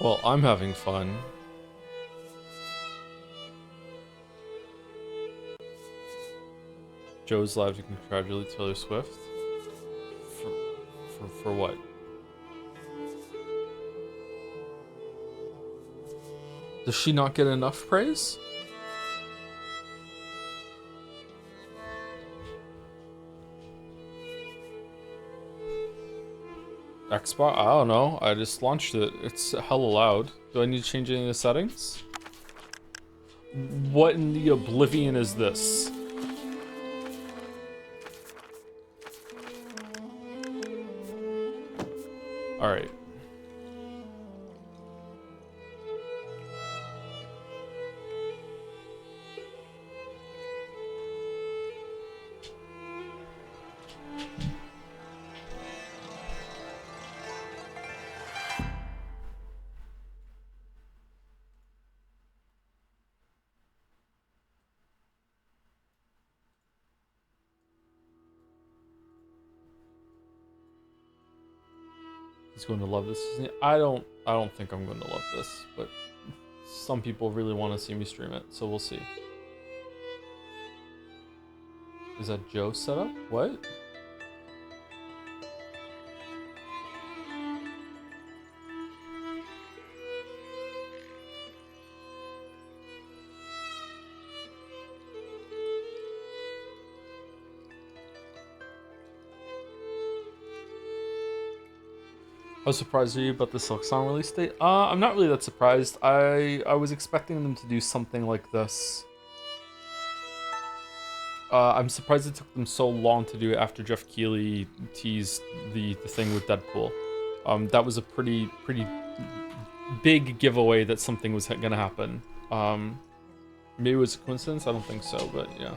Well, I'm having fun. Joe's live to congratulate Taylor Swift. For what? Does she not get enough praise? Xbox? I don't know. I just launched it. It's hella loud. Do I need to change any of the settings? What in the oblivion is this? Alright. He's going to love this. I don't think I'm going to love this, but some people really want to see me stream it, so we'll see. Is that Joe set up? What? How surprised are you about the Silk Song release date? I'm not really that surprised. I was expecting them to do something like this. I'm surprised it took them so long to do it after Jeff Keighley teased the thing with Deadpool. That was a pretty big giveaway that something was gonna happen. Maybe it was a coincidence. I don't think so, but yeah.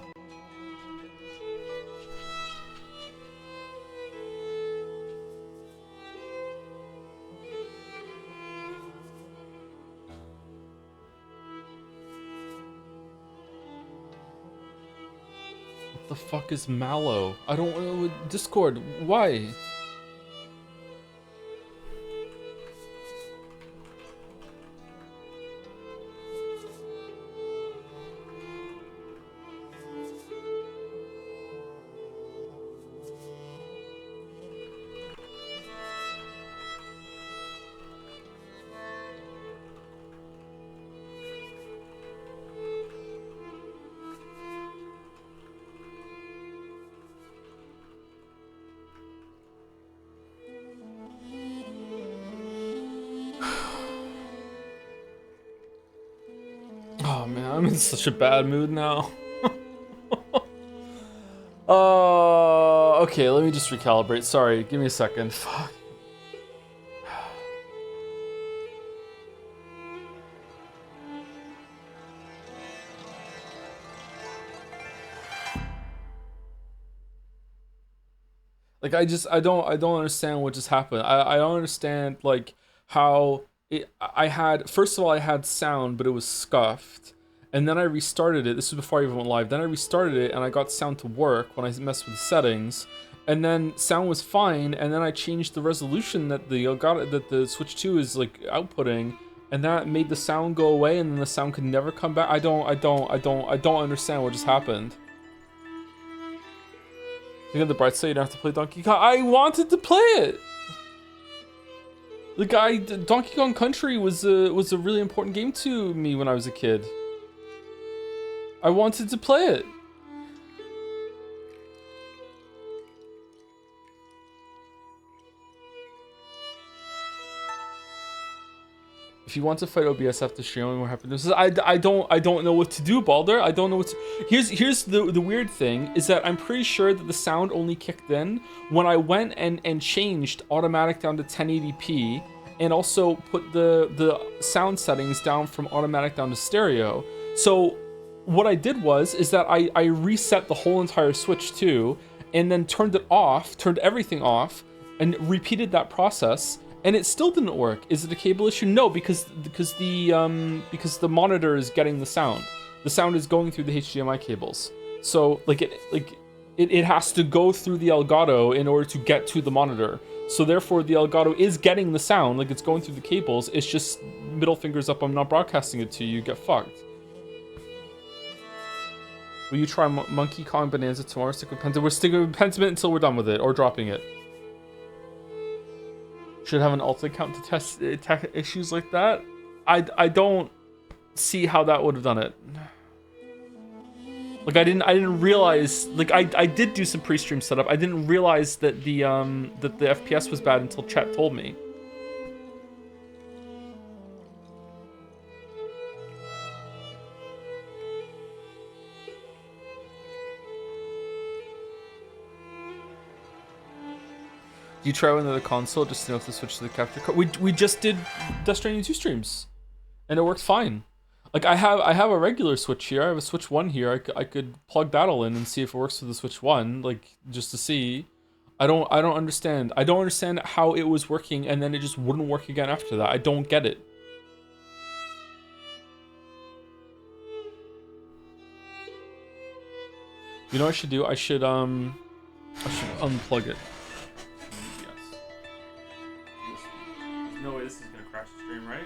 The fuck is Mallow? I don't know. Discord, why? Oh man, I'm in such a bad mood now. Okay, let me just recalibrate. Sorry, give me a second. Fuck. Like I don't understand what just happened. I don't understand like how I had, first of all, I had sound, but it was scuffed. And then I restarted it. This was before I even went live. Then I restarted it and I got sound to work when I messed with the settings. And then sound was fine. And then I changed the resolution that the Switch 2 is like outputting, and that made the sound go away. And then the sound could never come back. I don't understand what just happened. Think of the bright side, you don't have to play Donkey Kong. I wanted to play it. Donkey Kong Country was a really important game to me when I was a kid. I wanted to play it. If you want to fight OBS, have to show me what happened. I don't know what to do, Balder. I don't know what to. Here's the weird thing is that I'm pretty sure that the sound only kicked in when I went and changed automatic down to 1080p and also put the sound settings down from automatic down to stereo. So what I did is that I reset the whole entire Switch 2 and then turned everything off and repeated that process. And it still didn't work. Is it a cable issue? No, because the monitor is getting the sound. The sound is going through the HDMI cables. So it has to go through the Elgato in order to get to the monitor. So therefore, the Elgato is getting the sound, like it's going through the cables. It's just middle fingers up. I'm not broadcasting it to you. Get fucked. Will you try Monkey Kong Bonanza tomorrow? Stick with Pentiment. We're sticking with Pentiment until we're done with it, or dropping it. Should have an alt account to test issues like that. I don't see how that would have done it. Like I didn't realize, like I did do some pre-stream setup. I didn't realize that the FPS was bad until chat told me. Do you try another console just to know if to switch to the capture card? We just did Death Stranding 2 streams, and it worked fine. Like I have a regular Switch here. I have a Switch 1 here. I could plug that all in and see if it works with the Switch 1, like just to see. I don't understand. I don't understand how it was working and then it just wouldn't work again after that. I don't get it. You know what I should do? I should unplug it. No way this is gonna crash the stream, right?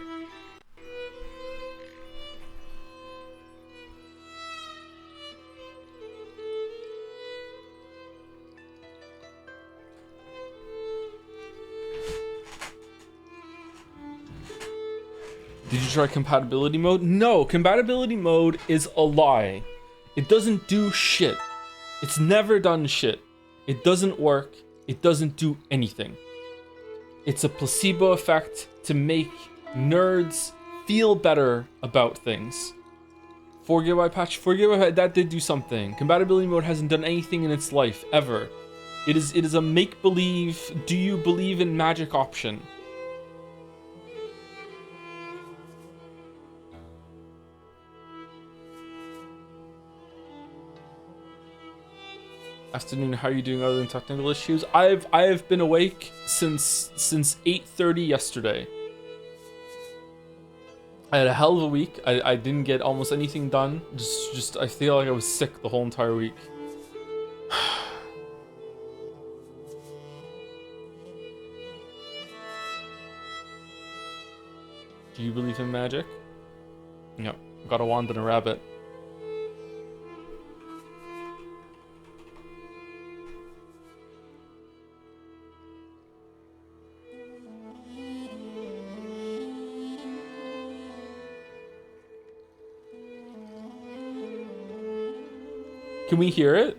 Did you try compatibility mode? No, compatibility mode is a lie. It doesn't do shit. It's never done shit. It doesn't work. It doesn't do anything. It's a placebo effect to make nerds feel better about things. 4 GB patch, 4 GB, that did do something. Compatibility mode hasn't done anything in its life, ever. It is a make-believe, do you believe in magic option. Afternoon, how are you doing other than technical issues? I've been awake since 8:30 yesterday. I had a hell of a week. I didn't get almost anything done. Just I feel like I was sick the whole entire week. Do you believe in magic? Yep. Got a wand and a rabbit. Can we hear it?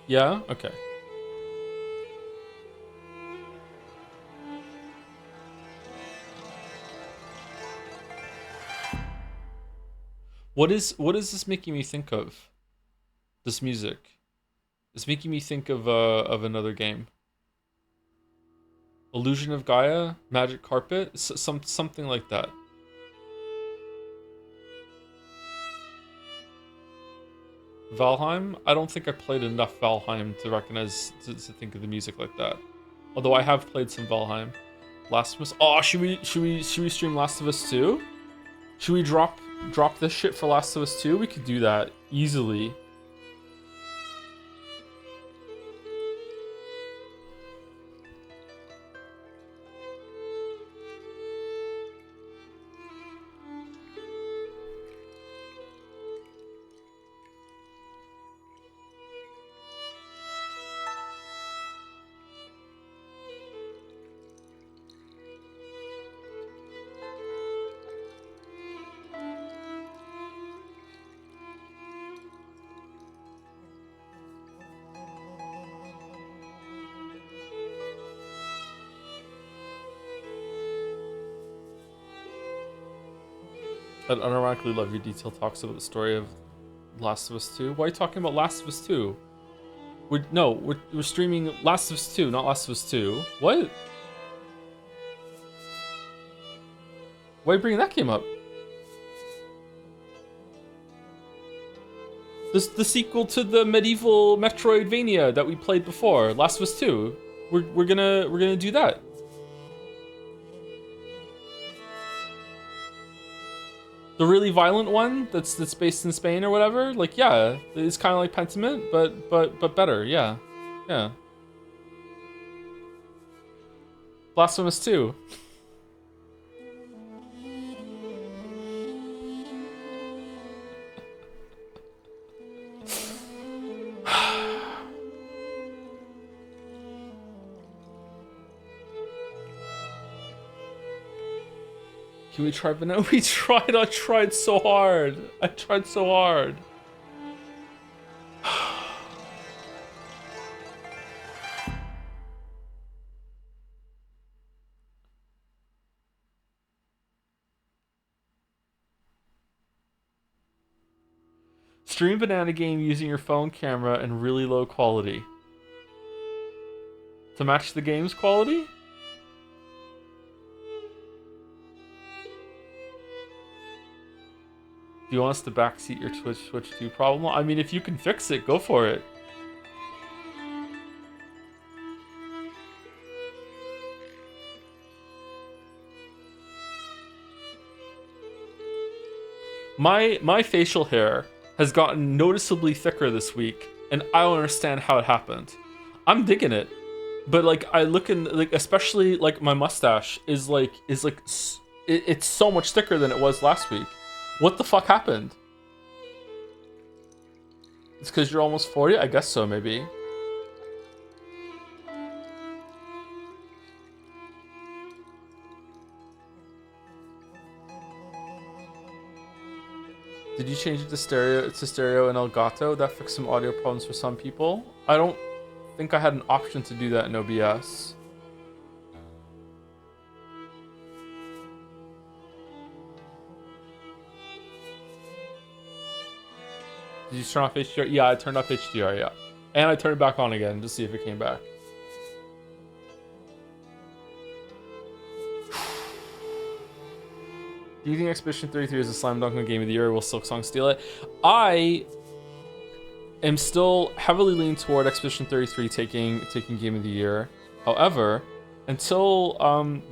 Yeah? Okay. What is this making me think of? This music. It's making me think of another game. Illusion of Gaia? Magic Carpet? Something like that. Valheim? I don't think I played enough Valheim to recognize, to think of the music like that. Although I have played some Valheim. Last of Us. Oh, should we stream Last of Us 2? Should we drop this shit for Last of Us 2? We could do that easily. I unironically love your detailed talks about the story of Last of Us 2. Why are you talking about Last of Us 2? We're streaming Last of Us 2, not Last of Us 2. What? Why are you bringing that game up? This is the sequel to the medieval Metroidvania that we played before, Last of Us 2. We're gonna do that. The really violent one that's based in Spain or whatever. Like, yeah, it's kind of like Pentiment, but better. Yeah, yeah. Blasphemous 2. Can we try banana? We tried. I tried so hard. I tried so hard. Stream banana game using your phone camera and really low quality. To match the game's quality? Do you want us to backseat your Switch 2 problem? I mean, if you can fix it, go for it. My facial hair has gotten noticeably thicker this week, and I don't understand how it happened. I'm digging it, but like I look in like especially like my mustache is it's so much thicker than it was last week. What the fuck happened? It's because you're almost 40? I guess so, maybe. Did you change it to stereo? It's a stereo and Elgato. That fixed some audio problems for some people. I don't think I had an option to do that in OBS. Did you turn off HDR? Yeah, I turned off HDR, yeah. And I turned it back on again to see if it came back. Do you think Expedition 33 is a slam dunk on Game of the Year, or will Silksong steal it? I am still heavily leaning toward Expedition 33 taking Game of the Year. However, until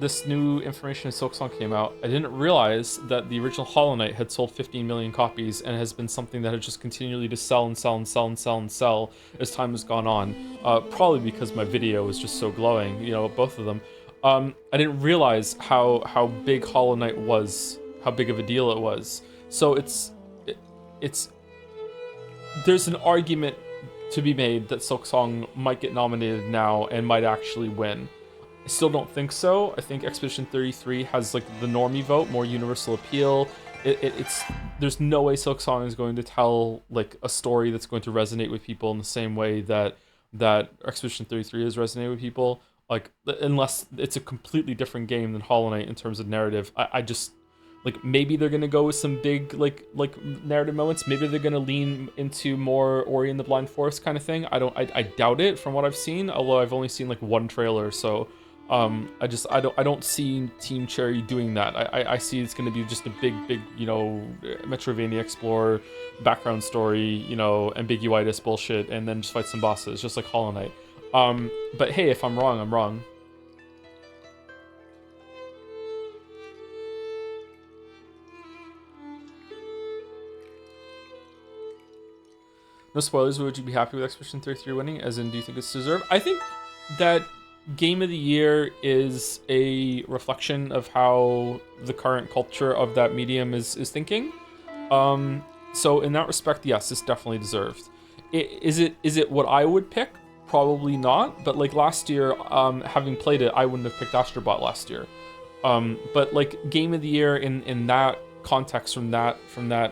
this new information in Silksong came out, I didn't realize that the original Hollow Knight had sold 15 million copies and has been something that has just continually to sell and sell and sell and sell and sell as time has gone on. Probably because my video was just so glowing, you know, both of them. I didn't realize how big Hollow Knight was, how big of a deal it was. So there's an argument to be made that Silksong might get nominated now and might actually win. I still don't think so. I think Expedition 33 has like the normie vote, more universal appeal. There's no way Silksong is going to tell like a story that's going to resonate with people in the same way that Expedition 33 has resonated with people. Like, unless it's a completely different game than Hollow Knight in terms of narrative. I just like, maybe they're gonna go with some big like narrative moments. Maybe they're gonna lean into more Ori and the Blind Forest kind of thing. I doubt it from what I've seen. Although I've only seen like one trailer, so I don't see Team Cherry doing that. I see it's gonna be just a big you know, Metroidvania Explorer background story, you know, ambiguitis bullshit, and then just fight some bosses, just like Hollow Knight. But hey, if I'm wrong, I'm wrong. No spoilers, would you be happy with Expedition 33 winning? As in, do you think it's deserved? I think that Game of the Year is a reflection of how the current culture of that medium is thinking. So in that respect, yes, it's definitely deserved. Is it what I would pick? Probably not. But like last year, having played it, I wouldn't have picked Astrobot last year. But like Game of the Year in that context, from that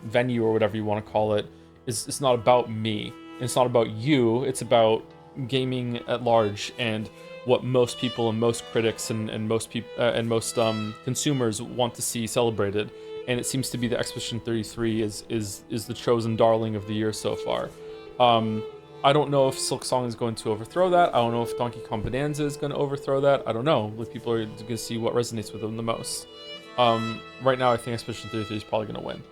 venue or whatever you want to call it, it's not about me. It's not about you. It's about gaming at large and what most people and most critics and most people and most consumers want to see celebrated. And it seems to be that Expedition 33 is the chosen darling of the year so far. I don't know if Silksong is going to overthrow that. I don't know if Donkey Kong Bonanza is going to overthrow that. I don't know. Like, people are going to see what resonates with them the most. Right now, I think Expedition 33 is probably going to win.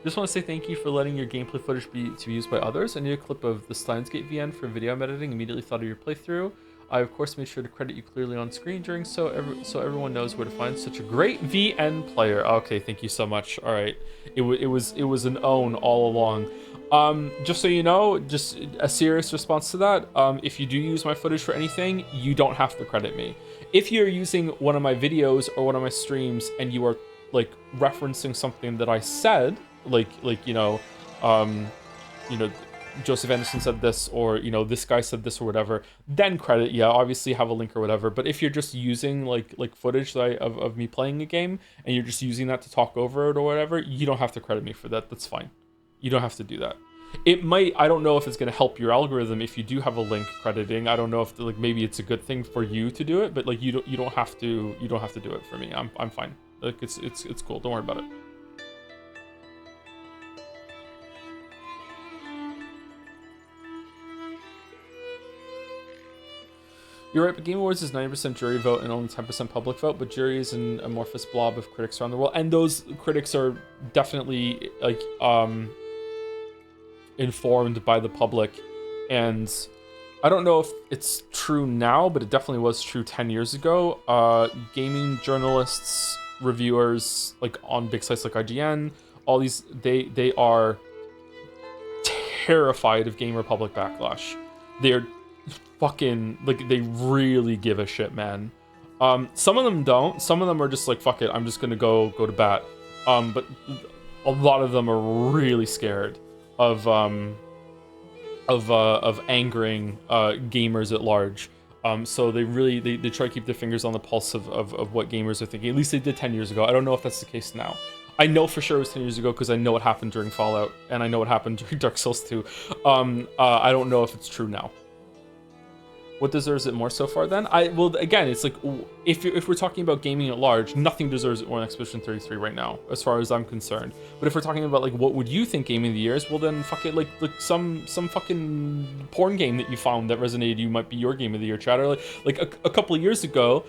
Just want to say thank you for letting your gameplay footage be used by others. I need a clip of the Steins Gate VN for video I'm editing. Immediately thought of your playthrough. I of course made sure to credit you clearly on screen during so everyone knows where to find such a great VN player. Okay, thank you so much. All right, it was an own all along. Just so you know, just a serious response to that. If you do use my footage for anything, you don't have to credit me. If you're using one of my videos or one of my streams and you are like referencing something that I said, like you know, Joseph Anderson said this, or this guy said this or whatever, then credit, yeah, obviously have a link or whatever. But if you're just using like footage that of me playing a game and you're just using that to talk over it or whatever, you don't have to credit me for that. That's fine. You don't have to do that. It might, I don't know if it's going to help your algorithm if you do have a link crediting. I don't know if like maybe it's a good thing for you to do it, but like you don't have to do it for me. I'm fine. Like it's cool. Don't worry about it. You're right, but Game Awards is 90% jury vote and only 10% public vote, but jury is an amorphous blob of critics around the world, and those critics are definitely like informed by the public. And I don't know if it's true now, but it definitely was true 10 years ago. Gaming journalists, reviewers, like on big sites like IGN, all these, they are terrified of gamer public backlash. They're fucking, like, they really give a shit, man. Some of them don't. Some of them are just like, fuck it, I'm just gonna go to bat. But a lot of them are really scared of angering gamers at large. So they really they try to keep their fingers on the pulse of what gamers are thinking. At least they did 10 years ago. I don't know if that's the case now. I know for sure it was 10 years ago because I know what happened during Fallout and I know what happened during Dark Souls 2. I don't know if it's true now. What deserves it more so far then? Well, again, it's like, if we're talking about gaming at large, nothing deserves it more than Expedition 33 right now, as far as I'm concerned. But if we're talking about, like, what would you think gaming of the year is, well then, fuck it, like some fucking porn game that you found that resonated you might be your game of the year, Chad. Or like a couple of years ago,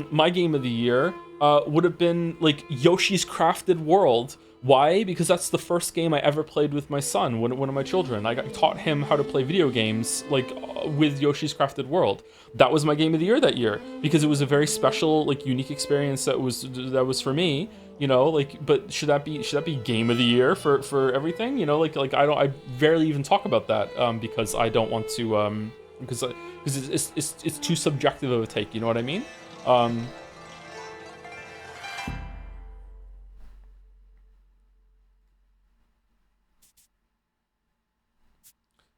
my game of the year would have been, like, Yoshi's Crafted World. Why? Because that's the first game I ever played with my son, one of my children. I taught him how to play video games, like, with Yoshi's Crafted World. That was my game of the year that year, because it was a very special, like, unique experience that was for me, like, but should that be game of the year for everything? Like I barely even talk about that, because I don't want to, because it's too subjective of a take, you know what I mean?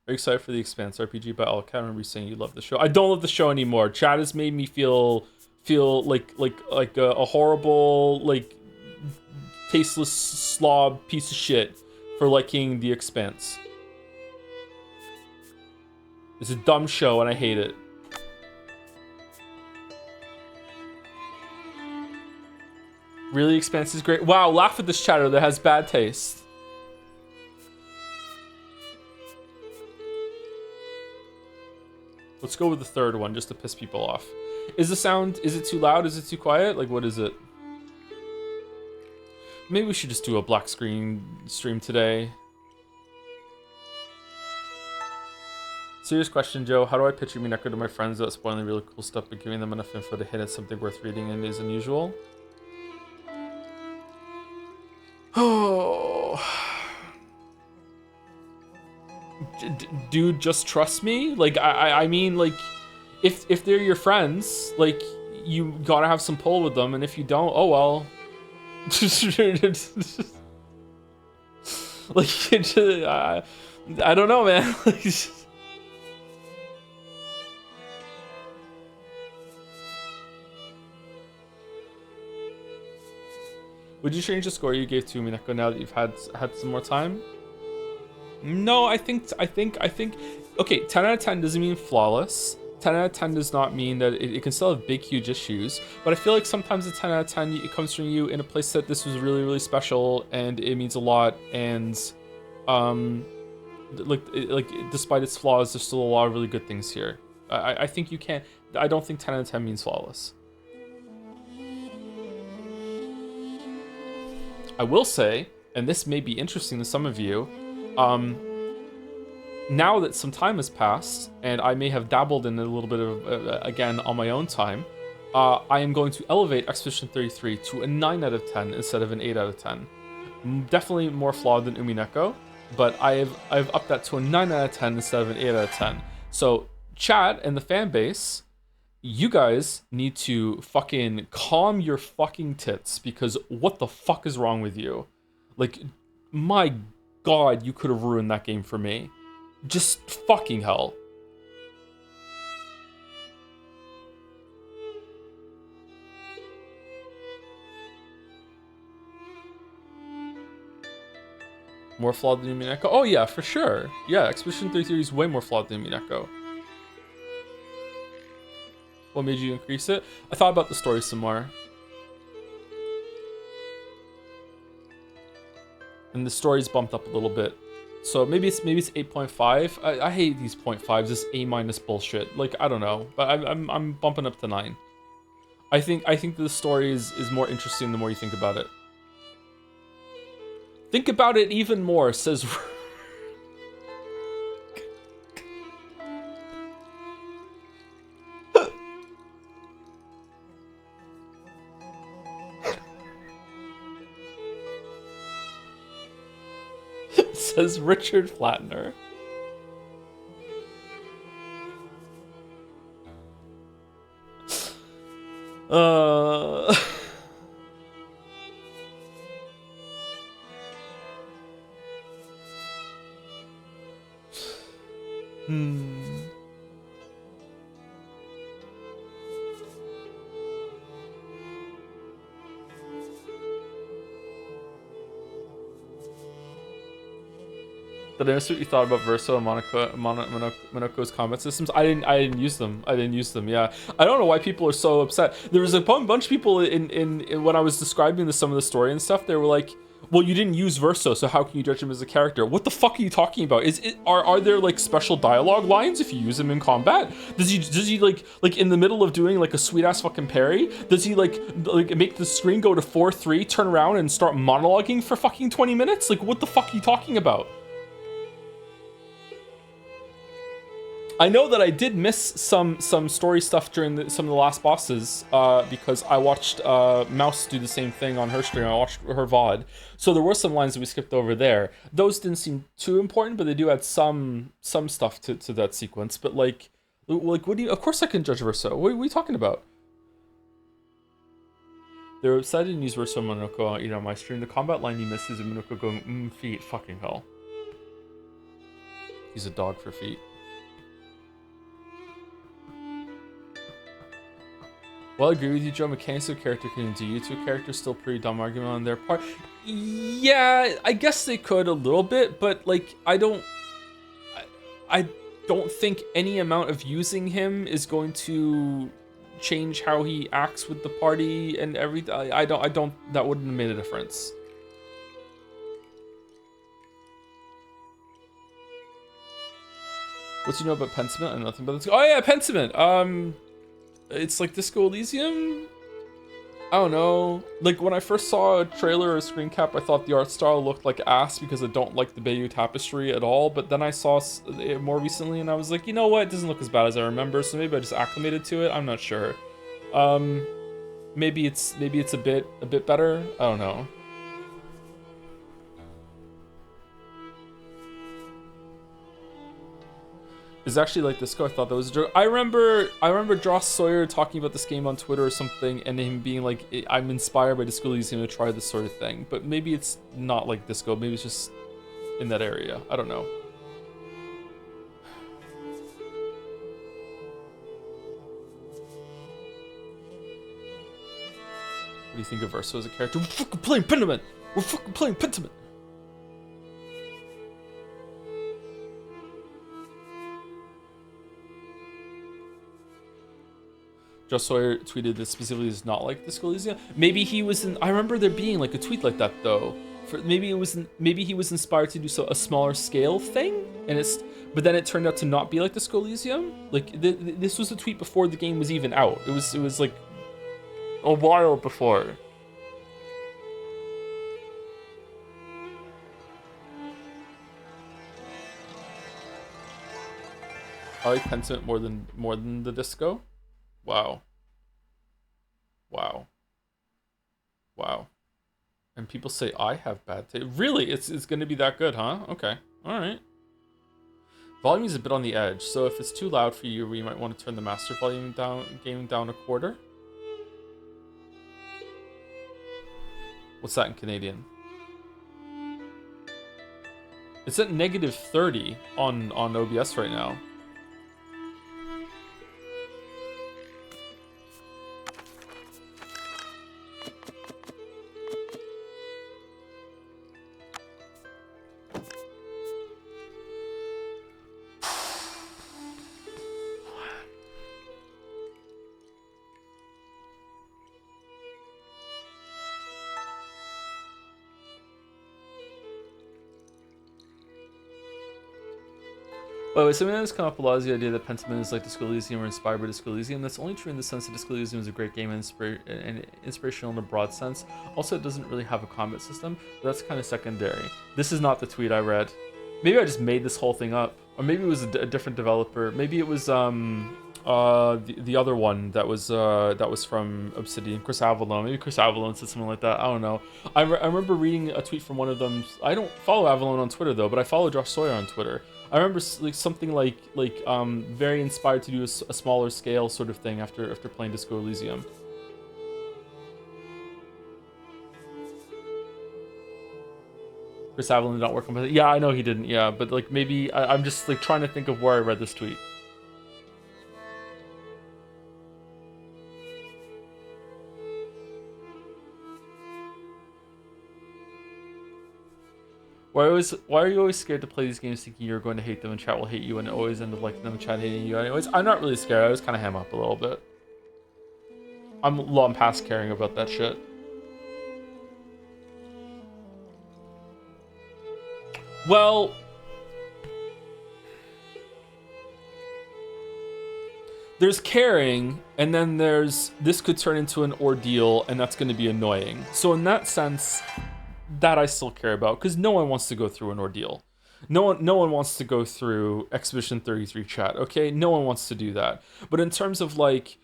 Are you excited for The Expanse RPG by Alka? I remember you saying you love the show. I don't love the show anymore. Chad has made me feel like a horrible, like, tasteless slob piece of shit for liking The Expanse. It's a dumb show and I hate it. Really, Expanse is great. Wow, laugh at this chatter that has bad taste. Let's go with the third one just to piss people off. Is it too loud? Is it too quiet? Like, what is it? Maybe we should just do a black screen stream today. Serious question, Joe. How do I picture Mineko to my friends without spoiling really cool stuff but giving them enough info to hint at something worth reading and is unusual? Oh... Dude, just trust me. Like, I mean, like, if they're your friends, like, you gotta have some pull with them, and if you don't, oh well. Like, I don't know, man. Would you change the score you gave to Mineko now that you've had some more time? No, I think, okay, 10 out of 10 doesn't mean flawless. 10 out of 10 does not mean that it can still have big, huge issues. But I feel like sometimes a 10 out of 10, it comes from you in a place that this was really, really special and it means a lot. And, like despite its flaws, there's still a lot of really good things here. I think you can't, I don't think 10 out of 10 means flawless. I will say, and this may be interesting to some of you, now that some time has passed, and I may have dabbled in it a little bit of again on my own time, I am going to elevate Expedition 33 to a 9 out of 10 instead of an 8 out of 10. Definitely more flawed than Umineko, but I've upped that to a 9 out of 10 instead of an 8 out of 10. So chat and the fan base, you guys need to fucking calm your fucking tits, because what the fuck is wrong with you? Like, my god, you could have ruined that game for me. Just fucking hell. More flawed than Umineko? Oh yeah, for sure. Yeah, Expedition 33 is way more flawed than Umineko. What made you increase it? I thought about the story some more. And the story's bumped up a little bit. So maybe it's 8.5. I hate these 0.5s, this A- bullshit. Like, I don't know, but I'm bumping up to 9. I think the story is more interesting the more you think about it. Think about it even more, says says Richard Flatner. Did I miss what you thought about Verso and Monaco's combat systems? I didn't use them. Yeah, I don't know why people are so upset. There was a bunch of people in when I was describing some of the story and stuff. They were like, "Well, you didn't use Verso, so how can you judge him as a character?" What the fuck are you talking about? Are there like special dialogue lines if you use him in combat? Does he like in the middle of doing like a sweet ass fucking parry? Does he like make the screen go to 4-3, turn around and start monologuing for fucking 20 minutes? Like, what the fuck are you talking about? I know that I did miss some story stuff during some of the last bosses because I watched Mouse do the same thing on her stream. I watched her VOD. So there were some lines that we skipped over there. Those didn't seem too important, but they do add some stuff to that sequence. But like what do you... Of course I can judge Verso. What are we talking about? They're upset I didn't use Verso Monoko on my stream. The combat line you missed is a Monoko going, feet, fucking hell. He's a dog for feet. Well, I agree with you, Joe. Mechanics of character can do you to a character, still pretty dumb argument on their part. Yeah, I guess they could a little bit, but like I don't think any amount of using him is going to change how he acts with the party and everything. I don't that wouldn't have made a difference. What do you know about Pentiment? I know nothing about this. Oh yeah, Pentiment. It's like Disco Elysium? I don't know. Like, when I first saw a trailer or a screen cap, I thought the art style looked like ass because I don't like the Bayeux tapestry at all. But then I saw it more recently and I was like, you know what? It doesn't look as bad as I remember, so maybe I just acclimated to it. I'm not sure. Maybe it's a bit better. I don't know. It's actually like Disco. I thought that was a joke. I remember Joss Sawyer talking about this game on Twitter or something, and him being like, "I'm inspired by Disco Elysium to try this sort of thing." But maybe it's not like Disco. Maybe it's just in that area. I don't know. What do you think of Verso as a character? We're fucking playing Pentiment. We're fucking playing Pentiment. Joss Sawyer tweeted this specifically is not like Disco Elysium. Maybe he was in. I remember there being like a tweet like that though. Maybe he was inspired to do a smaller scale thing, and but then it turned out to not be like Disco Elysium. Like this was a tweet before the game was even out. It was like a while before. I like Pentiment more than the disco. Wow. Wow. Wow. And people say I have bad taste. Really? It's gonna be that good, huh? Okay. Alright. Volume is a bit on the edge, so if it's too loud for you, you might want to turn the master volume down a quarter. What's that in Canadian? It's at -30 on OBS right now. By the way, something that's come up a lot is the idea that Pentiment is like Disco Elysium or inspired by Disco Elysium. That's only true in the sense that Disco Elysium is a great game and inspirational in a broad sense. Also, it doesn't really have a combat system, but that's kind of secondary. This is not the tweet I read. Maybe I just made this whole thing up. Or maybe it was a different developer. Maybe it was the other one that was from Obsidian, Chris Avalon. Maybe Chris Avalon said something like that. I don't know. I remember reading a tweet from one of them. I don't follow Avalon on Twitter though, but I follow Josh Sawyer on Twitter. I remember like something like very inspired to do a smaller scale sort of thing after playing Disco Elysium. Chris Avalon did not work on it. Yeah, I know he didn't. Yeah, but like maybe I'm just like trying to think of where I read this tweet. Why are you always scared to play these games thinking you're going to hate them and chat will hate you and always end up liking them and chat hating you anyways? I'm not really scared. I just kind of ham up a little bit. I'm long past caring about that shit. Well, there's caring, and then there's this could turn into an ordeal, and that's going to be annoying. So in that sense, that I still care about, because no one wants to go through an ordeal. No one wants to go through Expedition 33 chat, okay? No one wants to do that. But in terms of like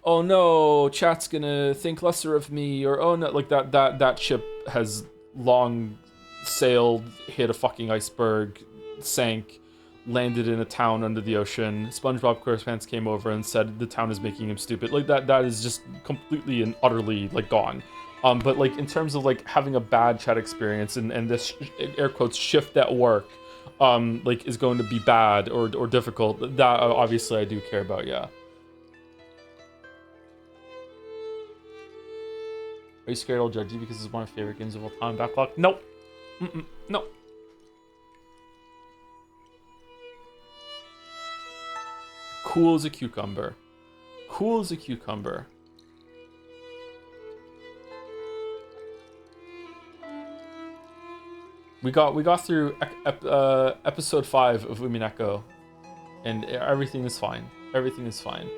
oh no, chat's gonna think lesser of me, or oh no, like that ship has long sailed, hit a fucking iceberg, sank, landed in a town under the ocean. SpongeBob SquarePants came over and said the town is making him stupid. Like that is just completely and utterly like gone. But like in terms of like having a bad chat experience and this air quotes shift at work, like is going to be bad or difficult. That obviously I do care about. Yeah. Are you scared I'll judge you because it's one of my favorite games of all time? Backlog? Nope. No. Cool as a cucumber. Cool as a cucumber. We got through episode 5 of Umineko, and everything is fine. Everything is fine.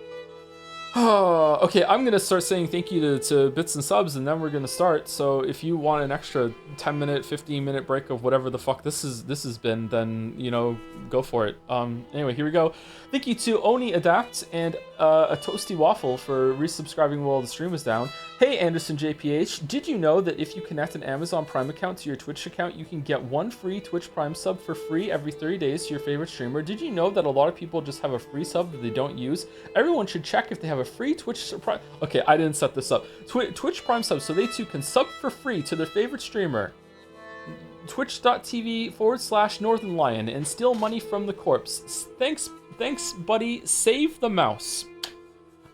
Okay, I'm gonna start saying thank you to bits and subs, and then we're gonna start. So if you want an extra 10-minute, 15-minute break of whatever the fuck this has been, then you know, go for it. Anyway, here we go. Thank you to Oni Adapt and a Toasty Waffle for resubscribing while the stream was down. Hey Anderson JPH, did you know that if you connect an Amazon Prime account to your Twitch account, you can get one free Twitch Prime sub for free every 30 days to your favorite streamer? Did you know that a lot of people just have a free sub that they don't use? Everyone should check if they have a free Twitch Prime. Okay, I didn't set this up. Twitch Prime sub, so they too can sub for free to their favorite streamer. Twitch.tv/Northern Lion and steal money from the corpse. Thanks, buddy. Save the mouse.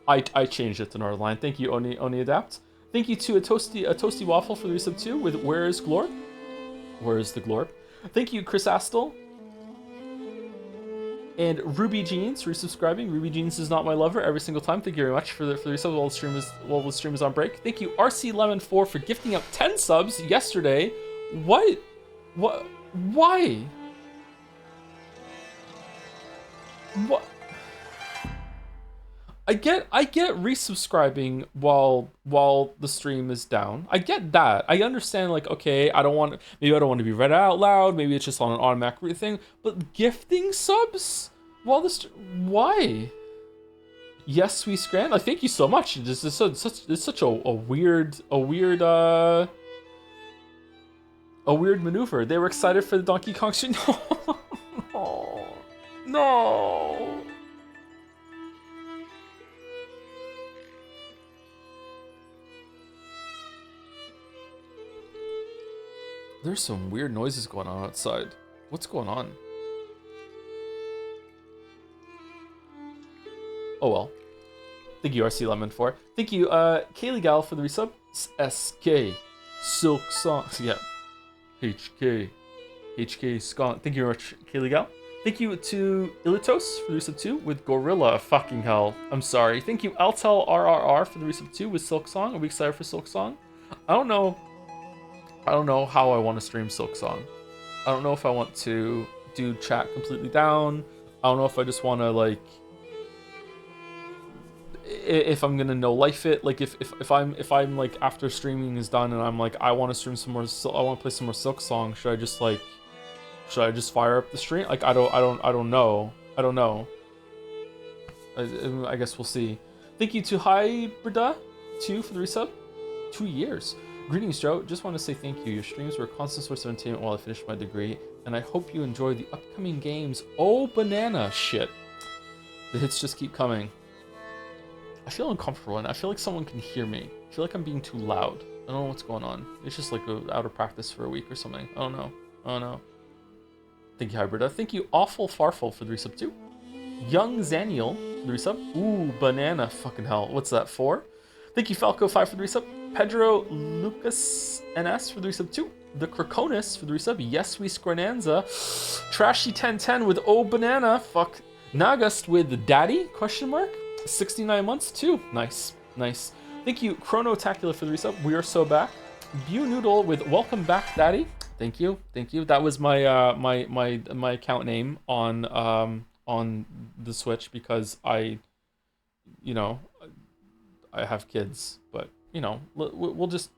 I changed it to Northern Lion. Thank you, Oni Adapt. Thank you to a toasty waffle for the resub too with Where is Glorp? Where is the Glorp? Thank you, Chris Astle. And Ruby Jeans for resubscribing. Ruby Jeans is not my lover every single time. Thank you very much for the resub while the stream is on break. Thank you, RC Lemon 4 for gifting out 10 subs yesterday. What? Why? What? I get resubscribing while the stream is down. I get that. I understand, like, okay, maybe I don't want to be read out loud, maybe it's just on an automatic thing, but gifting subs? Well, why? Yes, we scran. Like, thank you so much. This is such a weird maneuver. They were excited for the Donkey Kong stream. No, no. There's some weird noises going on outside. What's going on? Oh well. Thank you, RC Lemon, for. Thank you, Kaylee Gal, for the resub. SK. Silk Song. Yeah. HK Scott. Thank you very much, Kaylee Gal. Thank you to Ilitos for the resub 2 with Gorilla. Fucking hell. I'm sorry. Thank you, Altel RRR, for the resub 2 with Silk Song. Are we excited for Silk Song? I don't know how I want to stream Silk Song. I don't know if I want to do chat completely down. I don't know if I just want to, like, if I'm gonna no life it, like if I'm like after streaming is done and I'm like I want to stream some more, I want to play some more Silk Song. Should I just fire up the stream? Like I don't know. I guess we'll see. Thank you to Hybrida 2 for the resub. 2 years. Greetings, Joe. Just want to say thank you. Your streams were a constant source of entertainment while I finished my degree, and I hope you enjoy the upcoming games. Oh, banana shit. The hits just keep coming. I feel uncomfortable, and I feel like someone can hear me. I feel like I'm being too loud. I don't know what's going on. It's just like out of practice for a week or something. I don't know. Thank you, Hybrida. Thank you, Awful Farful, for the resub 2. Young Zaniel for the resub. Ooh, banana. Fucking hell. What's that for? Thank you, Falco 5 for the resub. Pedro Lucas NS for the resub 2. The Krakonis for the resub. Yes, we Scrananza. Trashy 1010 with Oh Banana. Fuck. Nagast with Daddy? Question mark. 69 months too. Nice. Thank you, Chronotacular, for the resub. We are so back. Bu Noodle with Welcome Back, Daddy. Thank you. That was my my account name on the Switch because I have kids, but we'll just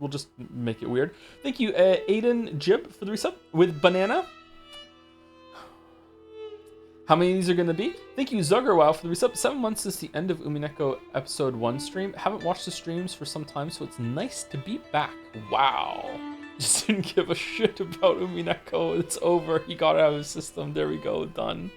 make it weird. Thank you, Aiden Jib, for the resub with Banana. How many of these are going to be? Thank you, Zuggerwow, for the resub. 7 months since the end of Umineko episode 1 stream. Haven't watched the streams for some time, so it's nice to be back. Wow. Just didn't give a shit about Umineko. It's over. He got it out of his system. There we go. Done.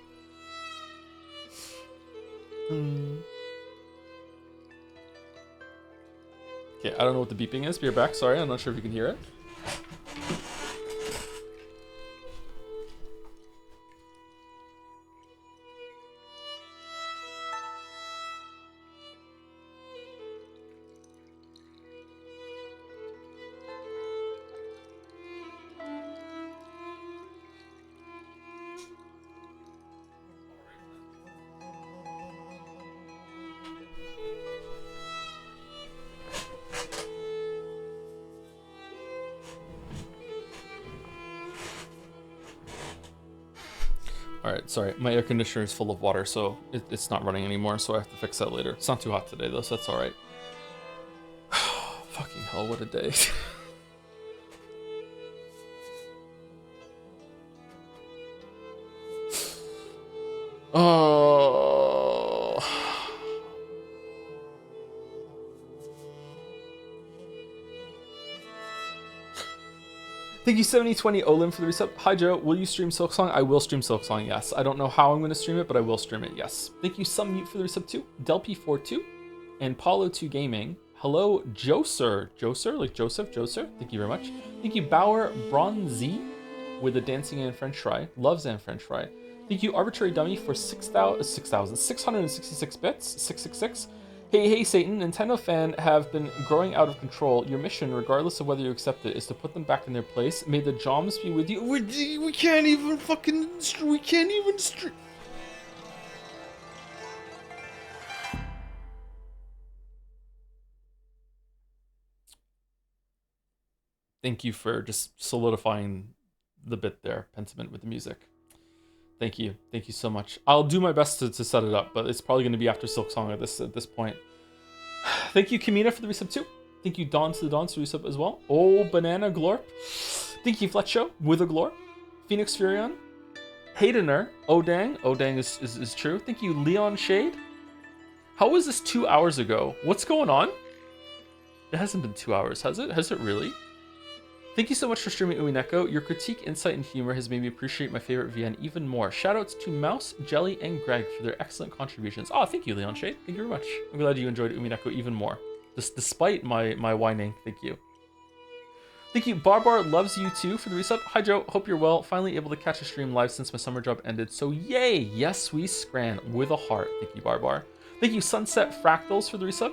Okay, I don't know what the beeping is, but you're back. Sorry, I'm not sure if you can hear it. Alright, sorry. My air conditioner is full of water, so it's not running anymore, so I have to fix that later. It's not too hot today, though, so that's alright. Fucking hell, what a day. Oh. Thank you, 7020 Olim, for the resub. Hi, Joe. Will you stream Silk Song? I will stream Silk Song, yes. I don't know how I'm going to stream it, but I will stream it, yes. Thank you, Some Mute, for the resub too. Delpy42 and Paulo2 Gaming. Hello, Joser. Joser? Like Joseph? Joser? Thank you very much. Thank you, Bauer Bronzy with the Dancing and French Fry. Loves and French Fry. Thank you, Arbitrary Dummy, for 6,666 bits. 666. Hey, Satan, Nintendo fan have been growing out of control. Your mission, regardless of whether you accept it, is to put them back in their place. May the Joms be with you. We can't even fucking... We can't even... Thank you for just solidifying the bit there, Pentiment, with the music. Thank you so much. I'll do my best to set it up, but it's probably going to be after Silk Song at this point. Thank you, Kamina, for the resub too. Thank you, Dawn to the Dawn, for the resub as well. Oh, Banana Glorp. Thank you, Fletcho, with a Glorp. Phoenix Furion. Haydener, Odang. Odang is true. Thank you, Leon Shade. How was this 2 hours ago? What's going on? It hasn't been 2 hours, has it? Has it really? Thank you so much for streaming Umineko. Your critique, insight, and humor has made me appreciate my favorite VN even more. Shoutouts to Mouse, Jelly, and Greg for their excellent contributions. Oh, thank you, Leon Shade. Thank you very much. I'm glad you enjoyed Umineko even more. Despite my whining. Thank you. Thank you. Barbar loves you too for the resub. Hi, Joe. Hope you're well. Finally able to catch a stream live since my summer job ended. So yay. Yes, we scran with a heart. Thank you, Barbar. Thank you, Sunset Fractals, for the resub.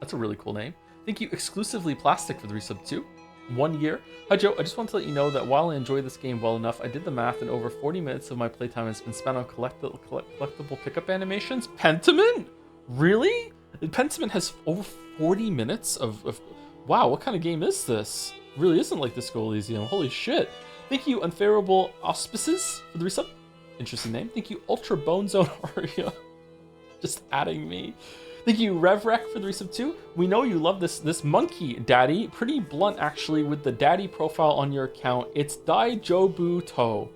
That's a really cool name. Thank you, Exclusively Plastic, for the resub too. 1 year. Hi Joe, I just want to let you know that while I enjoy this game well enough, I did the math and over 40 minutes of my playtime has been spent on collectible pickup animations. Pentiment? Really? Pentiment has over 40 minutes of... Wow, what kind of game is this? It really isn't like Disco Elysium. Holy shit. Thank you, Unfavorable Auspices, for the resub. Interesting name. Thank you, Ultra Bone Zone Aria. Just adding me. Thank you, RevRec, for the resub too. We know you love this monkey, Daddy. Pretty blunt, actually, with the daddy profile on your account. It's Daijobu To.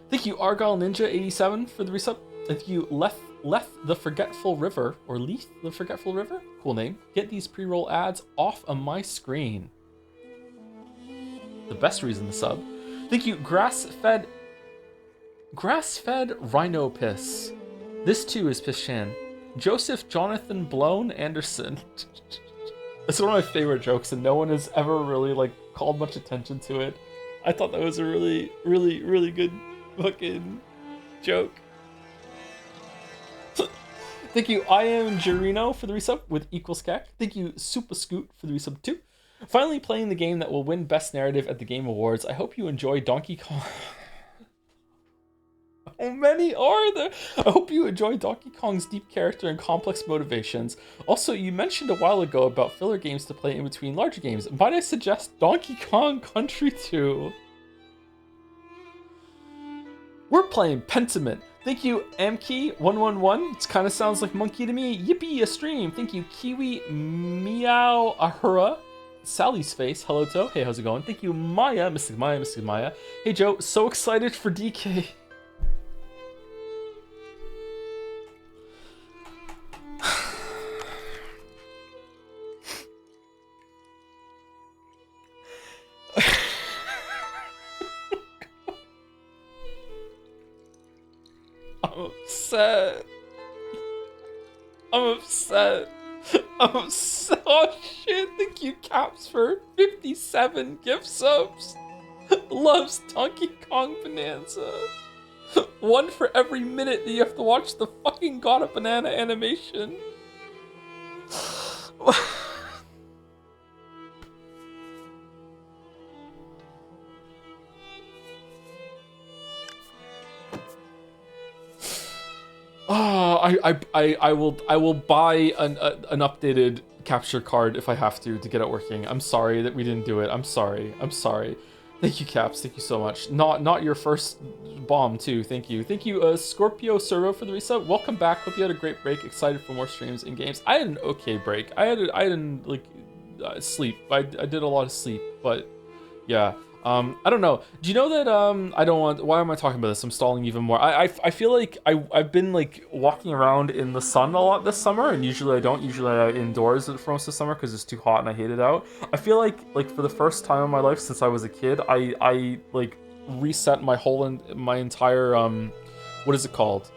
Thank you, Argyle Ninja 87, for the resub. Thank you, Leth the Forgetful River, or Leith the Forgetful River. Cool name. Get these pre-roll ads off of my screen. The best reason to sub. Thank you, Grass-Fed Rhino Piss. This too is Pishan. Joseph Jonathan Blown Anderson. It's one of my favorite jokes, and no one has ever really called much attention to it. I thought that was a really, really, really good fucking joke. Thank you, I am Jirino, for the resub with equals CAC. Thank you, Super Scoot, for the resub too. Finally playing the game that will win Best Narrative at the Game Awards. I hope you enjoy Donkey Kong. How many are there? I hope you enjoy Donkey Kong's deep character and complex motivations. Also, you mentioned a while ago about filler games to play in between larger games. Might I suggest Donkey Kong Country 2? We're playing Pentiment. Thank you, Amkey111. It kind of sounds like monkey to me. Yippee, a stream. Thank you, Kiwi Meow Ahura. Sally's face. Hello, To. Hey, how's it going? Thank you, Maya. Mystic Maya. Hey, Joe. So excited for DK. I'm upset. I'm upset. Oh shit, thank you, Caps, for 57 gift subs. Loves Donkey Kong Bonanza. One for every minute that you have to watch the fucking God of Banana animation. I will buy an updated capture card if I have to get it working. I'm sorry that we didn't do it. I'm sorry. Thank you, Caps. Thank you so much. Not your first bomb too. Thank you. Thank you, Scorpio Servo, for the resub. Welcome back. Hope you had a great break. Excited for more streams and games. I had an okay break. I didn't sleep. I did a lot of sleep, but yeah. I don't know. Do you know that I don't want... Why am I talking about this? I'm stalling even more. I feel like I've been walking around in the sun a lot this summer, and usually I don't. Usually I'm indoors for most of the summer because it's too hot and I hate it out. I feel like for the first time in my life since I was a kid, I reset my entire what is it called?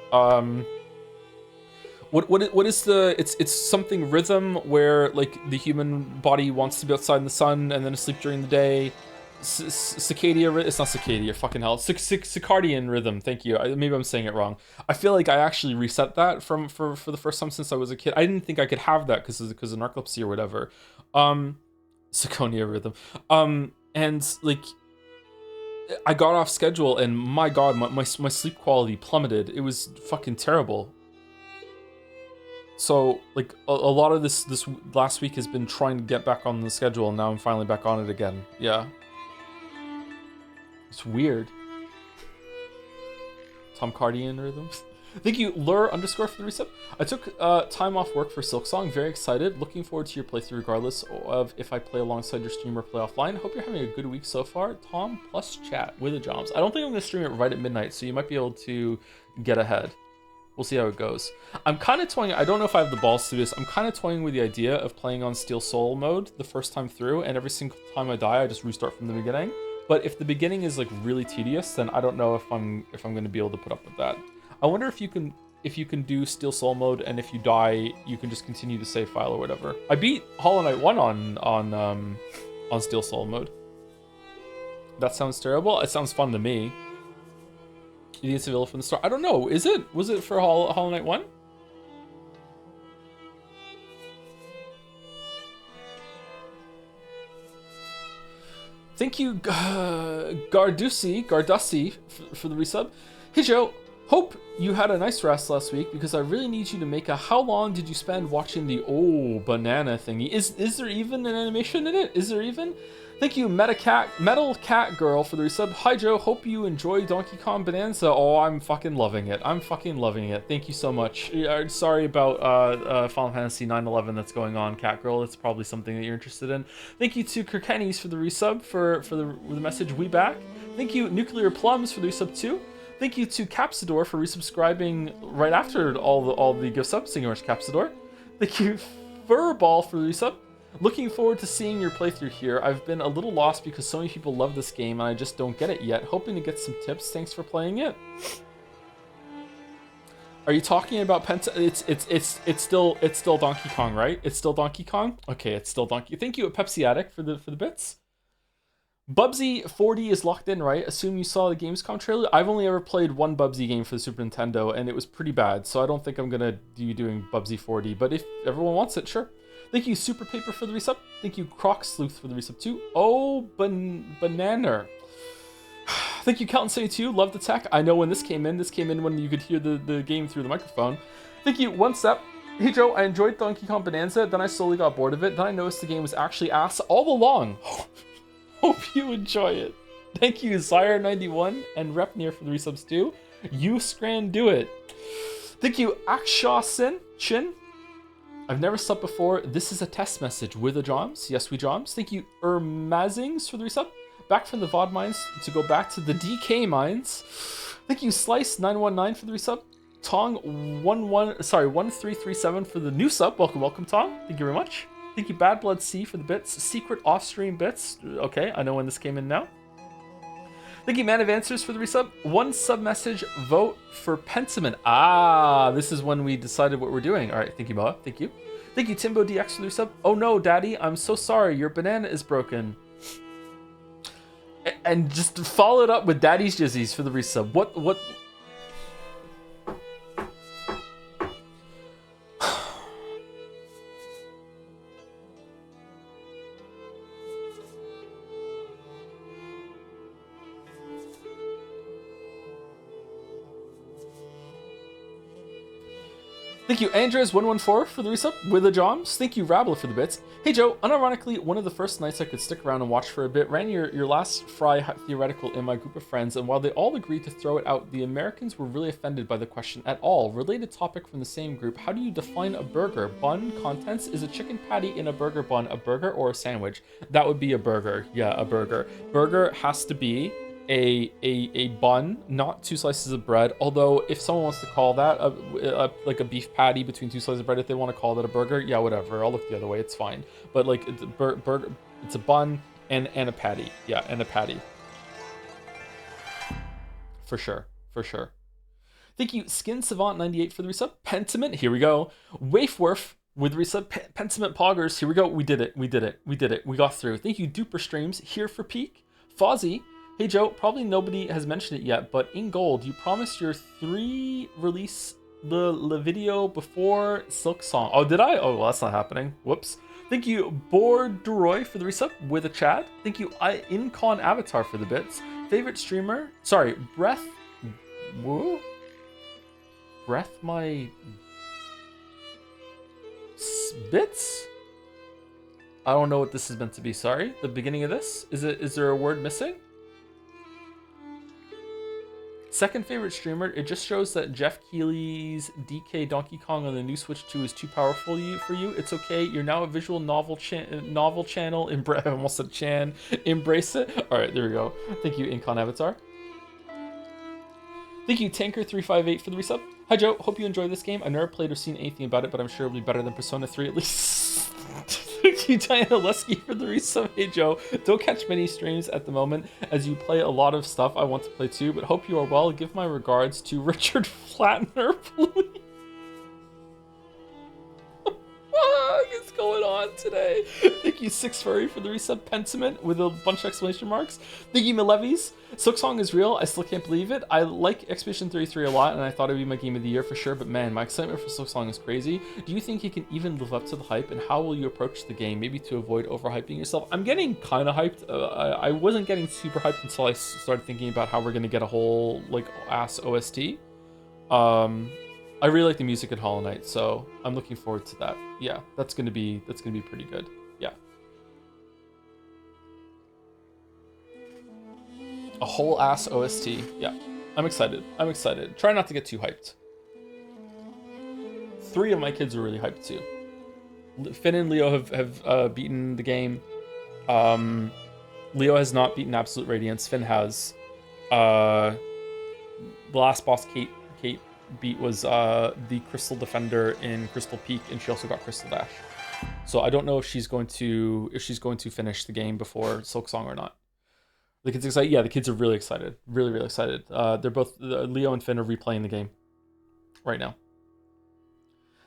What is the... It's something rhythm where the human body wants to be outside in the sun and then asleep during the day. Circadian, it's not circadian, fucking hell. Circadian rhythm, thank you. Maybe I'm saying it wrong. I feel like I actually reset that for the first time since I was a kid. I didn't think I could have that because of narcolepsy or whatever. Circadian rhythm. And I got off schedule and my god, my sleep quality plummeted. It was fucking terrible. So a lot of this last week has been trying to get back on the schedule, and now I'm finally back on it again. Yeah. It's weird. Tom Cardian rhythms. Thank you, Lure underscore for the resub. I took time off work for Silksong. Very excited. Looking forward to your playthrough regardless of if I play alongside your stream or play offline. Hope you're having a good week so far. Tom plus chat with the Joms. I don't think I'm going to stream it right at midnight, so you might be able to get ahead. We'll see how it goes. I'm kind of toying, I don't know if I have the balls to do this, I'm kind of toying with the idea of playing on Steel Soul mode the first time through, and every single time I die, I just restart from the beginning. But if the beginning is like really tedious, then I don't know if I'm going to be able to put up with that. I wonder if you can do Steel Soul mode, and if you die, you can just continue the save file or whatever. I beat Hollow Knight 1 on Steel Soul mode. That sounds terrible. It sounds fun to me. You need Sevilla from the start. I don't know. Is it? Was it for Hollow Knight 1? Thank you, Gardusi, for the resub. Hey Joe, hope you had a nice rest last week because I really need you to make a how long did you spend watching the banana thingy? Is there even an animation in it? Is there even? Thank you, Metal Cat Girl for the resub. Hi Joe, hope you enjoy Donkey Kong Bonanza. Oh, I'm fucking loving it. I'm fucking loving it. Thank you so much. Sorry about Final Fantasy 9/11 that's going on, Cat Girl. It's probably something that you're interested in. Thank you to Kirkenis for the resub for the message. We back. Thank you, Nuclear Plums for the resub too. Thank you to Capsador for resubscribing right after all the gift subs. Thank you much, Capsador. Thank you, Furball for the resub. Looking forward to seeing your playthrough here. I've been a little lost because so many people love this game and I just don't get it yet. Hoping to get some tips. Thanks for playing it. Are you talking about It's still Donkey Kong, right? It's still Donkey Kong. Okay, it's still Donkey. Thank you, Pepsi Addict, for the bits. Bubsy 40 is locked in, right? Assume you saw the Gamescom trailer. I've only ever played one Bubsy game for the Super Nintendo, and it was pretty bad. So I don't think I'm gonna be doing Bubsy 40. But if everyone wants it, sure. Thank you, Super Paper, for the resub. Thank you, Croc Sleuth, for the resub too. Oh, Banana. Thank you, Kelton72. Love the tech. I know when this came in when you could hear the game through the microphone. Thank you, One Step. Hey Joe, I enjoyed Donkey Kong Bonanza, then I slowly got bored of it. Then I noticed the game was actually ass all along. Hope you enjoy it. Thank you, Zyre91 and Repnir for the resubs too. You scran do it. Thank you, Akshaw Chin. I've never slept before. This is a test message with the Joms. Yes, we Joms. Thank you, Ermazings for the resub. Back from the VOD mines to go back to the DK mines. Thank you, Slice919 for the resub. Tong 1337 for the new sub. Welcome, Tong. Thank you very much. Thank you, Bad Blood C for the bits. Secret off-stream bits. Okay, I know when this came in now. Thank you, Man of Answers for the resub. One sub message, vote for Pentiment. Ah, this is when we decided what we're doing. All right, thank you, Moa. Thank you. Thank you, Timbo DX for the resub. Oh no, Daddy, I'm so sorry. Your banana is broken. And just follow it up with Daddy's Jizzies for the resub. What? Thank you, Andres114 for the resub with the Joms. Thank you, Rabbler, for the bits. Hey Joe, unironically, one of the first nights I could stick around and watch for a bit ran your last Fry theoretical in my group of friends, and while they all agreed to throw it out, the Americans were really offended by the question at all. Related topic from the same group, how do you define a burger? Bun contents? Is a chicken patty in a burger bun a burger or a sandwich? That would be a burger. Yeah, a burger. Burger has to be a bun, not two slices of bread. Although if someone wants to call that like a beef patty between two slices of bread, if they want to call that a burger, yeah, whatever. I'll look the other way. It's fine. But like it's burger, it's a bun and a patty. Yeah, and a patty. For sure. Thank you, Skin Savant 98 for the resub. Pentiment, here we go. Wafeworf with resub. Pentiment Poggers, here we go. We did it. We got through. Thank you, Duper Streams here for Peak. Fozzie. Hey Joe, probably nobody has mentioned it yet, but in gold, you promised your 3 release the video before Silk Song. Oh, did I? Oh, well, that's not happening. Whoops. Thank you, Borduroy for the resub with a Chad. Thank you, Incon Avatar for the bits. Favorite streamer? Sorry, Breath. Woo? Breath my bits? I don't know what this is meant to be. Sorry. The beginning of this? Is there a word missing? Second favorite streamer. It just shows that Jeff Keighley's DK Donkey Kong on the new Switch 2 is too powerful for you. It's okay. You're now a visual novel channel. I almost said Chan. Embrace it. All right, there we go. Thank you, Incon Avatar. Thank you, Tanker358 for the resub. Hi, Joe. Hope you enjoy this game. I've never played or seen anything about it, but I'm sure it'll be better than Persona 3 at least. Thank you, Diana Lesky, for the resub. Hey, Joe. Don't catch many streams at the moment as you play a lot of stuff I want to play too, but hope you are well. Give my regards to Richard Flatner, please. What is going on today? Thank you, Six Furry, for the resub. Pentiment with a bunch of exclamation marks. Thank you, Malevis. Silksong is real. I still can't believe it. I like Expedition 33 a lot, and I thought it'd be my game of the year for sure, but man, my excitement for Silksong is crazy. Do you think you can even live up to the hype, and how will you approach the game, maybe to avoid overhyping yourself? I'm getting kind of hyped. I wasn't getting super hyped until I started thinking about how we're going to get a whole, like, ass OST. I really like the music in Hollow Knight, so I'm looking forward to that. Yeah, that's gonna be pretty good. Yeah. A whole ass OST. Yeah. I'm excited. Try not to get too hyped. 3 of my kids are really hyped too. Finn and Leo have beaten the game. Leo has not beaten Absolute Radiance. Finn has. The last boss Kate beat was the Crystal Defender in Crystal Peak, and she also got Crystal Dash. So I don't know if she's going to finish the game before Silksong or not. The kids excited. Yeah, the kids are really excited. Really, really excited. They're both Leo and Finn are replaying the game right now.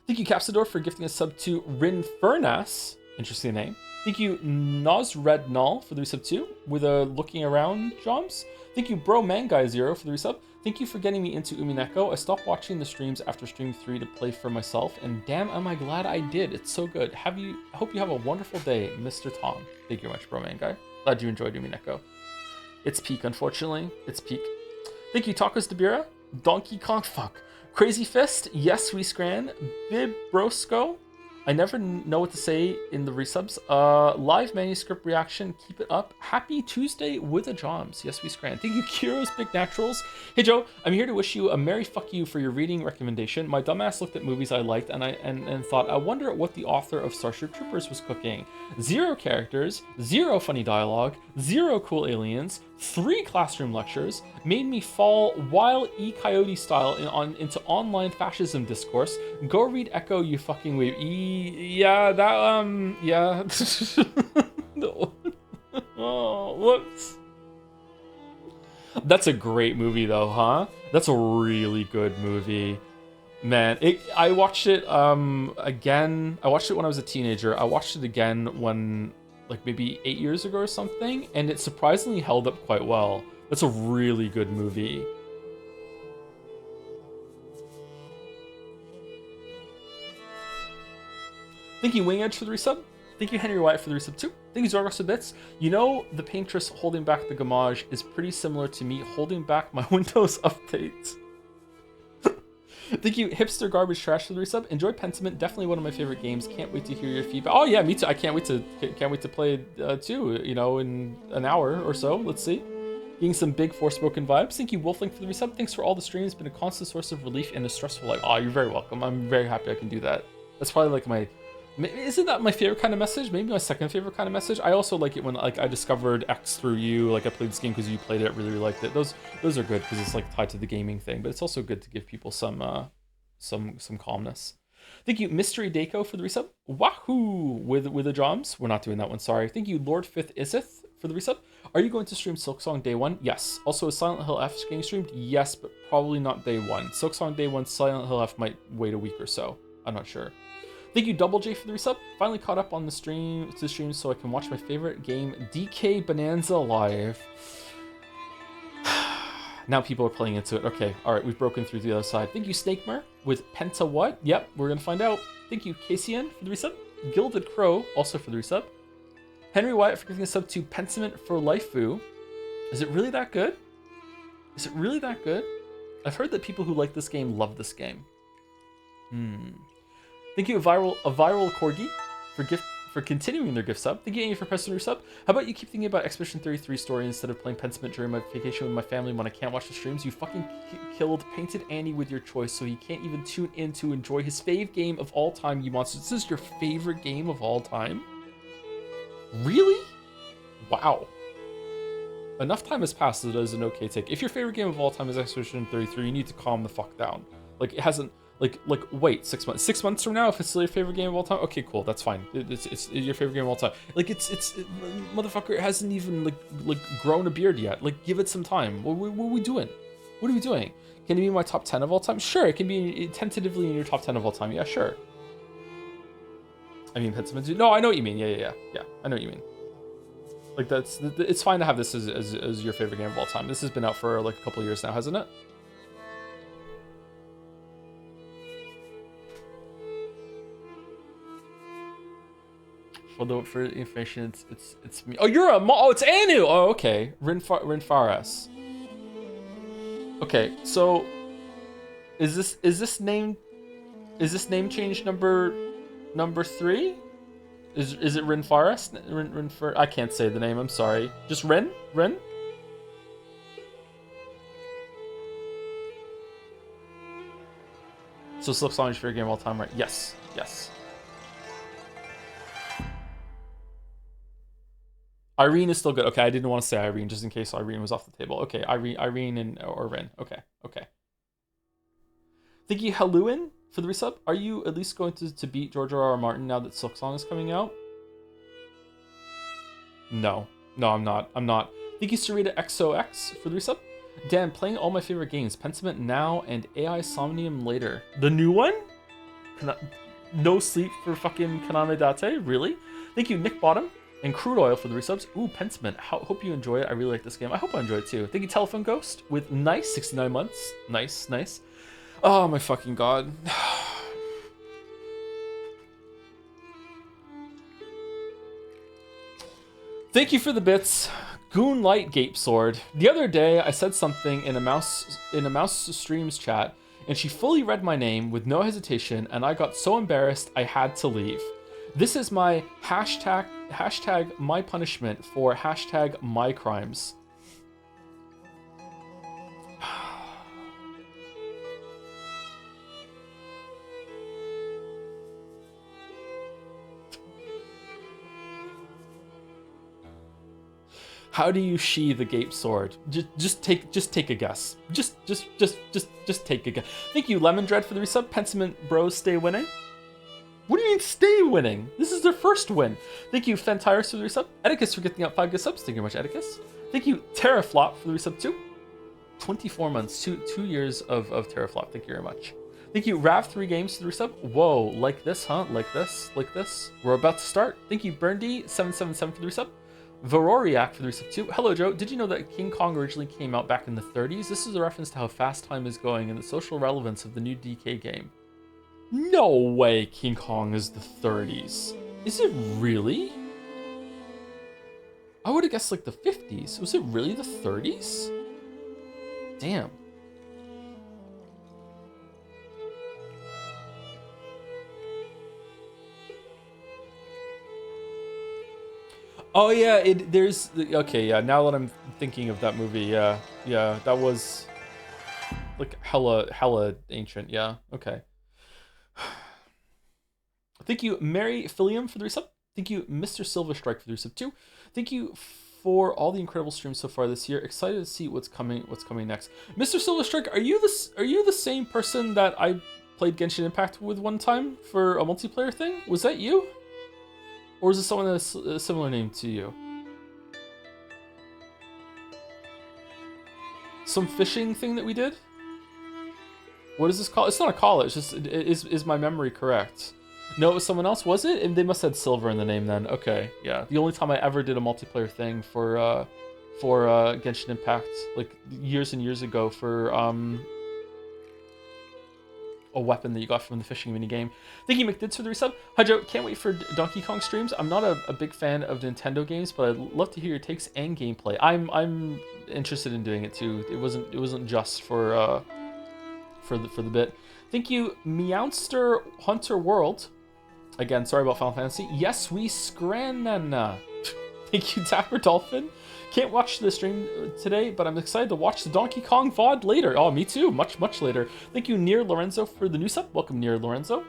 Thank you, Capsador, for gifting a sub to Rinfernas. Interesting name. Thank you, Nosrednull, for the resub too, with a looking around Joms. Thank you, Bro Manguy Zero, for the resub. Thank you for getting me into Umineko. I stopped watching the streams after Stream 3 to play for myself, and damn am I glad I did. It's so good. I hope you have a wonderful day, Mr. Tom. Thank you very much, Bro Manguy. Glad you enjoyed Umineko. It's peak, unfortunately. It's peak. Thank you, Tacos Debira. Donkey Kong, fuck. Crazy Fist, yes, we scran. Bib Brosco. I never know what to say in the resubs. Live manuscript reaction, keep it up. Happy Tuesday with the Joms. Yes, we scran. Thank you, Kiro's Big Naturals. Hey Joe, I'm here to wish you a merry fuck you for your reading recommendation. My dumbass looked at movies I liked and thought, I wonder what the author of Starship Troopers was cooking. 0 characters, 0 funny dialogue, 0 cool aliens, 3 classroom lectures, made me fall wild E-Coyote style into online fascism discourse. Go read Echo, you fucking weeb. Yeah, that, yeah. No. Oh, whoops. That's a great movie though, huh? That's a really good movie. Man, I watched it again. I watched it when I was a teenager. I watched it again when, like, maybe 8 years ago or something, and it surprisingly held up quite well. That's a really good movie. Thank you, Wing Edge, for the resub. Thank you, Henry Wyatt, for the resub too. Thank you, Zorgos for bits. You know, the paintress holding back the gamage is pretty similar to me holding back my Windows updates. Thank you, Hipster Garbage Trash, for the resub. Enjoy Pentiment, definitely one of my favorite games. Can't wait to hear your feedback. Oh yeah, me too. I can't wait to play it too. You know, in an hour or so. Let's see. Getting some big Forspoken vibes. Thank you, Wolflink, for the resub. Thanks for all the streams. It's been a constant source of relief in a stressful life. Oh, you're very welcome. I'm very happy I can do that. That's probably like my. Isn't that my favorite kind of message? Maybe my second favorite kind of message. I also like it when, like, I discovered X through you. Like, I played this game because you played it, really, really liked it. Those are good because it's like tied to the gaming thing. But it's also good to give people some calmness. Thank you, Mystery Deco, for the resub. Wahoo! With the Joms. We're not doing that one, sorry. Thank you, Lord Fifth Isith, for the resub. Are you going to stream Silksong day 1? Yes. Also, is Silent Hill F getting streamed? Yes, but probably not day 1. Silksong day 1, Silent Hill F might wait a week or so. I'm not sure. Thank you, Double J, for the resub. Finally caught up on the stream so I can watch my favorite game, DK Bonanza, live. Now people are playing into it. Okay, all right, we've broken through the other side. Thank you, Snakemare, with Penta what? Yep, we're gonna find out. Thank you, KCN, for the resub. Gilded Crow, also for the resub. Henry Wyatt for giving a sub to Pentiment for Lifeu. Is it really that good? Is it really that good? I've heard that people who like this game love this game. Thank you, a viral Corgi, for continuing their gift sub. Thank you, Annie, for pressing your sub. How about you keep thinking about Expedition 33 story instead of playing Pentiment during my vacation with my family when I can't watch the streams? You fucking killed Painted Annie with your choice, so he can't even tune in to enjoy his fave game of all time, you monster. This is your favorite game of all time? Really? Wow. Enough time has passed that it is an okay take. If your favorite game of all time is Expedition 33, you need to calm the fuck down. Like, it hasn't... Like, wait, 6 months. 6 months from now, if it's still your favorite game of all time, okay, cool, that's fine. It's your favorite game of all time. Like, motherfucker, it hasn't even, like, grown a beard yet. Like, give it some time. What are we doing? What are we doing? Can it be in my top 10 of all time? Sure, it can be tentatively in your top 10 of all time. Yeah, sure. I mean, Pentiment. No, I know what you mean. Yeah, I know what you mean. Like, it's fine to have this as your favorite game of all time. This has been out for, like, a couple of years now, hasn't it? For information, it's me. Oh, you're a oh, it's Anu. Oh, okay. Rinfaras. Okay, so is this name change number 3? Is it Rinfaras? I can't say the name. I'm sorry. Just Rin. So Silk Song is your favorite game of all time, right? Yes. Irene is still good. Okay, I didn't want to say Irene just in case Irene was off the table. Okay, Irene or Ren. Okay. Thank you, Haluin, for the resub. Are you at least going to beat George R.R. Martin now that Silk Song is coming out? No, I'm not. Thank you, Sarita XOX, for the resub. Dan, playing all my favorite games. Pentiment now and AI Somnium later. The new one? No sleep for fucking Kaname Date? Really? Thank you, Nick Bottom. And Crude Oil for the resubs. Ooh, Pentiment. Hope you enjoy it. I really like this game. I hope I enjoy it too. Thank you, Telephone Ghost, with nice 69 months. Nice. Oh my fucking god. Thank you for the bits. Goonlight Gape Sword. The other day, I said something in a mouse streams chat, and she fully read my name with no hesitation, and I got so embarrassed I had to leave. This is my hashtag my punishment for hashtag my crimes. How do you sheathe the Gape Sword? Just take a guess. Just take a guess. Thank you, Lemon Dread, for the resub. Pentiment Bros stay winning. What do you mean stay winning? This is their first win. Thank you, Fentyrus, for the resub. Edicus for getting out 5 good subs. Thank you very much, Edicus. Thank you, Terraflop, for the resub too. 24 months, 2 years of Terraflop. Thank you very much. Thank you, Rav3 Games, for the resub. Whoa, like this, huh? Like this. We're about to start. Thank you, Burndy777 for the resub. Varoriak for the resub too. Hello, Joe. Did you know that King Kong originally came out back in the 30s? This is a reference to how fast time is going and the social relevance of the new DK game. No way King Kong is the 30s. Is it really? I would have guessed like the 50s. Was it really the 30s? Damn. Oh yeah, okay, yeah, now that I'm thinking of that movie, yeah, that was like hella ancient, yeah, okay. Thank you, Mary Philium, for the resub. Thank you, Mr. Silverstrike, for the resub too. Thank you for all the incredible streams so far this year. Excited to see what's coming next. Mr. Silverstrike, are you the same person that I played Genshin Impact with one time for a multiplayer thing? Was that you? Or is it someone that's a similar name to you? Some fishing thing that we did? What is this called? It's not a call, it's just, is my memory correct? No, it was someone else, was it? And they must have had Silver in the name then. Okay, yeah. The only time I ever did a multiplayer thing for Genshin Impact, like years and years ago, for a weapon that you got from the fishing minigame. Thank you, McDids, for the resub. Hi, Joe. Can't wait for Donkey Kong streams. I'm not a big fan of Nintendo games, but I'd love to hear your takes and gameplay. I'm interested in doing it too. It wasn't just for the bit. Thank you, Meowster Hunter World, Again, sorry about Final Fantasy. Yes, we scran. Thank you, Dapper Dolphin. Can't watch the stream today, but I'm excited to watch the Donkey Kong VOD later. Oh, me too. Much, much later. Thank you, Nier Lorenzo, for the new sub. Welcome, Nier Lorenzo.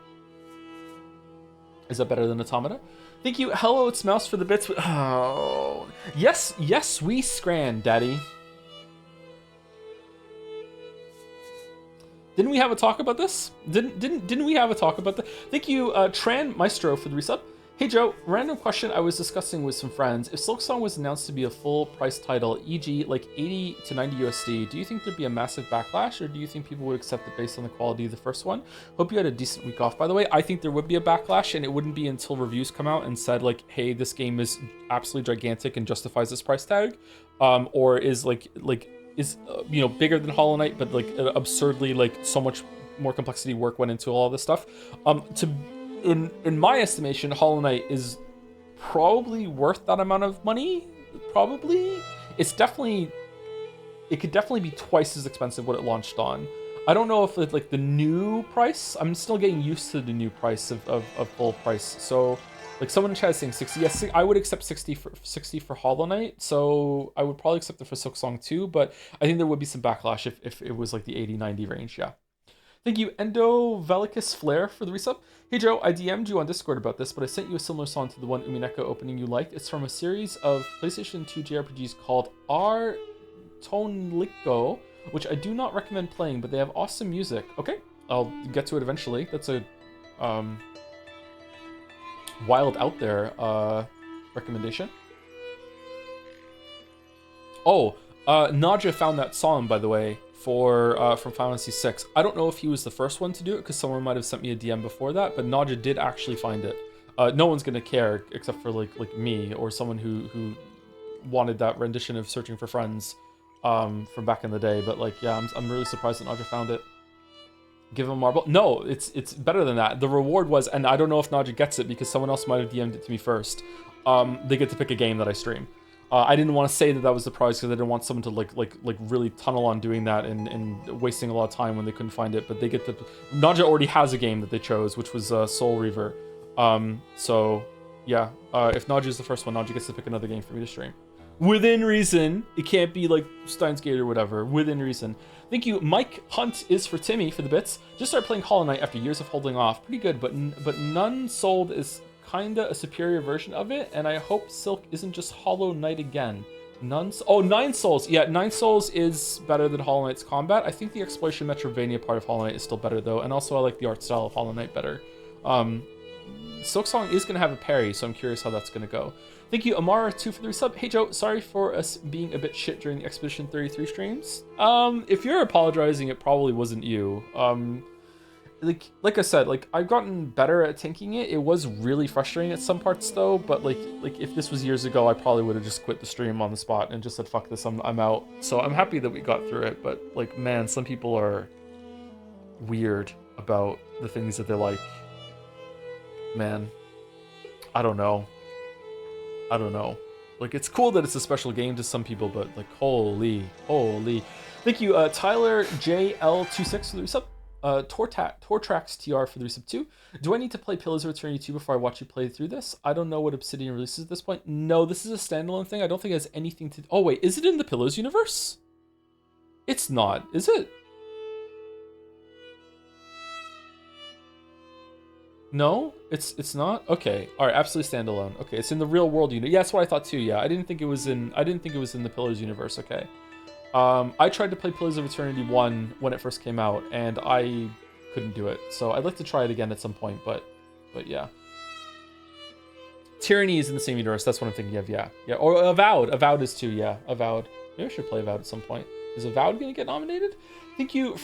Is that better than Automata? Thank you, Hello, it's Mouse, for the bits. Oh, yes, we scran, Daddy. Didn't we have a talk about this? Didn't we have a talk about that? Thank you, Tran Maestro, for the resub. Hey Joe, random question I was discussing with some friends. If Silksong was announced to be a full price title, e.g. like 80 to 90 USD, do you think there'd be a massive backlash, or do you think people would accept it based on the quality of the first one? Hope you had a decent week off, by the way. I think there would be a backlash, and it wouldn't be until reviews come out and said like, hey, this game is absolutely gigantic and justifies this price tag, or is you know, bigger than Hollow Knight, but like absurdly like so much more complexity work went into all this stuff. In my estimation, Hollow Knight is probably worth that amount of money. Probably. It could definitely be twice as expensive what it launched on. I don't know if it's like the new price. I'm still getting used to the new price of full price. So like someone in chat is saying 60. Yes, I would accept 60 for Hollow Knight. So I would probably accept it for Silksong too, but I think there would be some backlash if it was like the 80-90 range, yeah. Thank you, Endo Velicus Flare, for the resub. Hey Joe, I DM'd you on Discord about this, but I sent you a similar song to the one Umineko opening you liked. It's from a series of PlayStation 2 JRPGs called R Tonliko, which I do not recommend playing, but they have awesome music. Okay, I'll get to it eventually. That's a wild out there recommendation. Oh, Naja found that song, by the way, from Final Fantasy VI. I don't know if he was the first one to do it, because someone might have sent me a DM before that, but Naja did actually find it. No one's gonna care except for like me or someone who wanted that rendition of Searching for Friends from back in the day. But like, yeah, I'm really surprised that Naja found it. Give him a marble. No, it's better than that. The reward was, and I don't know if Naja gets it because someone else might have DM'd it to me first. They get to pick a game that I stream. I didn't want to say that was the prize because I didn't want someone to like really tunnel on doing that and wasting a lot of time when they couldn't find it. But they get the Naja already has a game that they chose, which was Soul Reaver. So yeah, if Naja is the first one, Naja gets to pick another game for me to stream. Within reason. It can't be like Steins Gate or whatever. Within reason. Thank you. Mike Hunt is for Timmy for the bits. Just started playing Hollow Knight after years of holding off. Pretty good, but None Sold is kinda a superior version of it, and I hope Silk isn't just Hollow Knight again. Nine Souls. Yeah, Nine Souls is better than Hollow Knight's combat. I think the exploration Metrovania part of Hollow Knight is still better though, and also I like the art style of Hollow Knight better. Silksong is gonna have a parry, so I'm curious how that's gonna go. Thank you, Amara2, for the resub. Hey Joe, sorry for us being a bit shit during the Expedition 33 streams. If you're apologizing, it probably wasn't you. Like I said, like I've gotten better at tanking it. It was really frustrating at some parts though, but like if this was years ago, I probably would have just quit the stream on the spot and just said fuck this, I'm out. So I'm happy that we got through it, but like man, some people are weird about the things that they like. Man, I don't know. Like it's cool that it's a special game to some people, but like holy. Thank you, Tyler JL26 for the resub. Tortrax TR for the resub 2. Do I need to play Pillars of Eternity 2 before I watch you play through this? I don't know what Obsidian releases at this point. No, this is a standalone thing. I don't think it has anything to... Oh wait, is it in the Pillars universe? It's not, is it? No, it's not. Okay, all right, absolutely standalone. Okay, it's in the real world unit. Yeah, that's what I thought too. Yeah, I didn't think it was in the Pillars universe. Okay. I tried to play Pillars of Eternity 1 when it first came out, and I couldn't do it. So I'd like to try it again at some point, but yeah. Tyranny is in the same universe. That's what I'm thinking of. Yeah. Or Avowed. Avowed is too. Yeah, Avowed. Maybe I should play Avowed at some point. Is Avowed gonna get nominated? Thank you,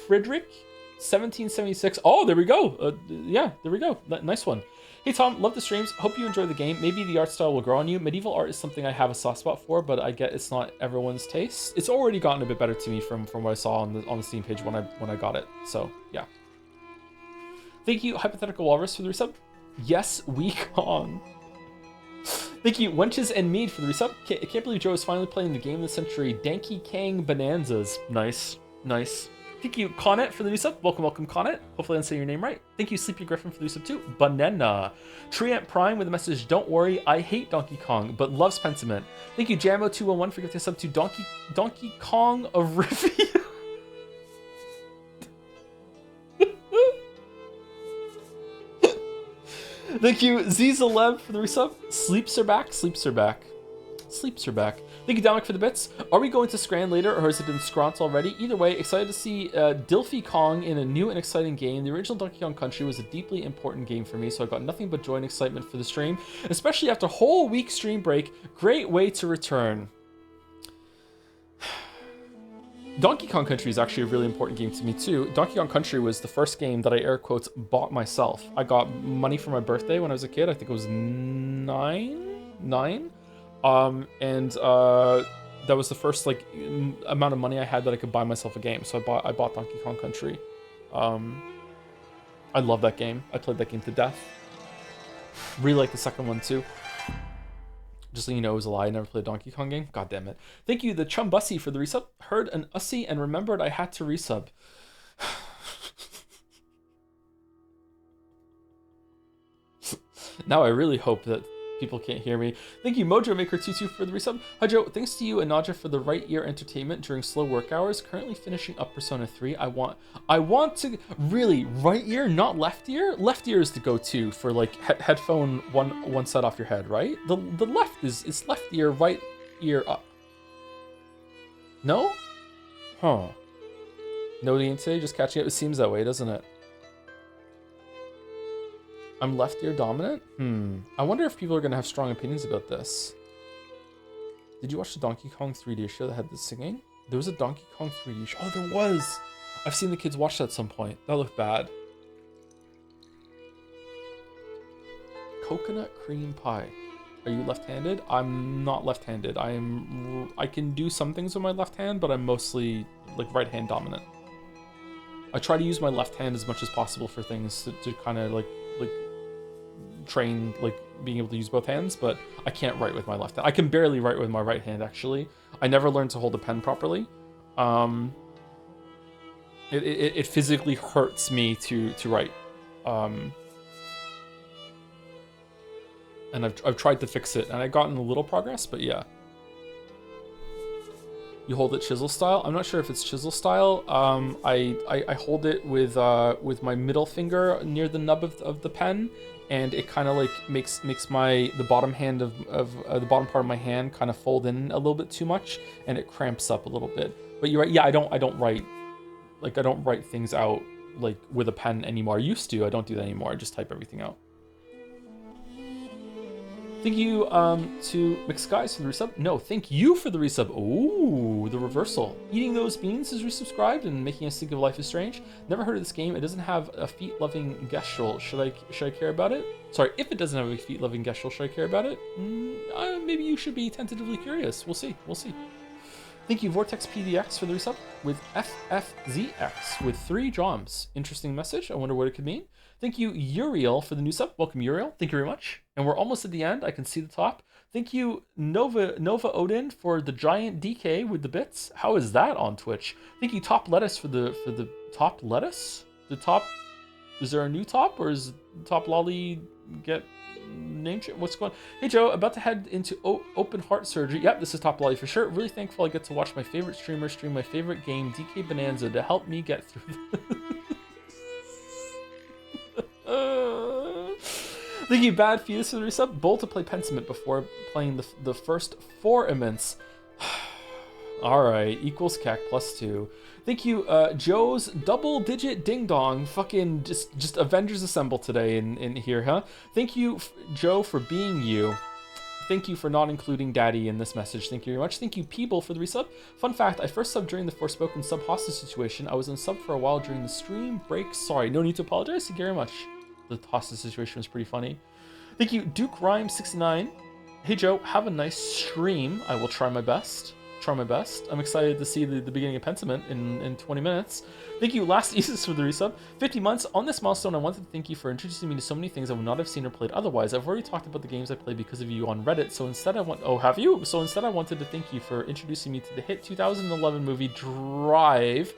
Frederick. 1776. Oh, there we go. Yeah, there we go. Nice one. Hey Tom, love the streams. Hope you enjoy the game. Maybe the art style will grow on you. Medieval art is something I have a soft spot for, but I get it's not everyone's taste. It's already gotten a bit better to me from what I saw on the Steam page when I got it. So yeah. Thank you, Hypothetical Walrus, for the resub. Yes, Wekong. Thank you, Wenches and Mead, for the resub. I can't believe Joe is finally playing the game of the century, Danky Kang Bonanzas. Nice. Thank you, Connet, for the new sub. Welcome, Connet. Hopefully I'm saying your name right. Thank you, Sleepy Griffin, for the new sub too. Banana. Treant Prime with a message, don't worry, I hate Donkey Kong, but loves Pentiment. Thank you, Jammo211, for gifting a sub to Donkey Kong of Rivia. Thank you, Zizaleb, for the resub. Sleeps are back. Thank you, Dominic, for the bits. Are we going to Scran later, or has it been Scrant already? Either way, excited to see Dilfy Kong in a new and exciting game. The original Donkey Kong Country was a deeply important game for me, so I got nothing but joy and excitement for the stream, especially after a whole week stream break. Great way to return. Donkey Kong Country is actually a really important game to me too. Donkey Kong Country was the first game that I air quotes bought myself. I got money for my birthday when I was a kid. I think it was nine. That was the first like amount of money I had that I could buy myself a game. So I bought Donkey Kong Country. I love that game. I played that game to death. Really like the second one too. Just so you know, it was a lie. I never played a Donkey Kong game. God damn it. Thank you, the Chumbussy, for the resub. Heard an Ussy and remembered I had to resub. Now I really hope that people can't hear me. Thank you, Mojo Maker 22 for the resub. Hi Joe, thanks to you and Nadja for the right ear entertainment during slow work hours. Currently finishing up Persona 3. I want to really right ear, not left ear. Left ear is the go-to for like headphone one set off your head, right? The left is left ear, right ear up. No? Huh. No game today, just catching up. It seems that way, doesn't it? I'm left ear dominant? I wonder if people are going to have strong opinions about this. Did you watch the Donkey Kong 3D show that had the singing? There was a Donkey Kong 3D show. Oh, there was! I've seen the kids watch that at some point. That looked bad. Coconut cream pie. Are you left-handed? I'm not left-handed. I can do some things with my left hand, but I'm mostly like right-hand dominant. I try to use my left hand as much as possible for things to kind of like train like being able to use both hands, but I can't write with my left hand. I can barely write with my right hand, actually. I never learned to hold a pen properly. It physically hurts me to write. And I've tried to fix it, and I've gotten a little progress, but yeah. You hold it chisel style? I'm not sure if it's chisel style. I hold it with my middle finger near the nub of the pen, and it kind of like makes the bottom hand of the bottom part of my hand kind of fold in a little bit too much, and it cramps up a little bit. But you're right. Yeah, I don't write things out like with a pen anymore. I used to. I don't do that anymore. I just type everything out. Thank you to McSkies for the resub. No, thank you for the resub. Ooh, the reversal. Eating those beans is resubscribed and making us think of Life is Strange. Never heard of this game. It doesn't have a feet-loving gestural. Should I care about it? Sorry, if it doesn't have a feet-loving gestural, should I care about it? Maybe you should be tentatively curious. We'll see. Thank you, Vortex PDX, for the resub with FFZX with 3 drums. Interesting message. I wonder what it could mean. Thank you, Uriel, for the new sub. Welcome, Uriel. Thank you very much. And we're almost at the end. I can see the top. Thank you, Nova Odin, for the giant DK with the bits. How is that on Twitch? Thank you, Top Lettuce, for the top lettuce. The top. Is there a new top, or is Top Lolly get name change? What's going on? Hey Joe, about to head into open heart surgery. Yep, this is Top Lolly for sure. Really thankful I get to watch my favorite streamer stream my favorite game, DK Bonanza, to help me get through Thank you, Bad Fetus, for the resub. Bold to play Pentiment before playing the first 4 immense. Alright, equals CAC +2. Thank you, Joe's double-digit ding-dong. Fucking just Avengers Assemble today in here, huh? Thank you, Joe, for being you. Thank you for not including Daddy in this message. Thank you very much. Thank you, Peeble, for the resub. Fun fact, I first subbed during the Forspoken sub hostage situation. I was in sub for a while during the stream break. Sorry, no need to apologize. Thank you very much. The hostage situation was pretty funny. Thank you, Duke Rhyme 69. Hey Joe, have a nice stream. I will try my best. I'm excited to see the beginning of Pentiment in 20 minutes. Thank you, Last Isis, for the resub. 50 months. On this milestone, I wanted to thank you for introducing me to so many things I would not have seen or played otherwise. I've already talked about the games I played because of you on Reddit, so instead I wanted to thank you for introducing me to the hit 2011 movie Drive,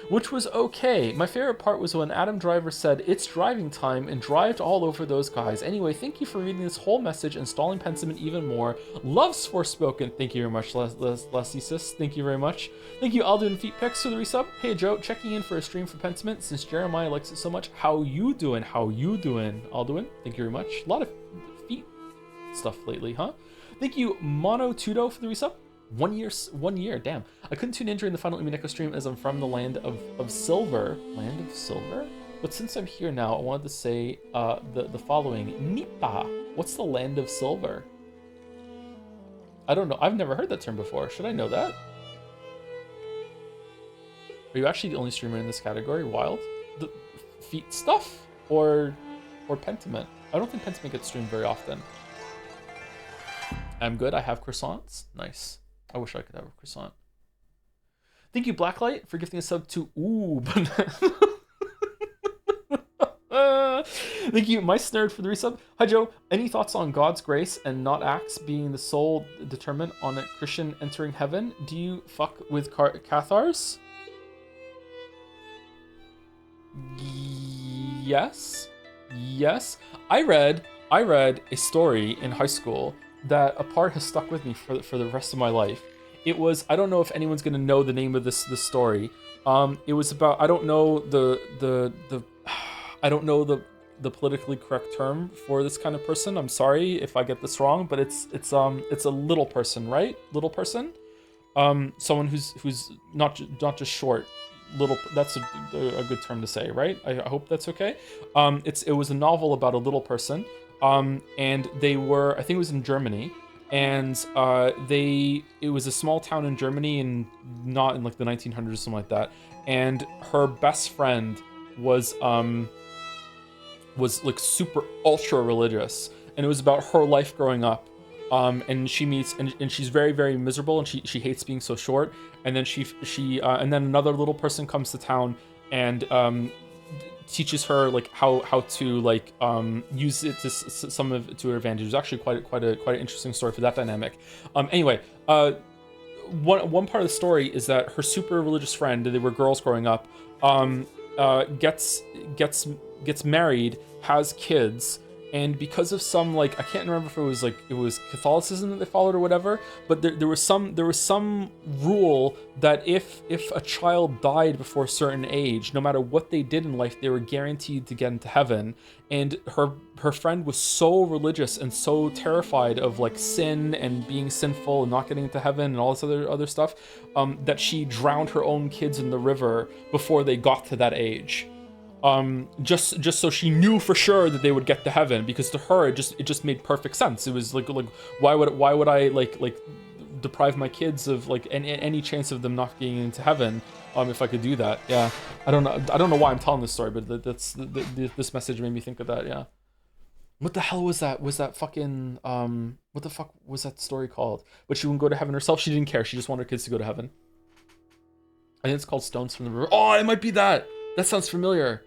which was okay. My favorite part was when Adam Driver said, "It's driving time," and drived all over those guys. Anyway, thank you for reading this whole message and stalling Pentiment even more. Loves Forspoken. Thank you very much, Leslie Sis. Thank you very much. Thank you, Alduin Feet Pics, for the resub. Hey, Joe, checking in for a stream for Pentiment since Jeremiah likes it so much. How you doing? How you doing, Alduin? Thank you very much. A lot of feet stuff lately, huh? Thank you, Mono Tudo, for the resub. 1 year, damn. I couldn't tune in during the final Umineko stream as I'm from the land of silver. Land of silver? But since I'm here now, I wanted to say the following. Nipa. What's the land of silver? I don't know. I've never heard that term before. Should I know that? Are you actually the only streamer in this category? Wild? The feet stuff? Or Pentiment? I don't think Pentiment gets streamed very often. I'm good. I have croissants. Nice. I wish I could have a croissant. Thank you, Blacklight, for gifting a sub to Thank you, Mice Nerd, for the resub. Hi, Joe. Any thoughts on God's grace and not acts being the sole determinant on a Christian entering heaven? Do you fuck with Cathars? Yes. Yes. I read a story in high school that a part has stuck with me for the rest of my life. It was, I don't know if anyone's gonna know the name of this story. It was about, I don't know I don't know the politically correct term for this kind of person. I'm sorry if I get this wrong, but it's a little person, right? Little person, someone who's not just short. Little, that's a good term to say, right? I hope that's okay. It was a novel about a little person. And they were, I think it was in Germany, and it was a small town in Germany, and not in like the 1900s or something like that. And her best friend was like super ultra religious, and it was about her life growing up. And she meets, and she's very, very miserable, and she hates being so short. And then and then another little person comes to town and teaches her like how to like use it to her advantage. It was actually quite an interesting story for that dynamic. Anyway, one part of the story is that her super religious friend, they were girls growing up, gets married, has kids, and because of some, like, I can't remember if it was Catholicism that they followed or whatever, but there was some rule that if a child died before a certain age, no matter what they did in life, they were guaranteed to get into heaven. And her friend was so religious and so terrified of like sin and being sinful and not getting into heaven and all this other stuff, that she drowned her own kids in the river before they got to that age. Just so she knew for sure that they would get to heaven, because to her it just made perfect sense. It was like why would I like deprive my kids of like any chance of them not getting into heaven, if I could do that. Yeah, I don't know why I'm telling this story, but this message made me think of that. Yeah. What the hell was that? Was that fucking what the fuck was that story called? But she wouldn't go to heaven herself. She didn't care. She just wanted her kids to go to heaven. I think it's called Stones from the River. Oh, it might be that. That sounds familiar.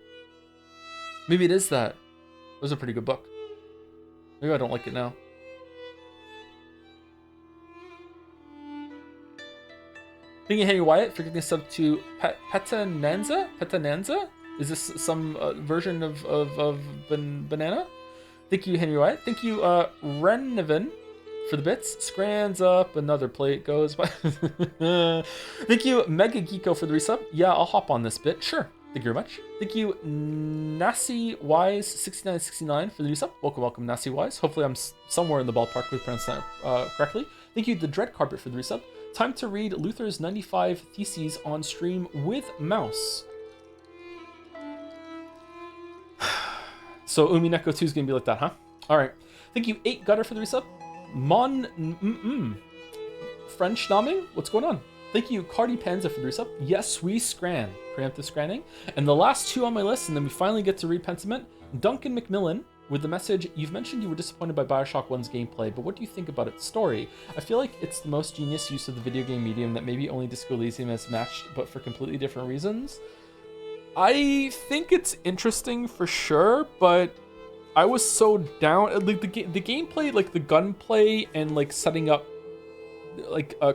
Maybe it is that. It was a pretty good book. Maybe I don't like it now. Thank you, Henry Wyatt, for giving a sub to Petananza? Petananza? Is this some version of banana? Thank you, Henry Wyatt. Thank you, Renevin, for the bits. Scrans up, another plate goes by. Thank you, Mega Geeko, for the resub. Yeah, I'll hop on this bit. Sure. Thank you very much. Thank you, NassiWise6969, for the new sub. Welcome, NassiWise. Hopefully I'm somewhere in the ballpark with pronouncing that correctly. Thank you, The Dread Carpet, for the resub. Time to read Luther's 95 Theses on stream with mouse. So Umineko 2 is going to be like that, huh? All right. Thank you, 8 Gutter, for the resub. French Naming? What's going on? Thank you, Cardi Panza, for the resub. Yes, we scran. Preemptive scanning. And the last 2 on my list, and then we finally get to read Pentiment. Duncan McMillan with the message, you've mentioned you were disappointed by Bioshock 1's gameplay, but what do you think about its story? I feel like it's the most genius use of the video game medium that maybe only Disco Elysium has matched, but for completely different reasons. I think it's interesting for sure, but I was so down. Like the gameplay, like the gunplay and like setting up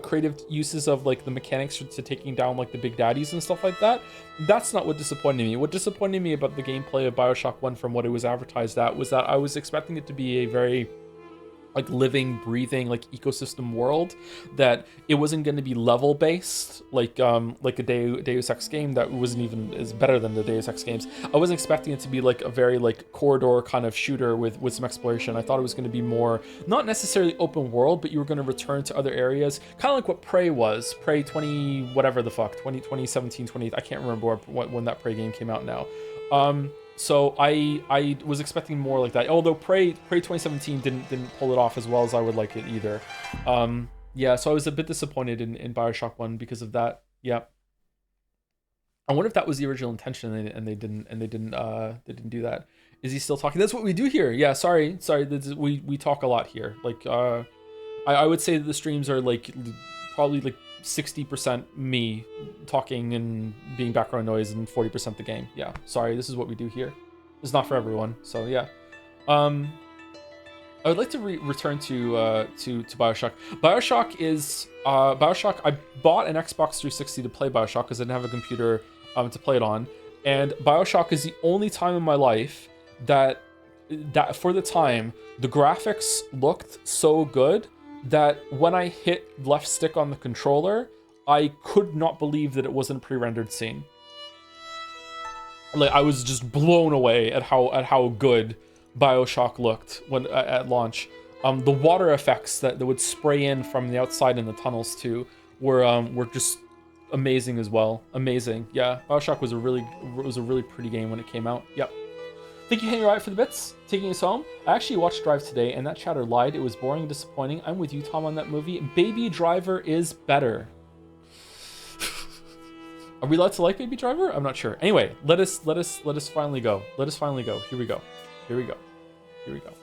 creative uses of like the mechanics to taking down like the big daddies and stuff like that. That's not what disappointed me. What disappointed me about the gameplay of Bioshock 1 from what it was advertised at was that I was expecting it to be a very like living, breathing, like ecosystem world, that it wasn't going to be level based like a Deus Ex game that wasn't even is better than the Deus Ex games. I wasn't expecting it to be like a very like corridor kind of shooter with some exploration. I thought it was going to be more not necessarily open world, but you were going to return to other areas, kind of like what Prey was. Prey 20 whatever the fuck 2017 20, I can't remember when that Prey game came out now. So I was expecting more like that. Although Prey 2017 didn't pull it off as well as I would like it either. Yeah, so I was a bit disappointed in Bioshock 1 because of that. Yeah. I wonder if that was the original intention and they didn't do that. Is he still talking? That's what we do here. Yeah, sorry. We talk a lot here. Like I would say that the streams are like probably like 60% me talking and being background noise and 40% the game. Yeah, sorry, this is what we do here. It's not for everyone, so yeah. I would like to return to Bioshock. Bioshock. I bought an Xbox 360 to play Bioshock because I didn't have a computer to play it on, and Bioshock is the only time in my life that for the time the graphics looked so good that when I hit left stick on the controller, I could not believe that it wasn't a pre-rendered scene. Like I was just blown away at how good Bioshock looked when at launch. The water effects that would spray in from the outside in the tunnels too were just amazing as well. Amazing, yeah. Bioshock was a really pretty game when it came out. Yep. Thank you, Henry Wright, for the bits, taking us home. I actually watched Drive today, and that chatter lied. It was boring and disappointing. I'm with you, Tom, on that movie. Baby Driver is better. Are we allowed to like Baby Driver? I'm not sure. Anyway, let us finally go. Let us finally go. Here we go. Here we go. Here we go.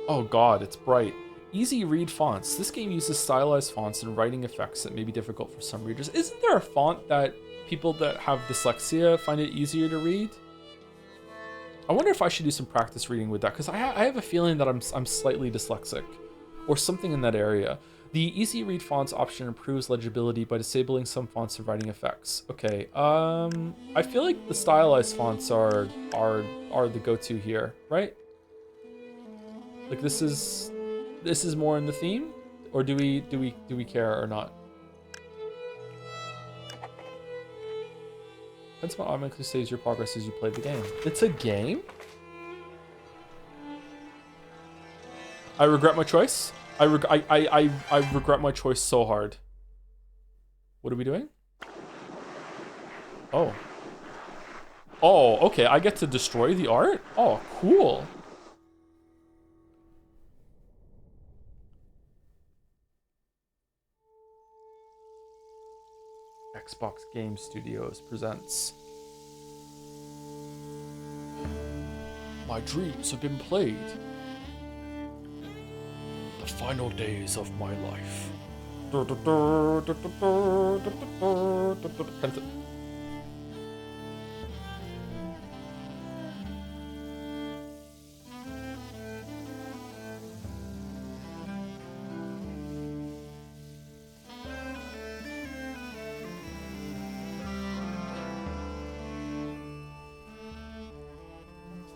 Oh God, it's bright. Easy read fonts. This game uses stylized fonts and writing effects that may be difficult for some readers. Isn't there a font that people that have dyslexia find it easier to read? I wonder if I should do some practice reading with that, because I have a feeling that I'm slightly dyslexic or something in that area. The easy read fonts option improves legibility by disabling some fonts and writing effects. Okay, I feel like the stylized fonts are the go-to here, right? Like this is more in the theme, or do we care or not? Pentiment automatically saves your progress as you play the game. It's a game? I regret my choice. I regret my choice so hard. What are we doing? Oh. Oh, okay. I get to destroy the art? Oh, cool. Xbox Game Studios presents. My dreams have been played. The final days of my life.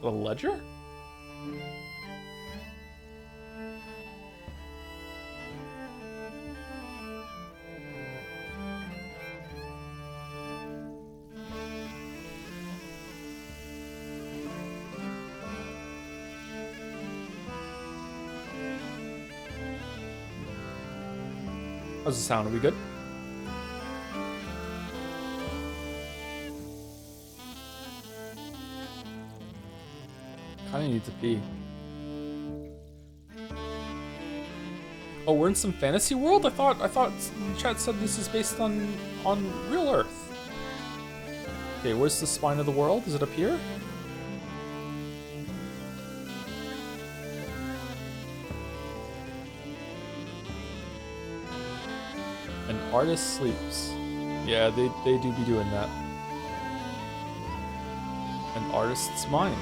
A ledger? How's the sound? Are we good? Kinda need to pee. Oh, we're in some fantasy world? I thought chat said this is based on real Earth. Okay, where's the spine of the world? Is it up here? An artist sleeps. Yeah, they do be doing that. An artist's mind.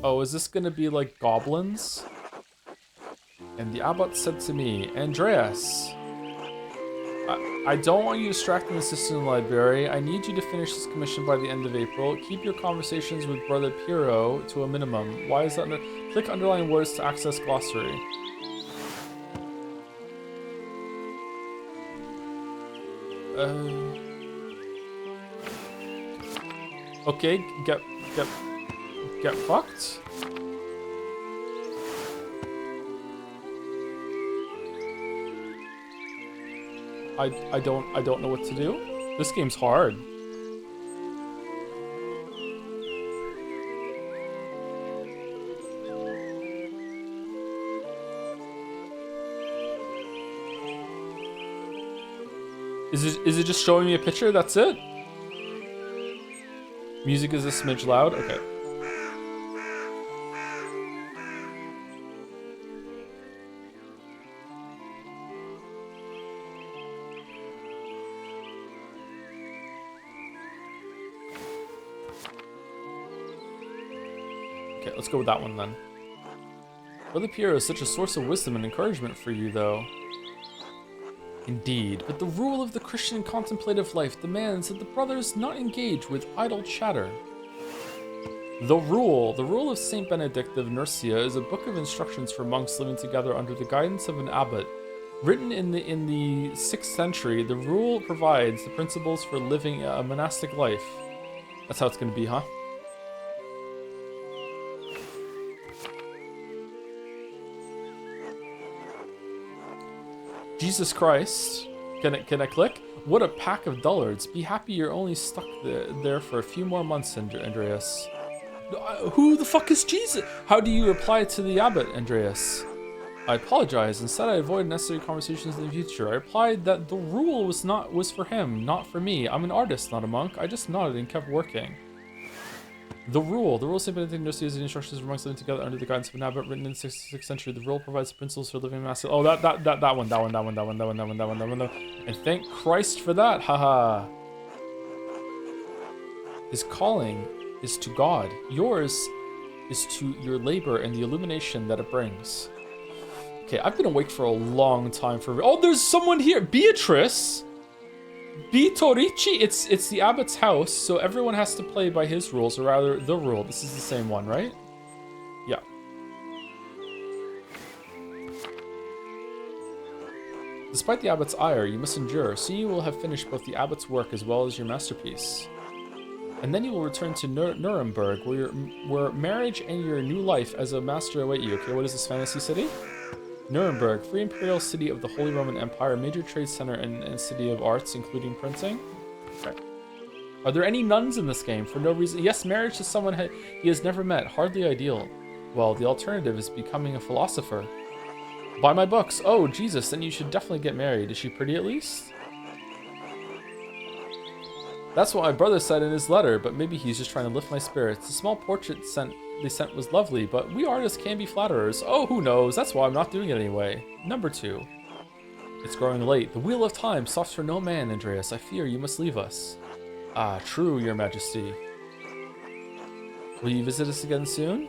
Oh, is this gonna be like goblins? And the abbot said to me, Andreas, I don't want you distracting the assistant library. I need you to finish this commission by the end of April. Keep your conversations with Brother Piero to a minimum. Why is that? Click underline words to access glossary. Okay, get fucked. I don't know what to do. This game's hard. Is it just showing me a picture? That's it? Music is a smidge loud? Okay. Okay, let's go with that one then. Brother Piero is such a source of wisdom and encouragement for you, though. Indeed, but the rule of the Christian contemplative life demands that the brothers not engage with idle chatter. The rule of Saint Benedict of Nursia is a book of instructions for monks living together under the guidance of an abbot. Written in the 6th century, the rule provides the principles for living a monastic life. That's how it's going to be, huh? Jesus Christ. Can I click? What a pack of dullards. Be happy you're only stuck there for a few more months, Andreas. Who the fuck is Jesus? How do you reply to the abbot, Andreas? I apologize. Instead, I avoid necessary conversations in the future. I replied that the rule was for him, not for me. I'm an artist, not a monk. I just nodded and kept working. The rule of Saint Benedict Nursia is the instructions for monks living together under the guidance of an abbot, written in the 6th century. The rule provides principles for living monastic. Oh, that one. And thank Christ for that, haha. His calling is to God. Yours is to your labor and the illumination that it brings. Okay, I've been awake for a long time for. Oh, there's someone here, Beatrice. Vitorici, it's the abbot's house, so everyone has to play by his rules, or rather, the rule. This is the same one, right? Yeah. Despite the abbot's ire, you must endure. Soon you will have finished both the abbot's work as well as your masterpiece. And then you will return to Nuremberg, where marriage and your new life as a master await you. Okay, what is this fantasy city? Nuremberg, free imperial city of the Holy Roman Empire, major trade center and city of arts, including printing. Okay. Are there any nuns in this game? For no reason. Yes, marriage to someone he has never met. Hardly ideal. Well, the alternative is becoming a philosopher. Buy my books. Oh, Jesus, then you should definitely get married. Is she pretty at least? That's what my brother said in his letter, but maybe he's just trying to lift my spirits. The small portrait they sent was lovely, but we artists can be flatterers. Oh, who knows? That's why I'm not doing it anyway. Number 2. It's growing late. The wheel of time stops for no man, Andreas. I fear you must leave us. Ah, true, your majesty. Will you visit us again soon?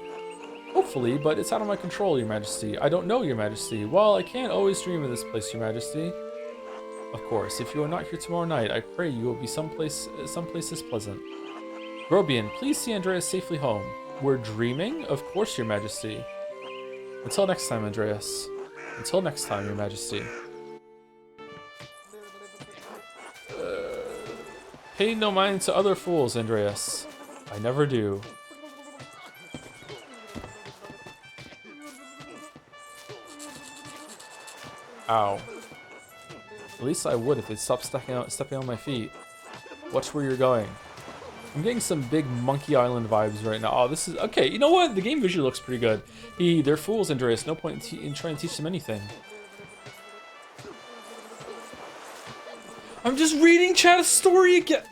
Hopefully, but it's out of my control, your majesty. I don't know, your majesty. Well, I can't always dream of this place, your majesty. Of course, if you are not here tomorrow night, I pray you will be someplace as pleasant. Grobian, please see Andreas safely home. We're dreaming? Of course, your majesty. Until next time, Andreas. Until next time, your majesty. Pay no mind to other fools, Andreas. I never do. Ow. At least I would if they'd stop stepping on my feet. Watch where you're going. I'm getting some big Monkey Island vibes right now. Oh, this is... Okay, you know what? The game visually looks pretty good. They're fools, Andreas. No point in trying to teach them anything. I'm just reading chat's story again.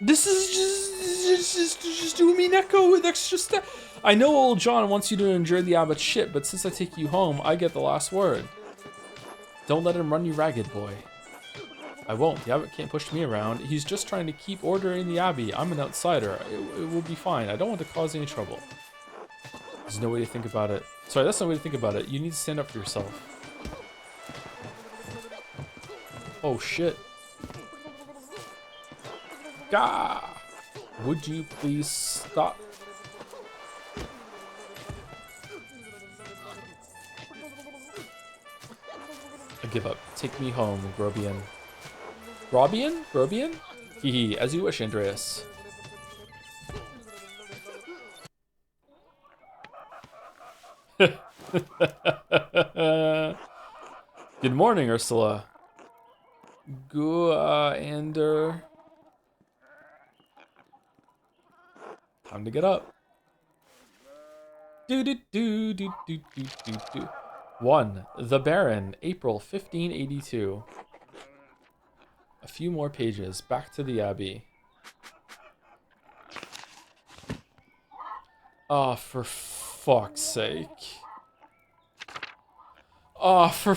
This is just doing me Neko with extra stuff. I know old John wants you to enjoy the abbot's shit, but since I take you home, I get the last word. Don't let him run you ragged, boy. I won't. The abbot can't push me around. He's just trying to keep order in the abbey. I'm an outsider. It will be fine. I don't want to cause any trouble. There's no way to think about it. Sorry, that's no way to think about it. You need to stand up for yourself. Oh, shit. Gah! Would you please stop? I give up. Take me home, Grobian. Grobian? Grobian? Hee, as you wish, Andreas. Good morning, Ursula. Ander. Time to get up. Do do do do do do do do. 1. The Baron, April 1582. A few more pages. Back to the Abbey. Oh, for fuck's sake. Oh, for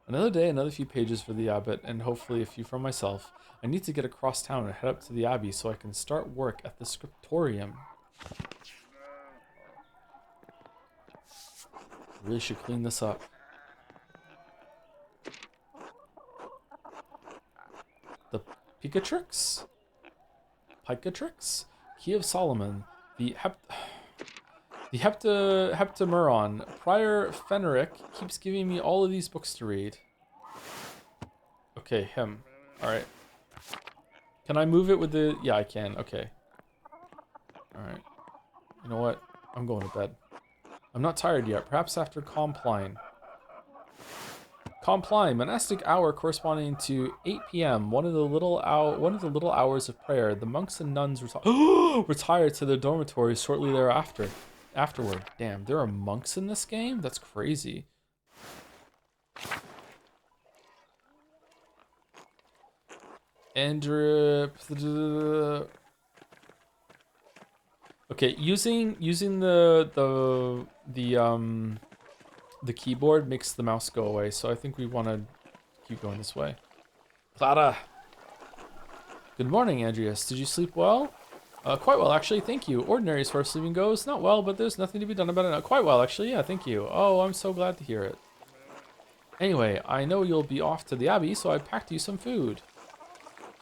Another day, another few pages for the abbot, and hopefully a few from myself. I need to get across town and head up to the abbey so I can start work at the scriptorium. Really should clean this up. The Picatrix? Key of Solomon. The Heptameron. Prior Fenric keeps giving me all of these books to read. Okay, him. Alright. Can I move it with the... Yeah, I can. Okay. Alright. You know what? I'm going to bed. I'm not tired yet. Perhaps after Compline. Compline, monastic hour corresponding to 8 p.m. One of the little hours of prayer. The monks and nuns retire to their dormitories shortly thereafter. Afterward. Damn, there are monks in this game? That's crazy. Andrew. Okay, using the keyboard makes the mouse go away, so I think we want to keep going this way. Clara. Good morning, Andreas. Did you sleep well? Quite well, actually. Thank you. Ordinary as far as sleeping goes. Not well, but there's nothing to be done about it. Quite well, actually. Yeah, thank you. Oh, I'm so glad to hear it. Anyway, I know you'll be off to the Abbey, so I packed you some food.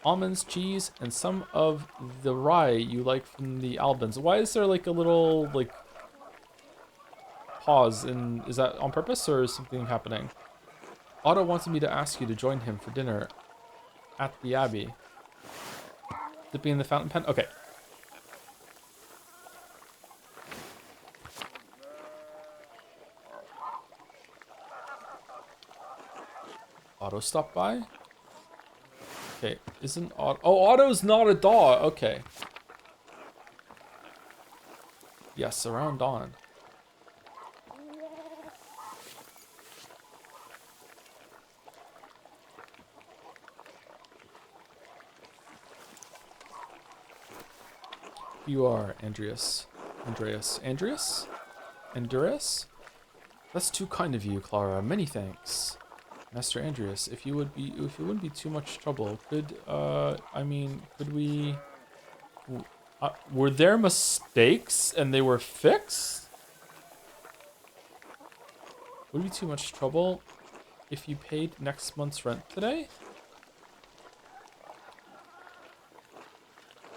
Almonds, cheese, and some of the rye you like from the Albans. Why is there like a little like pause? And is that on purpose or is something happening? Otto wanted me to ask you to join him for dinner at the Abbey. Dipping in the fountain pen? Okay. Otto stopped by? Okay, isn't Otto... Oh, Otto's not a dog! Okay. Yes, around dawn. You are Andreas. Andreas? That's too kind of you, Clara. Many thanks. Master Andreas, if it wouldn't be too much trouble, could we... were there mistakes and they were fixed? Would it be too much trouble if you paid next month's rent today?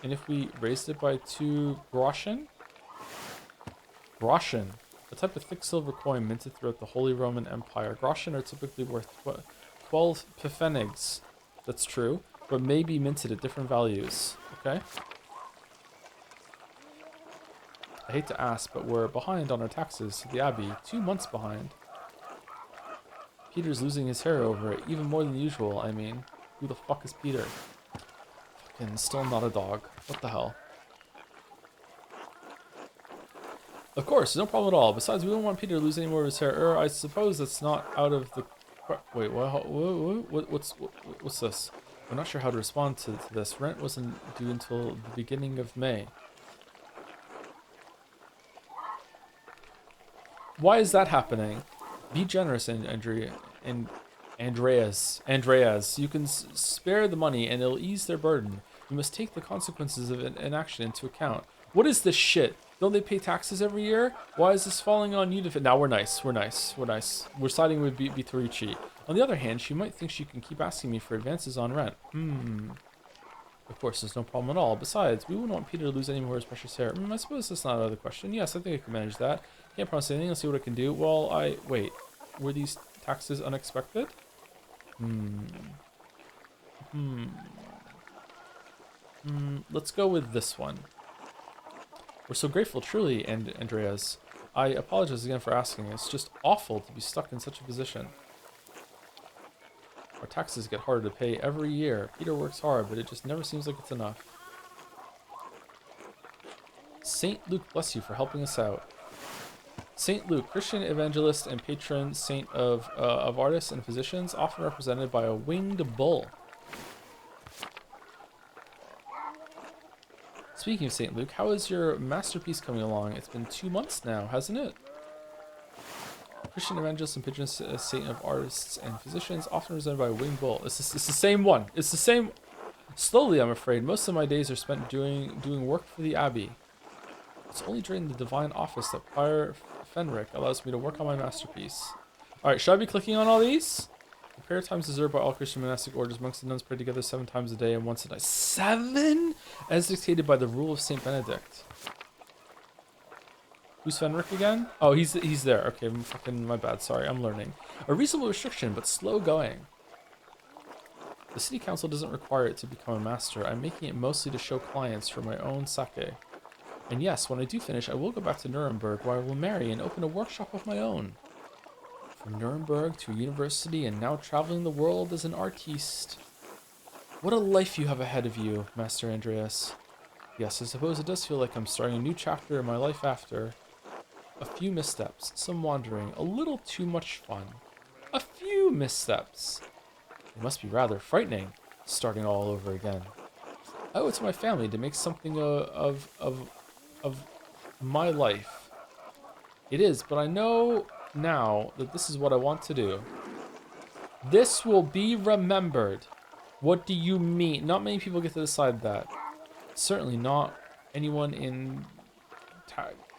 And if we raised it by 2 groschen? Groschen. A type of thick silver coin minted throughout the Holy Roman Empire. Groschen are typically worth 12 pfennigs. That's true, but may be minted at different values. Okay. I hate to ask, but we're behind on our taxes to the Abbey. 2 months behind. Peter's losing his hair over it, even more than usual, I mean. Who the fuck is Peter? Fucking still not a dog. What the hell? Of course, no problem at all. Besides, we don't want Peter to lose any more of his hair. I suppose that's not out of the... Wait, what's this? I'm not sure how to respond to this. Rent wasn't due until the beginning of May. Why is that happening? Be generous, Andreas. You can spare the money and it'll ease their burden. You must take the consequences of inaction into account. What is this shit? Don't they pay taxes every year? Why is this falling on you? Now we're nice. We're siding with Vitorici. On the other hand, she might think she can keep asking me for advances on rent. Of course, there's no problem at all. Besides, we wouldn't want Peter to lose any more of his precious hair. I suppose that's not out of the question. Yes, I think I can manage that. Can't promise anything. Let's see what I can do. Well, wait. Were these taxes unexpected? Let's go with this one. We're so grateful, truly, Andreas. I apologize again for asking. It's just awful to be stuck in such a position. Our taxes get harder to pay every year. Peter works hard, but it just never seems like it's enough. Saint Luke bless you for helping us out. Saint Luke, Christian evangelist and patron saint of artists and physicians, often represented by a winged bull. Speaking of Saint Luke, how is your masterpiece coming along? It's been 2 months now, hasn't it? Christian evangelist and patron saint of artists and physicians, often represented by a winged bull. It's the same one. It's the same. Slowly, I'm afraid. Most of my days are spent doing work for the abbey. It's only during the divine office that Prior Fenric allows me to work on my masterpiece. Alright, should I be clicking on all these? The prayer times observed by all Christian monastic orders. Monks and nuns pray together 7 times a day and once a night. 7? As dictated by the rule of Saint Benedict. Who's Fenric again? Oh, he's there. Okay, my bad. Sorry, I'm learning. A reasonable restriction, but slow going. The city council doesn't require it to become a master. I'm making it mostly to show clients for my own sake. And yes, when I do finish, I will go back to Nuremberg, where I will marry and open a workshop of my own. From Nuremberg to university and now traveling the world as an artiste. What a life you have ahead of you, Master Andreas. Yes, I suppose it does feel like I'm starting a new chapter in my life after. A few missteps, some wandering, a little too much fun. A few missteps. It must be rather frightening, starting all over again. I owe it to my family to make something of my life. It is, but I know now that this is what I want to do. This will be remembered. What do you mean? Not many people get to decide that. Certainly not anyone in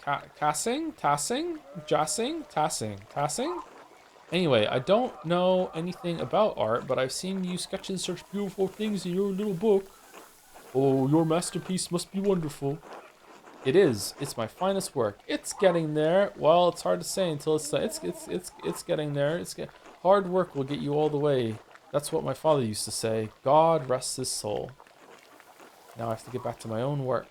Tassing? Anyway, I don't know anything about art, but I've seen you sketching such beautiful things in your little book. Oh, your masterpiece must be wonderful. It is. It's my finest work. It's getting there. Well, it's hard to say until it's getting there. Hard work will get you all the way. That's what my father used to say. God rest his soul. Now I have to get back to my own work.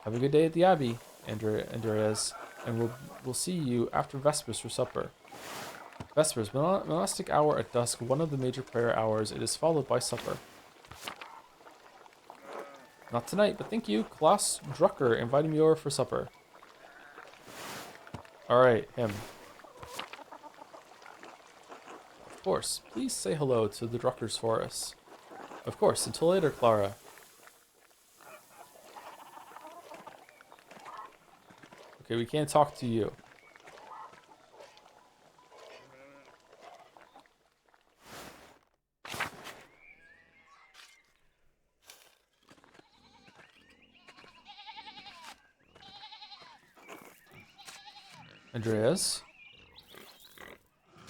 Have a good day at the Abbey, Andreas, and we'll see you after Vespers for supper. Vespers, monastic hour at dusk, one of the major prayer hours. It is followed by supper. Not tonight, but thank you. Klaus Drucker invited me over for supper. Alright, him. Of course, please say hello to the Druckers for us. Of course, until later, Clara. Okay, we can't talk to you. Andreas?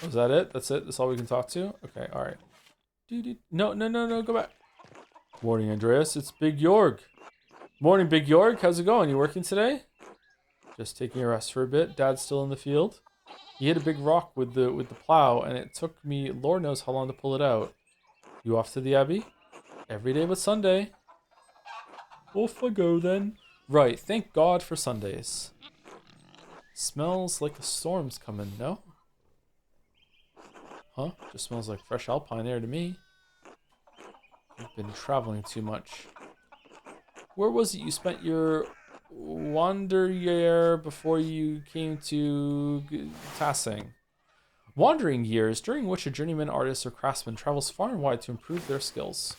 Was that it? That's it? That's all we can talk to? Okay, alright. No, go back. Morning, Andreas. It's Big Jorg. Morning, Big Jorg. How's it going? You working today? Just taking a rest for a bit. Dad's still in the field. He hit a big rock with the plow, and it took me Lord knows how long to pull it out. You off to the Abbey? Every day but Sunday. Off I go then. Right, thank God for Sundays. Smells like the storm's coming, no? Huh? Just smells like fresh alpine air to me. You've been traveling too much. Where was it you spent your wander year before you came to Tassing? Wandering years, during which a journeyman artist or craftsman travels far and wide to improve their skills.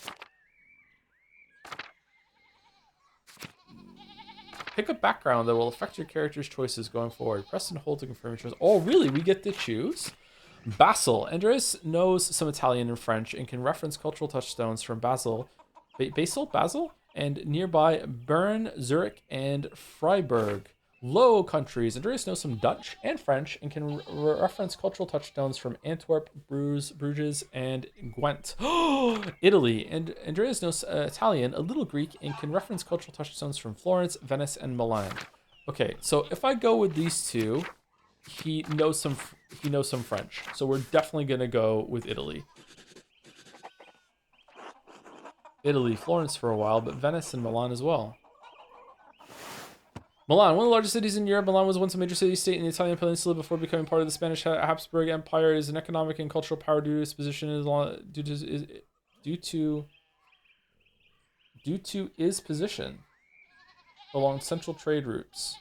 Pick a background that will affect your character's choices going forward. Press and hold to confirm your choice. Oh, really? We get to choose? Basel. Andreas knows some Italian and French and can reference cultural touchstones from Basel, and nearby Bern, Zurich, and Freiburg. Low countries. Andreas knows some Dutch and French and can reference cultural touchstones from Antwerp, Bruges, and Gwent. Italy. And Andreas knows Italian, a little Greek, and can reference cultural touchstones from Florence, Venice, and Milan. Okay, so if I go with these two, he knows some French. So we're definitely gonna go with Italy. Italy, Florence for a while, but Venice and Milan as well. Milan, one of the largest cities in Europe, Milan was once a major city-state in the Italian peninsula before becoming part of the Spanish Habsburg Empire. It is an economic and cultural power due to its position due to its position along central trade routes.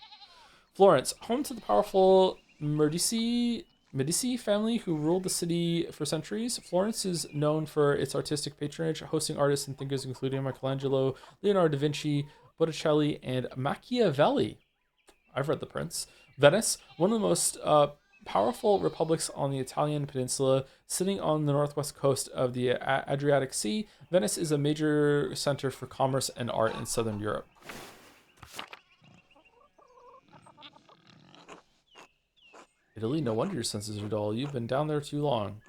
Florence, home to the powerful Medici family who ruled the city for centuries. Florence is known for its artistic patronage, hosting artists and thinkers including Michelangelo, Leonardo da Vinci, Botticelli, and Machiavelli. I've read The Prince. Venice, one of the most powerful republics on the Italian peninsula, sitting on the northwest coast of the Adriatic Sea. Venice is a major center for commerce and art in southern Europe. Italy, no wonder your senses are dull. You've been down there too long.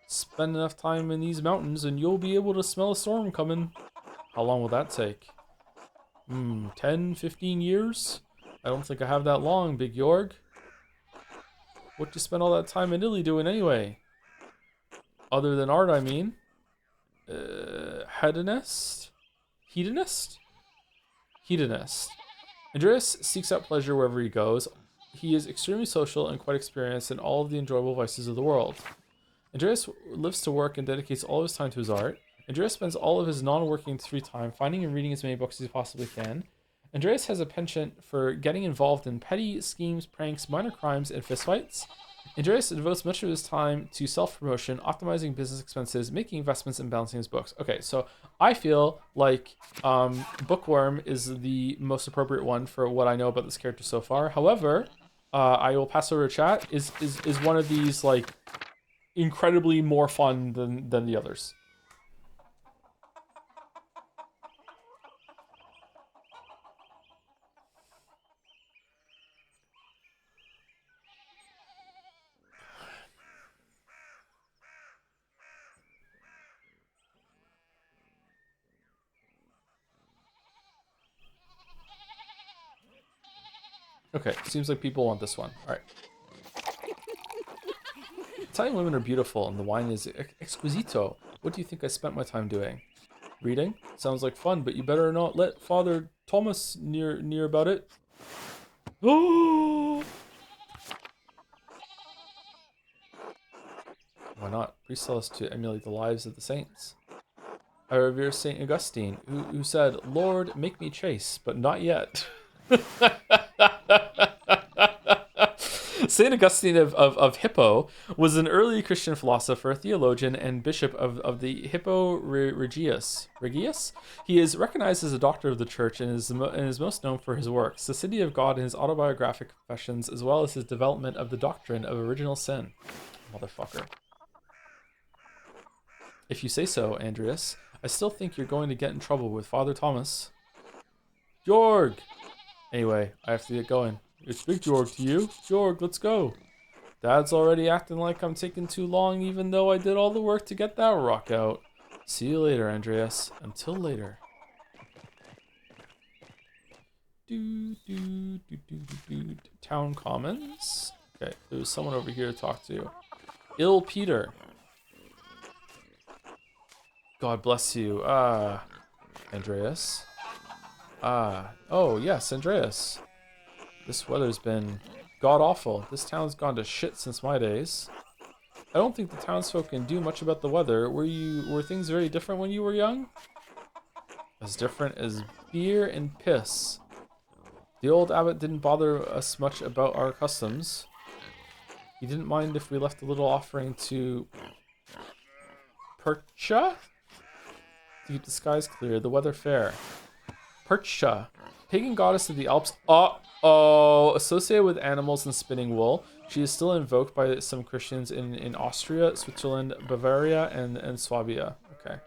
Spend enough time in these mountains and you'll be able to smell a storm coming. How long will that take? 10, 15 years? I don't think I have that long, Big Jorg. What you spend all that time in Italy doing anyway? Other than art, I mean. Hedonist? Hedonist? Hedonist. Andreas seeks out pleasure wherever he goes. He is extremely social and quite experienced in all of the enjoyable vices of the world. Andreas lives to work and dedicates all of his time to his art. Andreas spends all of his non-working free time finding and reading as many books as he possibly can. Andreas has a penchant for getting involved in petty schemes, pranks, minor crimes, and fistfights. Andreas devotes much of his time to self-promotion, optimizing business expenses, making investments, and balancing his books. Okay, so I feel like Bookworm is the most appropriate one for what I know about this character so far. However, I will pass over to chat. Is one of these like incredibly more fun than the others? Okay, seems like people want this one. All right. Italian women are beautiful, and the wine is exquisito. What do you think I spent my time doing? Reading? Sounds like fun, but you better not let Father Thomas near about it. Oh! Why not? Priests tell us to emulate the lives of the saints. I revere Saint Augustine, who said, "Lord, make me chaste, but not yet." Saint Augustine of Hippo was an early Christian philosopher, theologian, and bishop of the Hippo Regius. He is recognized as a doctor of the church and is most known for his works, The City of God, and his autobiographic confessions, as well as his development of the doctrine of original sin. Motherfucker. If you say so, Andreas, I still think you're going to get in trouble with Father Thomas. Jorg! Anyway, I have to get going. It's Big Jorg to you. Jorg, let's go. Dad's already acting like I'm taking too long, even though I did all the work to get that rock out. See you later, Andreas. Until later. Town Commons. Okay, there's someone over here to talk to. Ill Peter. God bless you. Andreas. Oh, yes, Andreas. This weather's been god-awful. This town's gone to shit since my days. I don't think the townsfolk can do much about the weather. Were things very different when you were young? As different as beer and piss. The old abbot didn't bother us much about our customs. He didn't mind if we left a little offering to Percha to keep the skies clear, the weather fair. Percha, pagan goddess of the Alps. Uh-oh, associated with animals and spinning wool. She is still invoked by some Christians in Austria, Switzerland, Bavaria, and Swabia. Okay.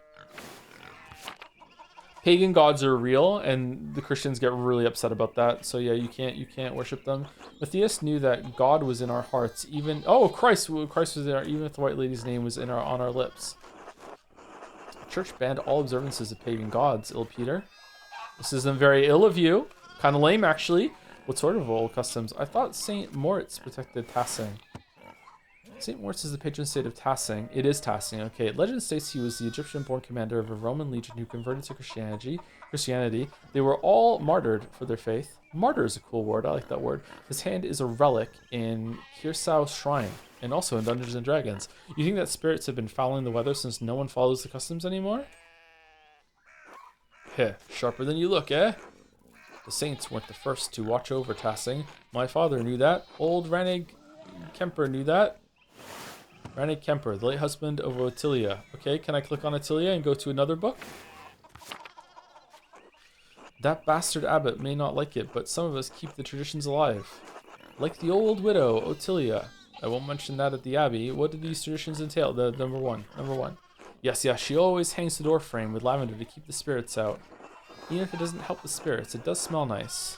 Pagan gods are real, and the Christians get really upset about that. So yeah, you can't worship them. Matthias knew that God was in our hearts, even Christ was in our, even if the White Lady's name was on our lips. The church banned all observances of pagan gods. Ill Peter, this isn't very ill of you. Kind of lame, actually. What sort of old customs? I thought Saint Moritz protected Tassing. St. Moritz is the patron saint of Tassing. It is Tassing, okay. Legend states he was the Egyptian-born commander of a Roman legion who converted to Christianity. They were all martyred for their faith. Martyr is a cool word. I like that word. His hand is a relic in Kirsau Shrine and also in Dungeons & Dragons. You think that spirits have been fouling the weather since no one follows the customs anymore? Heh, sharper than you look, eh? The saints weren't the first to watch over Tassing. My father knew that. Old Ranig Kemper knew that. Ranig Kemper, the late husband of Ottilia. Okay, can I click on Ottilia and go to another book? That bastard abbot may not like it, but some of us keep the traditions alive. Like the old widow, Ottilia. I won't mention that at the abbey. What do these traditions entail? The number one. Yes, she always hangs the door frame with lavender to keep the spirits out. Even if it doesn't help the spirits, it does smell nice.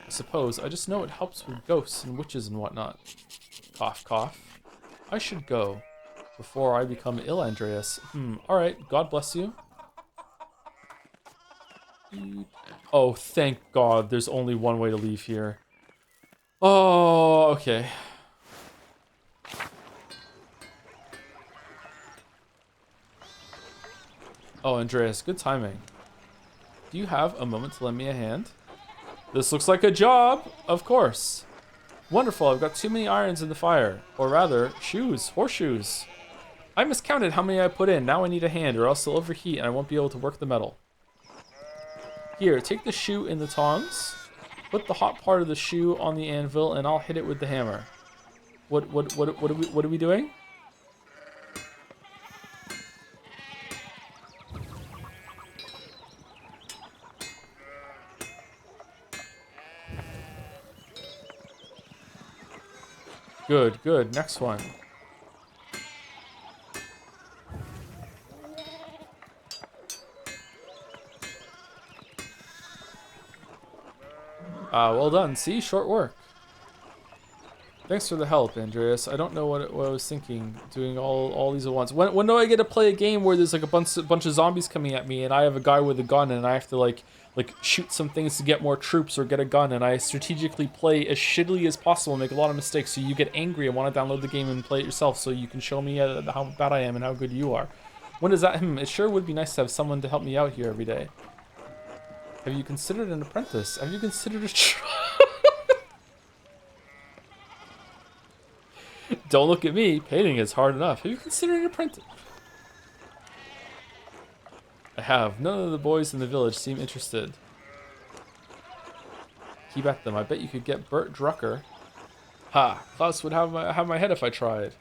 I suppose. I just know it helps with ghosts and witches and whatnot. Cough, cough. I should go before I become ill, Andreas. Alright, God bless you. Oh, thank God, there's only one way to leave here. Oh, okay. Oh, Andreas, good timing. Do you have a moment to lend me a hand? This looks like a job, of course. Wonderful, I've got too many irons in the fire. Or rather, horseshoes. I miscounted how many I put in. Now I need a hand or else they'll overheat and I won't be able to work the metal. Here, take the shoe and the tongs. Put the hot part of the shoe on the anvil and I'll hit it with the hammer. What are we doing? Good. Next one. Well done. See? Short work. Thanks for the help, Andreas. I don't know what I was thinking, doing all these at once. When do I get to play a game where there's like a bunch of zombies coming at me and I have a guy with a gun and I have to like shoot some things to get more troops or get a gun and I strategically play as shittily as possible, make a lot of mistakes so you get angry and want to download the game and play it yourself so you can show me how bad I am and how good you are. When does that? It sure would be nice to have someone to help me out here every day. Have you considered an apprentice? Have you considered a Don't look at me. Painting is hard enough. Have you considered an apprentice? I have. None of the boys in the village seem interested. Keep at them. I bet you could get Bert Drucker. Ha! Klaus would have my head if I tried.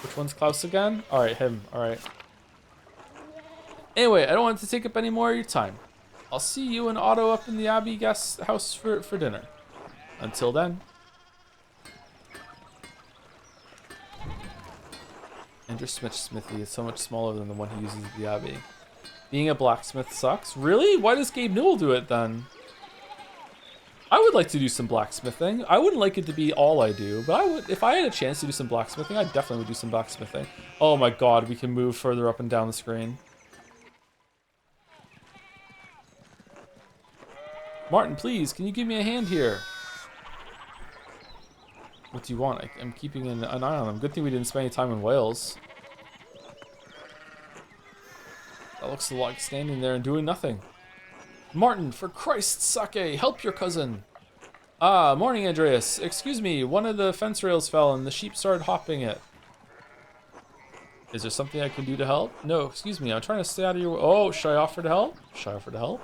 Which one's Klaus again? Alright, him. Alright. Anyway, I don't want to take up any more of your time. I'll see you and Otto up in the Abbey guest house for dinner. Until then. Andrew Smith's smithy is so much smaller than the one he uses at the Abbey. Being a blacksmith sucks. Really? Why does Gabe Newell do it then? I would like to do some blacksmithing. I wouldn't like it to be all I do, but I would, if I had a chance to do some blacksmithing, I definitely would do some blacksmithing. Oh my God, we can move further up and down the screen. Martin, please, can you give me a hand here? What do you want? I'm keeping an eye on them. Good thing we didn't spend any time in Wales. That looks like standing there and doing nothing. Martin, for Christ's sake, help your cousin. Ah, morning, Andreas. Excuse me, one of the fence rails fell and the sheep started hopping it. Is there something I can do to help? No, excuse me, I'm trying to stay out of your way. Oh, should I offer to help? Should I offer to help?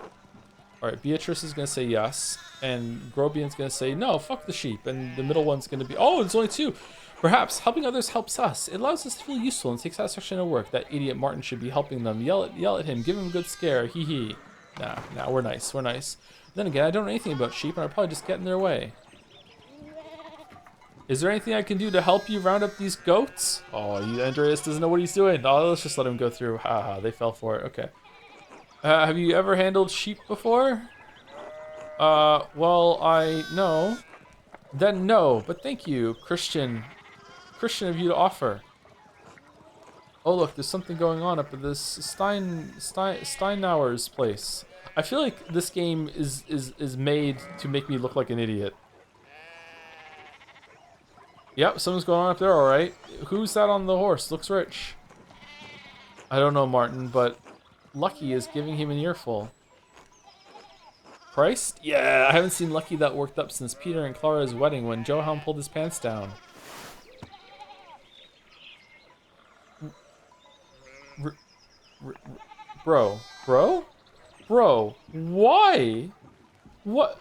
All right, Beatrice is gonna say yes, and Grobian's gonna say no. Fuck the sheep, and the middle one's gonna be it's only two. Perhaps helping others helps us. It allows us to feel useful and take satisfaction in our work. That idiot Martin should be helping them. Yell at him. Give him a good scare. Hee hee. Nah, we're nice. We're nice. Then again, I don't know anything about sheep, and I'll probably just get in their way. Is there anything I can do to help you round up these goats? Oh, Andreas doesn't know what he's doing. Oh, let's just let him go through. Haha, they fell for it. Okay. Have you ever handled sheep before? Well, I know. Then no, but thank you, Christian of you to offer. Oh look, there's something going on up at this Steinauer's place. I feel like this game is made to make me look like an idiot. Yep, something's going on up there, alright. Who's that on the horse? Looks rich. I don't know, Martin, but Lucky is giving him an earful. Christ? Yeah, I haven't seen Lucky that worked up since Peter and Clara's wedding when Johann pulled his pants down. Bro, why? What?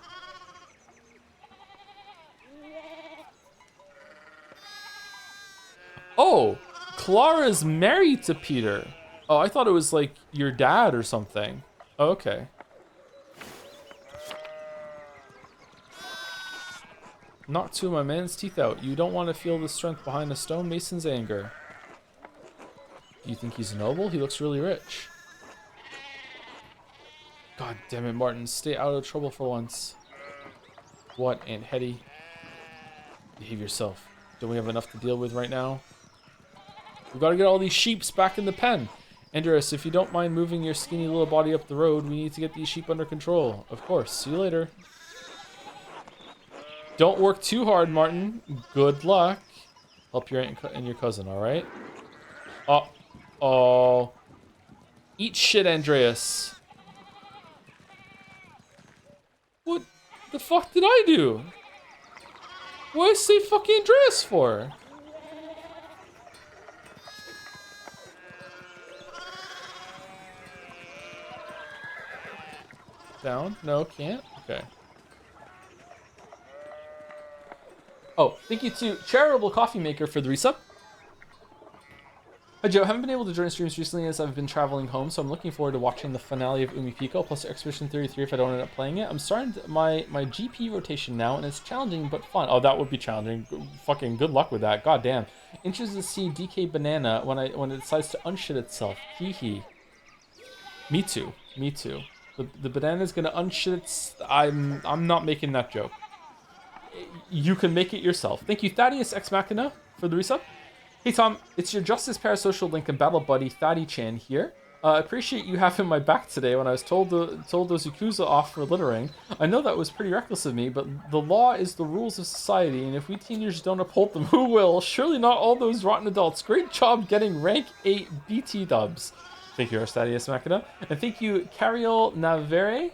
Oh, Clara's married to Peter. Oh, I thought it was like your dad or something. Oh, okay. Knock two of my man's teeth out. You don't want to feel the strength behind a stonemason's anger. Do you think he's noble? He looks really rich. God damn it, Martin. Stay out of trouble for once. What, Aunt Hetty? Behave yourself. Don't we have enough to deal with right now? We've got to get all these sheeps back in the pen. Andreas, if you don't mind moving your skinny little body up the road, we need to get these sheep under control. Of course. See you later. Don't work too hard, Martin. Good luck. Help your aunt and your cousin, alright? Oh. Eat shit, Andreas. What the fuck did I do? What did I say fucking Andreas for? Down? No, can't? Okay. Oh, thank you to Charitable Coffee Maker for the resub. Hi Joe, haven't been able to join streams recently as I've been traveling home, so I'm looking forward to watching the finale of Umi Pico plus Expedition 33 if I don't end up playing it. I'm starting my GP rotation now, and it's challenging but fun. Oh, that would be challenging. Fucking good luck with that. God damn. Interested to see DK Banana when it decides to unshit itself. Hee hee. Me too. Me too. The banana's gonna unshit its... I'm not making that joke. You can make it yourself. Thank you, Thaddeus Ex Machina, for the resub. Hey Tom, it's your Justice Parasocial Link and Battle Buddy Thaddy Chan here. Appreciate you having my back today when I was told those Yakuza off for littering. I know that was pretty reckless of me, but the law is the rules of society, and if we teenagers don't uphold them, who will? Surely not all those rotten adults. Great job getting rank 8 BT dubs. Thank you, Arstadius Machina. And thank you, Cariel Navere.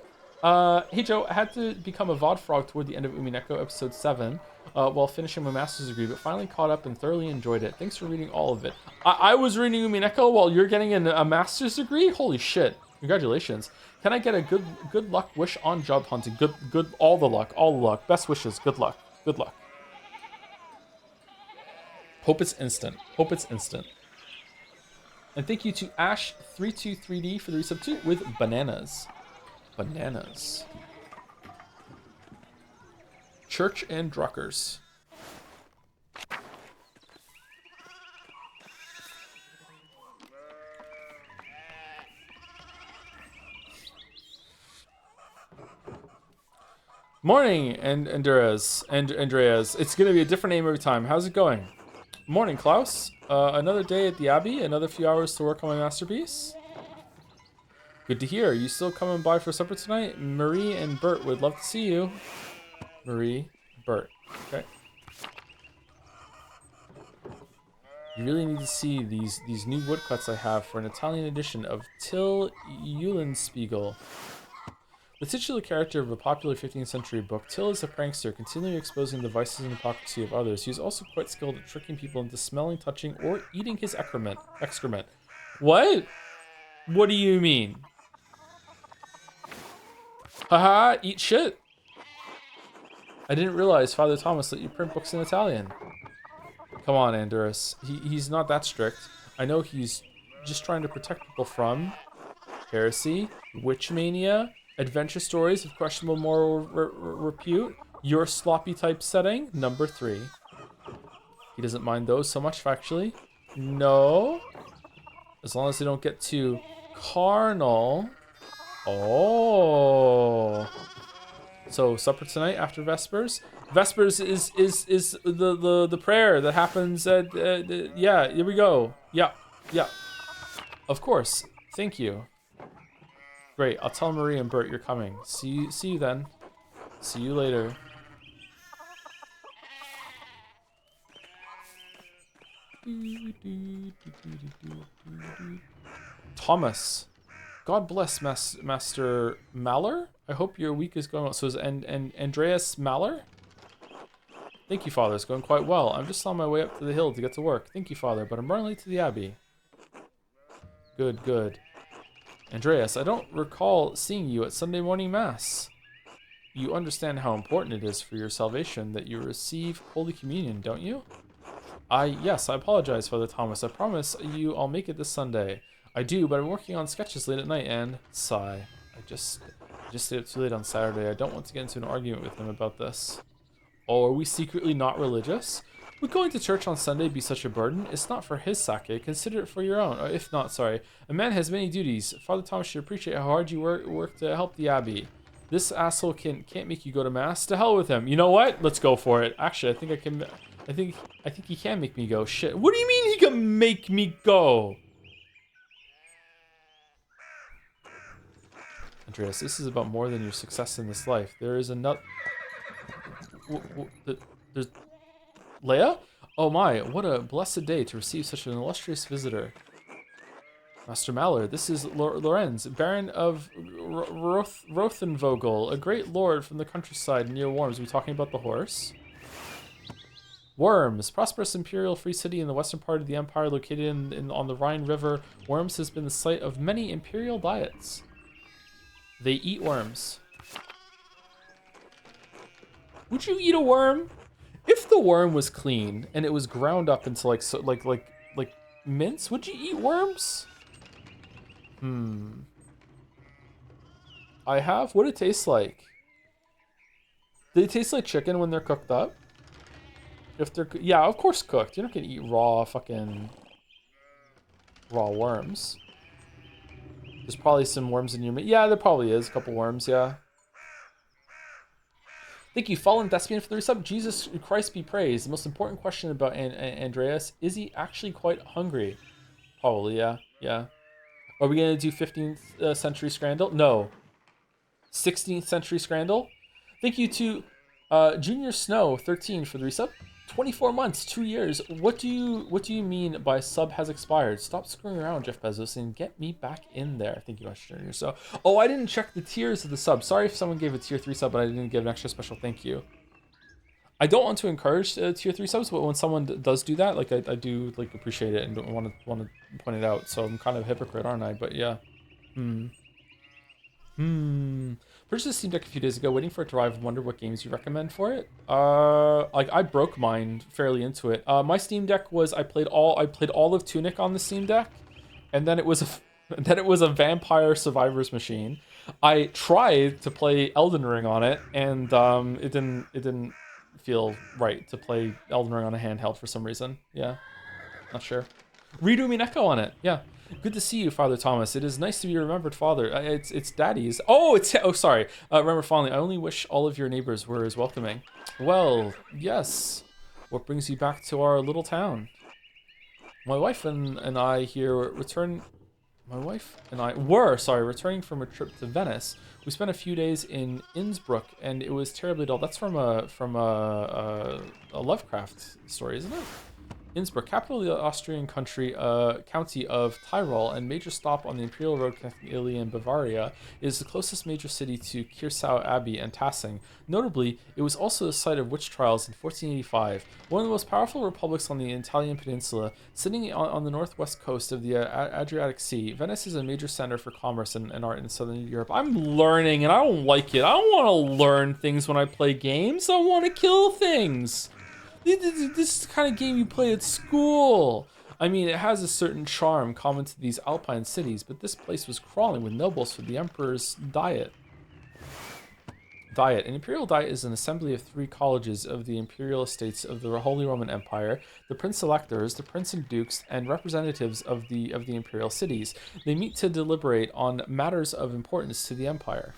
Hey Joe, I had to become a VOD frog toward the end of Umineko episode 7 while finishing my master's degree, but finally caught up and thoroughly enjoyed it. Thanks for reading all of it. I was reading Umineko while you're getting a master's degree? Holy shit. Congratulations. Can I get a good luck wish on job hunting? Good, all the luck. Best wishes, good luck. Good luck. Hope it's instant. And thank you to Ash323D for the resub too with bananas. Bananas. Church and Druckers. Morning, Andreas. It's gonna be a different name every time. How's it going? Morning, Klaus. Another day at the Abbey. Another few hours to work on my masterpiece. Good to hear. You still coming by for supper tonight? Marie and Bert would love to see you. Marie, Bert. Okay. You really need to see these new woodcuts I have for an Italian edition of Till Eulenspiegel. The titular character of a popular 15th century book, Till is a prankster, continually exposing the vices and hypocrisy of others. He is also quite skilled at tricking people into smelling, touching, or eating his excrement. What? What do you mean? Haha, eat shit. I didn't realize Father Thomas let you print books in Italian. Come on, Andorus. He's not that strict. I know he's just trying to protect people from heresy, witch mania, adventure stories of questionable moral repute, your sloppy typesetting, number 3. He doesn't mind those so much, factually. No. As long as they don't get too carnal. Oh. So supper tonight after Vespers. Vespers is the prayer that happens at yeah. Here we go. Yeah, yeah. Of course. Thank you. Great. I'll tell Marie and Bert you're coming. See you then. See you later. Thomas. God bless Master Maller. I hope your week is going well. So is Andreas Maller? Thank you, Father. It's going quite well. I'm just on my way up to the hill to get to work. Thank you, Father, but I'm running late to the Abbey. Good, good. Andreas, I don't recall seeing you at Sunday morning Mass. You understand how important it is for your salvation that you receive Holy Communion, don't you? Yes, I apologize, Father Thomas. I promise you I'll make it this Sunday. I do, but I'm working on sketches late at night and sigh. I just stayed up too late on Saturday. I don't want to get into an argument with him about this. Oh, are we secretly not religious? Would going to church on Sunday be such a burden? It's not for his sake. Consider it for your own. Or if not, sorry. A man has many duties. Father Thomas should appreciate how hard you work to help the Abbey. This asshole can't make you go to Mass. To hell with him. You know what? Let's go for it. Actually, I think I can. I think he can make me go. Shit. What do you mean he can make me go? Andreas, this is about more than your success in this life. There is another. There's Leia? Oh my, what a blessed day to receive such an illustrious visitor. Master Mallard, this is Lorenz, Baron of Rothenvogel, a great lord from the countryside near Worms. Are we talking about the horse? Worms, prosperous imperial free city in the western part of the empire located on the Rhine River. Worms has been the site of many imperial diets. They eat worms. Would you eat a worm? If the worm was clean and it was ground up into like mince, would you eat worms? I have. What it tastes like? Do they taste like chicken when they're cooked up? If they're yeah, of course cooked. You're not gonna eat raw worms. There's probably some worms in your meat. Yeah, there probably is a couple worms. Yeah. Thank you, Fallen Thespian, for the resub. Jesus Christ be praised. The most important question about Andreas, is he actually quite hungry? Probably, yeah. Yeah. Are we going to do 15th century Scrandal? No. 16th century Scrandal? Thank you to Junior Snow 13 for the resub. 24 months, 2 years. What do you mean by sub has expired? Stop screwing around, Jeff Bezos, and get me back in there. Thank you, Junior. So, oh, I didn't check the tiers of the sub. Sorry if someone gave a tier 3 sub, but I didn't give an extra special thank you. I don't want to encourage tier 3 subs, but when someone does do that, like I do like appreciate it and don't want to point it out. So I'm kind of a hypocrite, aren't I? But yeah. Purchased the Steam Deck a few days ago, waiting for it to arrive and wonder what games you recommend for it. Like I broke mine fairly into it. My Steam Deck was I played all of Tunic on the Steam Deck, and then it was a Vampire Survivors machine. I tried to play Elden Ring on it, and it didn't feel right to play Elden Ring on a handheld for some reason. Yeah, not sure. Redo Mineko on it. Yeah. Good to see you, Father Thomas. It is nice to be remembered, Father. It's Daddy's. Oh, sorry. Remember fondly. I only wish all of your neighbors were as welcoming. Well, yes. What brings you back to our little town? My wife and I here returning from a trip to Venice. We spent a few days in Innsbruck, and it was terribly dull. That's from a Lovecraft story, isn't it? Innsbruck, capital of the Austrian county of Tyrol and major stop on the imperial road connecting Italy and Bavaria, is the closest major city to Kirsau Abbey and Tassing. Notably, it was also the site of witch trials in 1485. One of the most powerful republics on the Italian peninsula, sitting on the northwest coast of the Adriatic Sea, Venice is a major center for commerce and art in southern Europe. I'm learning and I don't like it. I don't want to learn things when I play games. I want to kill things. This is the kind of game you play at school. I mean, it has a certain charm common to these alpine cities, but this place was crawling with nobles for the emperor's diet. An imperial diet is an assembly of 3 colleges of the imperial estates of the Holy Roman Empire, the prince-electors, the prince and dukes, and representatives of the imperial cities. They meet to deliberate on matters of importance to the empire.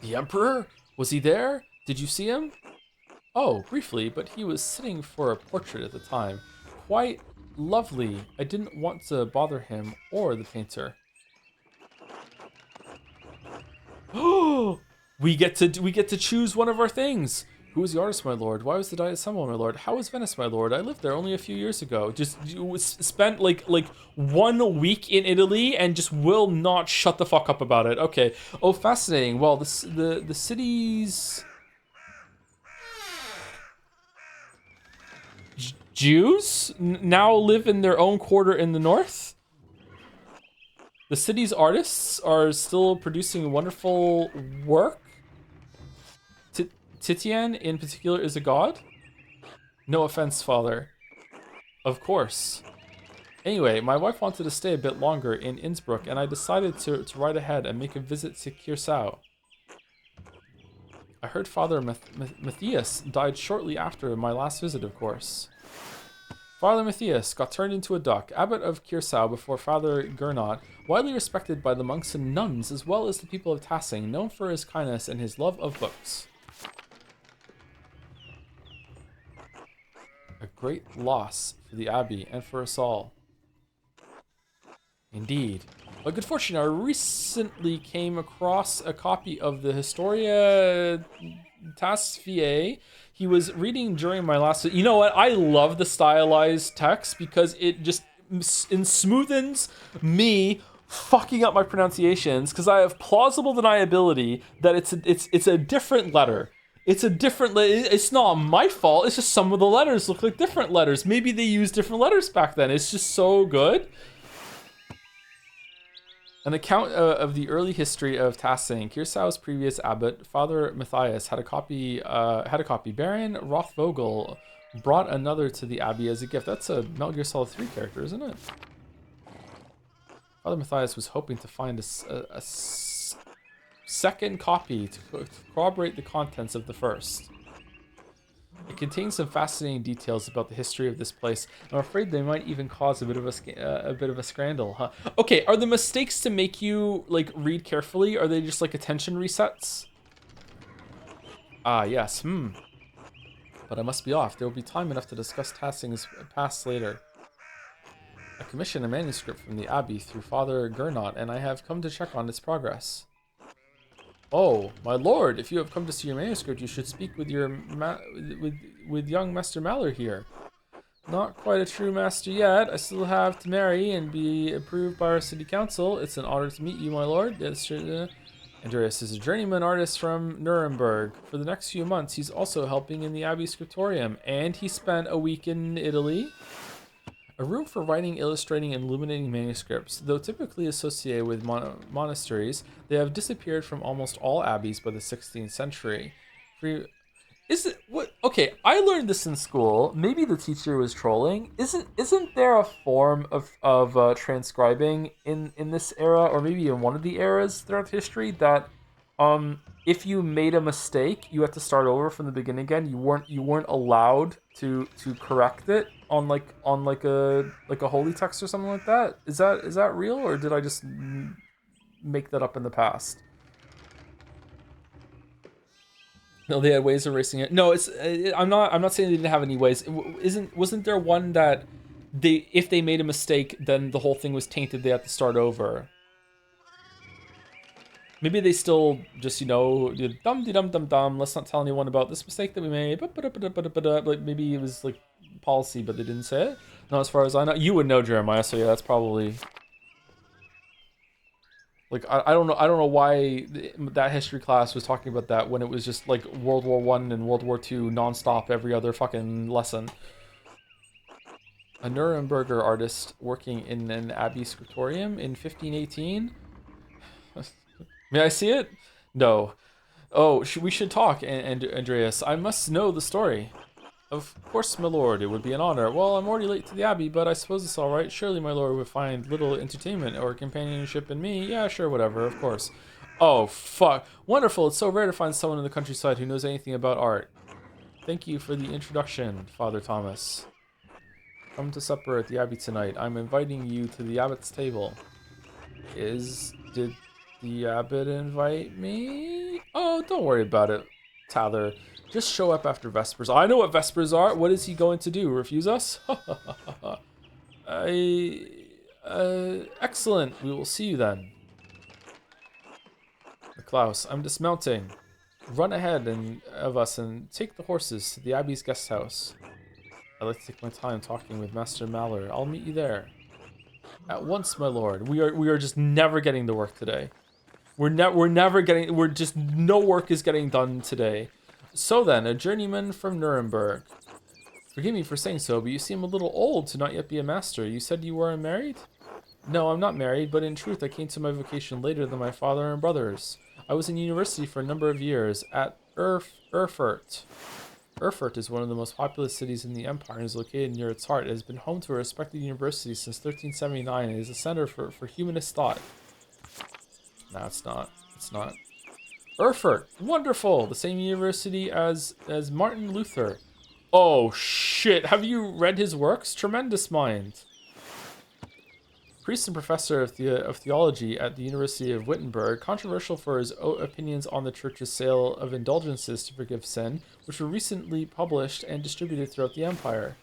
The emperor? Was he there? Did you see him? Oh, briefly, but he was sitting for a portrait at the time. Quite lovely. I didn't want to bother him or the painter. Oh, we get to choose one of our things. Who was the artist, my lord? Why was the diet assembled, my lord? How was Venice, my lord? I lived there only a few years ago. Just spent like 1 week in Italy and just will not shut the fuck up about it. Okay. Oh, fascinating. Well, the city's Jews now live in their own quarter in the north. The city's artists are still producing wonderful work. Titian, in particular, is a god? No offense, father. Of course. Anyway, my wife wanted to stay a bit longer in Innsbruck, and I decided to ride ahead and make a visit to Kirsau. I heard Father Matthias died shortly after my last visit, of course. Father Matthias got turned into a duck, abbot of Kirsau before Father Gernot, widely respected by the monks and nuns as well as the people of Tassing, known for his kindness and his love of books. A great loss for the abbey and for us all. Indeed. By good fortune, I recently came across a copy of the Historia Tasfiae. He was reading during my last... You know what? I love the stylized text because it just smoothens me fucking up my pronunciations because I have plausible deniability that it's a different letter. It's not my fault. It's just some of the letters look like different letters. Maybe they used different letters back then. It's just so good. An account of the early history of Tassing. Kirsau's previous abbot, Father Matthias, had a copy. Baron Rothvogel brought another to the abbey as a gift. That's a Metal Gear Solid 3 character, isn't it? Father Matthias was hoping to find a second copy to corroborate the contents of the first. It contains some fascinating details about the history of this place. I'm afraid they might even cause a bit of a scandal, huh? Okay, are the mistakes to make you like read carefully? Are they just like attention resets? Ah, yes. But I must be off. There will be time enough to discuss Tassing's past later. I commissioned a manuscript from the abbey through Father Gernot, and I have come to check on its progress. Oh, my lord, if you have come to see your manuscript, you should speak with your with young Master Maller here. Not quite a true master yet. I still have to marry and be approved by our city council. It's an honor to meet you, my lord. Andreas is a journeyman artist from Nuremberg. For the next few months, he's also helping in the Abbey Scriptorium, and he spent a week in Italy. A room for writing, illustrating, and illuminating manuscripts. Though typically associated with monasteries, they have disappeared from almost all abbeys by the 16th century. Is it what? Okay, I learned this in school. Maybe the teacher was trolling. Isn't there a form of transcribing in this era, or maybe in one of the eras throughout history that if you made a mistake, you had to start over from the beginning again. You weren't allowed to correct it on like a holy text or something like that. Is that real, or did I just make that up in the past? No, they had ways of erasing it. No, I'm not saying they didn't have any ways. Wasn't there one that if they made a mistake, then the whole thing was tainted. They had to start over. Maybe they still just, dum de dum dum dum. Let's not tell anyone about this mistake that we made. Like maybe it was like policy, but they didn't say it. No, as far as I know, you would know, Jeremiah. So yeah, that's probably like I don't know. I don't know why that history class was talking about that when it was just like World War One and World War Two nonstop every other fucking lesson. A Nuremberger artist working in an abbey scriptorium in 1518. May I see it? No. Oh, we should talk, Andreas. I must know the story. Of course, my lord, it would be an honor. Well, I'm already late to the abbey, but I suppose it's all right. Surely my lord would find little entertainment or companionship in me. Yeah, sure, whatever, of course. Oh, fuck. Wonderful. It's so rare to find someone in the countryside who knows anything about art. Thank you for the introduction, Father Thomas. Come to supper at the abbey tonight. I'm inviting you to the abbot's table. Did the abbot invite me? Oh, don't worry about it, Tather. Just show up after Vespers. I know what Vespers are. What is he going to do? Refuse us? Excellent. We will see you then. Klaus, I'm dismounting. Run ahead of us and take the horses to the Abbey's guest house. I'd like to take my time talking with Master Mallard. I'll meet you there. At once, my lord. We are just never getting to work today. We're just no work is getting done today. So then, a journeyman from Nuremberg. Forgive me for saying so, but you seem a little old to not yet be a master. You said you were unmarried? No, I'm not married, but in truth I came to my vocation later than my father and brothers. I was in university for a number of years at Erfurt. Erfurt is one of the most populous cities in the empire and is located near its heart. It has been home to a respected university since 1379 and is a center for humanist thought. No, it's not. It's not. Erfurt, wonderful. The same university as Martin Luther. Oh shit! Have you read his works? Tremendous mind. Priest and professor of theology at the University of Wittenberg, controversial for his opinions on the church's sale of indulgences to forgive sin, which were recently published and distributed throughout the empire.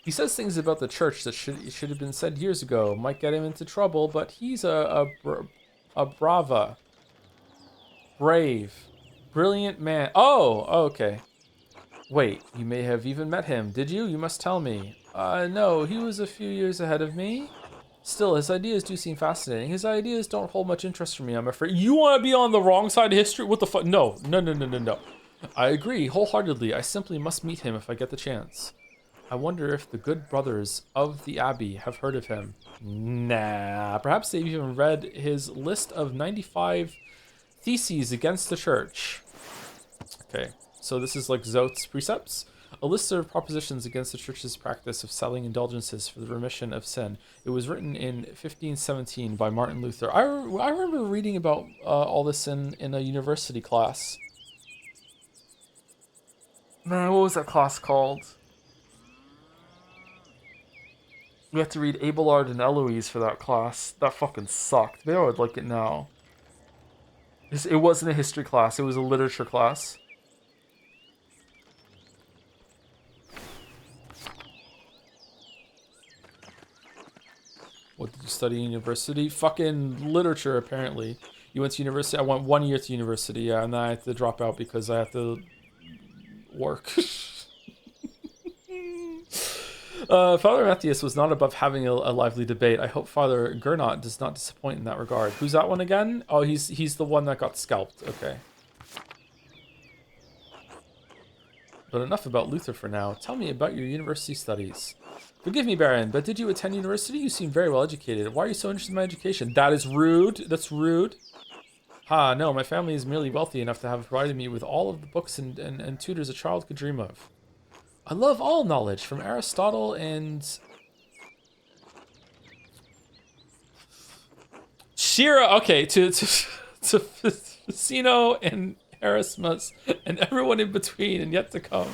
He says things about the church that should have been said years ago. Might get him into trouble, but he's a brave, brilliant man. Oh, okay. Wait, you may have even met him. Did you? You must tell me. No, he was a few years ahead of me. Still, his ideas do seem fascinating. His ideas don't hold much interest for me, I'm afraid. You want to be on the wrong side of history? What the fuck? No. I agree wholeheartedly. I simply must meet him if I get the chance. I wonder if the good brothers of the Abbey have heard of him. Nah, perhaps they've even read his list of 95 theses against the church. Okay, so this is like Zot's precepts. A list of propositions against the church's practice of selling indulgences for the remission of sin. It was written in 1517 by Martin Luther. I remember reading about all this in a university class. Man, what was that class called? We had to read Abelard and Eloise for that class. That fucking sucked. Maybe I would like it now. It wasn't a history class. It was a literature class. What did you study in university? Fucking literature, apparently. You went to university? I went 1 year to university, yeah, and then I had to drop out because I had to work. Father Matthias was not above having a lively debate. I hope Father Gernot does not disappoint in that regard. Who's that one again? Oh, he's the one that got scalped. Okay. But enough about Luther for now. Tell me about your university studies. Forgive me, Baron, but did you attend university? You seem very well educated. Why are you so interested in my education? That is rude. That's rude. Ha, no, my family is merely wealthy enough to have provided me with all of the books and tutors a child could dream of. I love all knowledge, from Aristotle and Shira. Okay, to Ficino and Erasmus and everyone in between and yet to come.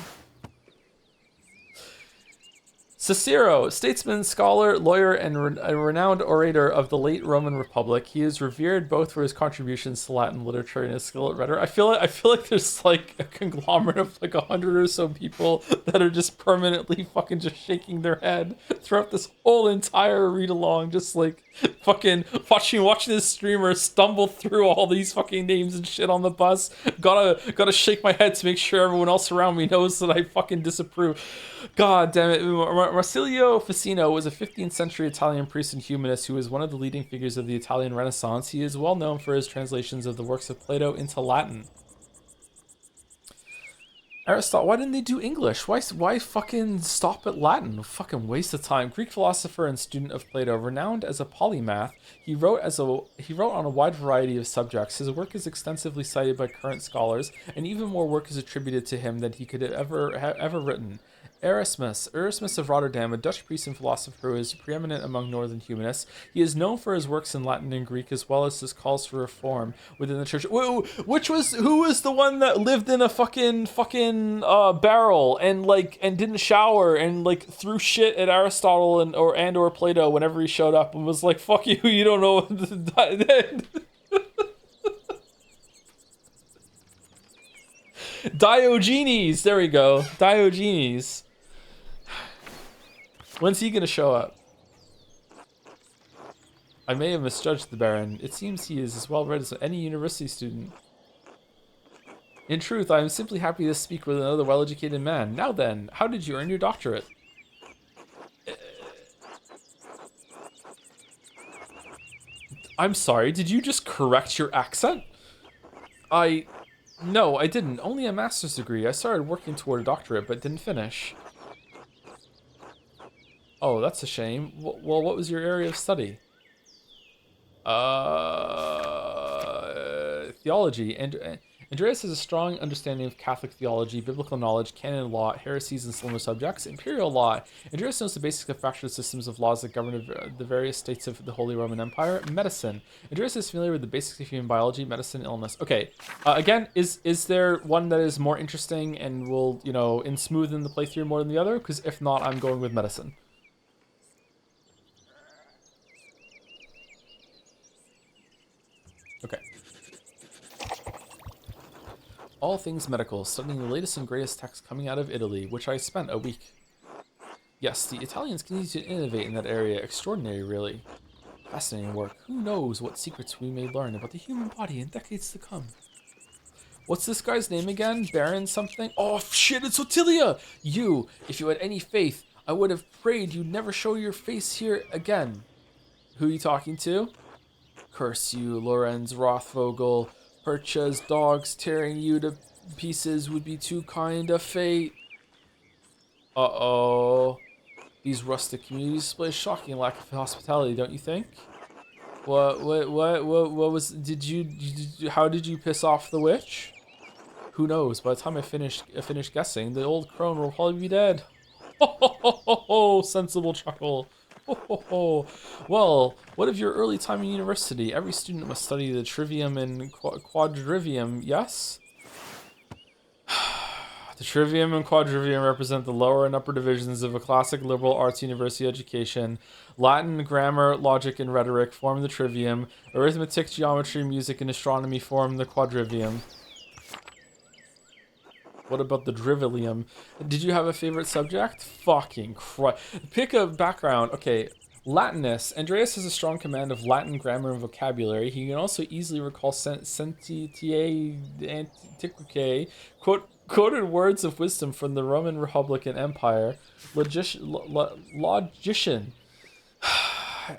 Cicero, statesman, scholar, lawyer, and a renowned orator of the late Roman Republic, he is revered both for his contributions to Latin literature and his skill at rhetoric. I feel like there's like a conglomerate of like 100 or so people that are just permanently fucking just shaking their head throughout this whole entire read along, just like fucking watching this streamer stumble through all these fucking names and shit on the bus. Gotta shake my head to make sure everyone else around me knows that I fucking disapprove. God damn it. Marsilio Ficino was a 15th century Italian priest and humanist who was one of the leading figures of the Italian Renaissance. He is well known for his translations of the works of Plato into Latin. Aristotle, why didn't they do English? Why fucking stop at Latin? Fucking waste of time. Greek philosopher and student of Plato, renowned as a polymath, he wrote on a wide variety of subjects. His work is extensively cited by current scholars, and even more work is attributed to him than he could have ever written. Erasmus of Rotterdam, a Dutch priest and philosopher who is preeminent among northern humanists. He is known for his works in Latin and Greek, as well as his calls for reform within the church. Who was the one that lived in a fucking barrel and didn't shower and like threw shit at Aristotle or Plato whenever he showed up and was like, "Fuck you, you don't know." Diogenes, there we go. Diogenes. When's he gonna show up? I may have misjudged the Baron. It seems he is as well read as any university student. In truth, I am simply happy to speak with another well-educated man. Now then, how did you earn your doctorate? I'm sorry, did you just correct your accent? No, I didn't. Only a master's degree. I started working toward a doctorate, but didn't finish. Oh, that's a shame. Well, what was your area of study? Theology. Andreas has a strong understanding of Catholic theology, biblical knowledge, canon law, heresies, and similar subjects. Imperial law. Andreas knows the basic and factual systems of laws that govern the various states of the Holy Roman Empire. Medicine. Andreas is familiar with the basics of human biology, medicine, illness. Okay. Again, is there one that is more interesting and will, smoothen the playthrough more than the other? Because if not, I'm going with medicine. Okay. All things medical, studying the latest and greatest texts coming out of Italy, which I spent a week. Yes, the Italians continue to innovate in that area. Extraordinary, really. Fascinating work. Who knows what secrets we may learn about the human body in decades to come. What's this guy's name again? Baron something? Oh, shit, it's Otilia! You, if you had any faith, I would have prayed you'd never show your face here again. Who are you talking to? Curse you, Lorenz Rothvogel. Percha's dogs tearing you to pieces would be too kind a fate. Uh-oh. These rustic communities display a shocking lack of hospitality, don't you think? What was, how did you piss off the witch? Who knows, by the time I finish guessing, the old crone will probably be dead. Ho ho ho ho ho, sensible chuckle. Ho, ho, ho. Well, what of your early time in university? Every student must study the trivium and quadrivium, yes? The trivium and quadrivium represent the lower and upper divisions of a classic liberal arts university education. Latin, grammar, logic, and rhetoric form the trivium. Arithmetic, geometry, music, and astronomy form the quadrivium. What about the drivilium? Did you have a favorite subject? Fucking Christ. Pick a background. Okay, Latinus. Andreas has a strong command of Latin grammar and vocabulary. He can also easily recall sentitiae antiquicae, quoted words of wisdom from the Roman Republic and Empire. Logician.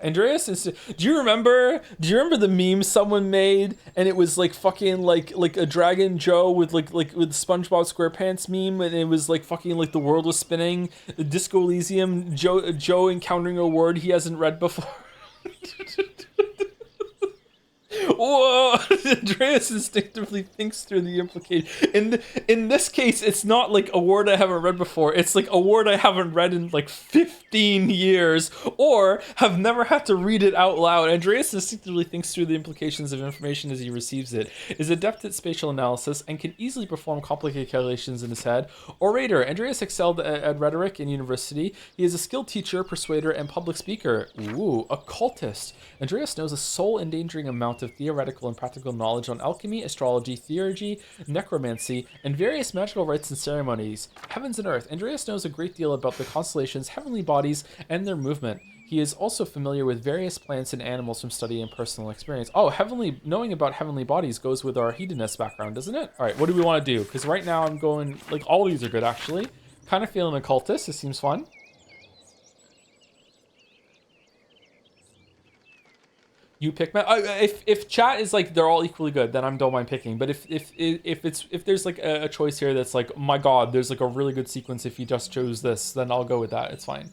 Andreas is. Do you remember the meme someone made and it was like fucking like a Dragon Joe with with SpongeBob SquarePants meme and it was like fucking like the world was spinning, the Disco Elysium, Joe encountering a word he hasn't read before. Whoa! Andreas instinctively thinks through the implication. In this case, it's not like a word I haven't read before. It's like a word I haven't read in like 15 years, or have never had to read it out loud. Andreas instinctively thinks through the implications of information as he receives it, is adept at spatial analysis, and can easily perform complicated calculations in his head. Orator. Andreas excelled at rhetoric in university. He is a skilled teacher, persuader, and public speaker. Ooh, occultist. Andreas knows a soul-endangering amount of theoretical and practical knowledge on alchemy, astrology, theurgy, necromancy, and various magical rites and ceremonies. Heavens and earth. Andreas knows a great deal about the constellations, heavenly bodies, and their movement. He is also familiar with various plants and animals from study and personal experience. Oh, knowing about heavenly bodies goes with our hedonist background, doesn't it? All right, what do we want to do? Because right now I'm going, like, all these are good, actually. Kind of feeling occultist. This seems fun. You pick if chat is like they're all equally good, then I don't mind picking. But if there's like a choice here that's like, my God, there's like a really good sequence if you just chose this, then I'll go with that. It's fine.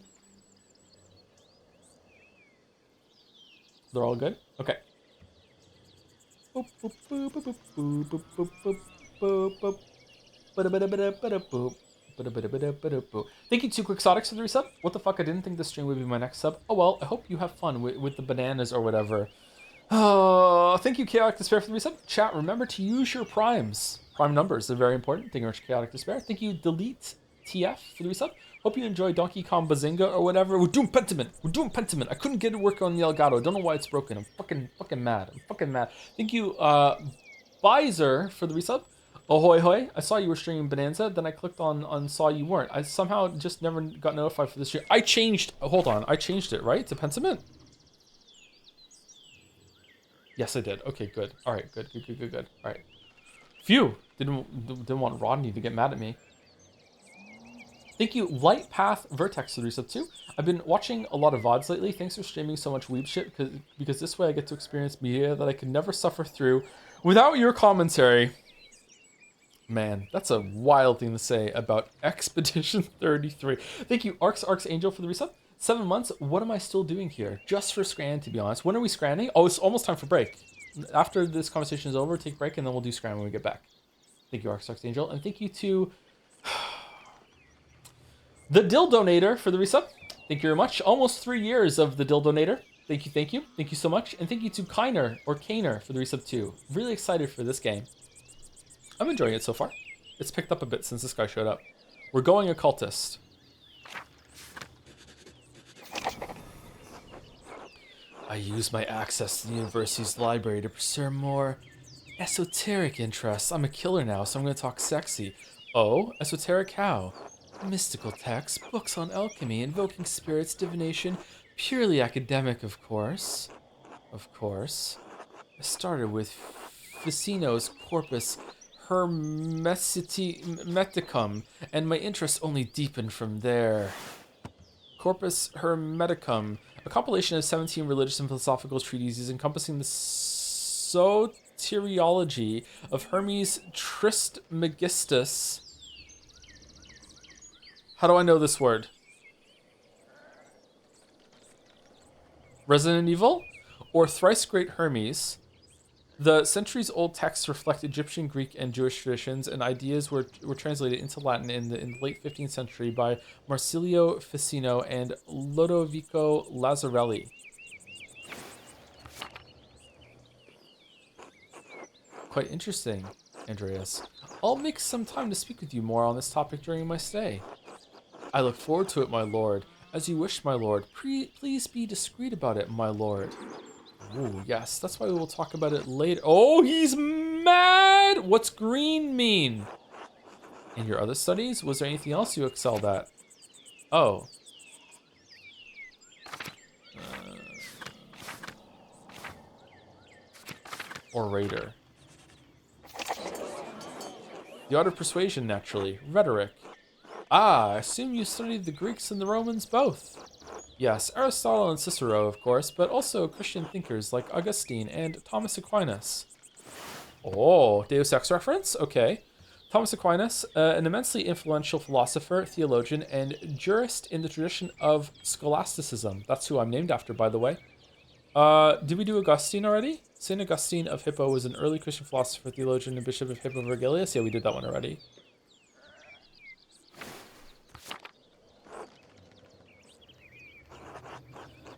They're all good? Okay. Thank you, 2 Quixotics for the resub. What the fuck? I didn't think this stream would be my next sub. Oh well, I hope you have fun with the bananas or whatever. Thank you, Chaotic Despair, for the resub. Chat, remember to use your primes. Prime numbers are very important. Thank you very much, Chaotic Despair. Thank you, Delete TF, for the resub. Hope you enjoy Donkey Kong Bazinga or whatever. We're doing Pentiment. We're doing Pentiment. I couldn't get it working on the Elgato. Don't know why it's broken. I'm fucking mad. I'm fucking mad. Thank you, Bizer, for the resub. Ahoy hoy, I saw you were streaming Bonanza, then I clicked on saw you weren't. I somehow just never got notified for this stream. I changed it, right? To Pentiment? Yes, I did. Okay, good. All right, good. All right. Phew, didn't want Rodney to get mad at me. Thank you, Light Path Vertex, for the resub too. I've been watching a lot of VODs lately. Thanks for streaming so much weeb shit, because this way I get to experience media that I could never suffer through without your commentary. Man, that's a wild thing to say about Expedition 33. Thank you, Arcs Angel, for the resub. 7 months. What am I still doing here? Just for Scran, to be honest. When are we Scranning? Oh, it's almost time for break. After this conversation is over, take break, and then we'll do Scran when we get back. Thank you, Arcs Angel. And thank you to the Dildonator for the resub. Thank you very much. Almost 3 years of the Dildonator. Thank you. Thank you so much. And thank you to Kainer for the resub too. Really excited for this game. I'm enjoying it so far. It's picked up a bit since this guy showed up. We're going occultist. I use my access to the university's library to pursue more esoteric interests. I'm a killer now, so I'm going to talk sexy. Oh, esoteric how? Mystical texts, books on alchemy, invoking spirits, divination, purely academic, of course. Of course. I started with Ficino's Corpus Hermeticum, and my interest only deepened from there. Corpus Hermeticum, a compilation of 17 religious and philosophical treatises encompassing the soteriology of Hermes Trismegistus. How do I know this word? Resident Evil? Or Thrice Great Hermes. The centuries-old texts reflect Egyptian, Greek, and Jewish traditions, and ideas were translated into Latin in the late 15th century by Marsilio Ficino and Lodovico Lazzarelli. Quite interesting, Andreas. I'll make some time to speak with you more on this topic during my stay. I look forward to it, my lord. As you wish, my lord. Please be discreet about it, my lord. Ooh, yes, that's why we will talk about it later. Oh, he's mad! What's green mean? In your other studies, was there anything else you excelled at? Oh. Orator. The art of persuasion, naturally. Rhetoric. Ah, I assume you studied the Greeks and the Romans both. Yes, Aristotle and Cicero, of course, but also Christian thinkers like Augustine and Thomas Aquinas. Oh, Deus Ex reference? Okay. Thomas Aquinas, an immensely influential philosopher, theologian, and jurist in the tradition of scholasticism. That's who I'm named after, by the way. Did we do Augustine already? St. Augustine of Hippo was an early Christian philosopher, theologian, and bishop of Hippo Virgilius. Yeah, we did that one already.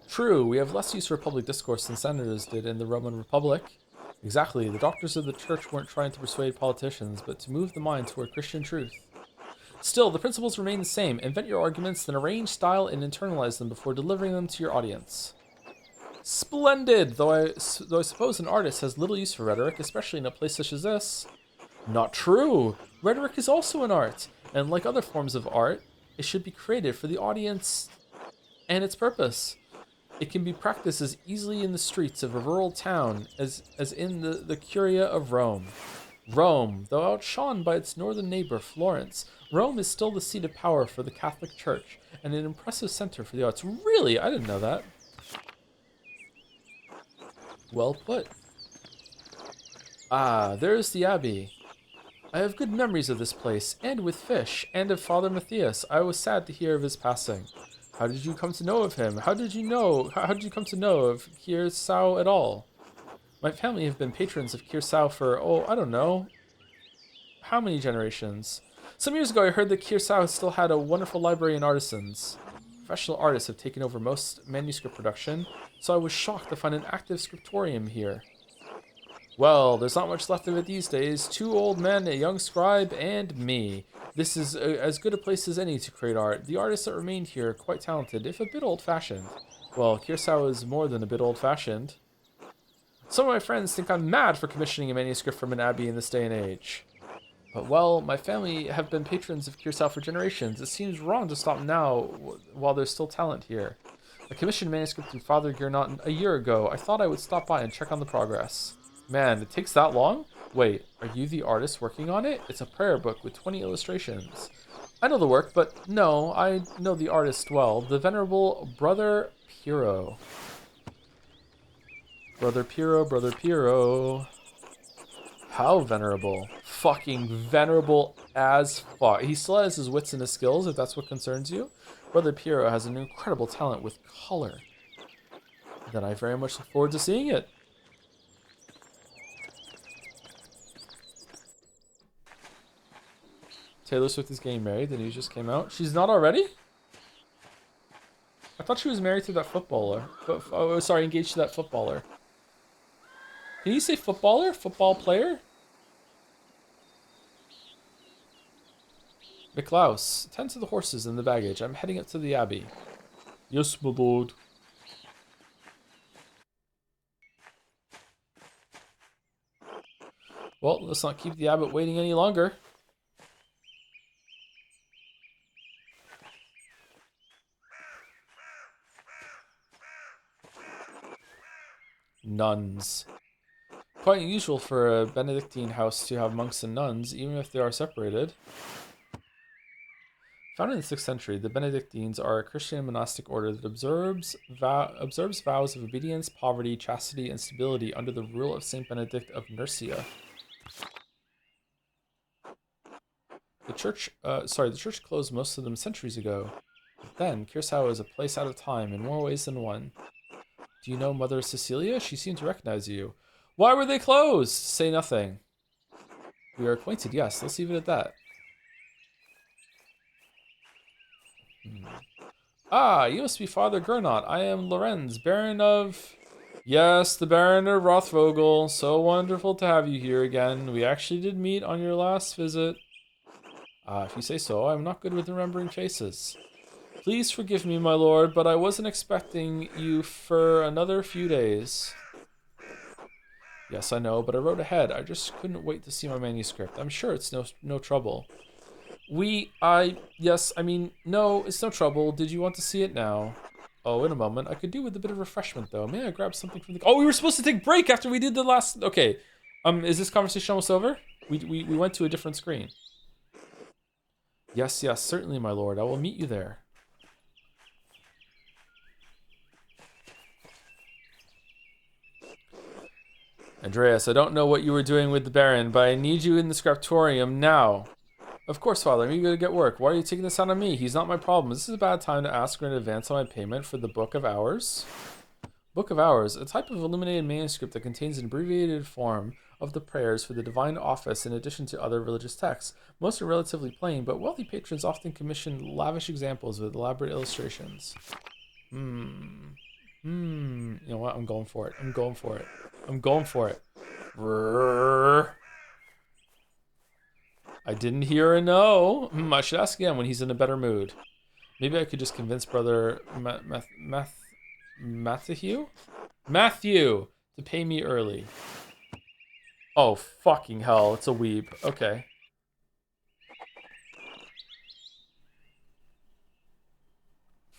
True, we have less use for public discourse than senators did in the Roman Republic. Exactly, the doctors of the church weren't trying to persuade politicians, but to move the mind toward Christian truth. Still, the principles remain the same. Invent your arguments, then arrange, style, and internalize them before delivering them to your audience. Splendid! Though I suppose an artist has little use for rhetoric, especially in a place such as this. Not true! Rhetoric is also an art, and like other forms of art, it should be created for the audience and its purpose. It can be practiced as easily in the streets of a rural town as in the Curia of Rome. Rome, though outshone by its northern neighbor, Florence, Rome is still the seat of power for the Catholic Church and an impressive center for the arts. Really? I didn't know that. Well put. Ah, there's the abbey. I have good memories of this place, and with Fish, and of Father Matthias. I was sad to hear of his passing. How did you come to know of him? How did you come to know of Kirsau at all? My family have been patrons of Kirsau for, I don't know, how many generations? Some years ago, I heard that Kirsau still had a wonderful library and artisans. Professional artists have taken over most manuscript production, so I was shocked to find an active scriptorium here. Well, there's not much left of it these days. 2 old men, a young scribe, and me. This is as good a place as any to create art. The artists that remained here are quite talented, if a bit old-fashioned. Well, Kirsau is more than a bit old-fashioned. Some of my friends think I'm mad for commissioning a manuscript from an abbey in this day and age. But, well, my family have been patrons of Kirsau for generations. It seems wrong to stop now while there's still talent here. I commissioned a manuscript from Father Gernot a year ago. I thought I would stop by and check on the progress. Man, it takes that long? Wait, are you the artist working on it? It's a prayer book with 20 illustrations. I know the work, but no, I know the artist well. The venerable Brother Piero. Brother Piero, Brother Piero. How venerable? Fucking venerable as fuck. He still has his wits and his skills, if that's what concerns you. Brother Piero has an incredible talent with color. Then I very much look forward to seeing it. Taylor Swift is getting married. The news just came out. She's not already? I thought she was married to that footballer. Engaged to that footballer. Can you say footballer? Football player? McLaus, tend to the horses and the baggage. I'm heading up to the abbey. Yes, my lord. Well, let's not keep the abbot waiting any longer. Nuns. Quite unusual for a Benedictine house to have monks and nuns, even if they are separated. Founded in the 6th century, the Benedictines are a Christian monastic order that observes vows of obedience, poverty, chastity, and stability under the rule of Saint Benedict of Nursia. The church closed most of them centuries ago. But then, Kirsau is a place out of time in more ways than one. Do you know Mother Cecilia? She seemed to recognize you. Why were they closed? Say nothing. We are acquainted, yes. Let's leave it at that. Ah, you must be Father Gernot. I am Lorenz, Baron of... Yes, the Baron of Rothvogel. So wonderful to have you here again. We actually did meet on your last visit. If you say so, I'm not good with remembering faces. Please forgive me, my lord, but I wasn't expecting you for another few days. Yes, I know, but I wrote ahead. I just couldn't wait to see my manuscript. I'm sure it's no trouble. No, it's no trouble. Did you want to see it now? Oh, in a moment. I could do with a bit of refreshment, though. May I grab something from the... Oh, we were supposed to take a break after we did the last... Okay. Is this conversation almost over? We went to a different screen. Yes, certainly, my lord. I will meet you there. Andreas, I don't know what you were doing with the Baron, but I need you in the scriptorium now. Of course, Father. I'm eager to get work. Why are you taking this out on me? He's not my problem. Is this a bad time to ask for an advance on my payment for the Book of Hours? Book of Hours, a type of illuminated manuscript that contains an abbreviated form of the prayers for the divine office in addition to other religious texts. Most are relatively plain, but wealthy patrons often commission lavish examples with elaborate illustrations. You know what? I'm going for it. I'm going for it. I'm going for it. I didn't hear a no. I should ask again when he's in a better mood. Maybe I could just convince brother Matthew to pay me early. Oh, fucking hell. It's a weeb. Okay.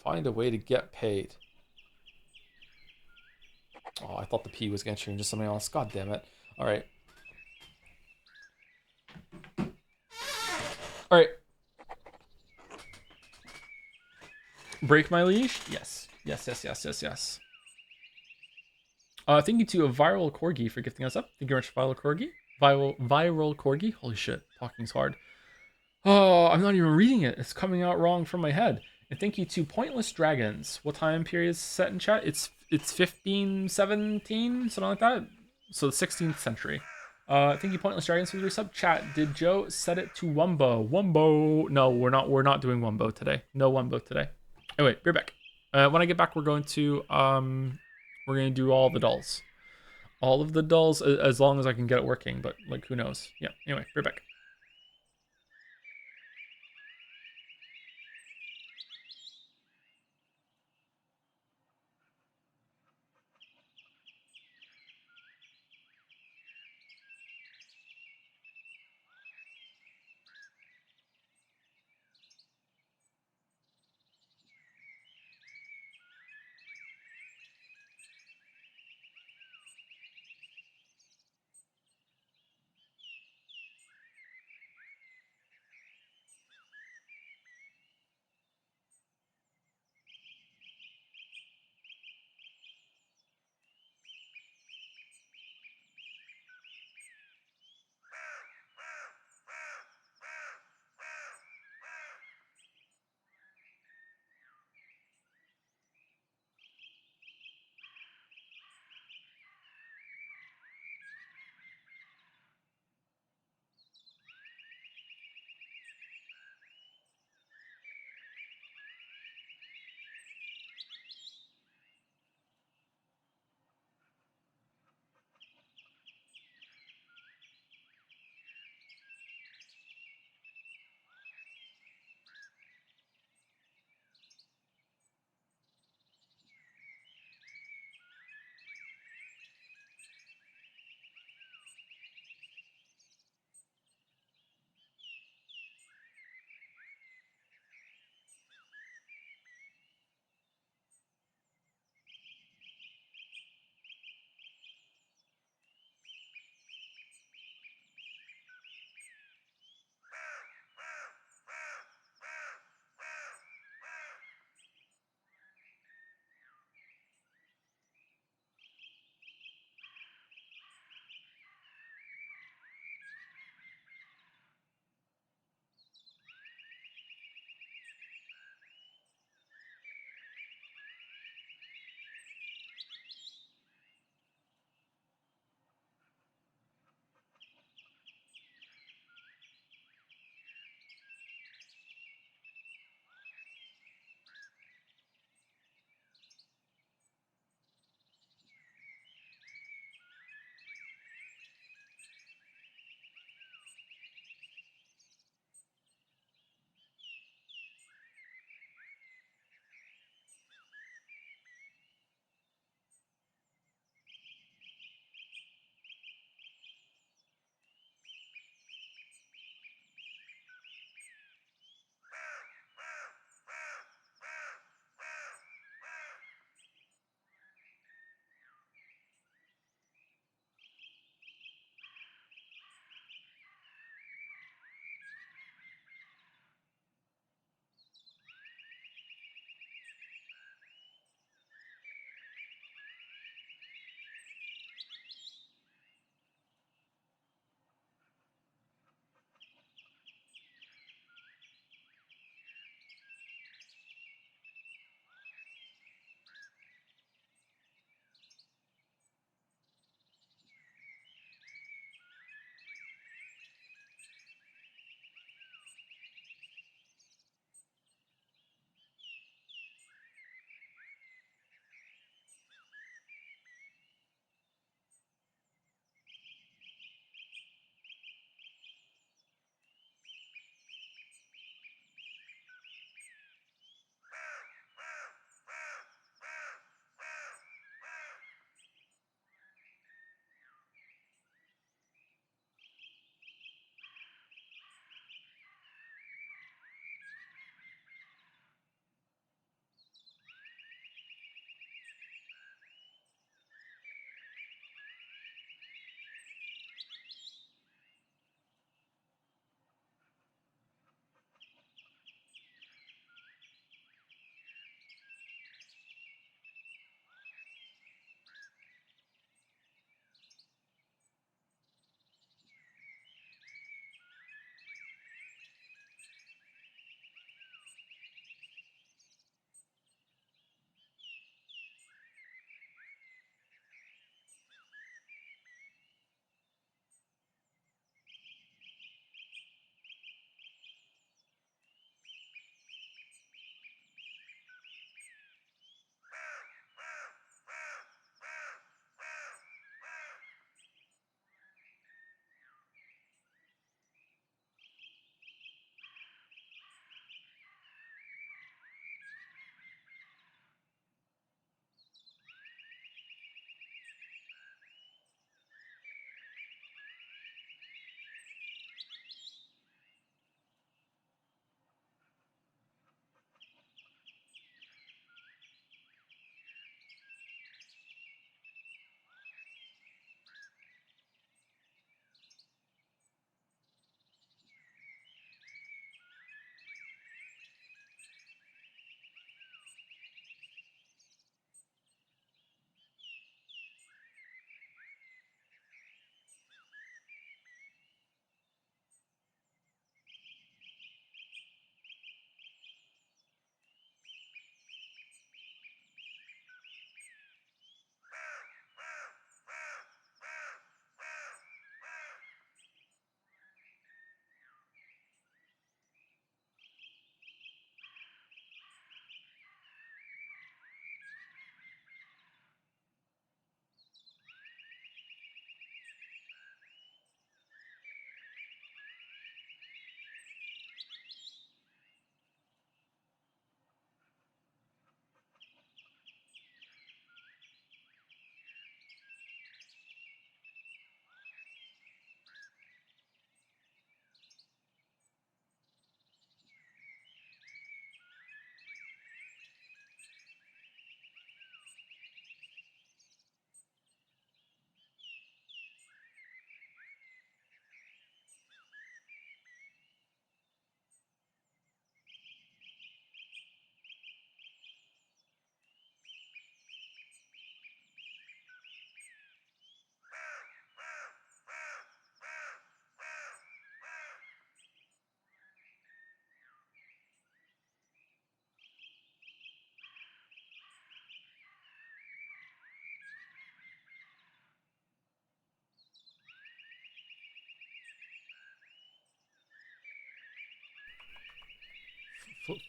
Find a way to get paid. Oh, I thought the P was going to change to something else. God damn it. All right. All right. Break my leash? Yes. Yes. Thank you to a viral corgi for gifting us up. Thank you very much, viral corgi. Viral corgi. Holy shit. Talking's hard. Oh, I'm not even reading it. It's coming out wrong from my head. And thank you to Pointless Dragons. What time period is set in chat? It's 1517, something like that. So the 16th century. Thank you, Pointless Dragons, for the resub. Chat. Did Joe set it to Wumbo? Wumbo. No, we're not doing Wumbo today. No Wumbo today. Anyway, be right back. When I get back, we're going to do all the dolls. All of the dolls, as long as I can get it working. But like, who knows? Yeah. Anyway, be right back.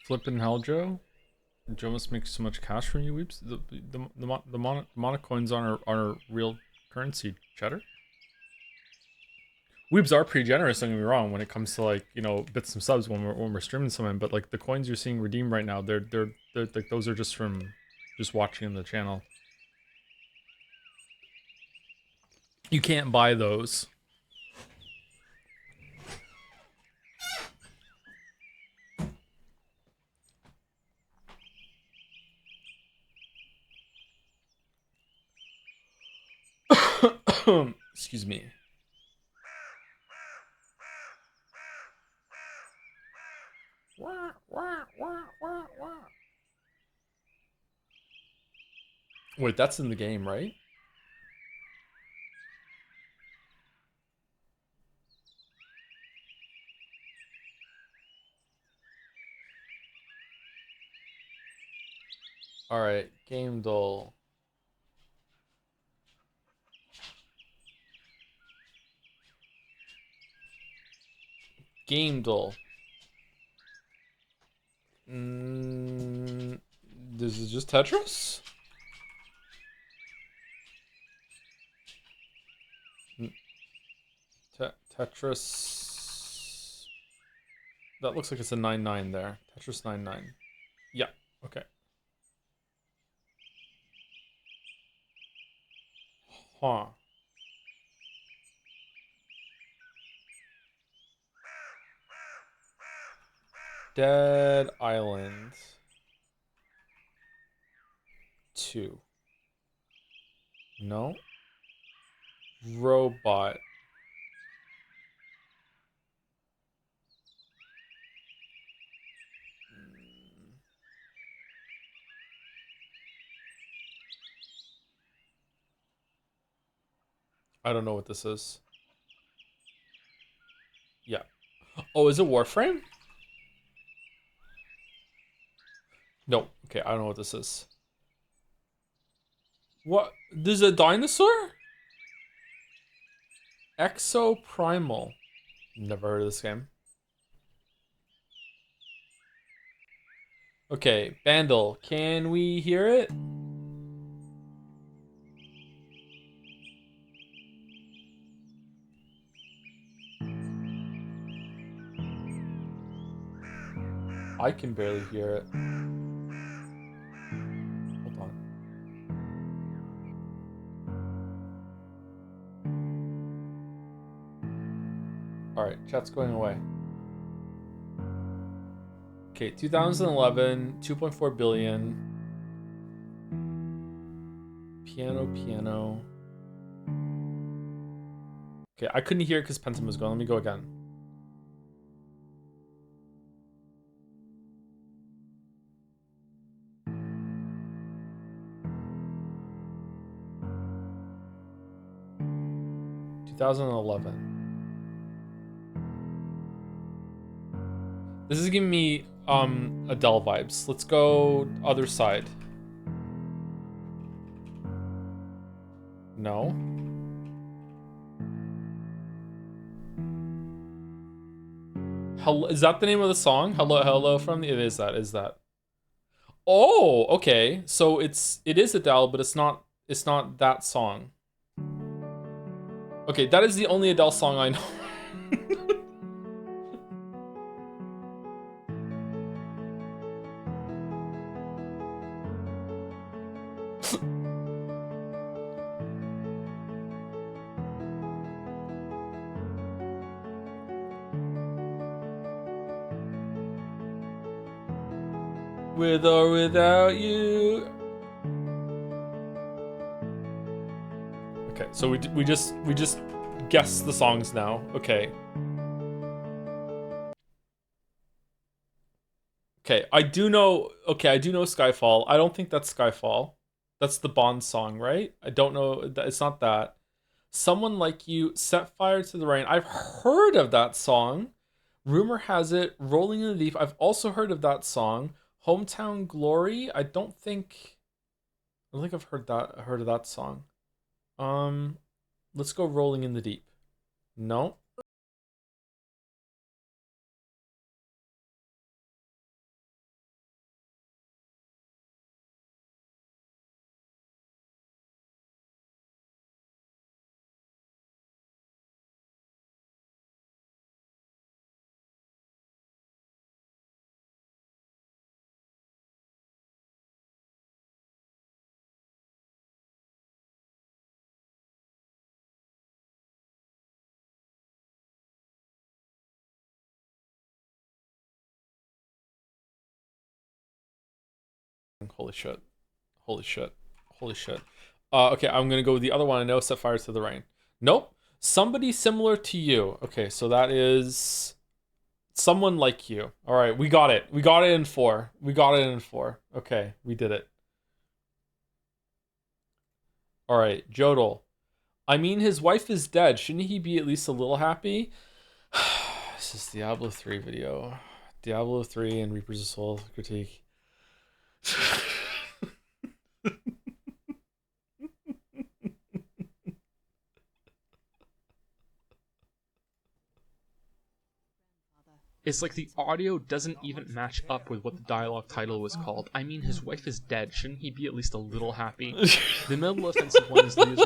Flippin' hell, Joe. Joe must make so much cash from you, weeps. The monocoins on our real currency, cheddar. Weebs are pretty generous, don't get me wrong, when it comes to like, you know, bits and subs when we're streaming something, but like the coins you're seeing redeemed right now, they're like those are just from just watching the channel. You can't buy those. Excuse me. Wait, that's in the game, right? Alright, game dull. Game dull. This is just Tetris? Tetris. That looks like it's a 9-9 there. Tetris 9-9. Yeah, okay. Huh. Dead Island 2. No. Robot. I don't know what this is. Yeah. Oh, is it Warframe? No. Okay, I don't know what this is. What? There's a dinosaur? Exoprimal. Never heard of this game. Okay, Bandle, can we hear it? I can barely hear it. Hold on. Alright, chat's going away. Okay, 2011, 2.4 billion. Piano. Okay, I couldn't hear it because Pentiment was going. Let me go again. This is giving me Adele vibes. Let's go other side. No. Hello, is that the name of the song? Hello from the, it is that. Oh, okay. So it is Adele, but it's not that song. Okay, that is the only Adele song I know. With or without you. Okay, so we just guess the songs now. Okay. Okay, I do know Skyfall. I don't think that's Skyfall. That's the Bond song, right? I don't know. It's not that. Someone Like You, Set Fire to the Rain. I've heard of that song. Rumor has it, Rolling in the Deep. I've also heard of that song. Hometown Glory. I don't think I've heard of that song. Let's go Rolling in the Deep. No. Holy shit. Holy shit. Holy shit. Okay, I'm gonna go with the other one I know, Set Fire to the Rain. Nope. Somebody similar to you. Okay, so that is someone like you. All right, we got it. We got it in 4. We got it in 4. Okay, we did it. All right, Jodel. I mean, his wife is dead. Shouldn't he be at least a little happy? This is Diablo 3 video. Diablo 3 and Reapers of Soul critique. It's like the audio doesn't even match up with what the dialogue title was called. I mean, his wife is dead. Shouldn't he be at least a little happy? The middle offensive one is the user.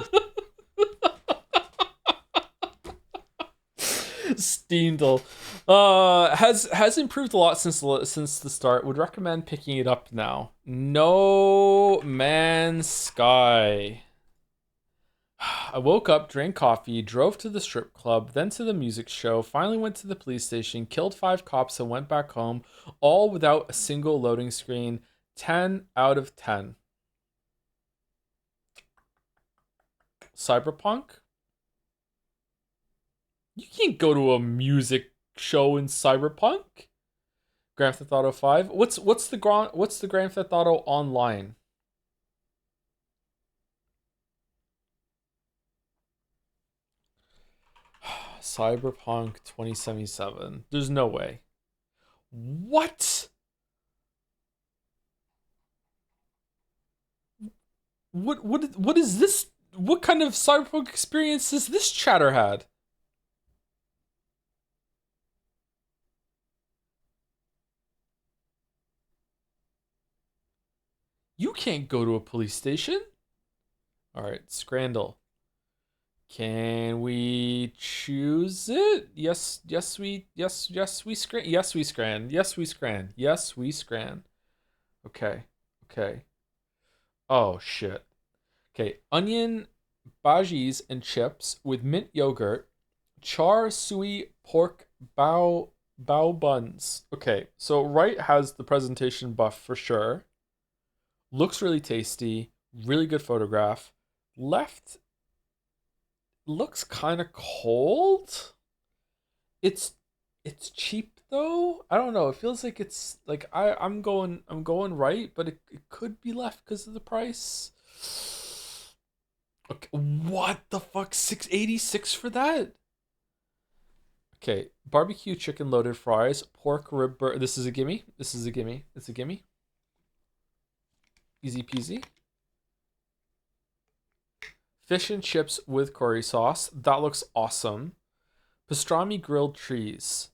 Steamdle has improved a lot since the start. Would recommend picking it up now. No Man's Sky. I woke up, drank coffee, drove to the strip club, then to the music show, finally went to the police station, killed 5 cops, and went back home, all without a single loading screen. 10 out of 10. Cyberpunk? You can't go to a music show in Cyberpunk. Grand Theft Auto 5. What's the Grand Theft Auto Online? Cyberpunk 2077. There's no way. What? What is this? What kind of Cyberpunk experience has this chatter had? You can't go to a police station. All right, Scrandle. Can we choose it? Yes, we scran. Yes, we scran. Okay. Oh shit. Okay, onion bhajis and chips with mint yogurt, char suey pork bao buns. Okay, so right has the presentation buff for sure. Looks really tasty, really good photograph. Left looks kind of cold. It's cheap though. I don't know. It feels like it's like I'm going right, but it could be left because of the price. Okay, what the fuck? 686 for that? Okay, barbecue chicken loaded fries, pork rib this is a gimme. It's a gimme. Easy peasy. Fish and chips with curry sauce. That looks awesome. Pastrami grilled cheese.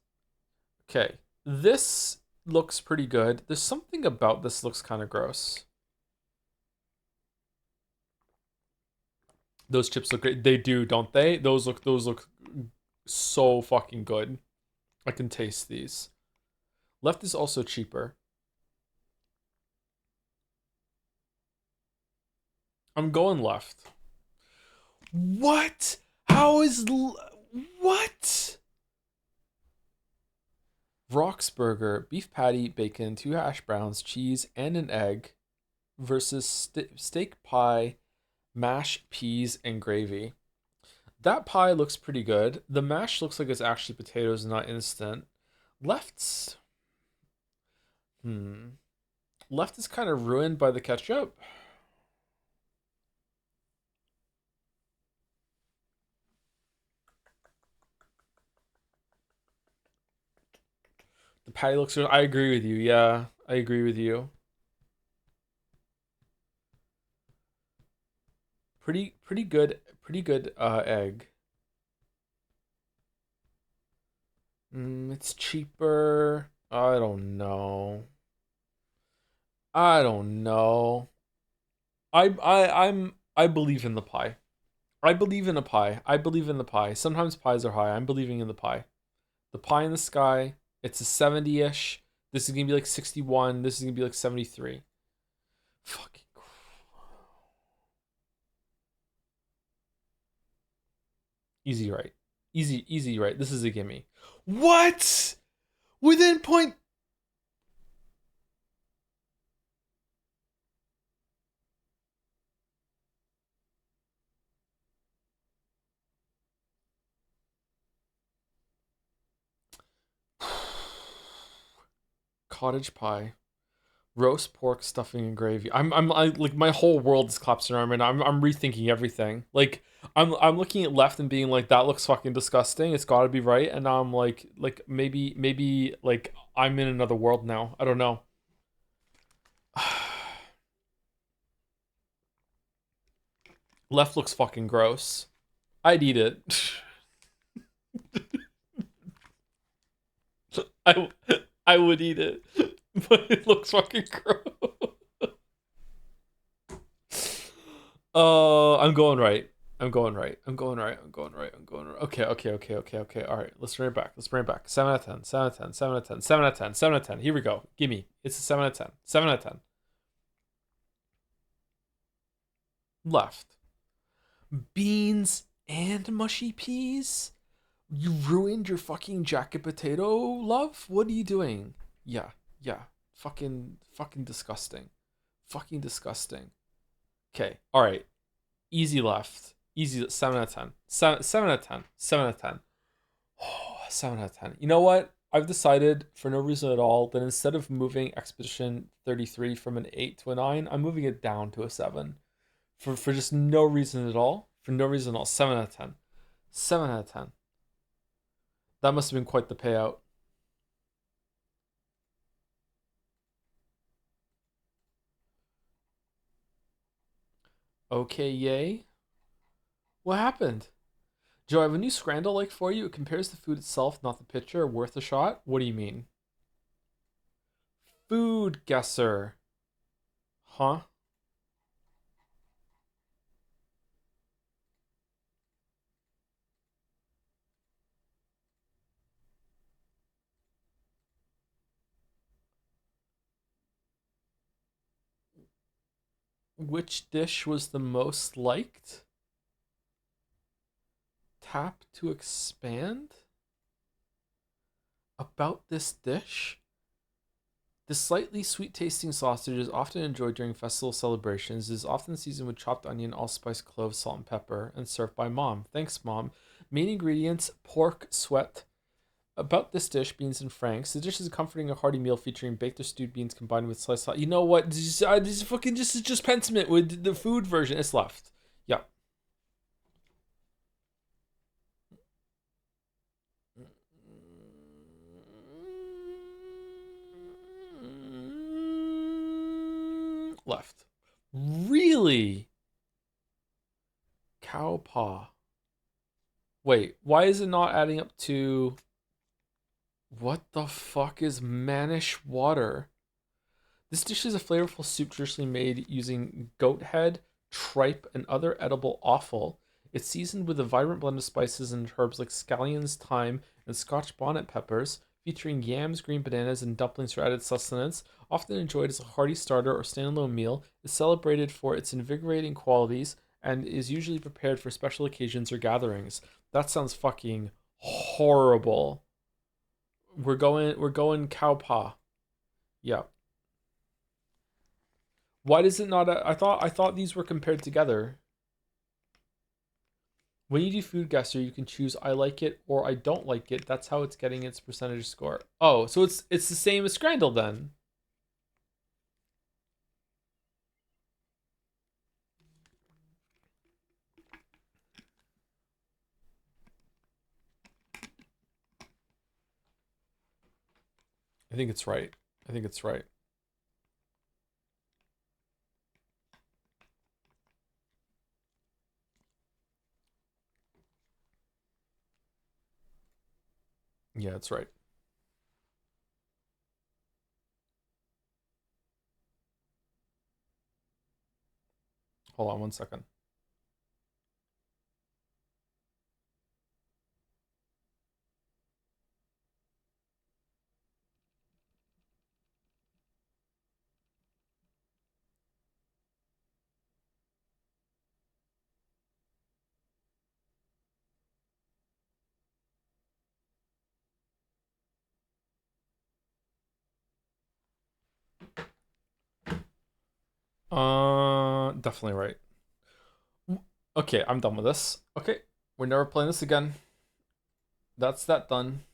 Okay, this looks pretty good. There's something about this looks kind of gross. Those chips look great. They do, don't they? Those look so fucking good. I can taste these. Left is also cheaper. I'm going left. What? How is what? Roxburger, beef patty, bacon, 2 hash browns, cheese, and an egg versus steak pie, mashed peas, and gravy. That pie looks pretty good. The mash looks like it's actually potatoes, not instant. Left's Left is kind of ruined by the ketchup. The patty looks good. I agree with you. Yeah, I agree with you. Pretty good egg. It's cheaper. I don't know. I believe in the pie. I believe in a pie. I believe in the pie. Sometimes pies are high. I'm believing in the pie. The pie in the sky. It's a 70-ish. This is gonna be like 61. This is gonna be like 73. Fucking easy right. Easy right. This is a gimme. What? Within point. cottage pie, roast pork stuffing and gravy. Like my whole world is collapsing around right now. I'm rethinking everything. Like I'm looking at left and being like that looks fucking disgusting. It's got to be right. And now I'm like maybe like I'm in another world now. I don't know. Left looks fucking gross. I'd eat it. I I would eat it, but it looks fucking gross. I'm going right. I'm going right. I'm going right. I'm going right. I'm going right. Okay. All right. Let's bring it back. Let's bring it back. 7 out of 10. 7 out of 10. 7 out of 10. 7 out of 10. 7 out of 10. Here we go. Gimme. It's a 7 out of 10. 7 out of 10. Left. Beans and mushy peas? You ruined your fucking jacket potato, love? What are you doing? Yeah. Fucking disgusting. Fucking disgusting. Okay. All right. Easy left. Easy 7 out of 10. 7 out of 10. 7 out of 10. Oh, 7 out of 10. You know what? I've decided for no reason at all that instead of moving Expedition 33 from an 8 to a 9, I'm moving it down to a 7. For just no reason at all. For no reason at all. 7 out of 10. 7 out of 10. That must have been quite the payout. Okay, yay. What happened? Joe, I have a new scrandle like for you. It compares the food itself, not the picture. Worth a shot? What do you mean? Food guesser. Huh? Which dish was the most liked? Tap to expand? About this dish? The slightly sweet tasting sausage is often enjoyed during festival celebrations. It is often seasoned with chopped onion, allspice, cloves, salt, and pepper, and served by mom. Thanks, mom. Main ingredients pork, sweat. About this dish, beans and franks. The dish is a comforting and hearty meal featuring baked or stewed beans combined with sliced salt. You know what? This is fucking just pentiment with the food version. It's left. Yeah. Left. Really? Cow paw. Wait, why is it not adding up to... What the fuck is Manish water? This dish is a flavorful soup traditionally made using goat head, tripe, and other edible offal. It's seasoned with a vibrant blend of spices and herbs like scallions, thyme, and Scotch bonnet peppers, featuring yams, green bananas, and dumplings for added sustenance. Often enjoyed as a hearty starter or standalone meal, is celebrated for its invigorating qualities and is usually prepared for special occasions or gatherings. That sounds fucking horrible. We're going cow paw. Yeah. Why does it not? I thought these were compared together. When you do food guesser, you can choose I like it or I don't like it. That's how it's getting its percentage score. Oh, so it's the same as Scrandle then. I think it's right. I think it's right. Yeah, it's right. Hold on 1 second. Definitely right. Okay, I'm done with this. Okay, we're never playing this again. That's that done.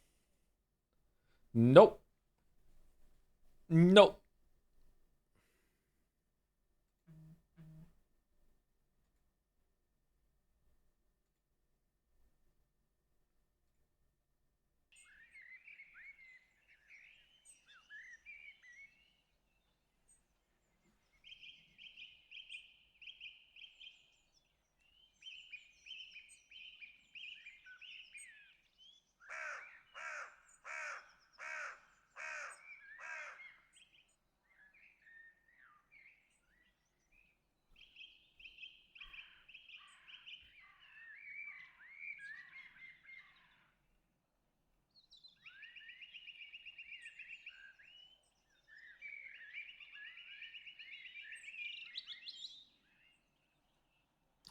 Nope. Nope.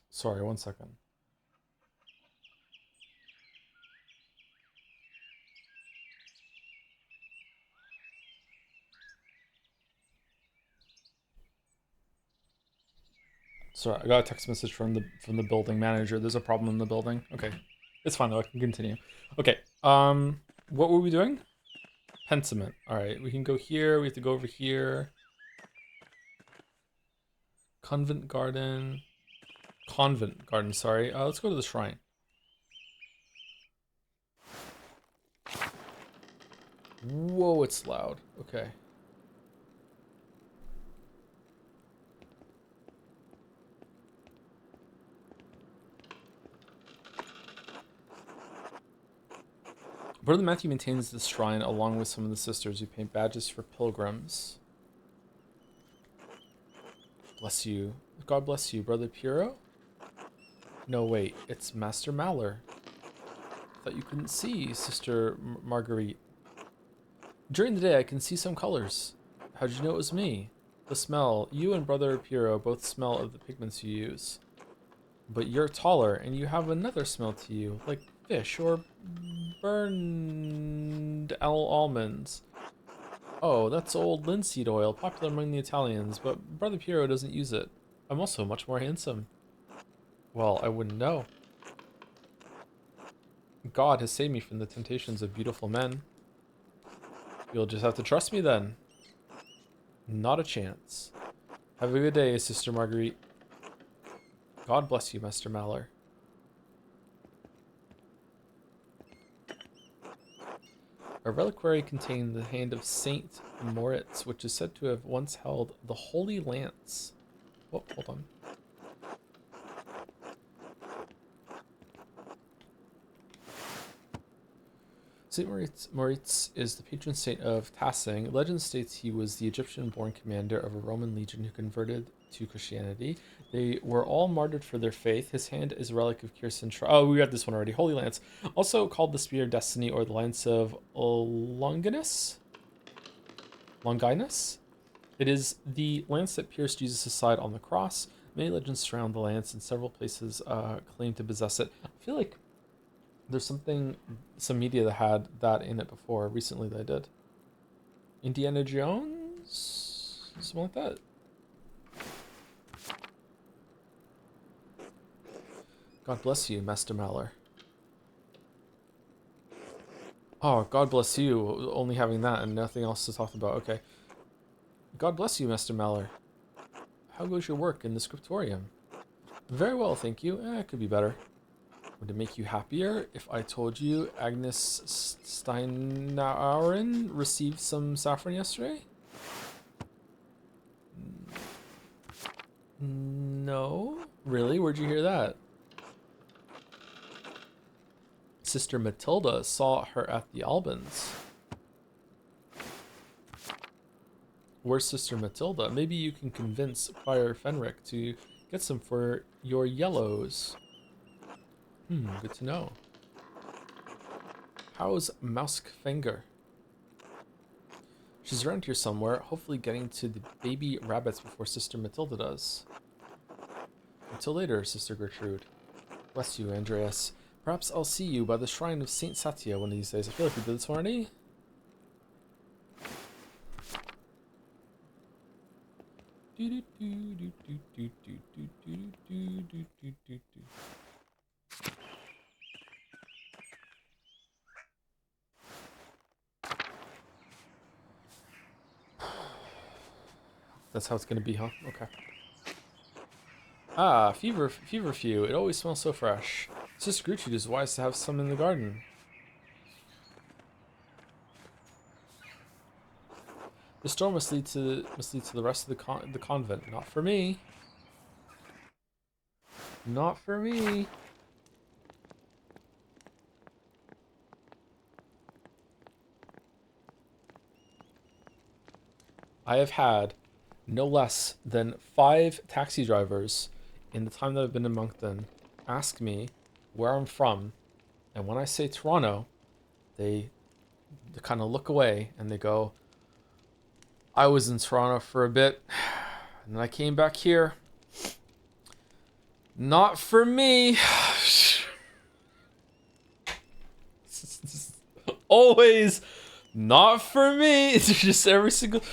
Sorry, 1 second. Sorry, I got a text message from the building manager. There's a problem in the building. Okay. It's fine though, I can continue. Okay. What were we doing? Pentiment. Alright, we can go here, we have to go over here. Convent garden, sorry. Let's go to the shrine. Whoa, it's loud. Okay. Brother Matthew maintains this shrine along with some of the sisters who paint badges for pilgrims. Bless you. God bless you, Brother Piero? No, wait. It's Master Maller. Thought you couldn't see, Sister Marguerite. During the day, I can see some colors. How'd you know it was me? The smell. You and Brother Piero both smell of the pigments you use. But you're taller, and you have another smell to you, like fish or burned almonds. Oh, that's old linseed oil, popular among the Italians, but Brother Piero doesn't use it. I'm also much more handsome. Well, I wouldn't know. God has saved me from the temptations of beautiful men. You'll just have to trust me then. Not a chance. Have a good day, Sister Marguerite. God bless you, Master Maller. A reliquary contained the hand of Saint Moritz, which is said to have once held the Holy Lance. Oh, hold on. Saint Moritz is the patron saint of Tassing. Legend states he was the Egyptian-born commander of a Roman legion who converted to Christianity. They were all martyred for their faith. His hand is a relic of Kirsten. Oh, we got this one already. Holy Lance, also called the Spear of Destiny or the Lance of Longinus. It is the lance that pierced Jesus' side on the cross. Many legends surround the lance, and several places claim to possess it. I feel like there's some media that had that in it before, recently that I did. Indiana Jones? Something like that. God bless you, Master Maller. Oh, God bless you, only having that and nothing else to talk about. Okay. God bless you, Master Maller. How goes your work in the scriptorium? Very well, thank you. It could be better. Would it make you happier if I told you Agnes Steinaueren received some saffron yesterday? No? Really? Where'd you hear that? Sister Matilda saw her at the Albans. Where's Sister Matilda? Maybe you can convince Friar Fenric to get some for your yellows. Good to know. How's Mousk Finger? She's around here somewhere, hopefully getting to the baby rabbits before Sister Matilda does. Until later, Sister Gertrude. Bless you, Andreas. Perhaps I'll see you by the shrine of Saint Satya one of these days. I feel like we did this already. That's how it's gonna be, huh? Okay. Ah, feverfew. It always smells so fresh. Sister Gertrude is wise to have some in the garden. The storm must lead to the rest of the convent. Not for me. Not for me. I have had no less than 5 taxi drivers in the time that I've been in Moncton ask me where I'm from, and when I say Toronto, they kind of look away and they go, I was in Toronto for a bit, and then I came back here. Not for me. Always not for me. It's just every single...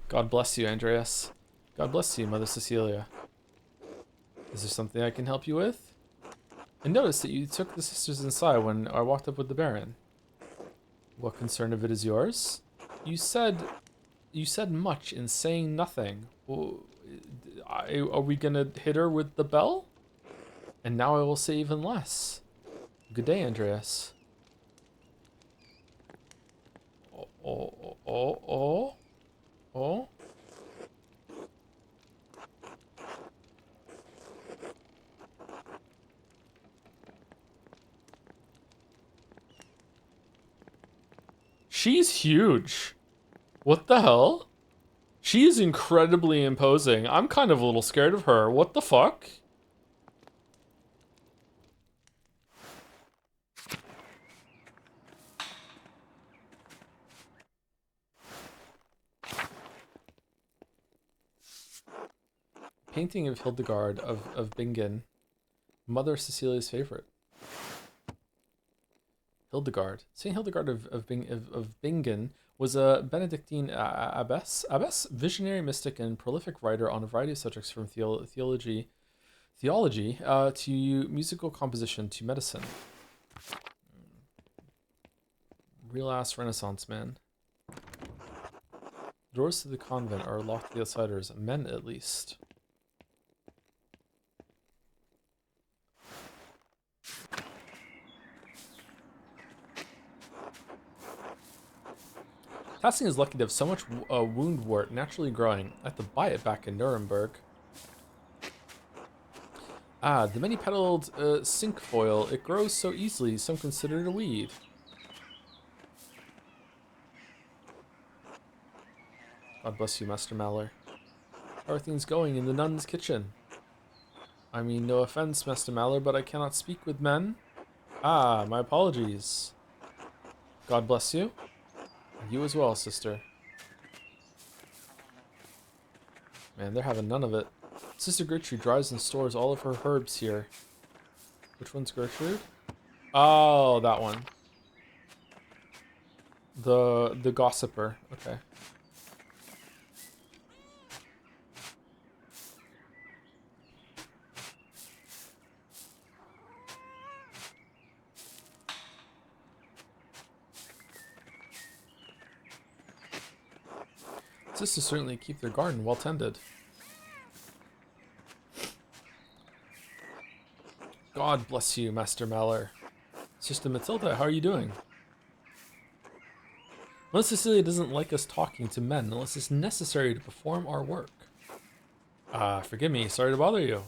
God bless you, Andreas. God bless you, Mother Cecilia. Is there something I can help you with? I noticed that you took the sisters inside when I walked up with the Baron. What concern of it is yours? You said much in saying nothing. Are we gonna hit her with the bell? And now I will say even less. Good day, Andreas. Oh. She's huge. What the hell? She is incredibly imposing. I'm kind of a little scared of her. What the fuck? Painting of Hildegard of Bingen. Mother Cecilia's favorite. Hildegard. Saint Hildegard of Bingen was a Benedictine abbess, visionary mystic, and prolific writer on a variety of subjects from theology to musical composition to medicine. Real ass Renaissance man. Doors to the convent are locked to the outsiders, men at least. Tassing is lucky to have so much wound wort naturally growing. I have to buy it back in Nuremberg. Ah, the many-petaled cinquefoil. It grows so easily, some consider it a weed. God bless you, Master Maller. How are things going in the nun's kitchen? I mean, no offense, Master Maller, but I cannot speak with men. Ah, my apologies. God bless you. And you as well, sister. Man, they're having none of it. Sister Gertrude dries and stores all of her herbs here. Which one's Gertrude? Oh, that one. The gossiper. Okay. Sisters certainly keep their garden well tended. God bless you, Master Maller. Sister Matilda, how are you doing? Mother Cecilia doesn't like us talking to men unless it's necessary to perform our work. Forgive me, sorry to bother you.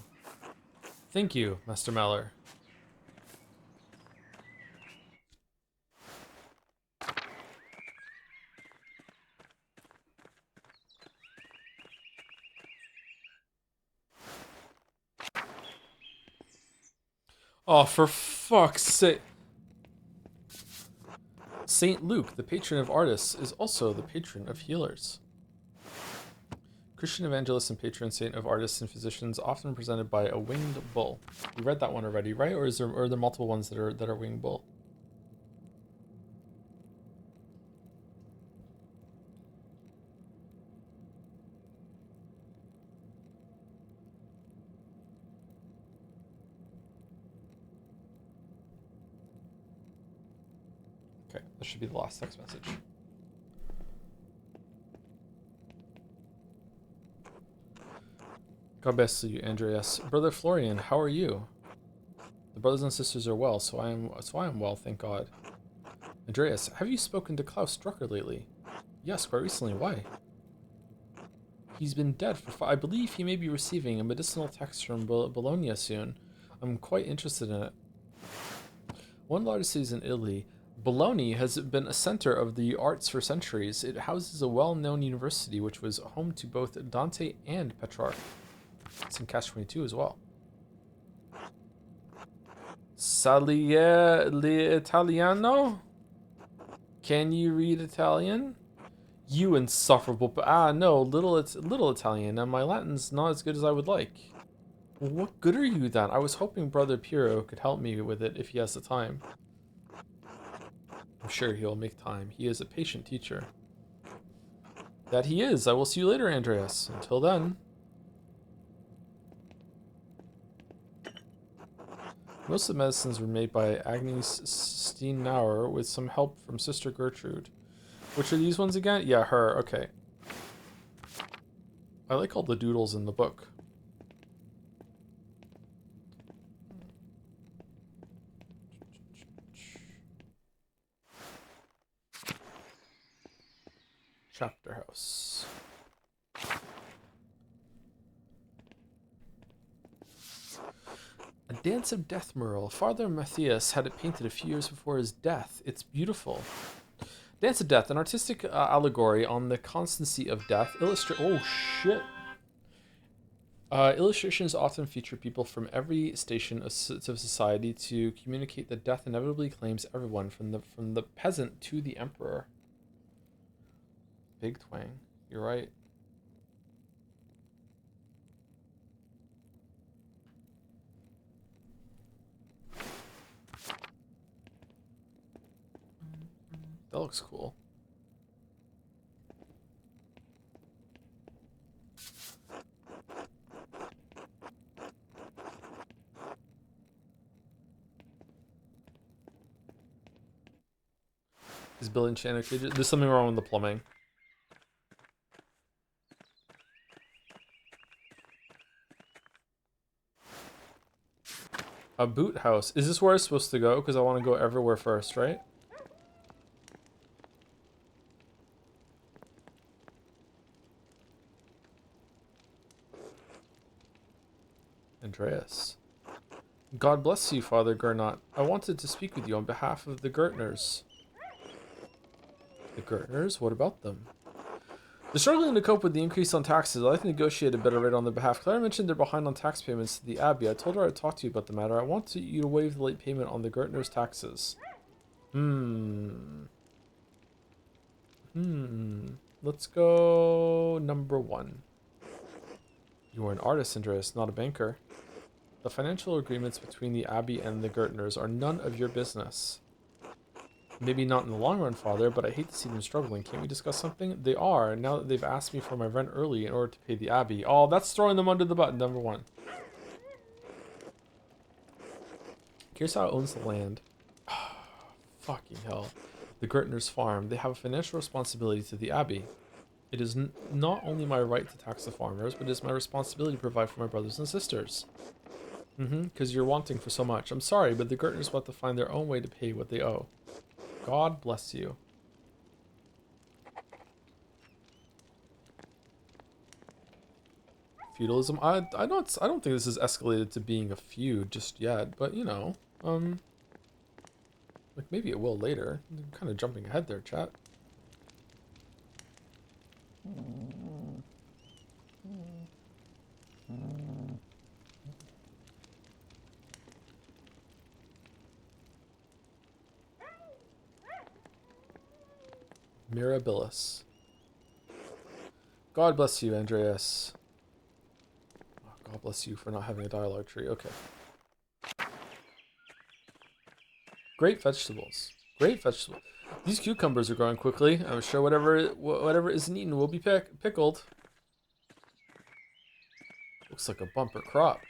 Thank you, Master Maller. Oh, for fuck's sake. Saint Luke, the patron of artists, is also the patron of healers. Christian evangelist and patron saint of artists and physicians, often represented by a winged bull. We read that one already, right? Or are there multiple ones that are winged bull? Okay, that should be the last text message. God bless you, Andreas. Brother Florian, how are you? The brothers and sisters are well, so I am well, thank God. Andreas, have you spoken to Klaus Drucker lately? Yes, quite recently. Why? He's been dead for I believe he may be receiving a medicinal text from Bologna soon. I'm quite interested in it. One of the largest cities in Italy, Bologna has been a center of the arts for centuries. It houses a well-known university which was home to both Dante and Petrarch. It's in Catch 22 as well. Salier l'Italiano? Can you read Italian? You insufferable, no, little Italian, and my Latin's not as good as I would like. Well, what good are you then? I was hoping Brother Piero could help me with it if he has the time. I'm sure he'll make time. He is a patient teacher. That he is. I will see you later, Andreas. Until then. Most of the medicines were made by Agnes Steenauer with some help from Sister Gertrude. Which are these ones again? Yeah, her. Okay. I like all the doodles in the book. Chapter House. A Dance of Death mural. Father Matthias had it painted a few years before his death. It's beautiful. Dance of Death, an artistic allegory on the constancy of death. Oh shit. Illustrations often feature people from every station of society to communicate that death inevitably claims everyone, from the peasant to the emperor. Big twang. You're right. That looks cool. Is building Channel cages? There's something wrong with the plumbing. A boot house. Is this where I'm supposed to go? Because I want to go everywhere first, right? Andreas. God bless you, Father Gernot. I wanted to speak with you on behalf of the Gertners. The Gertners? What about them? They're struggling to cope with the increase on taxes. I'd like to negotiate a better rate on their behalf. Clara mentioned they're behind on tax payments to the Abbey. I told her I'd talk to you about the matter. I want you to waive the late payment on the Gertners' taxes. Let's go number 1. You are an artist, Andreas, not a banker. The financial agreements between the Abbey and the Gertners are none of your business. Maybe not in the long run, Father, but I hate to see them struggling. Can't we discuss something? They are, now that they've asked me for my rent early in order to pay the Abbey. Oh, that's throwing them under the button, number 1. Kearsau owns the land. Fucking hell. The Gertners' farm. They have a financial responsibility to the Abbey. It is not only my right to tax the farmers, but it is my responsibility to provide for my brothers and sisters. Because you're wanting for so much. I'm sorry, but the Gertners will have to find their own way to pay what they owe. God bless you. Feudalism. I don't think this has escalated to being a feud just yet, but you know, like maybe it will later. I'm kind of jumping ahead there, chat. Mirabilis. God bless you, Andreas. Oh, God bless you for not having a dialogue tree. Okay. Great vegetables. Great vegetables. These cucumbers are growing quickly. I'm sure whatever isn't eaten will be pickled. Looks like a bumper crop.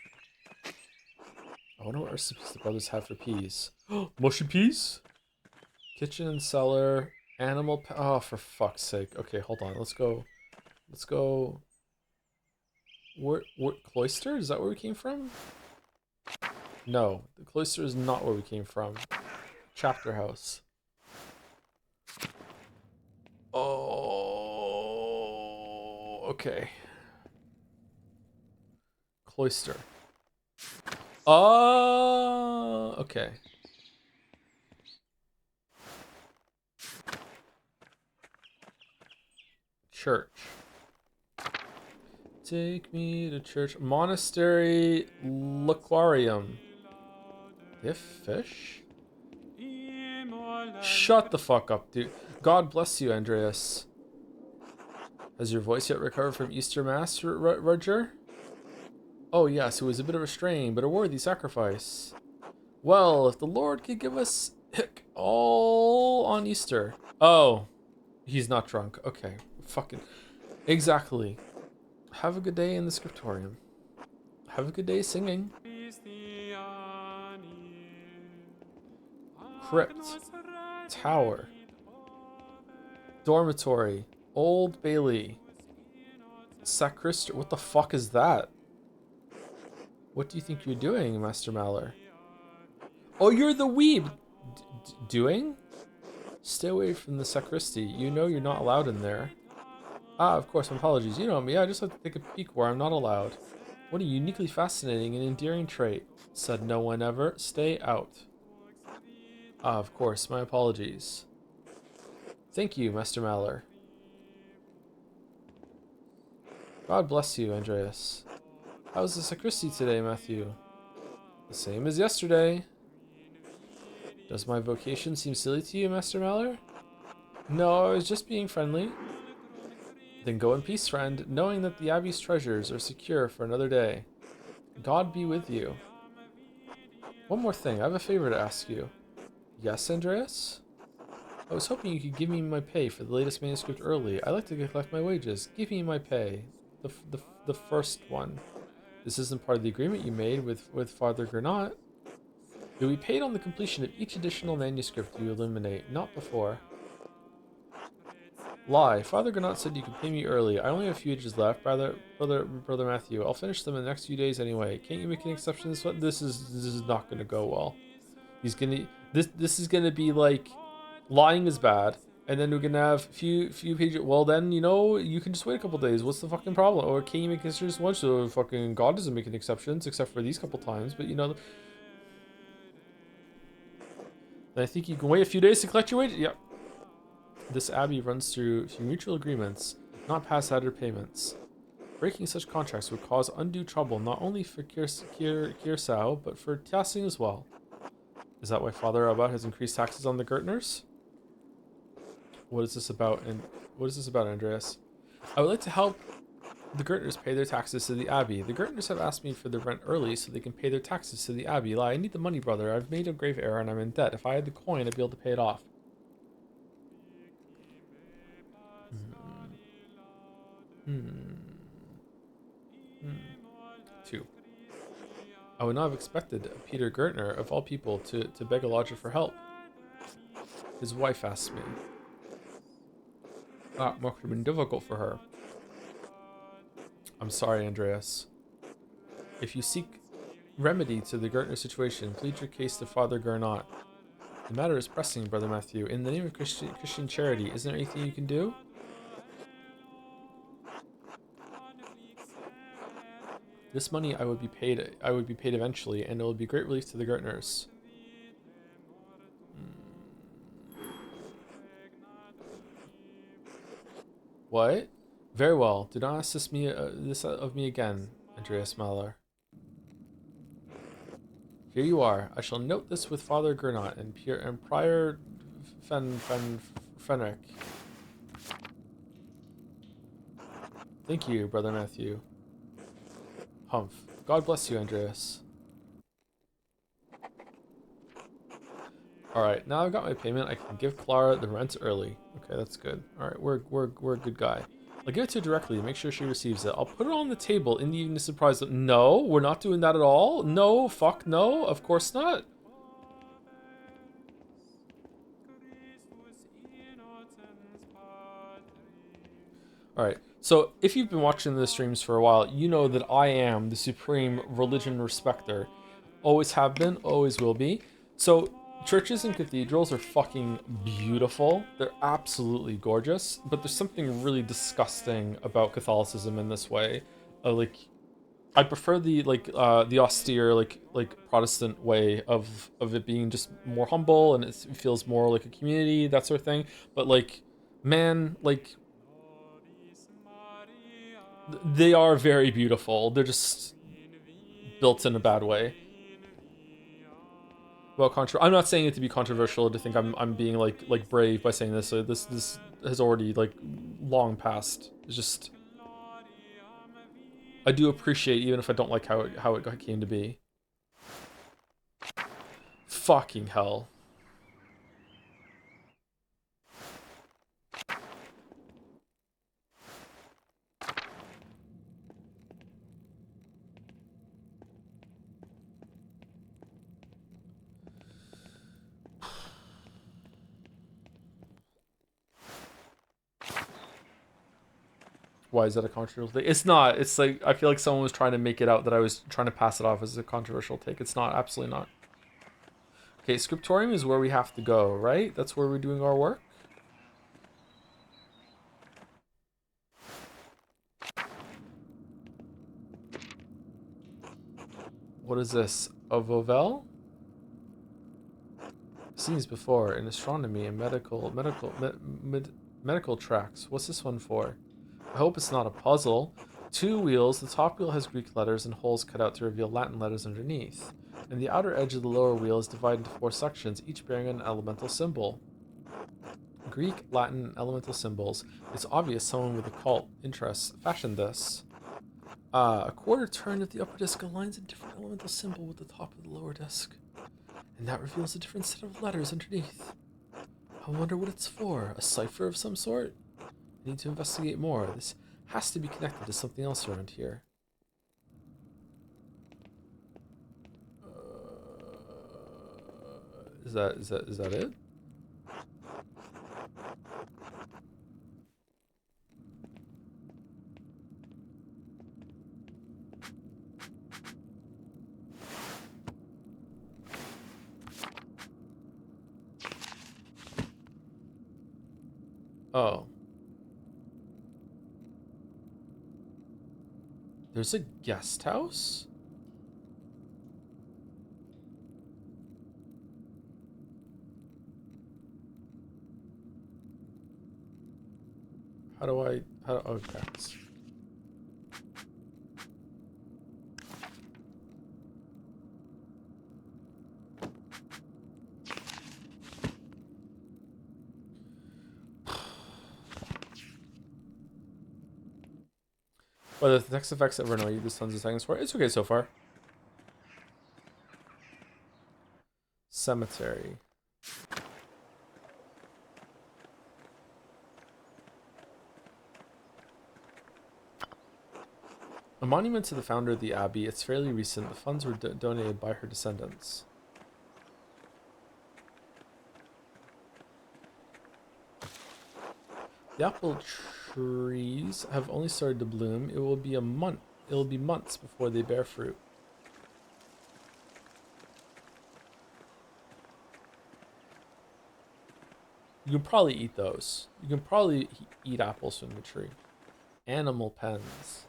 I wonder what recipes the brothers have for peas. Mushy peas? Kitchen and cellar. Oh, for fuck's sake. Okay, hold on. Let's go. What cloister? Is that where we came from? No, the cloister is not where we came from. Chapter house. Oh, okay. Cloister. Oh, okay. Church. Take me to church. Monastery Laquarium. They have fish? Shut the fuck up, dude. God bless you, Andreas. Has your voice yet recovered from Easter Mass, Roger? Oh yes, it was a bit of a strain, but a worthy sacrifice. Well, if the Lord could give us all on Easter. Oh, he's not drunk. Okay, fucking exactly. Have a good day in the scriptorium. Have a good day singing. Crypt. Tower. Dormitory. Old Bailey. Sacristy. What the fuck is that? What do you think you're doing, Master Maller? Oh, you're the weeb. Doing? Stay away from the sacristy. You know you're not allowed in there. Ah, of course, my apologies. You know me. I just have to take a peek where I'm not allowed. What a uniquely fascinating and endearing trait. Said no one ever. Stay out. Ah, of course. My apologies. Thank you, Master Maller. God bless you, Andreas. How's the sacristy today, Matthew? The same as yesterday. Does my vocation seem silly to you, Master Maller? No, I was just being friendly. Then go in peace, friend, knowing that the Abbey's treasures are secure for another day. God be with you. One more thing, I have a favor to ask you. Yes, Andreas? I was hoping you could give me my pay for the latest manuscript early. I like to collect my wages. Give me my pay. The first one. This isn't part of the agreement you made with Father Gernot. You'll be paid on the completion of each additional manuscript you illuminate, not before. Lie. Father Gernot said you could pay me early. I only have a few pages left, brother Matthew. I'll finish them in the next few days anyway. Can't you make an exception this one? This is not gonna go well. He's gonna this is gonna be like lying is bad, and then we're gonna have few pages. Well, then you know you can just wait a couple days. What's the fucking problem? Or can you make it just once? So fucking God doesn't make any exceptions except for these couple times. But you know, I think you can wait a few days to collect your wages. Yep. This abbey runs through mutual agreements, not past added payments. Breaking such contracts would cause undue trouble not only for Kirsau, but for Tiasing as well. Is that why Father Abad has increased taxes on the Gertners? What is this about? And what is this about, Andreas? I would like to help the Gertners pay their taxes to the Abbey. The Gertners have asked me for the rent early so they can pay their taxes to the Abbey. I need the money, brother. I've made a grave error and I'm in debt. If I had the coin, I'd be able to pay it off. Two. I would not have expected Peter Gertner, of all people, to beg a lodger for help. His wife asked me. That must have been difficult for her. I'm sorry, Andreas. If you seek remedy to the Gertner situation, plead your case to Father Gernot. The matter is pressing, Brother Matthew. In the name of Christian charity, isn't there anything you can do? This money I would be paid eventually, and it will be great relief to the Gertners. What? Very well. Do not ask this of me again, Andreas Maller. Here you are. I shall note this with Father Gernot and Prior Fenric. Thank you, Brother Matthew. Humph. God bless you, Andreas. Alright, now I've got my payment. I can give Clara the rent early. Okay, that's good. Alright, we're a good guy. I'll give it to her directly, make sure she receives it. I'll put it on the table in the evening to surprise them. No, we're not doing that at all. No, fuck no, of course not. Alright, So, if you've been watching the streams for a while, you know that I am the supreme religion respecter. Always have been, always will be. So, churches and cathedrals are fucking beautiful. They're absolutely gorgeous, but there's something really disgusting about Catholicism in this way. Like, I prefer the austere Protestant way of it being just more humble and it feels more like a community, that sort of thing. But like, man, like they are very beautiful. They're just built in a bad way. Well, I'm not saying it to be controversial, to think I'm being like brave by saying this. So this has already like long passed. It's just I do appreciate, even if I don't like how it came to be. Fucking hell. Why is that a controversial take? It's not. It's like I feel like someone was trying to make it out that I was trying to pass it off as a controversial take. It's not. Absolutely not. Okay, scriptorium is where we have to go, right? That's where we're doing our work. What is this? A Vauvel? Seen these before in astronomy and medical tracks. What's this one for? I hope it's not a puzzle. 2 wheels. The top wheel has Greek letters and holes cut out to reveal Latin letters underneath. And the outer edge of the lower wheel is divided into 4 sections, each bearing an elemental symbol. Greek, Latin, elemental symbols. It's obvious someone with occult interests fashioned this. A quarter turn of the upper disc aligns a different elemental symbol with the top of the lower disc. And that reveals a different set of letters underneath. I wonder what it's for. A cipher of some sort? I need to investigate more. This has to be connected to something else around here. Is that it? Oh. There's a guest house? Okay. Whether the text effects ever annoy you, this tons of seconds for it's okay so far. Cemetery. A monument to the founder of the abbey. It's fairly recent. The funds were donated by her descendants. The apple trees have only started to bloom. It will be months before they bear fruit. You can probably eat those. You can probably eat apples from the tree. Animal pens.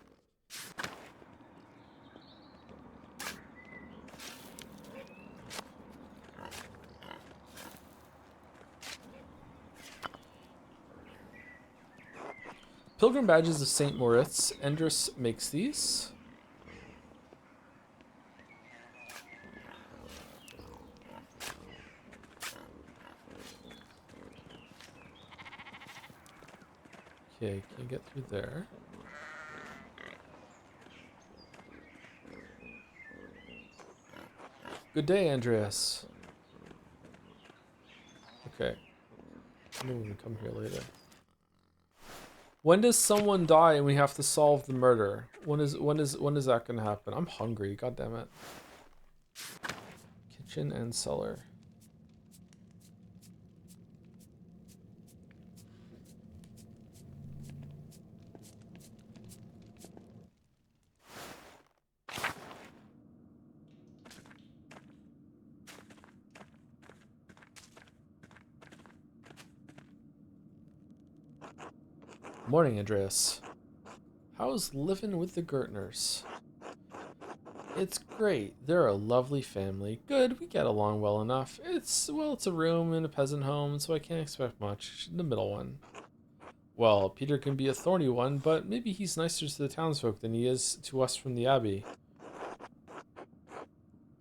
Pilgrim badges of St. Moritz. Endris makes these. Okay, can't get through there. Good day, Andreas. Okay. Maybe we can come here later. When does someone die and we have to solve the murder? When is that gonna happen? I'm hungry, god damn it. Kitchen and cellar. Morning, Andreas. How's living with the Gertners? It's great. They're a lovely family. Good, we get along well enough. It's a room in a peasant home, so I can't expect much. The middle one. Well, Peter can be a thorny one, but maybe he's nicer to the townsfolk than he is to us from the Abbey.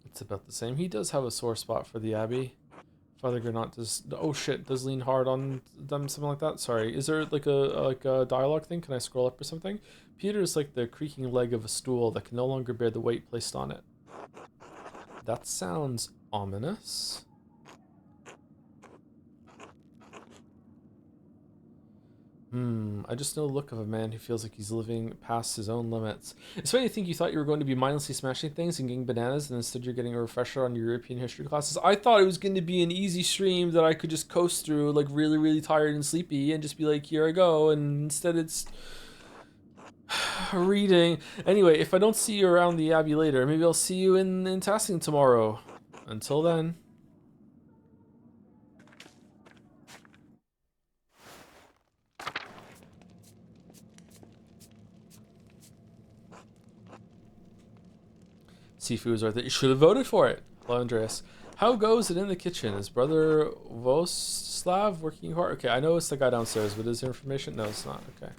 It's about the same. He does have a sore spot for the Abbey. Father Gernot does lean hard on them, something like that. Sorry, is there like a dialogue thing? Can I scroll up or something? Peter is like the creaking leg of a stool that can no longer bear the weight placed on it. That sounds ominous. I just know the look of a man who feels like he's living past his own limits. It's funny to think you thought you were going to be mindlessly smashing things and getting bananas, and instead you're getting a refresher on your European history classes. I thought it was going to be an easy stream that I could just coast through, like really, really tired and sleepy, and just be like, here I go, and instead it's reading. Anyway, if I don't see you around the Abbey later, maybe I'll see you in tasking tomorrow. Until then. Sifu is right there. You should have voted for it. Hello, Andreas. How goes it in the kitchen? Is Brother Voslav working hard? Okay, I know it's the guy downstairs, but is there information? No, it's not. Okay.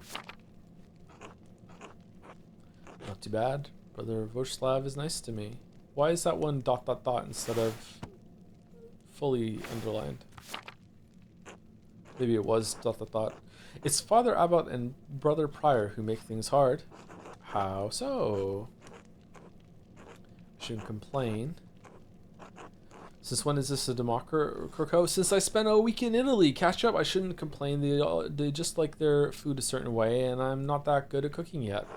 Not too bad. Brother Voslav is nice to me. Why is that one ... instead of fully underlined? Maybe it was ... It's Father Abbot and Brother Prior who make things hard. How so? Shouldn't complain. Since when is this a democracy? Since I spent a week in Italy. Catch up. I shouldn't complain. They just like their food a certain way, and I'm not that good at cooking yet.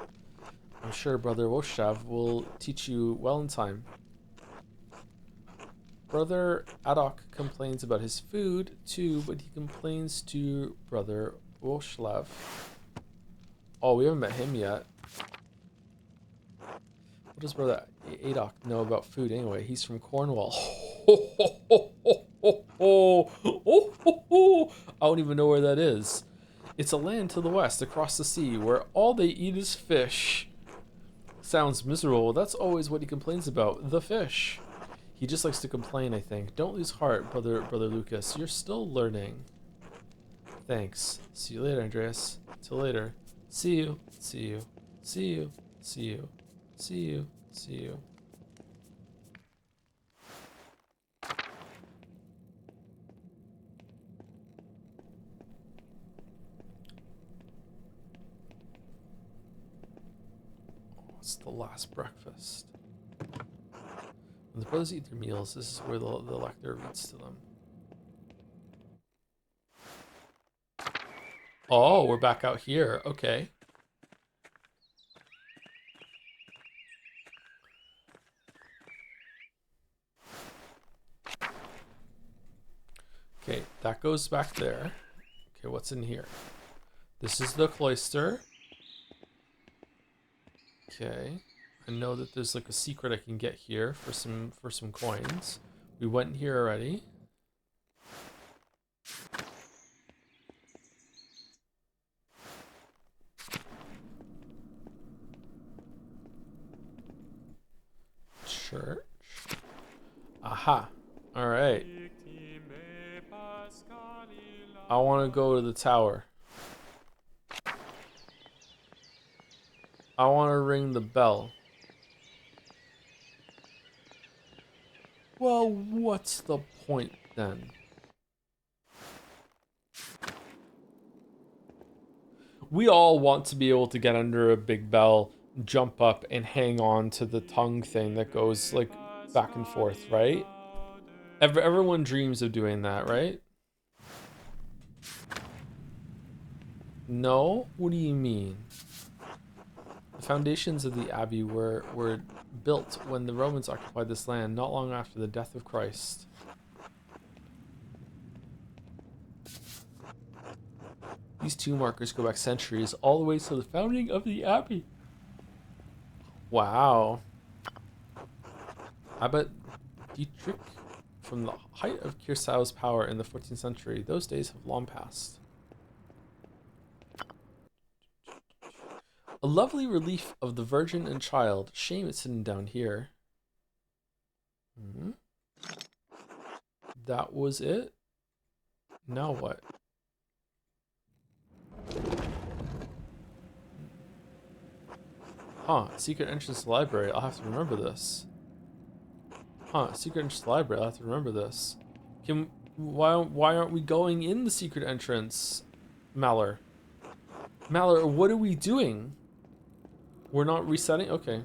I'm sure Brother Woshav will teach you well in time. Brother Adok complains about his food too, but he complains to Brother Woshlav. Oh, we haven't met him yet. What does Brother Adok know about food anyway? He's from Cornwall. I don't even know where that is. It's a land to the west, across the sea, where all they eat is fish. Sounds miserable. That's always what he complains about, the fish. He just likes to complain, I think. Don't lose heart, Brother Lucas. You're still learning. Thanks. See you later, Andreas. Till later. See you. See you. See you. See you. See you. See you. It's the last breakfast. When the brothers eat their meals, this is where the lector reads to them. Oh, we're back out here. Okay. Okay, that goes back there. Okay, what's in here? This is the cloister. Okay. I know that there's like a secret I can get here for some coins. We went here already. Church. Aha. All right. I want to go to the tower. I want to ring the bell. Well, what's the point then? We all want to be able to get under a big bell, jump up, and hang on to the tongue thing that goes like back and forth, right? Everyone dreams of doing that, right? No? What do you mean? The foundations of the abbey were built when the Romans occupied this land, not long after the death of Christ. These two markers go back centuries, all the way to the founding of the abbey. Wow. Abbot Dietrich, from the height of Kirsau's power in the 14th century, those days have long passed. A lovely relief of the Virgin and Child. Shame it's sitting down here. Hmm. That was it? Now what? Huh, secret entrance to the library. I'll have to remember this. Huh, secret entrance to the library. I'll have to remember this. Why aren't we going in the secret entrance, Malor? Malor, what are we doing? We're not resetting? Okay.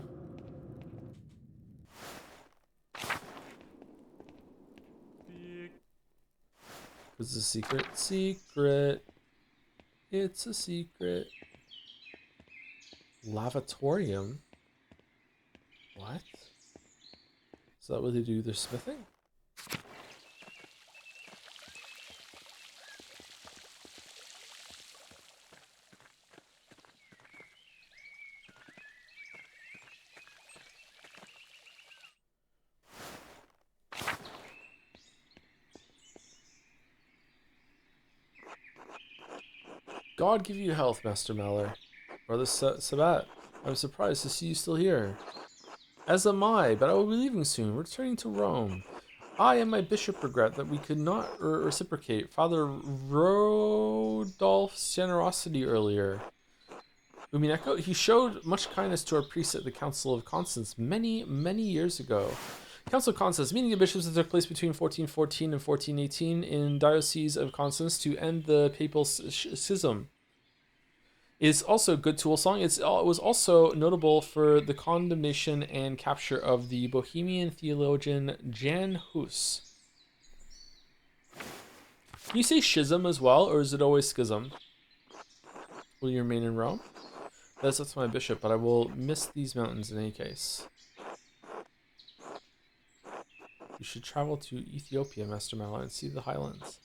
It's a secret. Secret. It's a secret. Lavatorium? What? Is that what they do? They're smithing? God give you health, Master Malor. Brother Sabat, I'm surprised to see you still here. As am I, but I will be leaving soon, returning to Rome. I and my bishop regret that we could not reciprocate Father Rodolph's generosity earlier. Umineko, he showed much kindness to our priests at the Council of Constance many, many years ago. Council of Constance, meeting of bishops that took place between 1414 and 1418 in Diocese of Constance to end the papal schism. Is also a good tool song. It was also notable for the condemnation and capture of the Bohemian theologian Jan Hus. Can you say schism as well, or is it always schism? Will you remain in Rome? That's up to my bishop, but I will miss these mountains in any case. You should travel to Ethiopia, Master Malor, and see the highlands.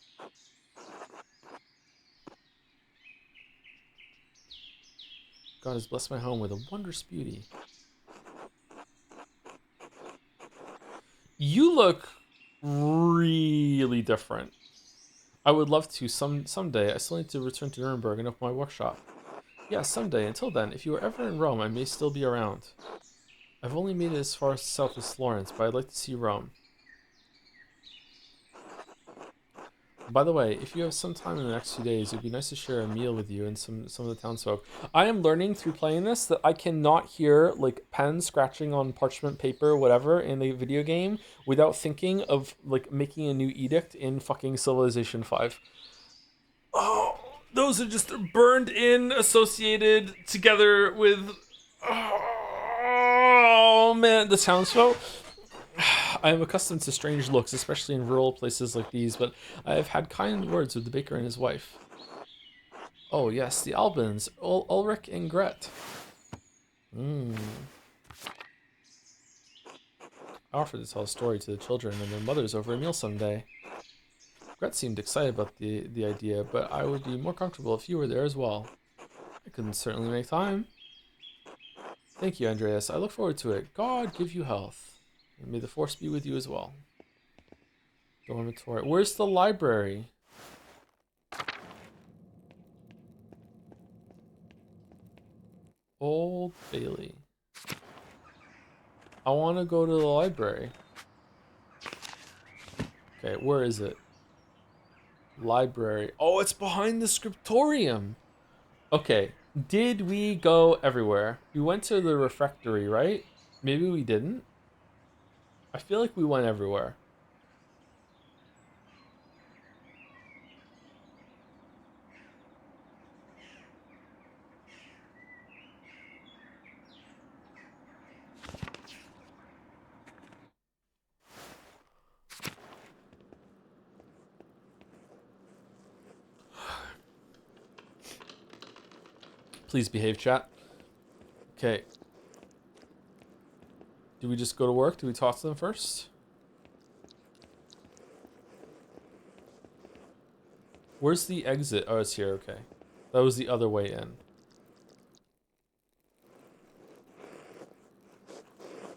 God has blessed my home with a wondrous beauty. You look really different. I would love to someday. I still need to return to Nuremberg and open my workshop. Yeah, someday. Until then, if you are ever in Rome, I may still be around. I've only made it as far south as Florence, but I'd like to see Rome. By the way, if you have some time in the next few days, it'd be nice to share a meal with you and some of the townsfolk. I am learning through playing this that I cannot hear like pen scratching on parchment paper, whatever, in a video game without thinking of like making a new edict in fucking Civilization 5. Oh, those are just burned in, associated together with. Oh man, the townsfolk. I am accustomed to strange looks, especially in rural places like these, but I have had kind words with the baker and his wife. Oh yes, the Albans, Ulrich and Gret. I offered to tell a story to the children and their mothers over a meal someday. Gret seemed excited about the idea, but I would be more comfortable if you were there as well. I could certainly make time. Thank you, Andreas. I look forward to it. God give you health. And may the force be with you as well. Dormitory. Where's the library? Old Bailey. I want to go to the library. Okay, where is it? Library. Oh, it's behind the scriptorium. Okay, did we go everywhere? We went to the refectory, right? Maybe we didn't. I feel like we went everywhere. Please behave, chat. Okay. Do we just go to work? Do we talk to them first? Where's the exit? Oh, it's here. Okay. That was the other way in.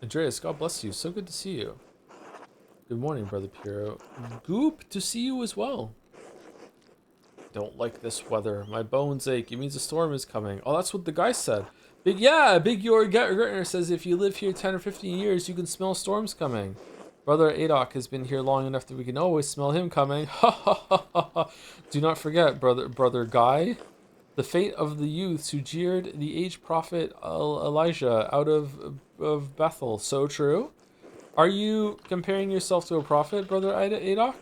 Andreas, God bless you. So good to see you. Good morning, Brother Piero. Goop, to see you as well. Don't like this weather. My bones ache. It means a storm is coming. Oh, that's what the guy said. Big Jorg Gertner says if you live here 10 or 15 years, you can smell storms coming. Brother Adok has been here long enough that we can always smell him coming. Ha ha ha ha ha. Do not forget, brother Guy, the fate of the youths who jeered the aged prophet Elijah out of Bethel. So true. Are you comparing yourself to a prophet, brother Adok?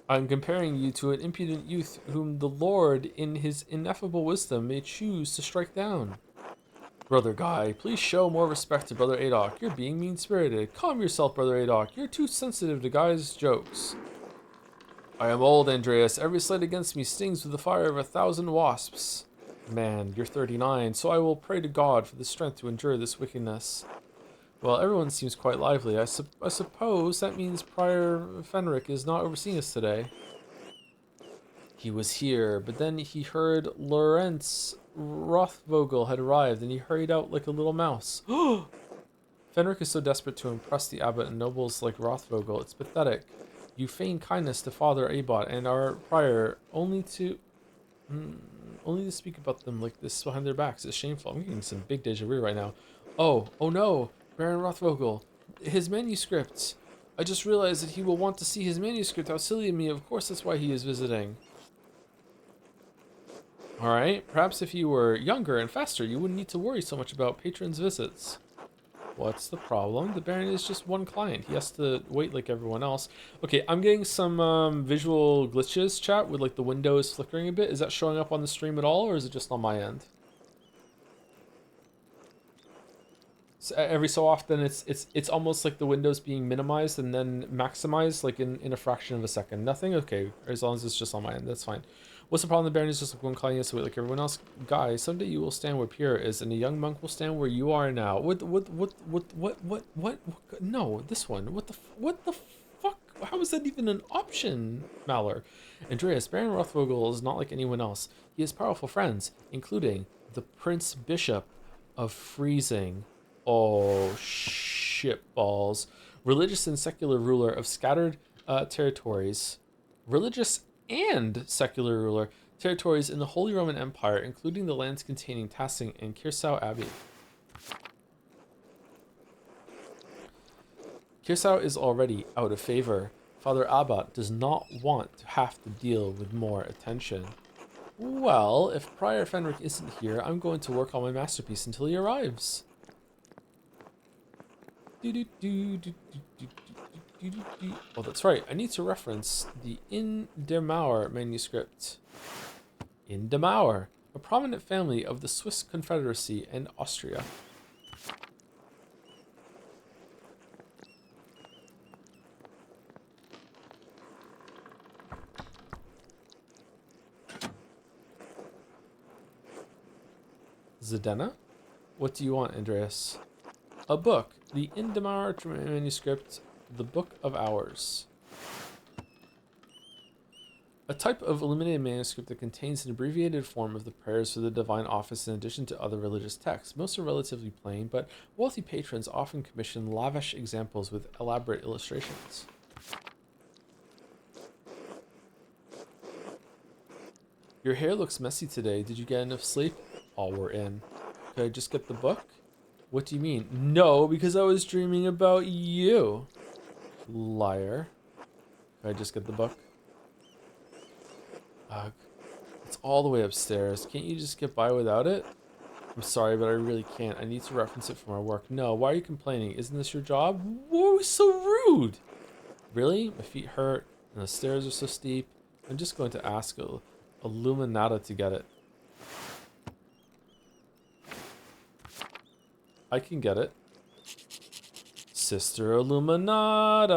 I'm comparing you to an impudent youth whom the Lord, in his ineffable wisdom, may choose to strike down. Brother Guy, please show more respect to Brother Adok. You're being mean-spirited. Calm yourself, Brother Adok. You're too sensitive to Guy's jokes. I am old, Andreas. Every slight against me stings with the fire of 1,000 wasps. Man, you're 39, so I will pray to God for the strength to endure this wickedness. Well, everyone seems quite lively. I suppose that means Prior Fenric is not overseeing us today. He was here, but then he heard Lorenz Rothvogel had arrived, and he hurried out like a little mouse. Fenric is so desperate to impress the abbot and nobles like Rothvogel. It's pathetic. You feign kindness to Father Abbot and our prior, only to speak about them like this behind their backs. It's shameful. I'm getting some big deja vu right now. Oh no, Baron Rothvogel. His manuscripts. I just realized that he will want to see his manuscript. How silly of me. Of course that's why he is visiting. Alright, perhaps if you were younger and faster, you wouldn't need to worry so much about patrons' visits. What's the problem? The Baron is just one client. He has to wait like everyone else. Okay, I'm getting some visual glitches, chat, with like the windows flickering a bit. Is that showing up on the stream at all, or is it just on my end? So every so often, it's almost like the windows being minimized and then maximized, like in a fraction of a second. Nothing? Okay, as long as it's just on my end, that's fine. What's the problem? The Baron is just like one client has to wait like everyone else. Guy, someday you will stand where Pierre is, and a young monk will stand where you are now. What? No, this one. What the fuck? How is that even an option, Malor? Andreas, Baron Rothvogel is not like anyone else. He has powerful friends, including the Prince Bishop of Freezing. Oh, shit balls. Religious and secular ruler of scattered territories. Religious and secular ruler territories in the Holy Roman Empire, including the lands containing Tassing and Kirsau Abbey. Kirsau is already out of favor. Father Abbot does not want to have to deal with more attention. Well, if Prior Fenric isn't here, I'm going to work on my masterpiece until he arrives. Oh, that's right. I need to reference the In der Mauer manuscript. In der Mauer, a prominent family of the Swiss Confederacy and Austria. Zedena? What do you want, Andreas? A book. The In der Mauer manuscript. The Book of Hours. A type of illuminated manuscript that contains an abbreviated form of the prayers for the divine office in addition to other religious texts. Most are relatively plain, but wealthy patrons often commission lavish examples with elaborate illustrations. Your hair looks messy today. Did you get enough sleep? Oh, we're in. Could I just get the book? What do you mean? No, because I was dreaming about you. Liar. Can I just get the book? It's all the way upstairs. Can't you just get by without it? I'm sorry, but I really can't. I need to reference it for my work. No, why are you complaining? Isn't this your job? Whoa, so rude! Really? My feet hurt, and the stairs are so steep. I'm just going to ask Illuminata to get it. I can get it. Sister Illuminata.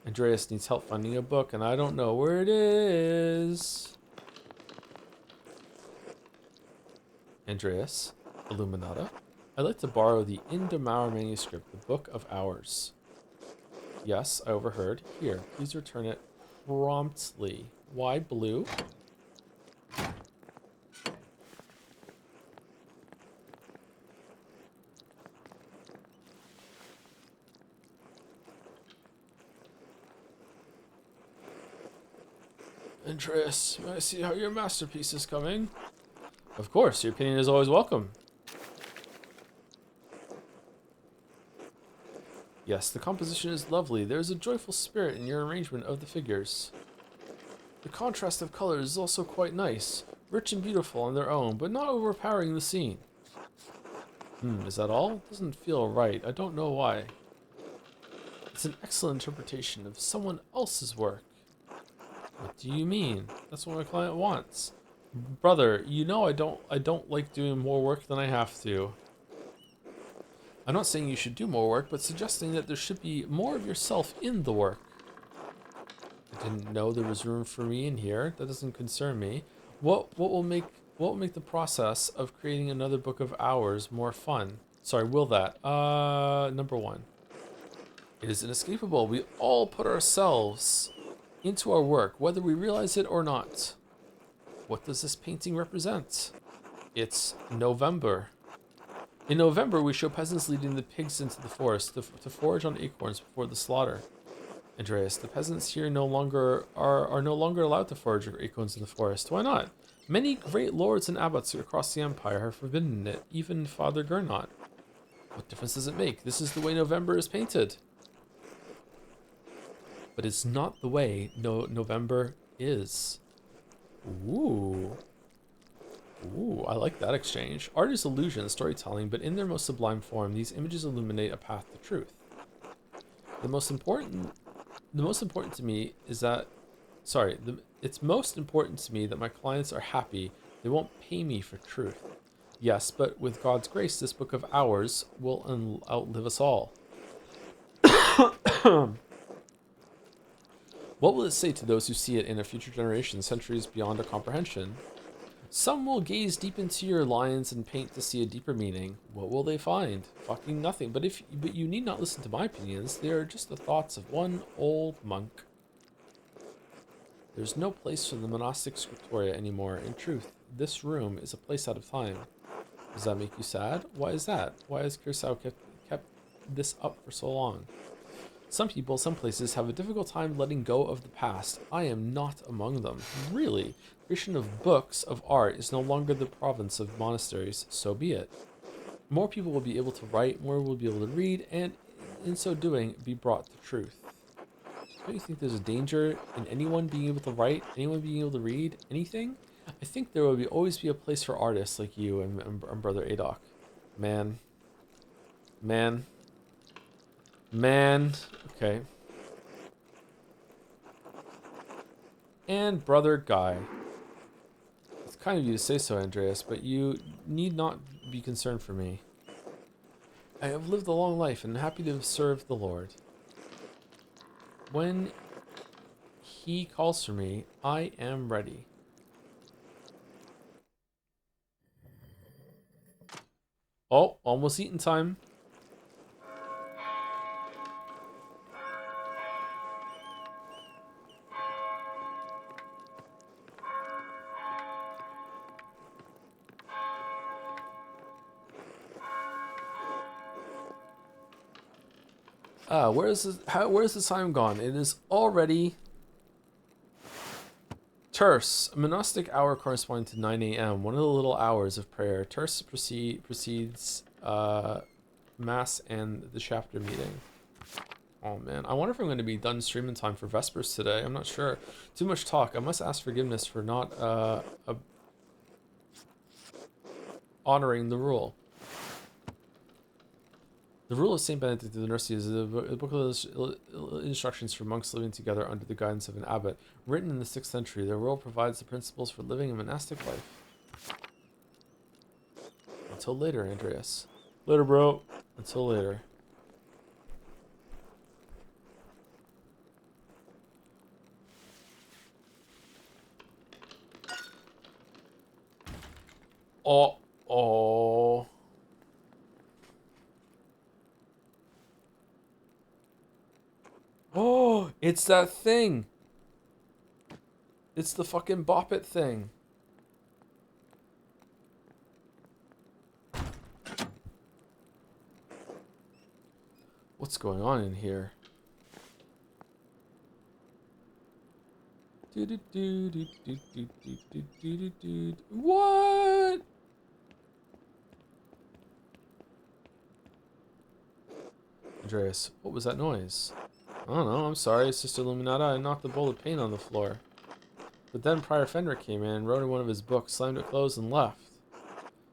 Andreas needs help finding a book, and I don't know where it is. Andreas, Illuminata. I'd like to borrow the In der Mauer manuscript, the Book of Hours. Yes, I overheard. Here, please return it promptly. Why blue? Andreas, may I see how your masterpiece is coming? Of course, your opinion is always welcome. Yes, the composition is lovely. There is a joyful spirit in your arrangement of the figures. The contrast of colors is also quite nice, rich and beautiful on their own, but not overpowering the scene. Is that all? It doesn't feel right. I don't know why. It's an excellent interpretation of someone else's work. What do you mean? That's what my client wants. Brother, you know I don't like doing more work than I have to. I'm not saying you should do more work, but suggesting that there should be more of yourself in the work. I didn't know there was room for me in here. That doesn't concern me. What will make the process of creating another book of hours more fun? Sorry, will that? Number one. It is inescapable. We all put ourselves into our work, whether we realize it or not. What does this painting represent? It's November. In November, we show peasants leading the pigs into the forest to forage on acorns before the slaughter. Andreas, the peasants here are no longer allowed to forage acorns in the forest. Why not? Many great lords and abbots across the empire have forbidden it, even Father Gernot. What difference does it make? This is the way November is painted. But it's not the way November is. Ooh. Ooh, I like that exchange. Art is illusion, storytelling, but in their most sublime form, these images illuminate a path to truth. The most important to me is that, it's most important to me that my clients are happy. They won't pay me for truth. Yes, but with God's grace, this book of ours will outlive us all. What will it say to those who see it in a future generation, centuries beyond our comprehension? Some will gaze deep into your lines and paint to see a deeper meaning. What will they find? Fucking nothing. But you need not listen to my opinions. They are just the thoughts of one old monk. There's no place for the monastic scriptoria anymore. In truth, this room is a place out of time. Does that make you sad? Why is that? Why has Kirsau kept this up for so long? Some people, some places, have a difficult time letting go of the past. I am not among them. Really, creation of books of art is no longer the province of monasteries. So be it. More people will be able to write, more will be able to read, and in so doing, be brought to truth. Don't you think there's a danger in anyone being able to write, anyone being able to read, anything? I think there will always be a place for artists like you and Brother Adok. Man. Okay. And Brother Guy. It's kind of you to say so, Andreas, but you need not be concerned for me. I have lived a long life and am happy to have served the Lord. When he calls for me, I am ready. Oh, almost eating time. Where's the time gone? It is already terse. A monastic hour corresponding to 9 a.m. One of the little hours of prayer. Terse precedes mass and the chapter meeting. Oh man, I wonder if I'm going to be done streaming time for Vespers today. I'm not sure. Too much talk. I must ask forgiveness for not honoring the rule. The rule of St. Benedict of the Nursery is a book of instructions for monks living together under the guidance of an abbot. Written in the 6th century, the rule provides the principles for living a monastic life. Until later, Andreas. Later, bro. Until later. Oh. Oh, it's that thing. It's the fucking Bop It thing. What's going on in here? What? Andreas, what was that noise? I don't know, I'm sorry, Sister Luminata, I knocked a bowl of paint on the floor. But then Prior Fenric came in, wrote in one of his books, slammed it closed, and left.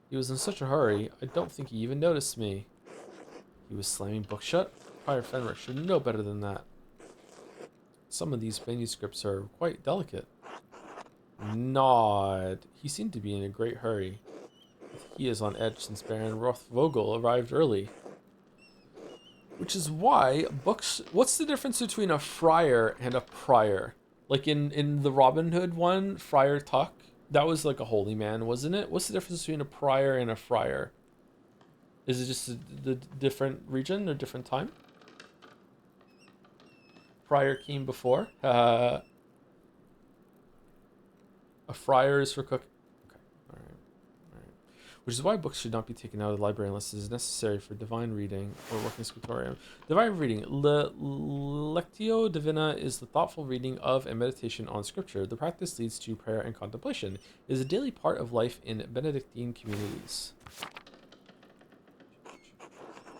He was in such a hurry, I don't think he even noticed me. He was slamming books shut? Prior Fenric should know better than that. Some of these manuscripts are quite delicate. Nod. He seemed to be in a great hurry. He is on edge since Baron Rothvogel arrived early. Which is why books... What's the difference between a friar and a prior? Like in the Robin Hood one, Friar Tuck, that was like a holy man, wasn't it? What's the difference between a prior and a friar? Is it just the different region or different time? Prior came before. A friar is for cook. Okay, all right. Which is why books should not be taken out of the library unless it is necessary for divine reading or working scriptorium. Divine reading. Lectio Divina is the thoughtful reading of and meditation on scripture. The practice leads to prayer and contemplation. It is a daily part of life in Benedictine communities.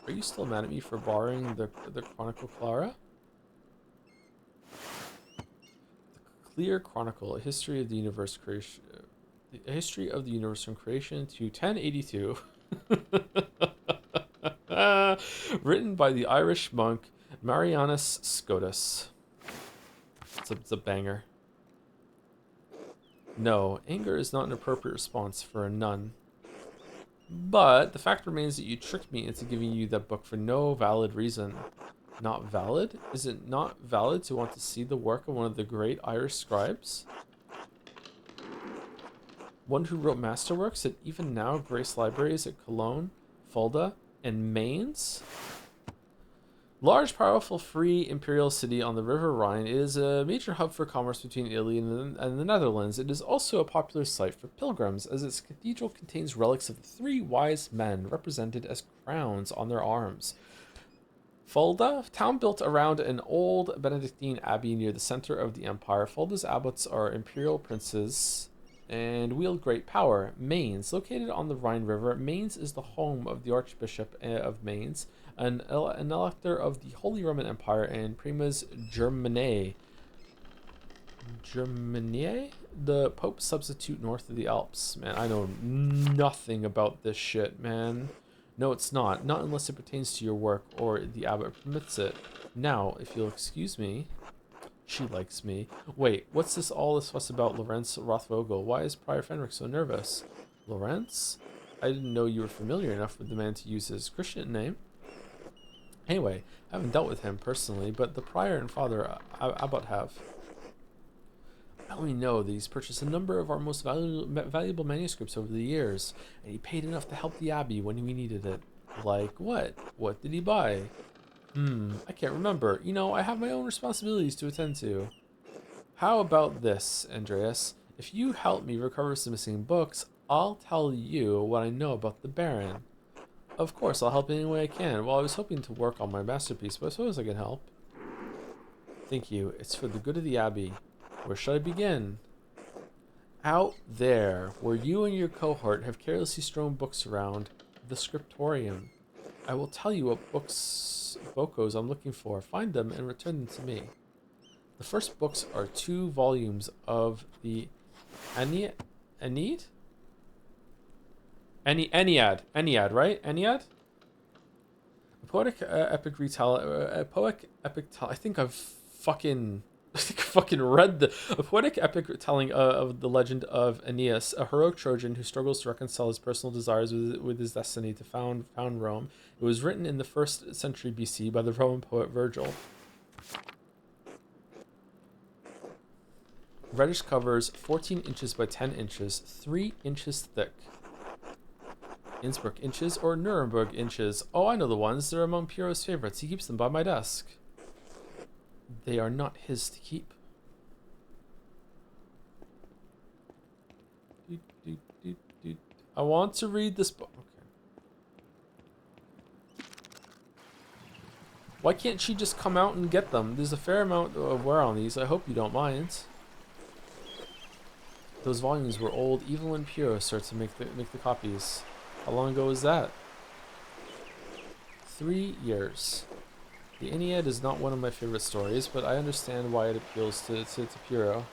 Are you still mad at me for borrowing the Chronicle Clara? The Clear Chronicle, a history of the universe creation. A history of the universe from creation to 1082. Written by the Irish monk Marianus Scotus. It's a banger. No, anger is not an appropriate response for a nun. But the fact remains that you tricked me into giving you that book for no valid reason. Not valid? Is it not valid to want to see the work of one of the great Irish scribes? One who wrote masterworks that even now grace libraries at Cologne, Fulda, and Mainz? Large, powerful, free imperial city on the River Rhine, it is a major hub for commerce between Italy and the Netherlands. It is also a popular site for pilgrims, as its cathedral contains relics of the three wise men represented as crowns on their arms. Fulda, town built around an old Benedictine abbey near the center of the empire. Fulda's abbots are imperial princes and wield great power. Mainz, located on the Rhine River, Mainz is the home of the Archbishop of Mainz, an elector of the Holy Roman Empire and Primas Germanae. Germanae? The Pope's substitute north of the Alps. Man, I know nothing about this shit, man. No, it's not. Not unless it pertains to your work or the abbot permits it. Now, if you'll excuse me... She likes me. Wait, what's all this fuss about Lorenz Rothvogel? Why is Prior Fenric so nervous? Lorenz? I didn't know you were familiar enough with the man to use his Christian name. Anyway, I haven't dealt with him personally, but the prior and father abbot have. I only know that he's purchased a number of our most valuable manuscripts over the years, and he paid enough to help the abbey when we needed it. Like what? What did he buy? I can't remember. You know, I have my own responsibilities to attend to. How about this, Andreas? If you help me recover some missing books, I'll tell you what I know about the Baron. Of course, I'll help any way I can. Well, I was hoping to work on my masterpiece, but I suppose I can help. Thank you. It's for the good of the Abbey. Where should I begin? Out there, where you and your cohort have carelessly strewn books around, the scriptorium. I will tell you what bocos I'm looking for. Find them and return them to me. The first books are 2 volumes of the Ennead, right? Ennead? A poetic epic retelling. I think I've fucking read a poetic epic telling of the legend of Aeneas, a heroic Trojan who struggles to reconcile his personal desires with his destiny to found Rome. It was written in the 1st century BC by the Roman poet Virgil. Reddish covers, 14 inches by 10 inches, 3 inches thick. Innsbruck inches or Nuremberg inches? Oh, I know the ones. They're among Piero's favorites. He keeps them by my desk. They are not his to keep. I want to read this book. Okay. Why can't she just come out and get them? There's a fair amount of wear on these. I hope you don't mind. Those volumes were old even when Piero started to make the copies. How long ago was that? 3 years. The Aeneid is not one of my favorite stories, but I understand why it appeals to Pyrrho.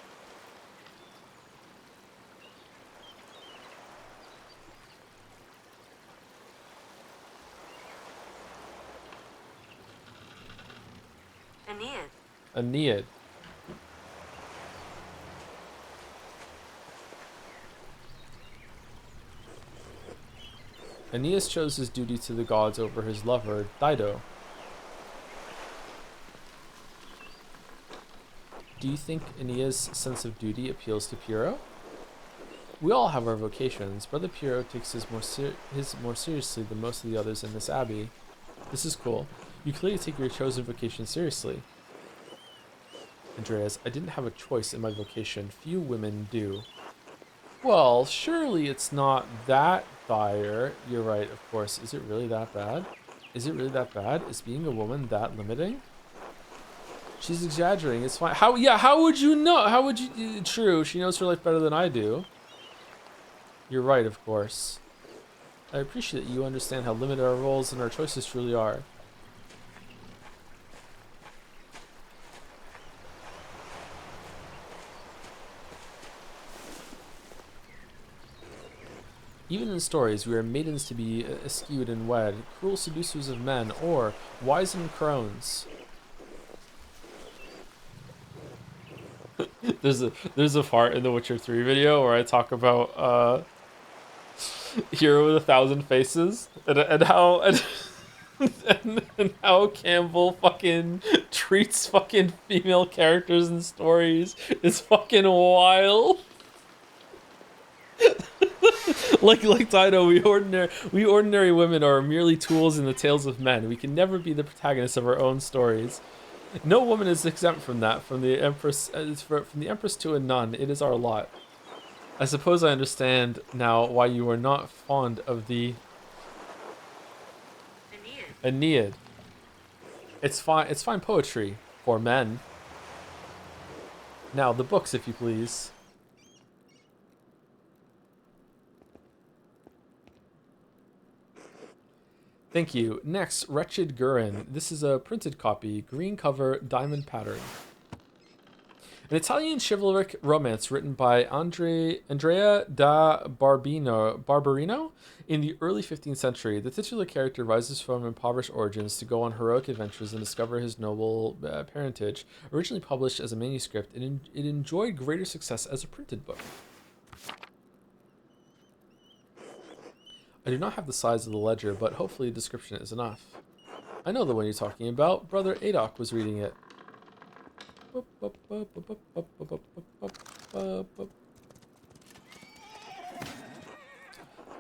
Aeneid. Aeneid. Aeneas chose his duty to the gods over his lover, Dido. Do you think Aeneas' sense of duty appeals to Pyrrho? We all have our vocations. Brother Pyrrho takes his more seriously than most of the others in this abbey. This is cool. You clearly take your chosen vocation seriously. Andreas, I didn't have a choice in my vocation. Few women do. Well, surely it's not that dire. You're right, of course. Is it really that bad? Is it really that bad? Is being a woman that limiting? She's exaggerating. It's fine. How would you know? How would you... True, she knows her life better than I do. You're right, of course. I appreciate that you understand how limited our roles and our choices truly are. Even in stories, we are maidens to be eschewed and wed, cruel seducers of men, or wizened crones. there's a part in the Witcher 3 video where I talk about Hero with 1,000 Faces and how and how Campbell fucking treats fucking female characters in stories is fucking wild. like Dido, we ordinary women are merely tools in the tales of men. We can never be the protagonists of our own stories. No woman is exempt from that. From the empress to a nun, it is our lot. I suppose I understand now why you are not fond of the Aeneid. It's fine poetry for men. Now the books, if you please. Thank you. Next, Wretched Gurin. This is a printed copy, green cover, diamond pattern. An Italian chivalric romance written by Andrea da Barberino in the early 15th century. The titular character rises from impoverished origins to go on heroic adventures and discover his noble parentage. Originally published as a manuscript, it enjoyed greater success as a printed book. I do not have the size of the ledger, but hopefully a description is enough. I know the one you're talking about. Brother Adok was reading it.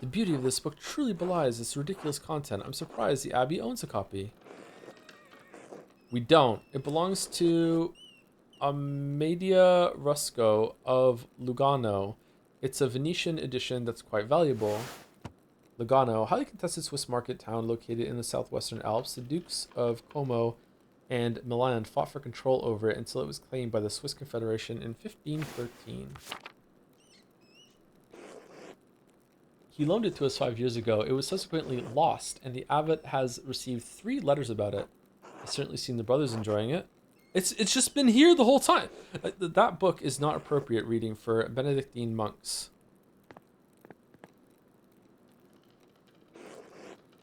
The beauty of this book truly belies its ridiculous content. I'm surprised the Abbey owns a copy. We don't. It belongs to Amedia Rusco of Lugano. It's a Venetian edition that's quite valuable. Lugano, highly contested Swiss market town located in the southwestern Alps. The Dukes of Como and Milan fought for control over it until it was claimed by the Swiss Confederation in 1513. He loaned it to us 5 years ago. It was subsequently lost, and the abbot has received 3 letters about it. I've certainly seen the brothers enjoying it. It's just been here the whole time. That book is not appropriate reading for Benedictine monks.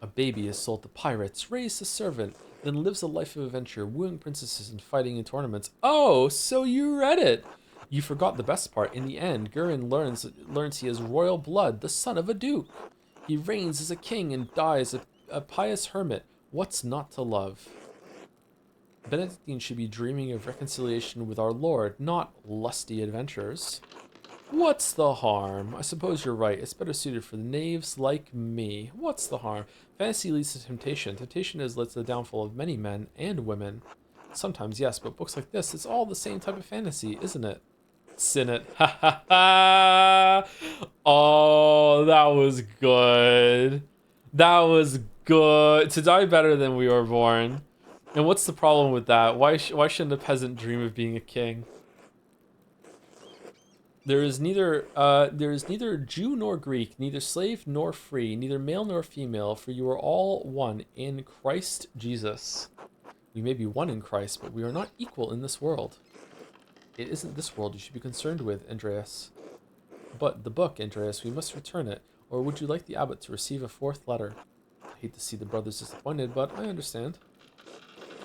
A baby is sold to pirates, raised a servant, then lives a life of adventure, wooing princesses and fighting in tournaments. Oh, so you read it. You forgot the best part. In the end, Gurin learns he has royal blood, the son of a duke. He reigns as a king and dies a pious hermit. What's not to love? Benedictine should be dreaming of reconciliation with our Lord, not lusty adventures. What's the harm? I suppose you're right. It's better suited for the knaves like me. What's the harm? Fantasy leads to temptation. Temptation has led to the downfall of many men and women. Sometimes, yes, but books like this, it's all the same type of fantasy, isn't it? Sin it. Ha ha ha! Oh, that was good. That was good. To die better than we were born. And what's the problem with that? Why shouldn't a peasant dream of being a king? There is neither Jew nor Greek, neither slave nor free, neither male nor female, for you are all one in Christ Jesus. We may be one in Christ, but we are not equal in this world. It isn't this world you should be concerned with, Andreas. But the book, Andreas, we must return it. Or would you like the abbot to receive a fourth letter? I hate to see the brothers disappointed, but I understand.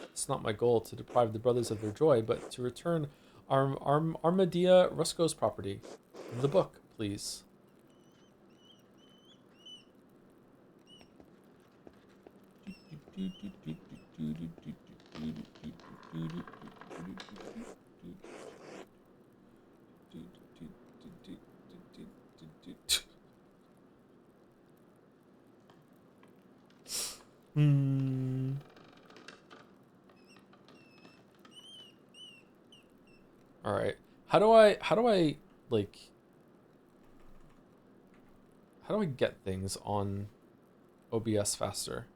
It's not my goal to deprive the brothers of their joy, but to return Armadia Rusco's property. The book, please. All right. How do I like how do I get things on OBS faster?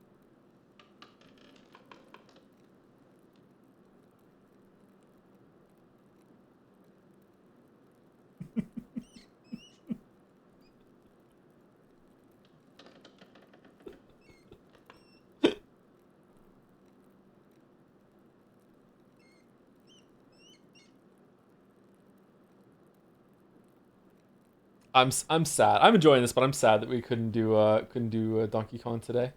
I'm sad. I'm enjoying this, but I'm sad that we couldn't do Donkey Kong today.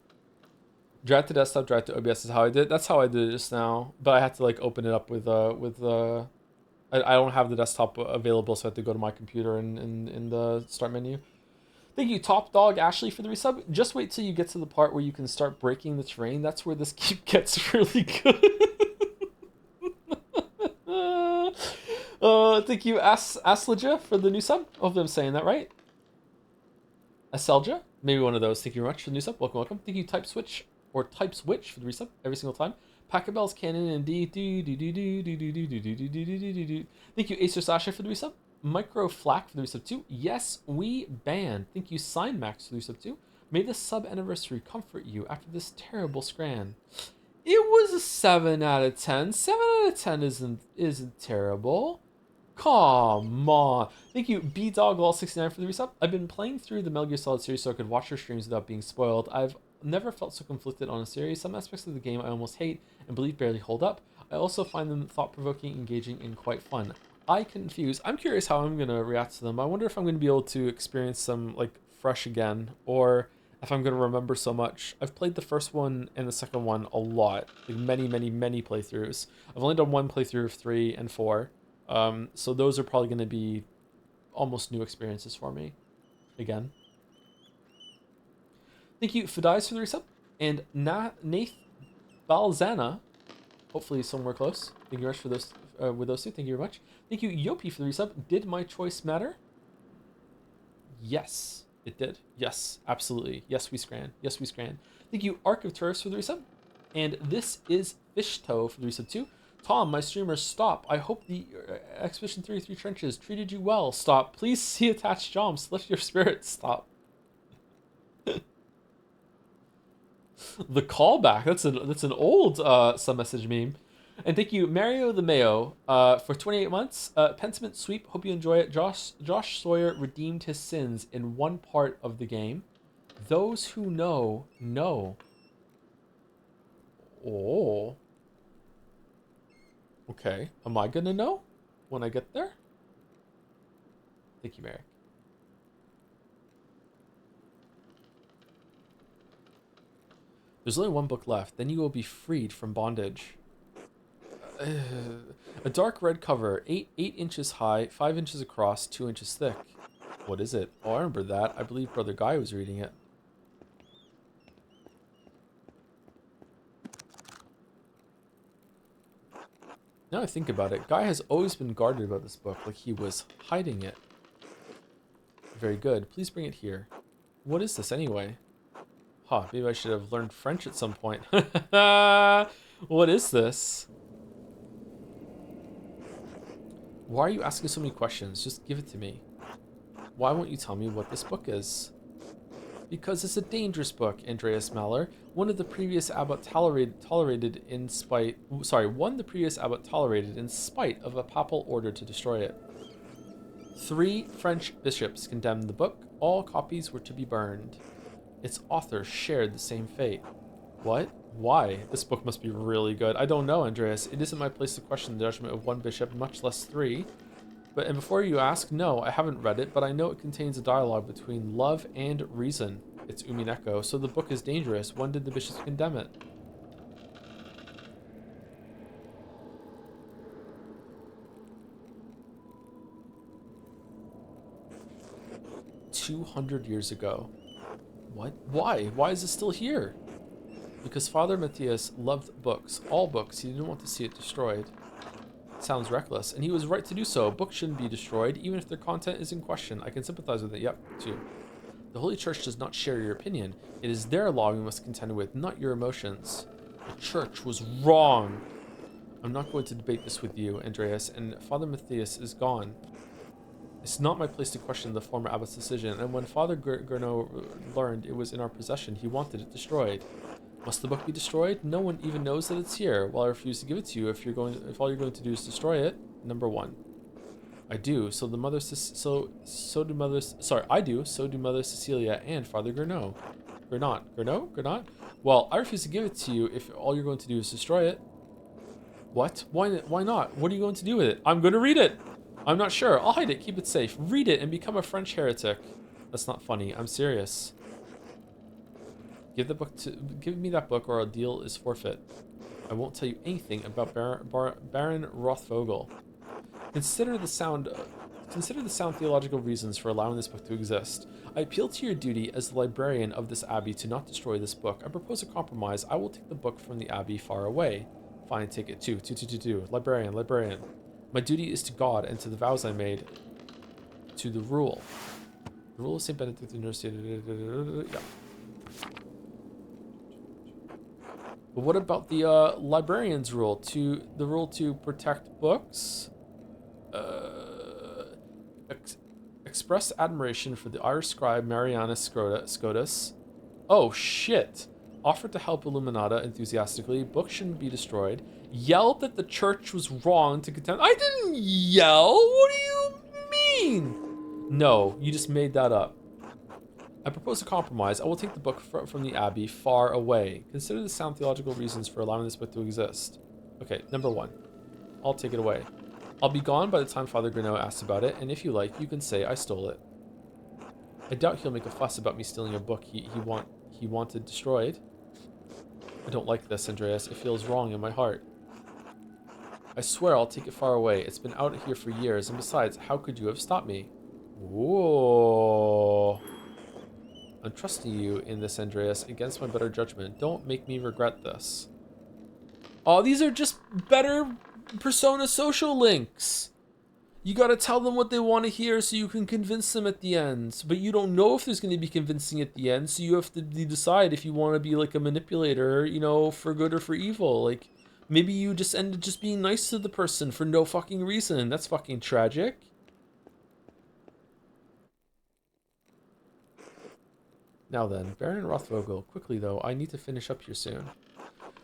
Drag to desktop, drag to OBS is how I did. That's how I did it just now. But I had to like open it up with I don't have the desktop available, so I have to go to my computer and in the start menu. Thank you, Top Dog Ashley, for the resub. Just wait till you get to the part where you can start breaking the terrain. That's where this keep gets really good. Thank you, Aslaja, for the new sub. Hopefully I'm saying that right. Aselja, maybe one of those. Thank you very much for the new sub. Welcome, welcome. Thank you, Type Switch or Type Switch for the resub every single time. Packet Bells, Cannon, and D. Thank you, Acer Sasha, for the resub. Micro Flack for the resub too. Yes, we banned. Thank you, Sign Max, for the resub too. May the sub anniversary comfort you after this terrible scran. It was a 7 out of 10. 7 out of 10 isn't terrible. Come on. Thank you, BDogLol69 for the resub. I've been playing through the Metal Gear Solid series so I could watch your streams without being spoiled. I've never felt so conflicted on a series. Some aspects of the game I almost hate and believe barely hold up. I also find them thought-provoking, engaging, and quite fun. I confuse. I'm curious how I'm going to react to them. I wonder if I'm going to be able to experience them like fresh again, or if I'm going to remember so much. I've played the first one and the second one a lot, like many playthroughs. I've only done one playthrough of 3 and 4. So those are probably going to be almost new experiences for me again. Thank you, Fidais, for the resub. And Nath Balzana, hopefully somewhere close. Thank you very much for those, with those two. Thank you very much. Thank you, Yopi, for the resub. Did my choice matter? Yes, it did. Yes, absolutely. Yes, we scran. Yes, we scran. Thank you, Arc of Tourists, for the resub. And this is Fishtoe for the resub too. Tom, my streamer, stop. I hope the Expedition 33 Trenches treated you well. Stop. Please see attached jobs. Lift your spirits. Stop. The callback. That's an old some message meme. And thank you, Mario the Mayo, for 28 months. Pentiment Sweep. Hope you enjoy it. Josh Sawyer redeemed his sins in one part of the game. Those who know. Oh. Okay. Am I gonna know when I get there? Thank you, Merrick. There's only one book left. Then you will be freed from bondage. A dark red cover, 8 inches high, 5 inches across, 2 inches thick. What is it? Oh, I remember that. I believe Brother Guy was reading it. Now I think about it, Guy has always been guarded about this book, like he was hiding it. Very good. Please bring it here. What is this anyway? Huh, maybe I should have learned French at some point. What is this? Why are you asking so many questions? Just give it to me. Why won't you tell me what this book is? Because it's a dangerous book, Andreas Maller. One the previous abbot tolerated in spite of a papal order to destroy it. 3 French bishops condemned the book. All copies were to be burned. Its author shared the same fate. What? Why? This book must be really good. I don't know, Andreas. It isn't my place to question the judgment of one bishop, much less three. And before you ask, no, I haven't read it, but I know it contains a dialogue between love and reason. It's Umineko, so the book is dangerous. When did the bishops condemn it? 200 years ago. What? Why? Why is it still here? Because Father Matthias loved books. All books. He didn't want to see it destroyed. Sounds reckless, and he was right to do so. Books shouldn't be destroyed, even if their content is in question. I can sympathize with it. Yep, too. The Holy Church does not share your opinion. It is their law we must contend with, not your emotions. The Church was wrong. I'm not going to debate this with you, Andreas, and Father Matthias is gone. It's not my place to question the former abbot's decision, and when Father Gurno learned it was in our possession, he wanted it destroyed. Must the book be destroyed? No one even knows that it's here. Well, I refuse to give it to you if all you're going to do is destroy it. Number one. I do. So do Mother Cecilia and Father Gurnot. Gurnot? Well, I refuse to give it to you if all you're going to do is destroy it. What? Why not? What are you going to do with it? I'm going to read it. I'm not sure. I'll hide it. Keep it safe. Read it and become a French heretic. That's not funny. I'm serious. Give me that book or a deal is forfeit. I won't tell you anything about Baron Rothvogel. Consider the sound theological reasons for allowing this book to exist. I appeal to your duty as the librarian of this abbey to not destroy this book. I propose a compromise. I will take the book from the abbey far away. Fine, take it. Two. Librarian. My duty is to God and to the vows I made. To the rule. The rule of St. Benedict University. Yeah. But what about the librarian's rule? The rule to protect books? Express admiration for the Irish scribe Marianus Scotus. Oh shit! Offered to help Illuminata enthusiastically. Books shouldn't be destroyed. Yelled that the church was wrong to contend. I didn't yell! What do you mean? No, you just made that up. I propose a compromise. I will take the book from the abbey far away. Consider the sound theological reasons for allowing this book to exist. Okay, number one. I'll take it away. I'll be gone by the time Father Gurnot asks about it, and if you like, you can say I stole it. I doubt he'll make a fuss about me stealing a book he wanted destroyed. I don't like this, Andreas. It feels wrong in my heart. I swear I'll take it far away. It's been out here for years, and besides, how could you have stopped me? Whoa. I'm trusting you in this, Andreas, against my better judgment. Don't make me regret this. Oh, these are just better Persona social links. You gotta tell them what they want to hear so you can convince them at the end. But you don't know if there's going to be convincing at the end, so you have to decide if you want to be like a manipulator, you know, for good or for evil. Like, maybe you just end up just being nice to the person for no fucking reason. That's fucking tragic. Now then, Baron Rothvogel, quickly though, I need to finish up here soon.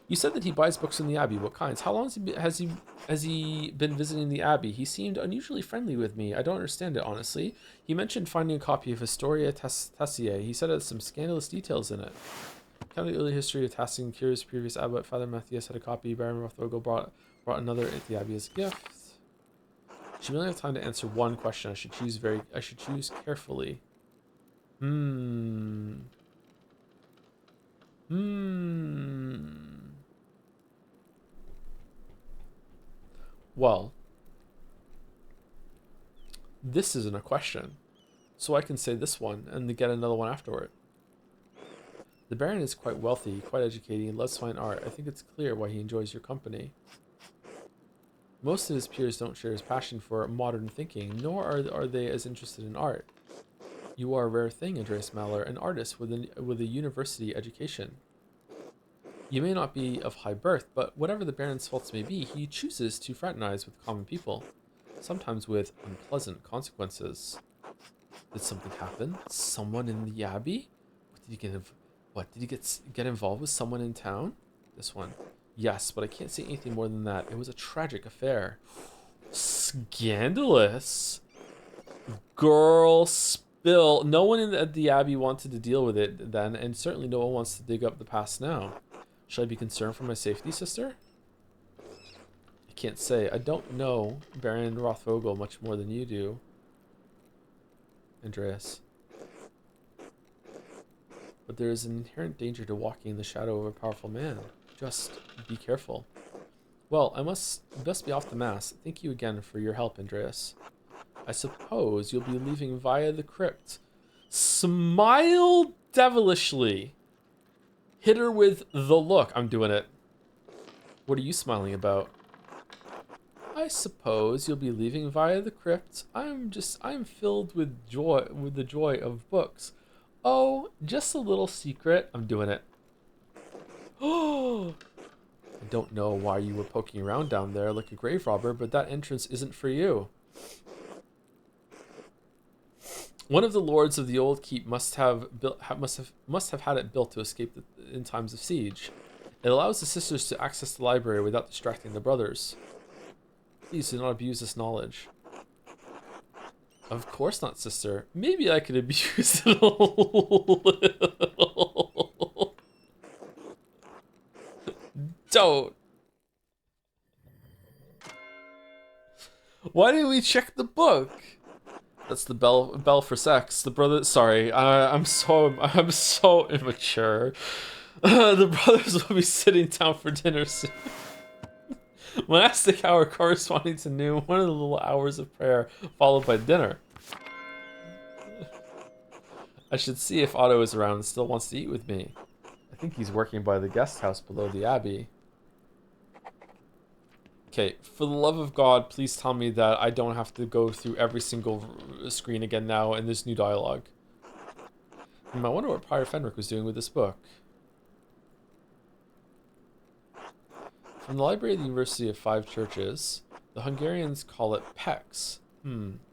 You said that he buys books in the abbey. What kinds? How long has he been visiting the abbey? He seemed unusually friendly with me. I don't understand it, honestly. He mentioned finding a copy of Historia Tassiae. He said it had some scandalous details in it. Kind of the early history of Tassian cures. Previous abbot Father Matthias had a copy. Baron Rothvogel brought another into the abbey as a gift. She only have time to answer one question. I should choose carefully. Well, this isn't a question, so I can say this one and then get another one afterward. The Baron is quite wealthy, quite educated, and loves fine art. I think it's clear why he enjoys your company. Most of his peers don't share his passion for modern thinking, nor are they as interested in art. You are a rare thing, Andreas Mahler, an artist with a university education. You may not be of high birth, but whatever the Baron's faults may be, he chooses to fraternize with common people, sometimes with unpleasant consequences. Did something happen? Someone in the abbey? Did he get involved with someone in town? This one. Yes, but I can't say anything more than that. It was a tragic affair. Scandalous? Girl, spill. No one at the abbey wanted to deal with it then, and certainly no one wants to dig up the past now. Should I be concerned for my safety, sister? I can't say. I don't know Baron Rothvogel much more than you do, Andreas. But there is an inherent danger to walking in the shadow of a powerful man. Just be careful. Well, I must best be off to mass. Thank you again for your help, Andreas. I suppose you'll be leaving via the crypt. Smile devilishly. Hit her with the look. I'm doing it. What are you smiling about? I suppose you'll be leaving via the crypt. I'm filled with joy, with the joy of books. Oh, just a little secret. I'm doing it. Oh, I don't know why you were poking around down there like a grave robber, but that entrance isn't for you. One of the lords of the old keep must have had it built to escape in times of siege. It allows the sisters to access the library without distracting the brothers. Please do not abuse this knowledge. Of course not, sister. Maybe I could abuse it a little. Don't. Why didn't we check the book? That's the bell for sex. The brother. Sorry, I'm so immature. The brothers will be sitting down for dinner soon. Monastic hour corresponding to noon, one of the little hours of prayer, followed by dinner. I should see if Otto is around and still wants to eat with me. I think he's working by the guest house below the abbey. Okay, for the love of God, please tell me that I don't have to go through every single screen again now in this new dialogue. I wonder what Prior Fenric was doing with this book. From the library of the University of Five Churches, the Hungarians call it PEX.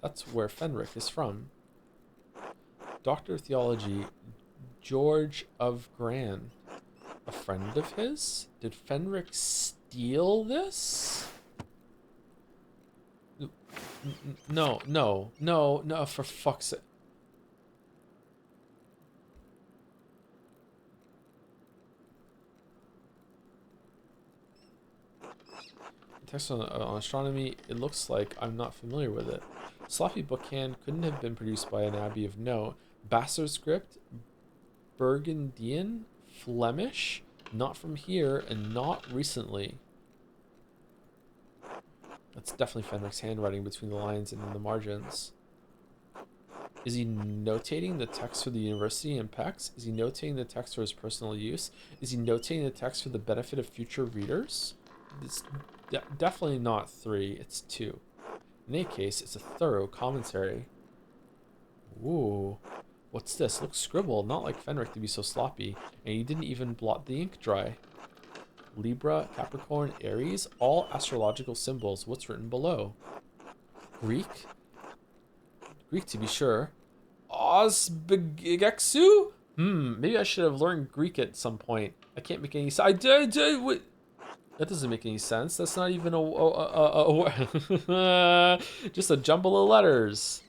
That's where Fenric is from. Doctor of Theology, George of Gran. A friend of his? Did Fenric steal this? No, for fuck's sake. Text on astronomy, it looks like I'm not familiar with it. Sloppy Bookhand couldn't have been produced by an abbey of note. Bastard script, Burgundian, Flemish, not from here and not recently. That's definitely Fenric's handwriting between the lines and in the margins. Is he notating the text for the university in PEX? Is he notating the text for his personal use? Is he notating the text for the benefit of future readers? It's definitely not 3, it's 2. In any case, it's a thorough commentary. Ooh, what's this? Looks scribbled, not like Fenric to be so sloppy, and he didn't even blot the ink dry. Libra, Capricorn, Aries, all astrological symbols. What's written below? Greek? Greek to be sure. Osbegexu? Maybe I should have learned Greek at some point. I can't make any sense. That doesn't make any sense. That's not even just a jumble of letters.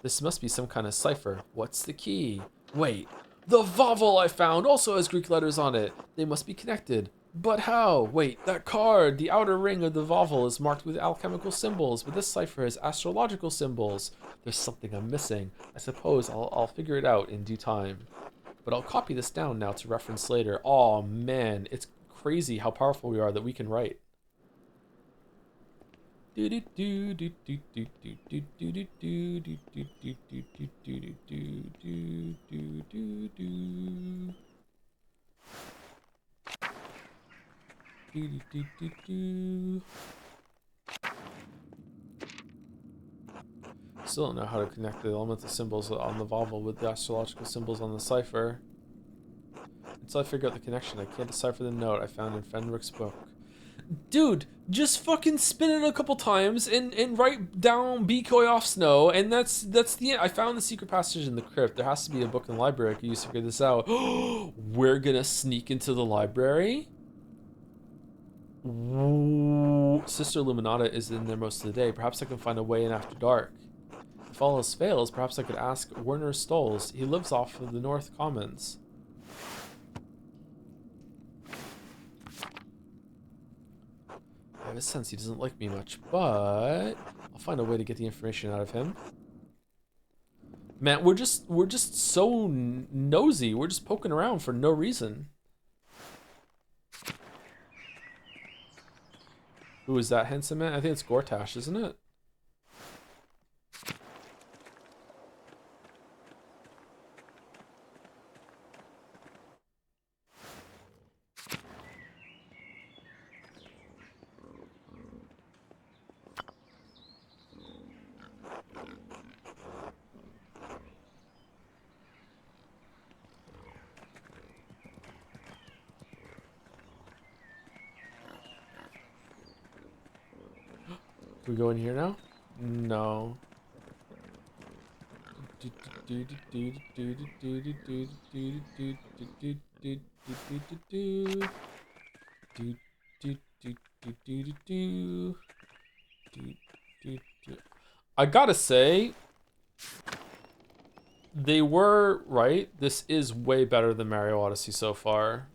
This must be some kind of cipher. What's the key? Wait, the Vavel I found also has Greek letters on it. They must be connected. But how? Wait, that card, the outer ring of the Vavel is marked with alchemical symbols, but this cipher has astrological symbols. There's something I'm missing. I suppose I'll figure it out in due time. But I'll copy this down now to reference later. Aw, man, it's crazy how powerful we are that we can write. Still don't know how to connect the elemental symbols on the Vavel with the astrological symbols on the cipher. Until I figure out the connection, I can't decipher the note I found in Fenric's book. Dude, just fucking spin it a couple times and write down Be Koi Off Snow, and that's the end. I found the secret passage in the crypt. There has to be a book in the library I could use to figure this out. We're gonna sneak into the library? Ooh. Sister Illuminata is in there most of the day. Perhaps I can find a way in after dark. If all else fails, perhaps I could ask Werner Stolz. He lives off of the North Commons. have a sense he doesn't like me much, but I'll find a way to get the information out of him. Man, we're just so nosy. We're just poking around for no reason. Who is that handsome man? I think it's Gortash, isn't it? Can we go in here now? No. I gotta say, they were right. This is way better than Mario Odyssey so far.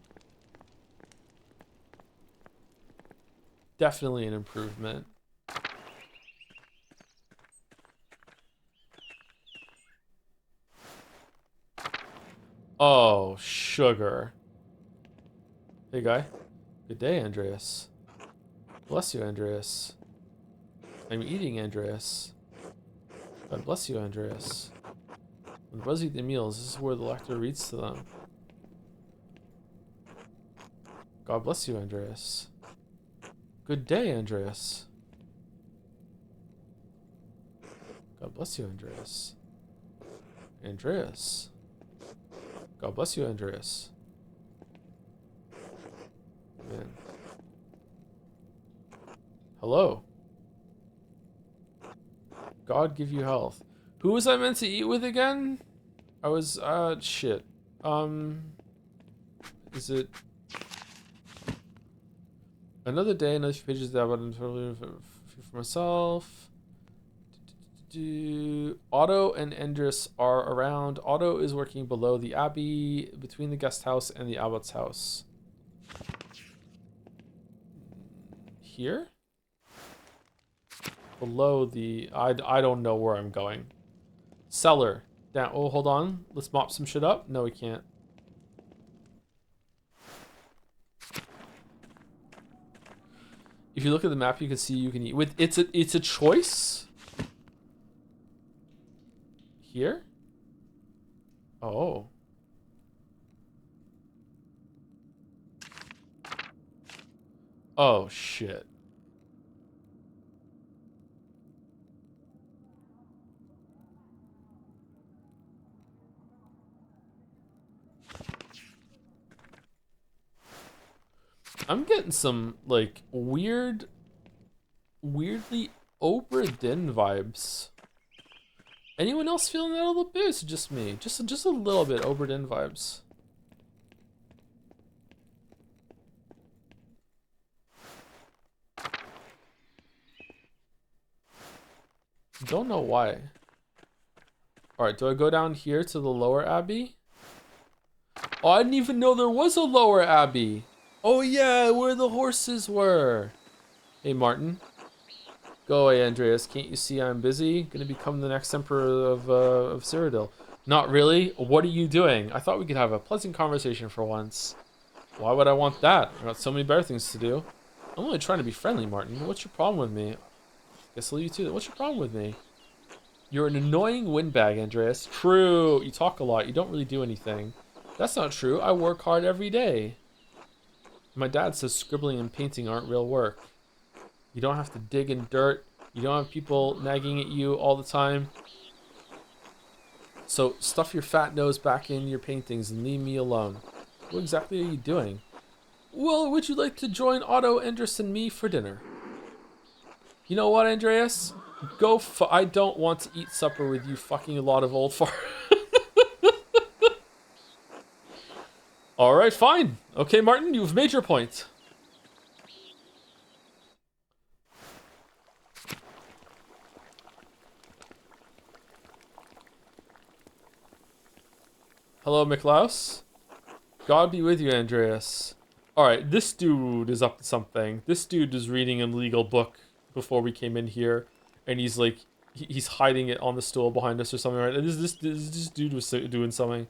Definitely an improvement. Oh, sugar. Hey, guy. Good day, Andreas. Bless you, Andreas. I'm eating, Andreas. God bless you, Andreas. When Buzz eat the meals, this is where the lector reads to them. God bless you, Andreas. Good day, Andreas. God bless you, Andreas. Andreas. God bless you, Andreas. Man. Hello. God give you health. Who was I meant to eat with again? I was, shit. Is it... Another day, another few pages that I would totally for myself. Otto and Endris are around. Otto is working below the abbey, between the guest house and the abbot's house. Here? Below the... I don't know where I'm going. Cellar. Down. Oh, hold on. Let's mop some shit up. No, we can't. If you look at the map, you can see you can eat with... It's a choice? Here? Oh. Oh, shit. I'm getting some, like, weirdly Obra Dinn vibes. Anyone else feeling that a little bit? It's just me. Just a little bit Obra Dinn vibes. Don't know why. Alright, do I go down here to the lower abbey? Oh, I didn't even know there was a lower abbey. Oh yeah, where the horses were. Hey, Martin. Go away, Andreas. Can't you see I'm busy? Gonna become the next emperor of Cyrodiil. Not really. What are you doing? I thought we could have a pleasant conversation for once. Why would I want that? I've got so many better things to do. I'm only trying to be friendly, Martin. What's your problem with me? Guess I'll leave you to it. What's your problem with me? You're an annoying windbag, Andreas. True. You talk a lot. You don't really do anything. That's not true. I work hard every day. My dad says scribbling and painting aren't real work. You don't have to dig in dirt. You don't have people nagging at you all the time. So stuff your fat nose back in your paintings and leave me alone. What exactly are you doing? Well, would you like to join Otto, Andres, and me for dinner? You know what, Andreas? Go I don't want to eat supper with you fucking a lot of old fart. Alright, fine. Okay, Martin, you've made your point. Hello, Miklaus. God be with you, Andreas. Alright, this dude is up to something. This dude is reading an illegal book before we came in here, and he's like, he's hiding it on the stool behind us or something, right? This dude was doing something.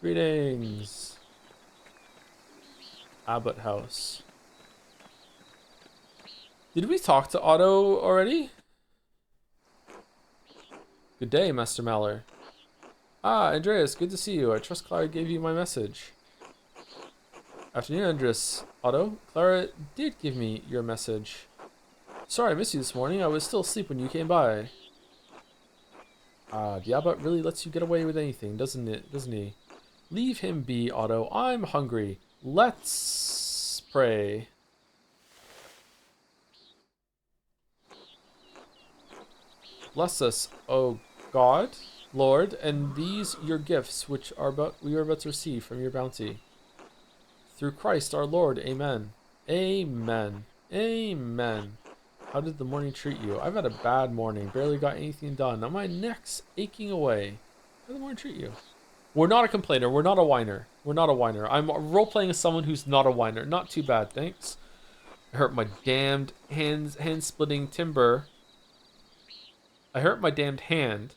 Greetings. Abbott House. Did we talk to Otto already? Good day, Master Maller. Ah, Andreas, good to see you. I trust Clara gave you my message. Afternoon, Andreas. Otto, Clara did give me your message. Sorry I missed you this morning. I was still asleep when you came by. Ah, the Abbot really lets you get away with anything, doesn't he? Leave him be, Otto. I'm hungry. Let's pray. Bless us, O God, Lord, and these your gifts which we are about to receive from your bounty. Through Christ our Lord, amen. Amen. Amen. How did the morning treat you? I've had a bad morning. Barely got anything done. Now my neck's aching away. How did the morning treat you? We're not a complainer. We're not a whiner. We're not a whiner. I'm role-playing as someone who's not a whiner. Not too bad, thanks. I hurt my damned hand-splitting timber. I hurt my damned hand.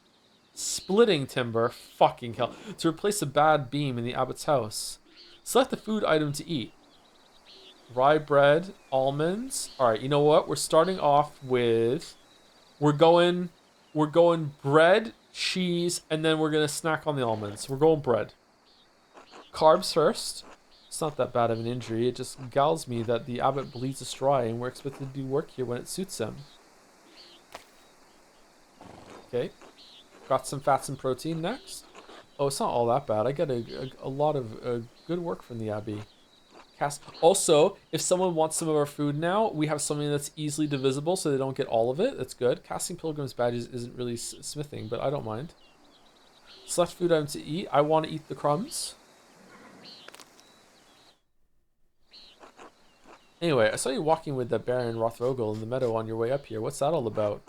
Splitting timber. Fucking hell. To replace a bad beam in the Abbot's house. Select the food item to eat. Rye bread, almonds. Alright, you know what? We're starting off with... We're going bread, cheese, and then we're going to snack on the almonds. We're going bread. Carbs first. It's not that bad of an injury. It just galls me that the Abbot bleeds us dry and we're expected to do work here when it suits him. Okay. Got some fats and protein next. Oh, it's not all that bad. I get a lot of good work from the Abbey. Also, if someone wants some of our food now, we have something that's easily divisible so they don't get all of it. That's good. Casting Pilgrim's badges isn't really smithing, but I don't mind. Select food item to eat. I want to eat the crumbs. Anyway, I saw you walking with the Baron Rothvogel in the meadow on your way up here. What's that all about?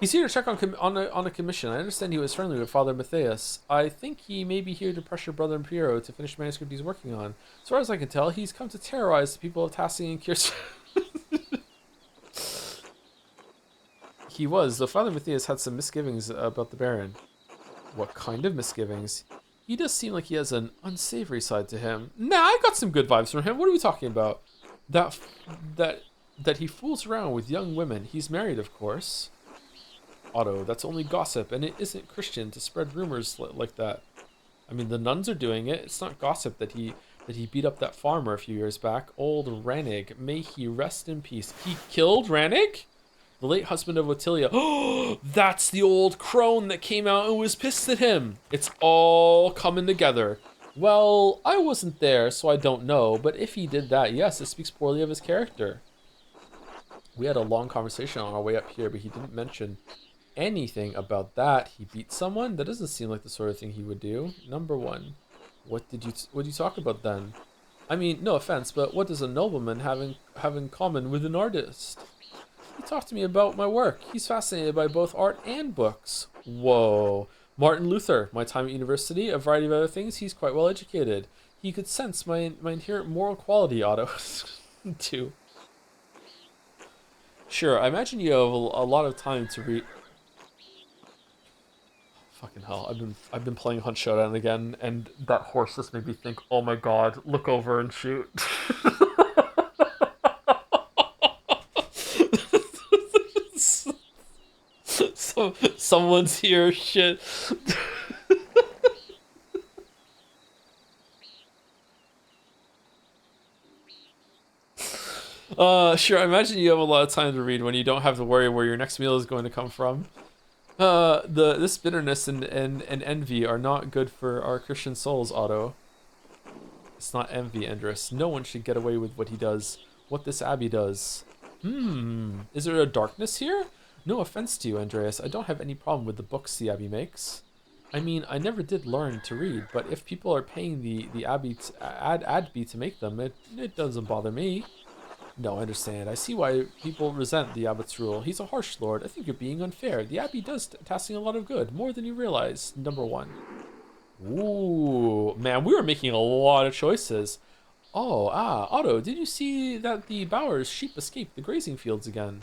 He's here to check on a commission. I understand he was friendly with Father Matthias. I think he may be here to pressure Brother Impero to finish the manuscript he's working on. As far as I can tell, he's come to terrorize the people of Tassing and Kirsten. He was, though Father Matthias had some misgivings about the Baron. What kind of misgivings? He does seem like he has an unsavory side to him. Nah, I got some good vibes from him. What are we talking about? That he fools around with young women. He's married, of course. Otto, that's only gossip, and it isn't Christian to spread rumors like that. I mean, the nuns are doing it. It's not gossip that he beat up that farmer a few years back. Old Rannig, may he rest in peace. He killed Rannig? The late husband of Ottilia. Oh, that's the old crone that came out and was pissed at him. It's all coming together. Well, I wasn't there, so I don't know, but if he did that, yes, it speaks poorly of his character. We had a long conversation on our way up here, but he didn't mention anything about that. He beat someone? That doesn't seem like the sort of thing he would do. Number one. What did you talk about then? I mean, no offense, but what does a nobleman have in common with an artist? He talked to me about my work. He's fascinated by both art and books. Whoa. Martin Luther, my time at university, a variety of other things. He's quite well educated. He could sense my inherent moral quality, Otto. Too. Sure, I imagine you have a lot of time to read. Fucking hell, I've been playing Hunt Showdown again, and that horse just made me think, oh my god, look over and shoot. Someone's here, shit. Sure, I imagine you have a lot of time to read when you don't have to worry where your next meal is going to come from. This bitterness and envy are not good for our Christian souls, Otto. It's not envy, Andrus. No one should get away with what he does, what this abbey does. Is there a darkness here? No offense to you, Andreas. I don't have any problem with the books the abbey makes. I mean, I never did learn to read, but if people are paying the abbey Abbey to make them, it doesn't bother me. No, I understand. I see why people resent the abbot's rule. He's a harsh lord. I think you're being unfair. The abbey does Tassing a lot of good, more than you realize. Number one. Ooh, man, we were making a lot of choices. Oh, Otto, did you see that the Bowers sheep escaped the grazing fields again?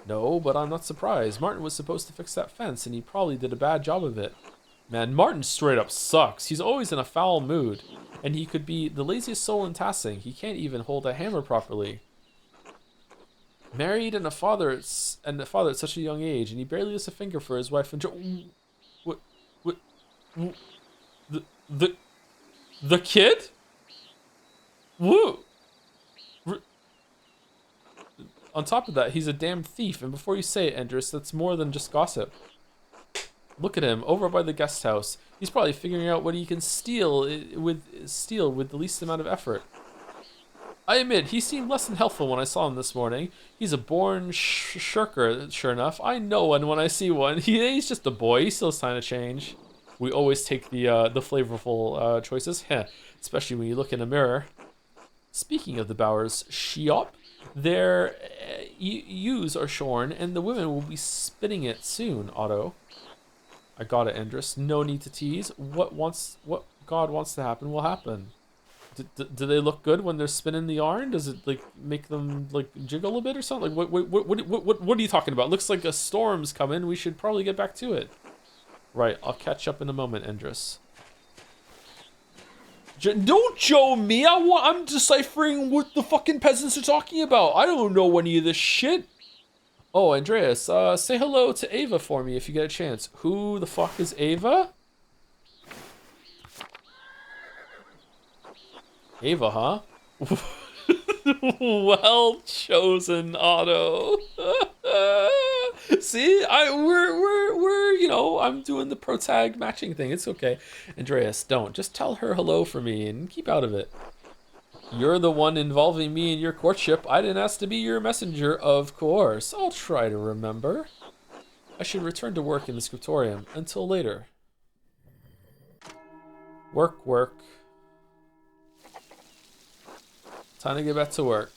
No, but I'm not surprised. Martin was supposed to fix that fence, and he probably did a bad job of it. Man, Martin straight up sucks. He's always in a foul mood, and he could be the laziest soul in Tassing. He can't even hold a hammer properly. Married and a father at such a young age, and he barely lifts a finger for his wife and what, what, the, the, the kid? Woo! On top of that, he's a damn thief, and before you say it, Endris, that's more than just gossip. Look at him, over by the guest house. He's probably figuring out what he can steal with the least amount of effort. I admit, he seemed less than helpful when I saw him this morning. He's a born shirker, sure enough. I know one when I see one. He's just a boy. He still has time to change. We always take the flavorful choices, especially when you look in a mirror. Speaking of the Bowers shop, their ewes are shorn, and the women will be spinning it soon, Otto. I got it, Endris. No need to tease. What God wants to happen will happen. Do they look good when they're spinning the yarn? Does it like make them like jiggle a bit or something? Like what are you talking about? Looks like a storm's coming. We should probably get back to it. Right, I'll catch up in a moment, Endris. Don't show me. I'm deciphering what the fucking peasants are talking about. I don't know any of this shit. Oh, Andreas, say hello to Ava for me if you get a chance. Who the fuck is Ava? Ava, huh? Well chosen, Otto. See, we're you know, I'm doing the pro tag matching thing. It's okay. Andreas, don't. Just tell her hello for me and keep out of it. You're the one involving me in your courtship. I didn't ask to be your messenger, of course. I'll try to remember. I should return to work in the scriptorium. Until later. Work. Time to get back to work.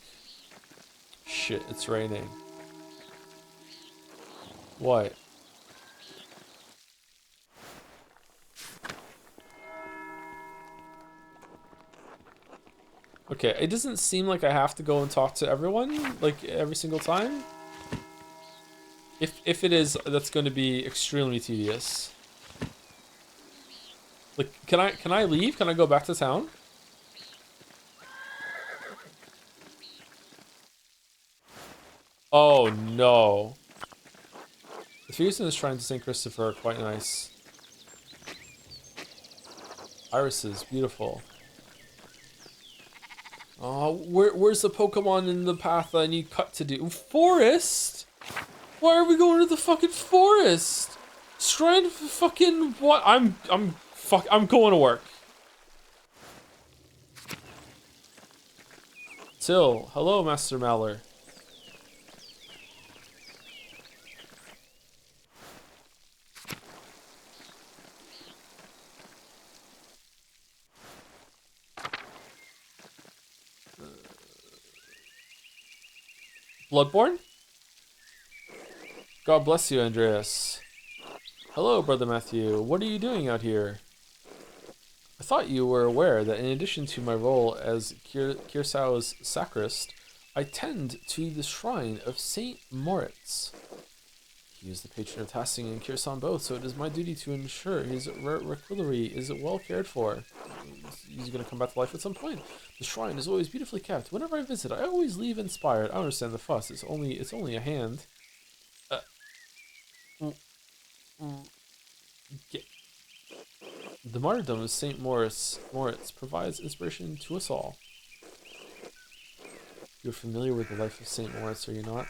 Shit, it's raining. What? Okay, it doesn't seem like I have to go and talk to everyone, like, every single time. If it is, that's going to be extremely tedious. Like, can I leave? Can I go back to town? Oh, no. The figures in the shrine to St. Christopher are quite nice. Irises, beautiful. Oh, where's the Pokemon in the path that I need cut to do? Forest? Why are we going to the fucking forest? Shrine fucking what? I'm going to work. Till, hello, Master Maller. Bloodborne? God bless you, Andreas. Hello, Brother Matthew. What are you doing out here? I thought you were aware that in addition to my role as Kirsau's sacrist, I tend to the shrine of Saint Moritz. He is the patron of Tassing and Kirsau both, so it is my duty to ensure his reliquary is well cared for. He's going to come back to life at some point. The shrine is always beautifully kept. Whenever I visit, I always leave inspired. I don't understand the fuss. It's only a hand. The martyrdom of Saint Moritz provides inspiration to us all. You're familiar with the life of Saint Moritz, are you not?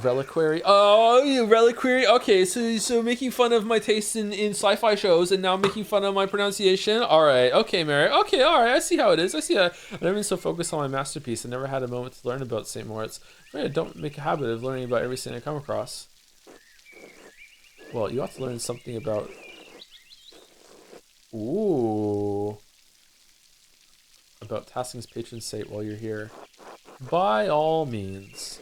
Reliquary. Oh, you reliquary. Okay, so making fun of my taste in sci-fi shows and now making fun of my pronunciation. All right. Okay, Mary. Okay, all right. I see how it is. I see that. I've never been so focused on my masterpiece. I never had a moment to learn about St. Moritz. I don't make a habit of learning about every saint I come across. Well, you ought to learn something about... Ooh. About Tassing's patron saint while you're here. By all means.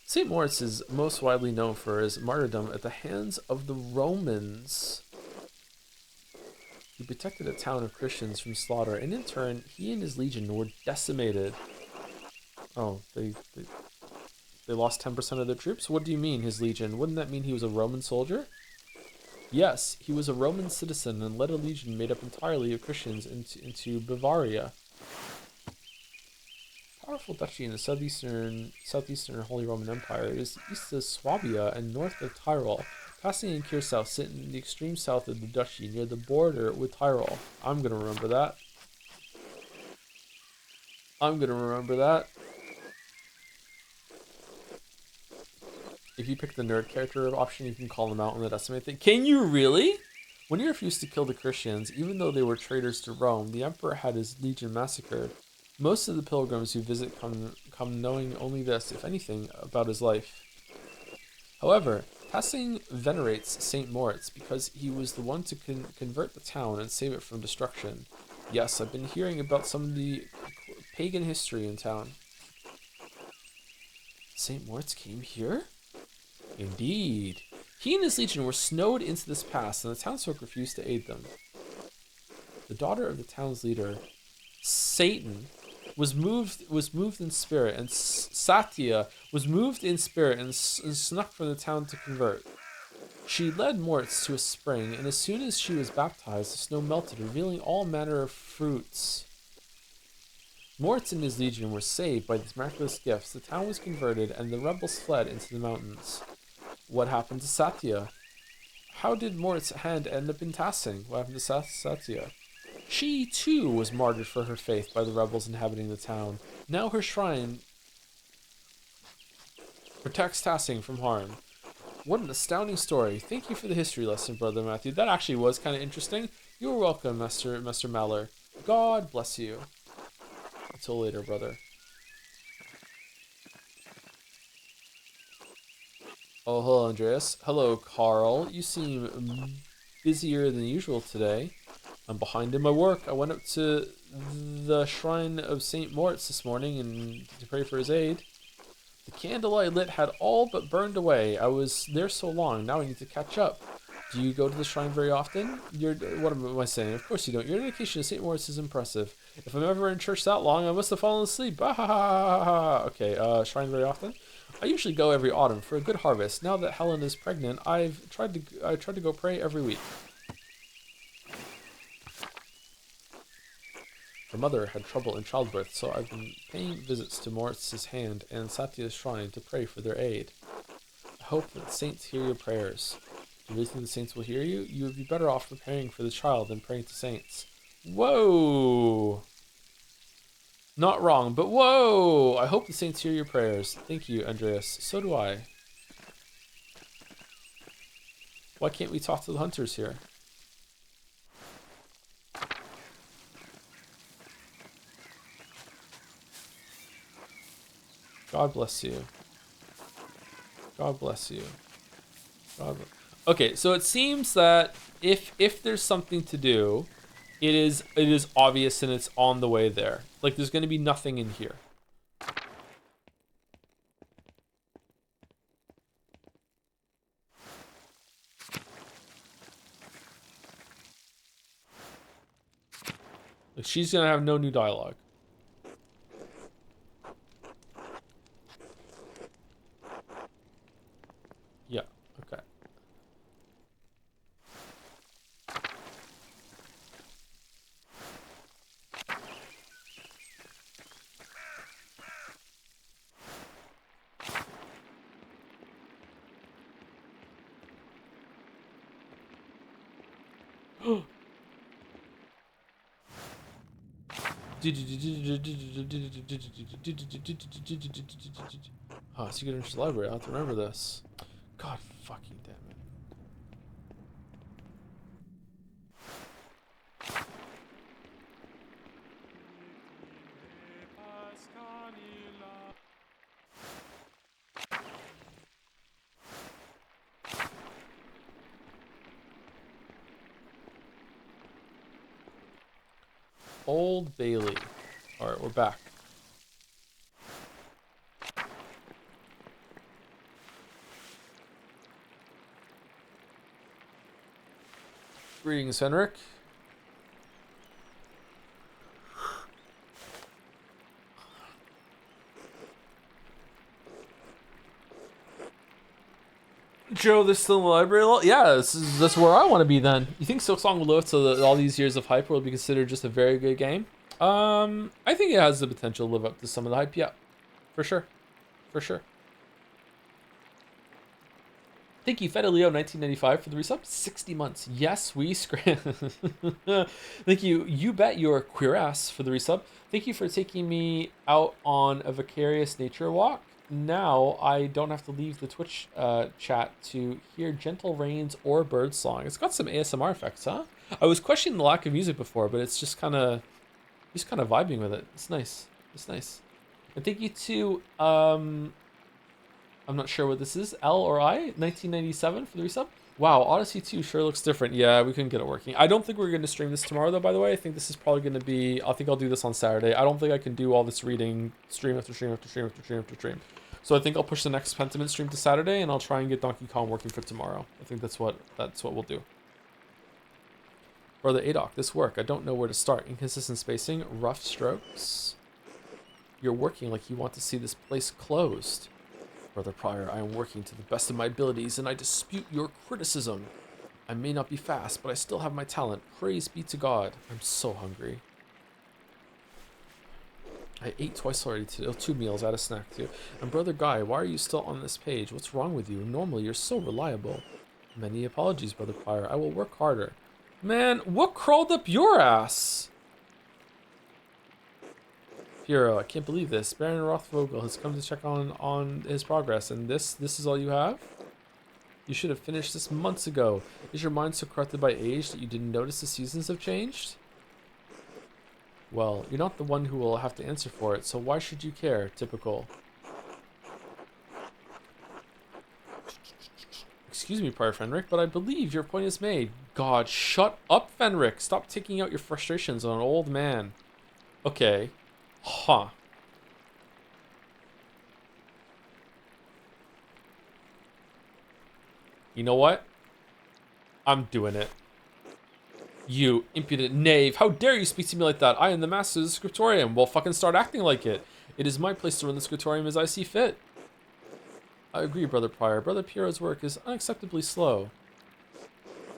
St. Moritz is most widely known for his martyrdom at the hands of the Romans. He protected a town of Christians from slaughter, and in turn, he and his legion were decimated. Oh, they lost 10% of their troops? What do you mean, his legion? Wouldn't that mean he was a Roman soldier? Yes, he was a Roman citizen and led a legion made up entirely of Christians into Bavaria. Powerful duchy in the southeastern Holy Roman Empire. It is east of Swabia and north of Tyrol. Passing and Kirsau sit in the extreme south of the duchy near the border with Tyrol. I'm gonna remember that. If you pick the nerd character option, you can call them out on the decimate thing. Can you really? When he refused to kill the Christians, even though they were traitors to Rome, the emperor had his legion massacred. Most of the pilgrims who visit come knowing only this, if anything, about his life. However, Passing venerates St. Moritz because he was the one to convert the town and save it from destruction. Yes, I've been hearing about some of the pagan history in town. St. Moritz came here? Indeed. He and his legion were snowed into this pass, and the townsfolk refused to aid them. The daughter of the town's leader, Satan, was moved in spirit, and Satya was moved in spirit and snuck from the town to convert. She led Moritz to a spring, and as soon as she was baptized, the snow melted, revealing all manner of fruits. Moritz and his legion were saved by these miraculous gifts. The town was converted, and the rebels fled into the mountains. What happened to Satya? How did Moritz's hand end up in Tassing? What happened to Satya? She, too, was martyred for her faith by the rebels inhabiting the town. Now her shrine protects Tassing from harm. What an astounding story. Thank you for the history lesson, Brother Matthew. That actually was kind of interesting. You're welcome, Master Maller. God bless you. Until later, brother. Oh, hello, Andreas. Hello, Carl. You seem busier than usual today. I'm behind in my work. I went up to the shrine of St. Moritz this morning and to pray for his aid. The candle I lit had all but burned away. I was there so long. Now I need to catch up. Do you go to the shrine very often? What am I saying? Of course you don't. Your dedication to St. Moritz is impressive. If I'm ever in church that long, I must have fallen asleep. Okay, shrine very often? I usually go every autumn for a good harvest. Now that Helen is pregnant, I tried to go pray every week. Her mother had trouble in childbirth, so I've been paying visits to Moritz's hand and Satya's shrine to pray for their aid. I hope that the saints hear your prayers. Do you really think the saints will hear you? You would be better off preparing for the child than praying to saints. Whoa! Not wrong, but whoa! I hope the saints hear your prayers. Thank you, Andreas. So do I. Why can't we talk to the hunters here? God bless you. God bless you. Okay, so it seems that if there's something to do, it is obvious and it's on the way there. Like there's going to be nothing in here. Like she's going to have no new dialogue. Yeah, okay. Oh, Secret Entrance Library. I have to remember this. God fucking damn it. Old Bailey. Alright, we're back. Greetings, Henrik. Joe, this still in the library? Yeah, that's where I want to be then. You think Silksong will live to all these years of hype will be considered just a very good game? I think it has the potential to live up to some of the hype. Yeah, for sure, for sure. Thank you, Fedaleo 1995 for the resub. 60 months. Yes, we scram. Thank you. You bet your queer ass for the resub. Thank you for taking me out on a vicarious nature walk. Now I don't have to leave the Twitch chat to hear gentle rains or bird song. It's got some ASMR effects, huh? I was questioning the lack of music before, but it's just kind of vibing with it. It's nice. It's nice. And thank you to I'm not sure what this is. L or I? 1997 for the resub? Wow, Odyssey 2 sure looks different. Yeah, we couldn't get it working. I don't think we're going to stream this tomorrow, though, by the way. I think this is probably going to be... I think I'll do this on Saturday. I don't think I can do all this reading stream after stream after stream after stream after stream. So I think I'll push the next Pentiment stream to Saturday, and I'll try and get Donkey Kong working for tomorrow. I think that's what we'll do. Brother Adok, this work. I don't know where to start. Inconsistent spacing, rough strokes. You're working like you want to see this place closed. Brother Pryor, I am working to the best of my abilities, and I dispute your criticism. I may not be fast, but I still have my talent. Praise be to God. I'm so hungry. I ate twice already today. 2 meals, I had a snack too. And Brother Guy, why are you still on this page? What's wrong with you? Normally, you're so reliable. Many apologies, Brother Pryor. I will work harder. Man, what crawled up your ass? Hero, I can't believe this. Baron Rothvogel has come to check on his progress, and this is all you have? You should have finished this months ago. Is your mind so corrupted by age that you didn't notice the seasons have changed? Well, you're not the one who will have to answer for it, so why should you care? Typical. Excuse me, Prior Fenric, but I believe your point is made. God, shut up, Fenric. Stop taking out your frustrations on an old man. Okay. Huh. You know what? I'm doing it. You impudent knave. How dare you speak to me like that? I am the master of the scriptorium. Well, fucking start acting like it. It is my place to run the scriptorium as I see fit. I agree, Brother Pryor. Brother Piero's work is unacceptably slow.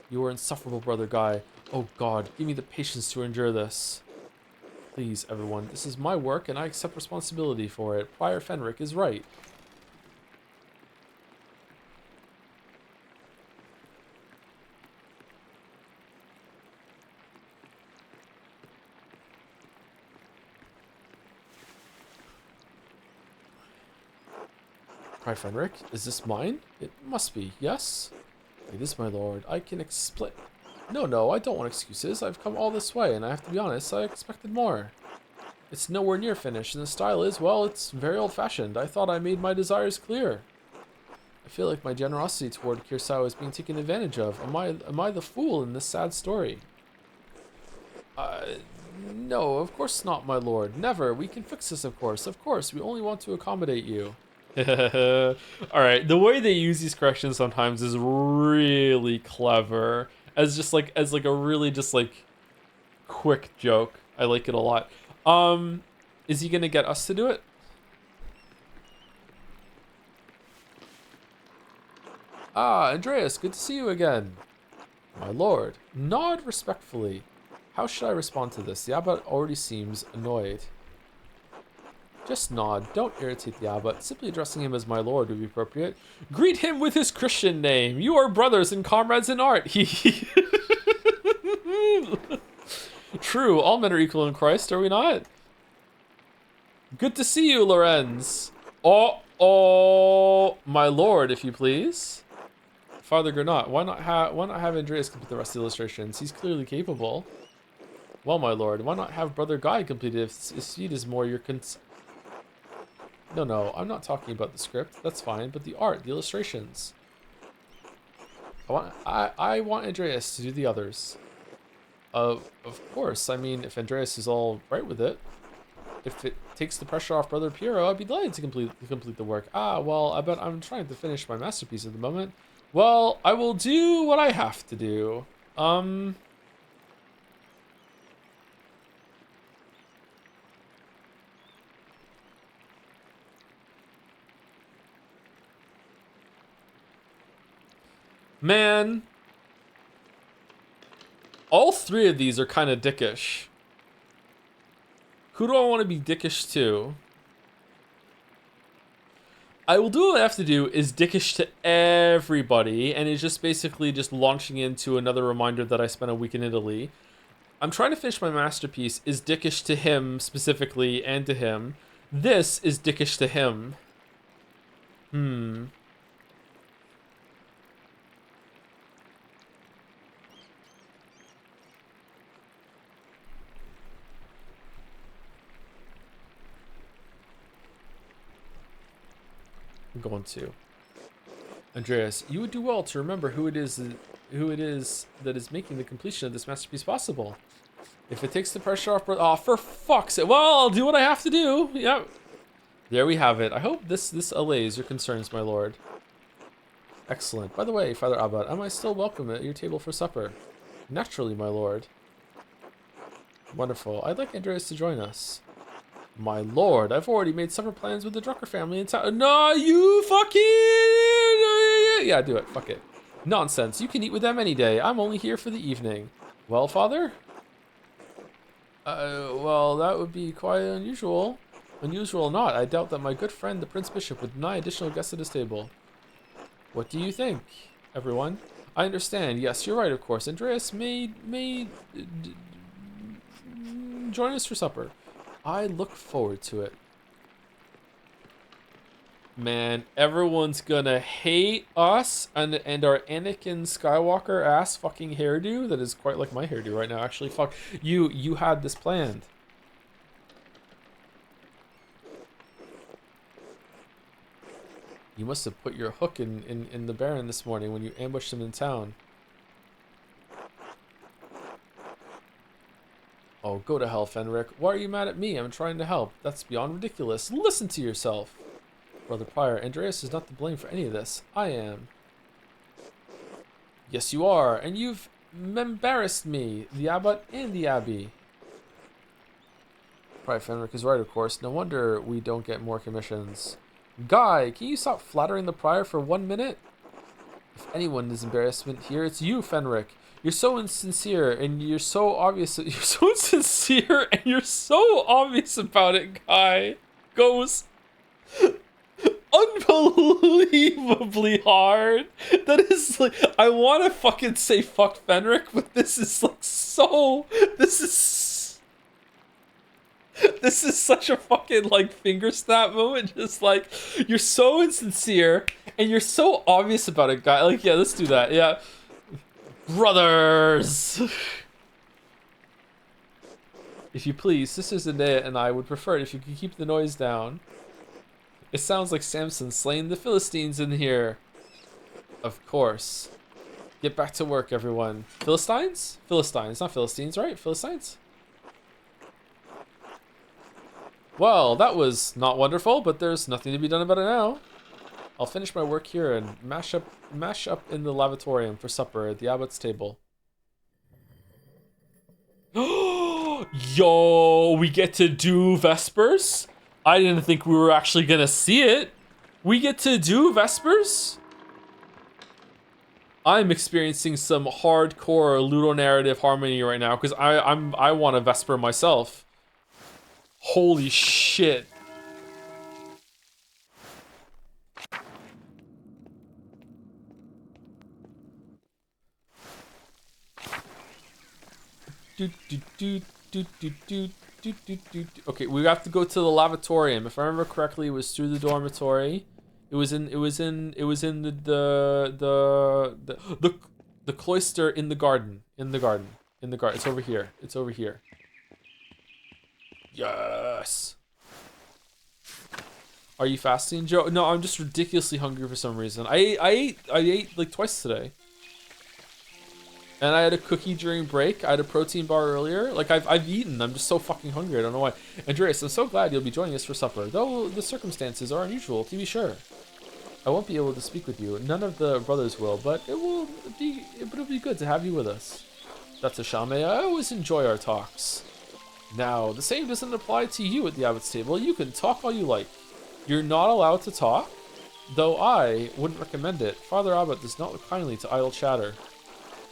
You are insufferable, Brother Guy. Oh God, give me the patience to endure this. Please, everyone, this is my work and I accept responsibility for it. Prior Fenric is right. Prior Fenric, is this mine? It must be, yes? It is, my lord. I can explain. No, I don't want excuses. I've come all this way, and I have to be honest, I expected more. It's nowhere near finished, and the style is, well, it's very old-fashioned. I thought I made my desires clear. I feel like my generosity toward Kirsao is being taken advantage of. Am I the fool in this sad story? No, of course not, my lord. Never. We can fix this, of course. Of course, we only want to accommodate you. Alright, the way they use these corrections sometimes is really clever. As like a really just like quick joke. I like it a lot. Is he gonna get us to do it? Ah, Andreas, good to see you again. My lord, nod respectfully. How should I respond to this? The abbot already seems annoyed. Just nod. Don't irritate the abbot. Simply addressing him as my lord would be appropriate. Greet him with his Christian name. You are brothers and comrades in art. True, all men are equal in Christ, are we not? Good to see you, Lorenz. Oh, my lord, if you please. Father Granat, why not have Andreas complete the rest of the illustrations? He's clearly capable. Well, my lord, why not have Brother Guy complete it if his speed is more your No, I'm not talking about the script. That's fine, but the art, the illustrations. I want Andreas to do the others. Of course. I mean, if Andreas is all right with it, if it takes the pressure off Brother Piero, I'd be delighted to complete the work. Ah, well, I bet I'm trying to finish my masterpiece at the moment. Well, I will do what I have to do. Man. All three of these are kind of dickish. Who do I want to be dickish to? I will do what I have to do is dickish to everybody, and it's just basically just launching into another reminder that I spent a week in Italy. I'm trying to finish my masterpiece is dickish to him specifically and to him. This is dickish to him. I'm going to. Andreas, you would do well to remember who it is that is making the completion of this masterpiece possible. If it takes the pressure off, oh, for fuck's sake. Well, I'll do what I have to do. Yep. There we have it. I hope this allays your concerns, my lord. Excellent. By the way, Father Abbot, am I still welcome at your table for supper? Naturally, my lord. Wonderful. I'd like Andreas to join us. My lord, I've already made supper plans with the Drucker family in town. No, you fucking... Yeah, do it. Fuck it. Nonsense. You can eat with them any day. I'm only here for the evening. Well, father? Well, that would be quite unusual. Unusual or not, I doubt that my good friend, the Prince Bishop, would deny additional guests at his table. What do you think, everyone? I understand. Yes, you're right, of course. Andreas may join us for supper. I look forward to it. Man, everyone's gonna hate us and our Anakin Skywalker ass fucking hairdo that is quite like my hairdo right now. Actually, fuck you had this planned. You must have put your hook in the Baron this morning when you ambushed him in town. Oh, go to hell, Fenric. Why are you mad at me? I'm trying to help. That's beyond ridiculous. Listen to yourself. Brother Prior, Andreas is not to blame for any of this. I am. Yes, you are. And you've embarrassed me, the Abbot and the Abbey. Prior Fenric is right, of course. No wonder we don't get more commissions. Guy, can you stop flattering the Prior for 1 minute? If anyone is embarrassment here, it's you, Fenric. You're so insincere, and you're so obvious. You're so insincere, and you're so obvious about it, Guy. Goes unbelievably hard. That is like, I want to fucking say fuck Fenric, but this is like so. This is such a fucking like finger snap moment. Just like, you're so insincere, and you're so obvious about it, Guy. Like, yeah, let's do that. Yeah. Brothers! If you please, Sister Zendaya and I would prefer it if you could keep the noise down. It sounds like Samson slaying the Philistines in here. Of course. Get back to work, everyone. Philistines? Philistines, not Philistines, right? Philistines? Well, that was not wonderful, but there's nothing to be done about it now. I'll finish my work here and mash up in the lavatorium for supper at the abbot's table. Yo, we get to do Vespers? I didn't think we were actually gonna see it. We get to do Vespers? I'm experiencing some hardcore ludonarrative harmony right now because I want a Vesper myself. Holy shit. Okay, we have to go to the lavatorium. If I remember correctly, it was through the dormitory. It was in the cloister in the garden. It's over here. It's over here. Yes. Are you fasting, Joe? No, I'm just ridiculously hungry for some reason. I ate like twice today. And I had a cookie during break. I had a protein bar earlier. Like, I've eaten. I'm just so fucking hungry. I don't know why. Andreas, I'm so glad you'll be joining us for supper. Though the circumstances are unusual, to be sure. I won't be able to speak with you. None of the brothers will, but it'll be good to have you with us. That's a shame. I always enjoy our talks. Now, the same doesn't apply to you at the abbot's table. You can talk all you like. You're not allowed to talk? Though I wouldn't recommend it. Father Abbot does not look kindly to idle chatter.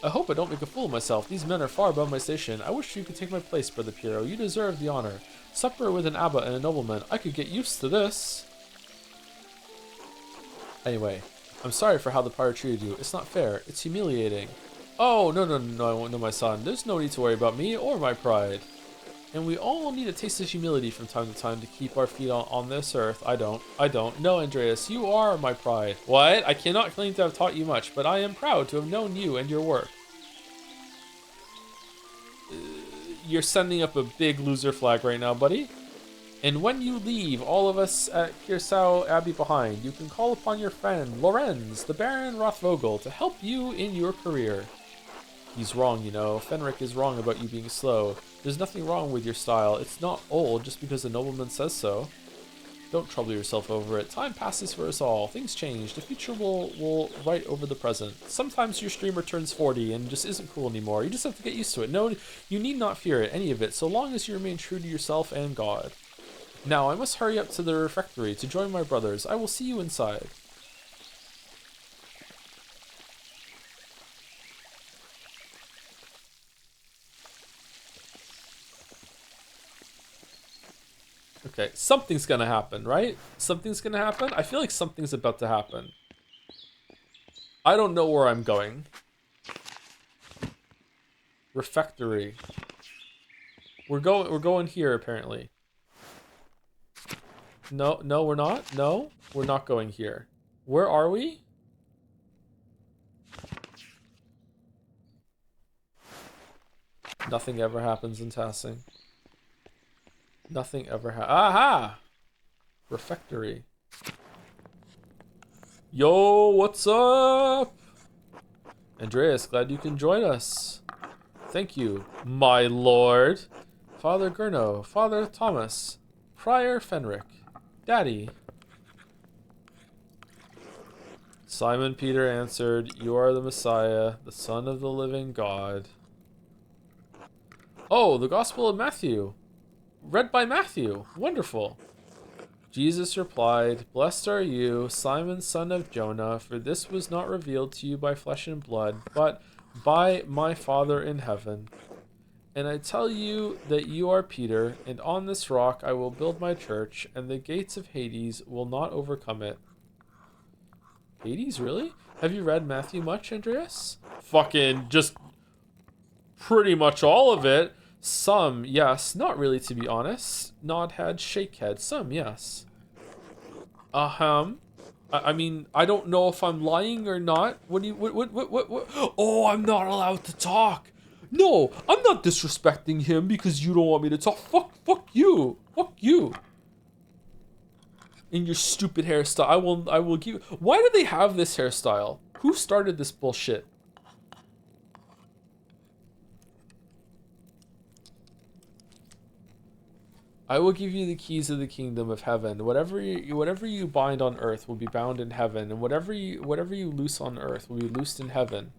I hope I don't make a fool of myself. These men are far above my station. I wish you could take my place, Brother Piero. You deserve the honor. Supper with an abbot and a nobleman. I could get used to this. Anyway, I'm sorry for how the prior treated you. It's not fair. It's humiliating. Oh, no, my son. There's no need to worry about me or my pride. And we all need a taste of humility from time to time to keep our feet on this earth. I don't. No, Andreas, you are my pride. What? I cannot claim to have taught you much, but I am proud to have known you and your work. You're sending up a big loser flag right now, buddy. And when you leave all of us at Kirsau Abbey behind, you can call upon your friend, Lorenz, the Baron Rothvogel, to help you in your career. He's wrong, you know. Fenric is wrong about you being slow. There's nothing wrong with your style. It's not old just because the nobleman says so. Don't trouble yourself over it. Time passes for us all. Things change. The future will write over the present. Sometimes your streamer turns 40 and just isn't cool anymore. You just have to get used to it. No, you need not fear it, any of it, so long as you remain true to yourself and God. Now, I must hurry up to the refectory to join my brothers. I will see you inside. Okay, something's gonna happen, right? Something's gonna happen? I feel like something's about to happen. I don't know where I'm going. Refectory. We're going here, apparently. No, we're not. No, we're not going here. Where are we? Nothing ever happens in Tassing. Nothing ever Aha! Refectory. Yo, what's up? Andreas, glad you can join us. Thank you, my lord. Father Gurno, Father Thomas, Prior Fenric, Daddy. Simon Peter answered, "You are the Messiah, the Son of the living God." Oh, the Gospel of Matthew. Read by Matthew. Wonderful. Jesus replied, "Blessed are you, Simon, son of Jonah, for this was not revealed to you by flesh and blood, but by my Father in heaven. And I tell you that you are Peter, and on this rock I will build my church, and the gates of Hades will not overcome it." Hades, really? Have you read Matthew much, Andreas? Fucking just pretty much all of it. Some, yes. Not really, to be honest. Nod head, shake head. Some, yes. I mean, I don't know if I'm lying or not. What? Oh, I'm not allowed to talk. No, I'm not disrespecting him because you don't want me to talk. Fuck you. Fuck you. In your stupid hairstyle. I will give. Why do they have this hairstyle? Who started this bullshit? I will give you the keys of the kingdom of heaven. Whatever you bind on earth will be bound in heaven, and whatever you loose on earth will be loosed in heaven.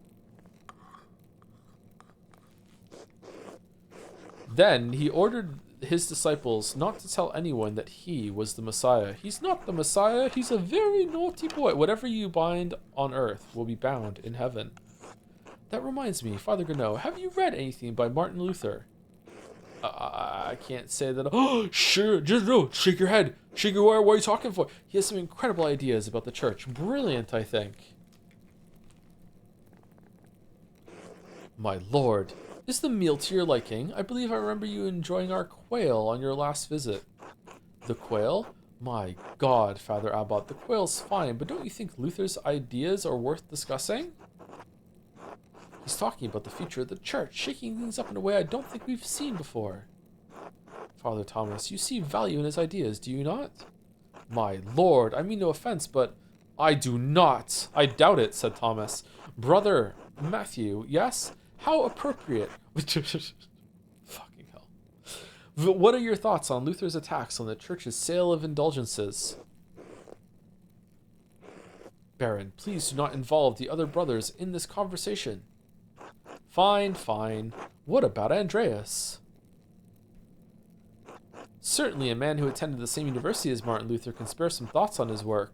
Then he ordered his disciples not to tell anyone that he was the Messiah. He's not the Messiah. He's a very naughty boy. Whatever you bind on earth will be bound in heaven. That reminds me, Father Gurno, have you read anything by Martin Luther? I can't say that. Oh, sure. Just no. Shake your head. Shake your. What are you talking for? He has some incredible ideas about the church. Brilliant, I think. My lord, is the meal to your liking? I believe I remember you enjoying our quail on your last visit. The quail? My God, Father Abbot, the quail's fine, but don't you think Luther's ideas are worth discussing? He's talking about the future of the church, shaking things up in a way I don't think we've seen before. Father Thomas, you see value in his ideas, do you not? My lord, I mean no offense, but I do not. I doubt it, said Thomas. Brother Matthew, yes? How appropriate. Fucking hell. What are your thoughts on Luther's attacks on the church's sale of indulgences? Baron, please do not involve the other brothers in this conversation. Fine. What about Andreas? Certainly a man who attended the same university as Martin Luther can spare some thoughts on his work.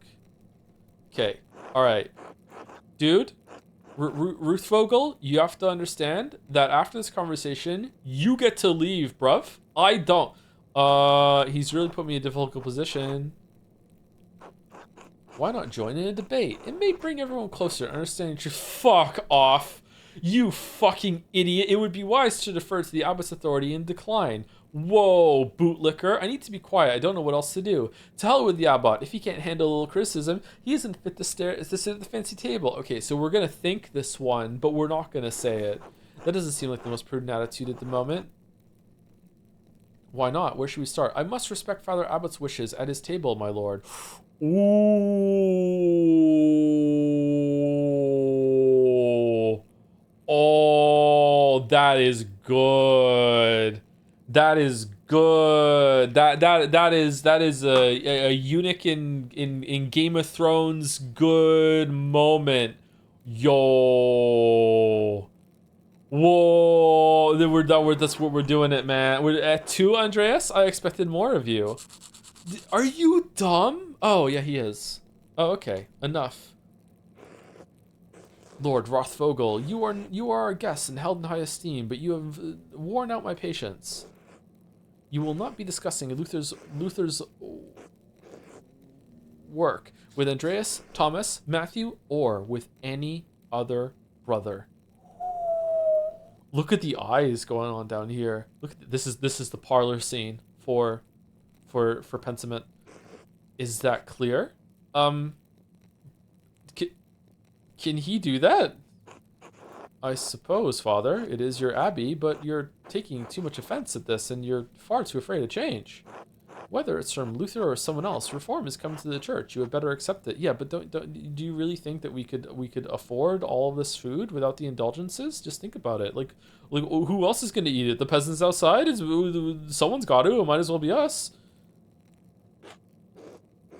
Okay. All right. Dude, Ruth Vogel, you have to understand that after this conversation, you get to leave, bruv. I don't. He's really put me in a difficult position. Why not join in a debate? It may bring everyone closer to understanding truth. Fuck off. You fucking idiot. It would be wise to defer to the abbot's authority and decline. Whoa, bootlicker. I need to be quiet. I don't know what else to do. To hell with the abbot. If he can't handle a little criticism, he isn't fit to sit at the fancy table. Okay, so we're going to think this one, but we're not going to say it. That doesn't seem like the most prudent attitude at the moment. Why not? Where should we start? I must respect Father Abbot's wishes at his table, my lord. Ooh. Oh, that is good. That is good. That is a eunuch in Game of Thrones good moment. Yo. Whoa. That's what we're doing it, man. We're at 2, Andreas? I expected more of you. Are you dumb? Oh, yeah, he is. Oh, okay. Enough. Lord Rothvogel, you are our guest and held in high esteem, but you have worn out my patience. You will not be discussing Luther's work with Andreas, Thomas, Matthew, or with any other brother. Look at the eyes going on down here. Look at this is the parlor scene for Pentiment. Is that clear? Can he do that? I suppose, Father, it is your abbey, but you're taking too much offense at this, and you're far too afraid to change. Whether it's from Luther or someone else, reform is coming to the church. You had better accept it. Yeah, but do you really think that we could afford all of this food without the indulgences? Just think about it. Like who else is going to eat it? The peasants outside? Someone's got to. It might as well be us.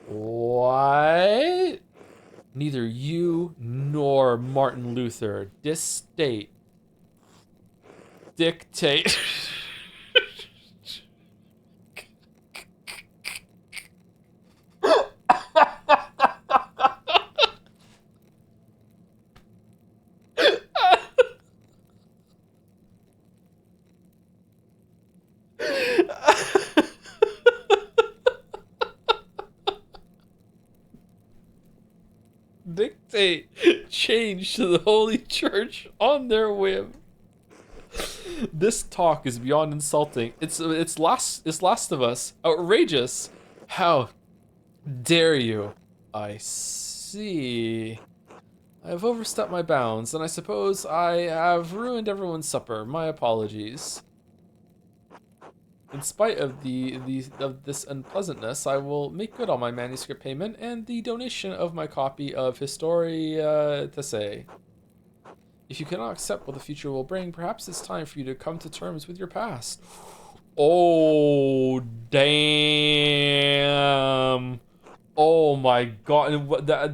What? Neither you nor Martin Luther dictate. Dictate change to the Holy Church on their whim. This talk is beyond insulting. It's Last of Us. Outrageous. How dare you? I see. I have overstepped my bounds, and I suppose I have ruined everyone's supper. My apologies. In spite of this unpleasantness, I will make good on my manuscript payment and the donation of my copy of Historia Tessae. If you cannot accept what the future will bring, perhaps it's time for you to come to terms with your past. Oh, damn. Oh my god.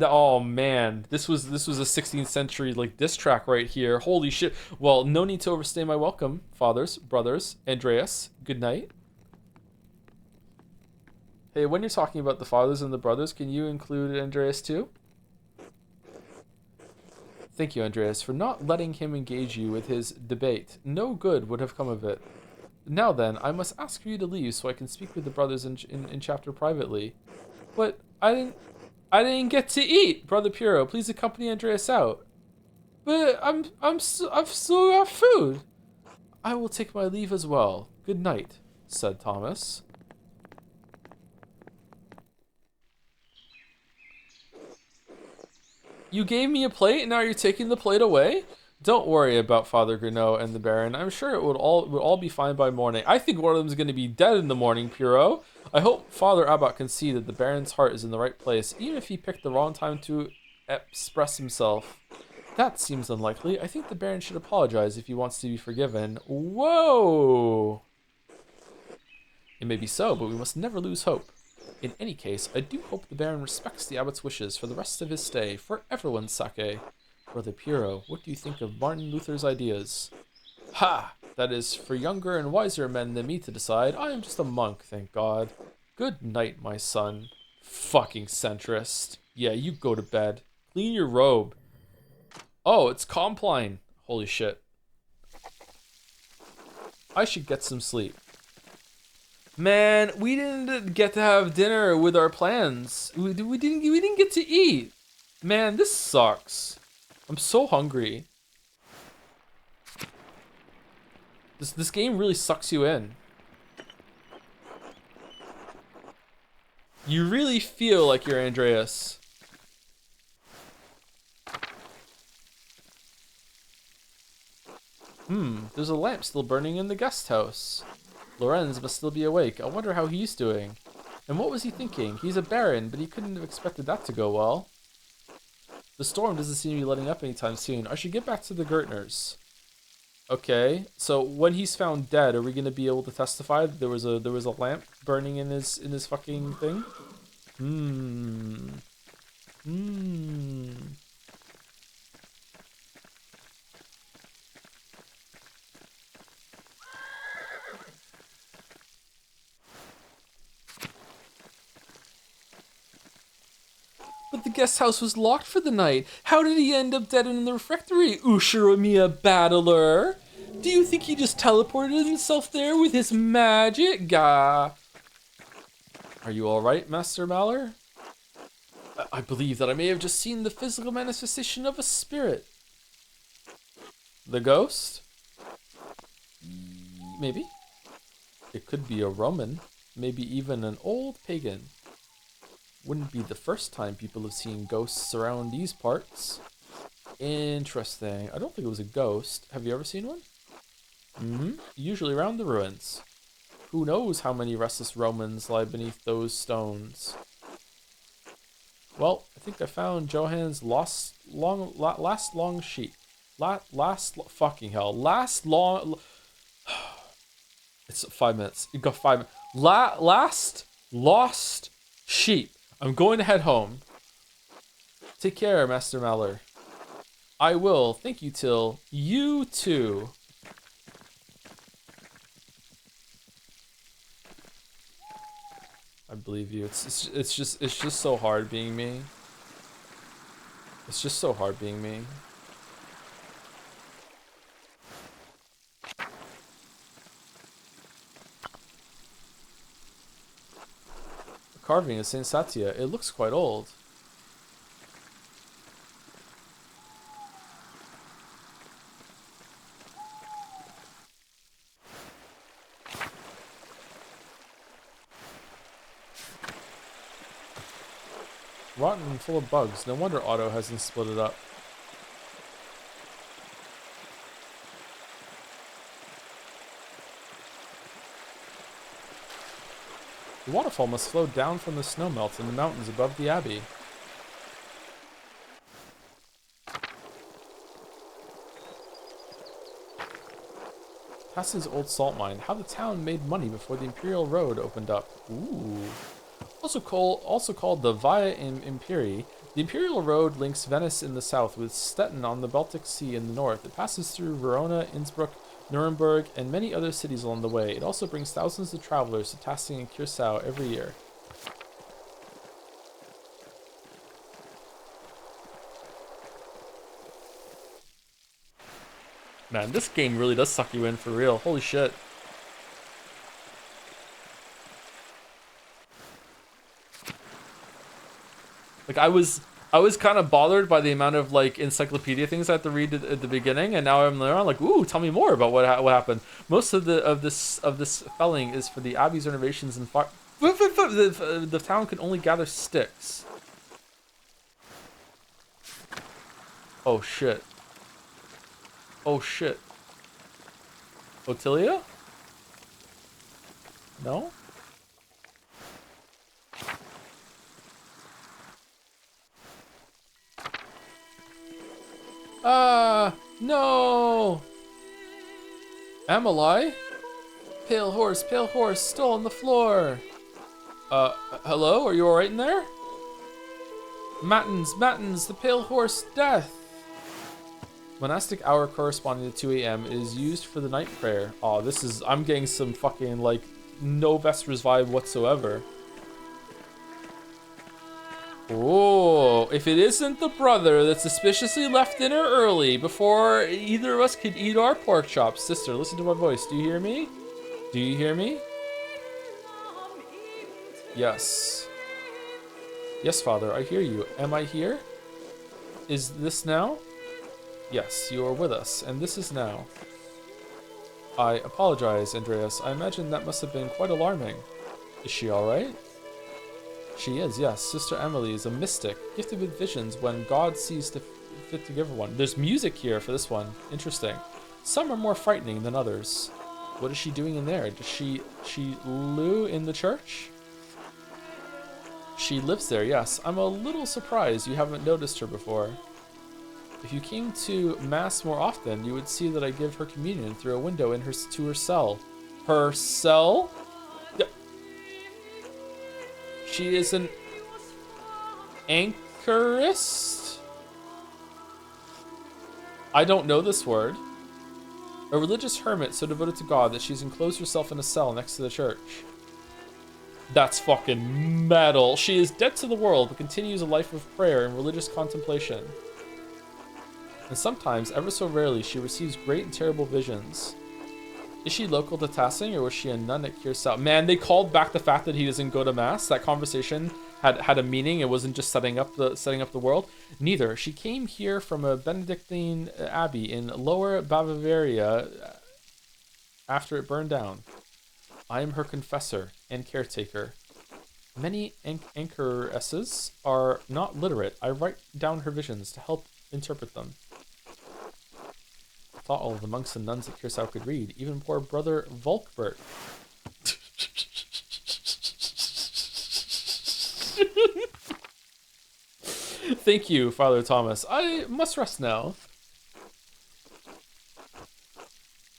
Oh man. This was a 16th century like diss track right here. Holy shit. Well, no need to overstay my welcome, fathers, brothers. Andreas, good night. Hey, when you're talking about the fathers and the brothers, can you include Andreas too? Thank you, Andreas, for not letting him engage you with his debate. No good would have come of it. Now then, I must ask for you to leave so I can speak with the brothers in chapter privately. But I didn't get to eat, Brother Piero. Please accompany Andreas out. But I've still got food. I will take my leave as well. Good night, said Thomas. You gave me a plate and now you're taking the plate away? Don't worry about Father Grenot and the Baron. I'm sure it would all be fine by morning. I think one of them is going to be dead in the morning, Piero. I hope Father Abbot can see that the Baron's heart is in the right place, even if he picked the wrong time to express himself. That seems unlikely. I think the Baron should apologize if he wants to be forgiven. Whoa! It may be so, but we must never lose hope. In any case, I do hope the Baron respects the Abbot's wishes for the rest of his stay, for everyone's sake. Brother Piero, what do you think of Martin Luther's ideas? Ha! That is for younger and wiser men than me to decide. I am just a monk, thank God. Good night, my son. Fucking centrist. Yeah, you go to bed. Clean your robe. Oh, it's Compline. Holy shit. I should get some sleep. Man, we didn't get to have dinner with our plans. We didn't get to eat. Man, this sucks. I'm so hungry. This game really sucks you in. You really feel like you're Andreas. There's a lamp still burning in the guest house. Lorenz must still be awake. I wonder how he's doing. And what was he thinking? He's a baron, but he couldn't have expected that to go well. The storm doesn't seem to be letting up anytime soon. I should get back to the Gertners. Okay, so when he's found dead, are we gonna be able to testify that there was a lamp burning in his fucking thing? But the guest house was locked for the night. How did he end up dead in the refectory, Ushiromiya battler? Do you think he just teleported himself there with his magic? Gah. Are you alright, Master Malor? I believe that I may have just seen the physical manifestation of a spirit. The ghost? Maybe. It could be a Roman. Maybe even an old pagan. Wouldn't be the first time people have seen ghosts around these parts. Interesting. I don't think it was a ghost. Have you ever seen one? Usually around the ruins. Who knows how many restless Romans lie beneath those stones. Well, I think I found Johann's last long sheep. Fucking hell. It's 5 minutes. You got 5 minutes. Last lost sheep. I'm going to head home. Take care, Master Malor. I will. Thank you, Till. You too. I believe you. It's just so hard being me. It's just so hard being me. Carving of Saint Satya. It looks quite old. Rotten and full of bugs. No wonder Otto hasn't split it up. The waterfall must flow down from the snowmelt in the mountains above the abbey. Tassin's old salt mine. How the town made money before the Imperial Road opened up. Ooh. Also called the Via Imperii, the Imperial Road links Venice in the south with Stettin on the Baltic Sea in the north. It passes through Verona, Innsbruck, Nuremberg, and many other cities along the way. It also brings thousands of travelers to Tassin and Curacao every year. Man, this game really does suck you in for real. Holy shit. Like, I was kind of bothered by the amount of, like, encyclopedia things I had to read at the beginning, and now I'm like, ooh, tell me more about what happened. Most of this felling is for the abbey's renovations and the town can only gather sticks. Oh shit. Oh shit. Otilia? No? No! Amalai? Pale horse, still on the floor. Hello? Are you alright in there? Matins, the pale horse, death! Monastic hour corresponding to 2 a.m. is used for the night prayer. Oh, I'm getting some fucking, like, no Vespers vibe whatsoever. Oh, if it isn't the brother that suspiciously left dinner early before either of us could eat our pork chops. Sister, listen to my voice. Do you hear me? Do you hear me? Yes. Yes, Father, I hear you. Am I here? Is this now? Yes, you are with us, and this is now. I apologize, Andreas. I imagine that must have been quite alarming. Is she alright? She is, yes. Sister Emily is a mystic, gifted with visions when God sees fit to give her one. There's music here for this one. Interesting. Some are more frightening than others. What is she doing in there? Does she loo in the church? She lives there, yes. I'm a little surprised you haven't noticed her before. If you came to Mass more often, you would see that I give her communion through a window to her cell. Her cell? She is an anchorist? I don't know this word. A religious hermit so devoted to God that she's enclosed herself in a cell next to the church. That's fucking metal. She is dead to the world, but continues a life of prayer and religious contemplation. And sometimes, ever so rarely, she receives great and terrible visions. Is she local to Tassing, or was she a nun at Kiersau? Man, they called back the fact that he doesn't go to Mass. That conversation had a meaning. It wasn't just setting up the world. Neither. She came here from a Benedictine abbey in Lower Bavaria after it burned down. I am her confessor and caretaker. Many anchoresses are not literate. I write down her visions to help interpret them. I thought all of the monks and nuns at Kiersau could read, even poor brother Volkbert. Thank you, Father Thomas. I must rest now.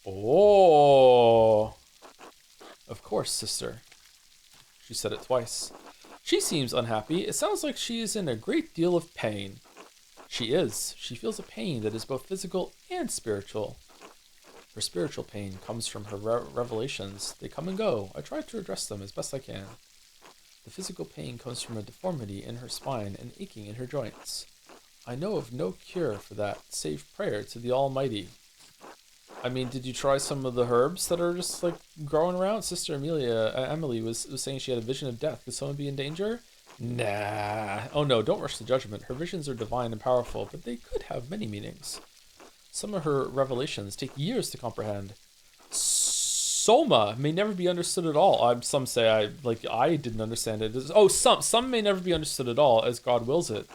Oh. Of course, sister. She said it twice. She seems unhappy. It sounds like she is in a great deal of pain. She is. She feels a pain that is both physical and spiritual. Her spiritual pain comes from her revelations. They come and go. I try to address them as best I can. The physical pain comes from a deformity in her spine and aching in her joints. I know of no cure for that, save prayer to the Almighty. I mean, did you try some of the herbs that are just like growing around? Sister Emily was saying she had a vision of death. Could someone be in danger? Nah. Oh no, don't rush to judgment. Her visions are divine and powerful, but they could have many meanings. Some of her revelations take years to comprehend. Soma may never be understood at all. Some say I didn't understand it. Oh, some may never be understood at all, as God wills it.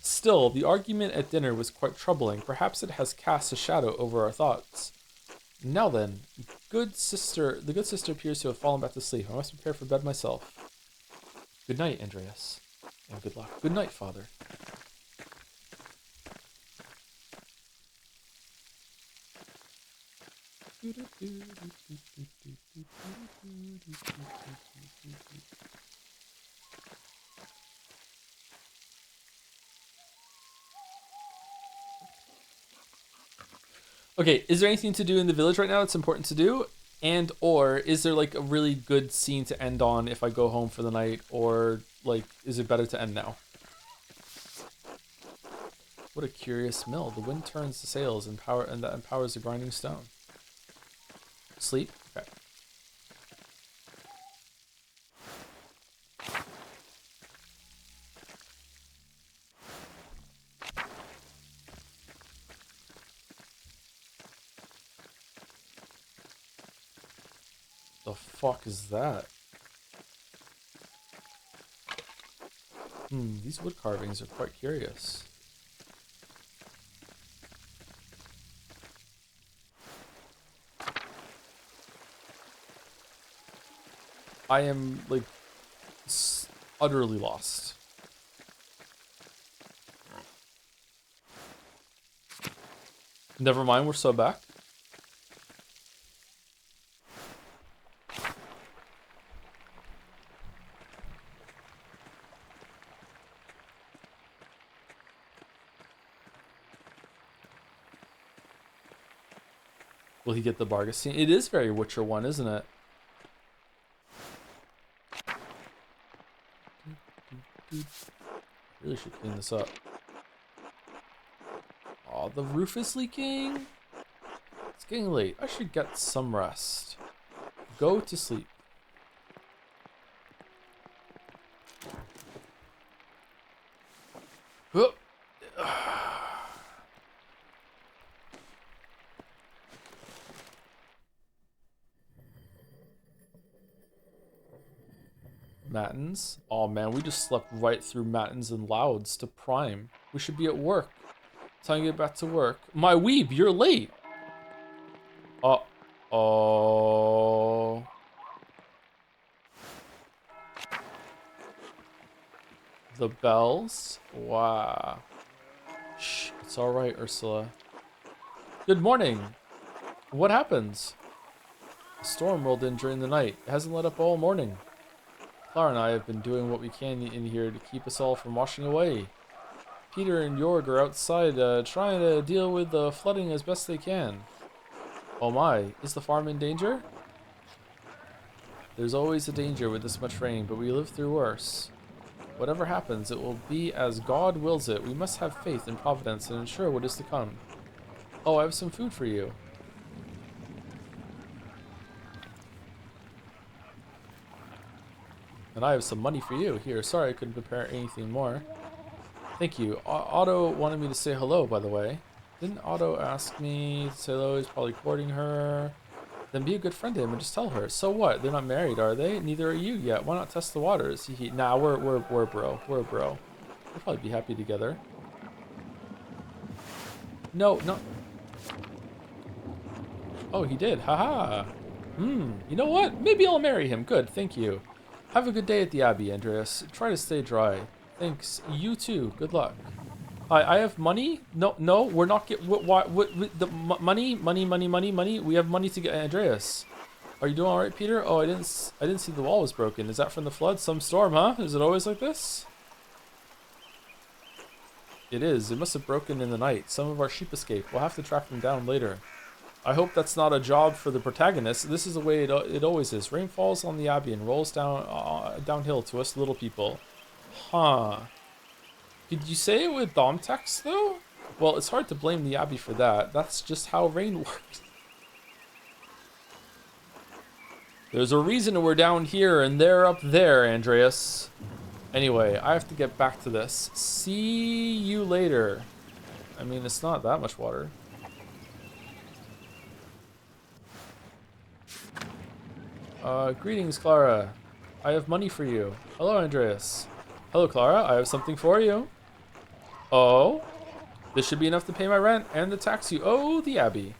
Still, the argument at dinner was quite troubling. Perhaps it has cast a shadow over our thoughts. Now then, the good sister appears to have fallen back to sleep. I must prepare for bed myself. Good night, Andreas, and good luck. Good night, Father. Okay, is there anything to do in the village right now that's important to do? And or is there like a really good scene to end on if I go home for the night, or like is it better to end now? What a curious mill. The wind turns the sails and that empowers the grinding stone. Sleep? Okay. The fuck is that? These wood carvings are quite curious. I am, like, utterly lost. Never mind, we're so back. Will he get the Bargastine? It is very Witcher 1, isn't it? Really should clean this up. Oh, the roof is leaking. It's getting late. I should get some rest. Go to sleep. Oh. Matins? Oh man, we just slept right through Matins and Louds to Prime. We should be at work. Time to get back to work. My weeb, you're late. Oh. The bells? Wow. Shh, it's alright, Ursula. Good morning. What happens? A storm rolled in during the night. It hasn't let up all morning. Clara and I have been doing what we can in here to keep us all from washing away. Peter and Jorg are outside trying to deal with the flooding as best they can. Oh my, is the farm in danger? There's always a danger with this much rain, but we live through worse. Whatever happens, it will be as God wills it. We must have faith in Providence and ensure what is to come. Oh, I have some food for you. And I have some money for you. Here, sorry I couldn't prepare anything more. Thank you. Otto wanted me to say hello, by the way. Didn't Otto ask me to say hello? He's probably courting her. Then be a good friend to him and just tell her. So what? They're not married, are they? Neither are you yet. Why not test the waters? Nah, we're bro. We're bro. We'll probably be happy together. No. Oh, he did. Haha. You know what? Maybe I'll marry him. Good. Thank you. Have a good day at the Abbey, Andreas. Try to stay dry. Thanks. You too. Good luck. I have money. No, we're not get. What? The money. We have money to get. Andreas, are you doing all right, Peter? Oh, I didn't see the wall was broken. Is that from the flood? Some storm, huh? Is it always like this? It is. It must have broken in the night. Some of our sheep escaped. We'll have to track them down later. I hope that's not a job for the protagonist. This is the way it always is. Rain falls on the Abbey and rolls downhill to us little people. Huh. Did you say it with Dom text, though? Well, it's hard to blame the Abbey for that. That's just how rain works. There's a reason we're down here and they're up there, Andreas. Anyway, I have to get back to this. See you later. I mean, it's not that much water. Greetings, Clara. I have money for you. Hello, Andreas. Hello, Clara. I have something for you. Oh? This should be enough to pay my rent and the tax you owe the Abbey.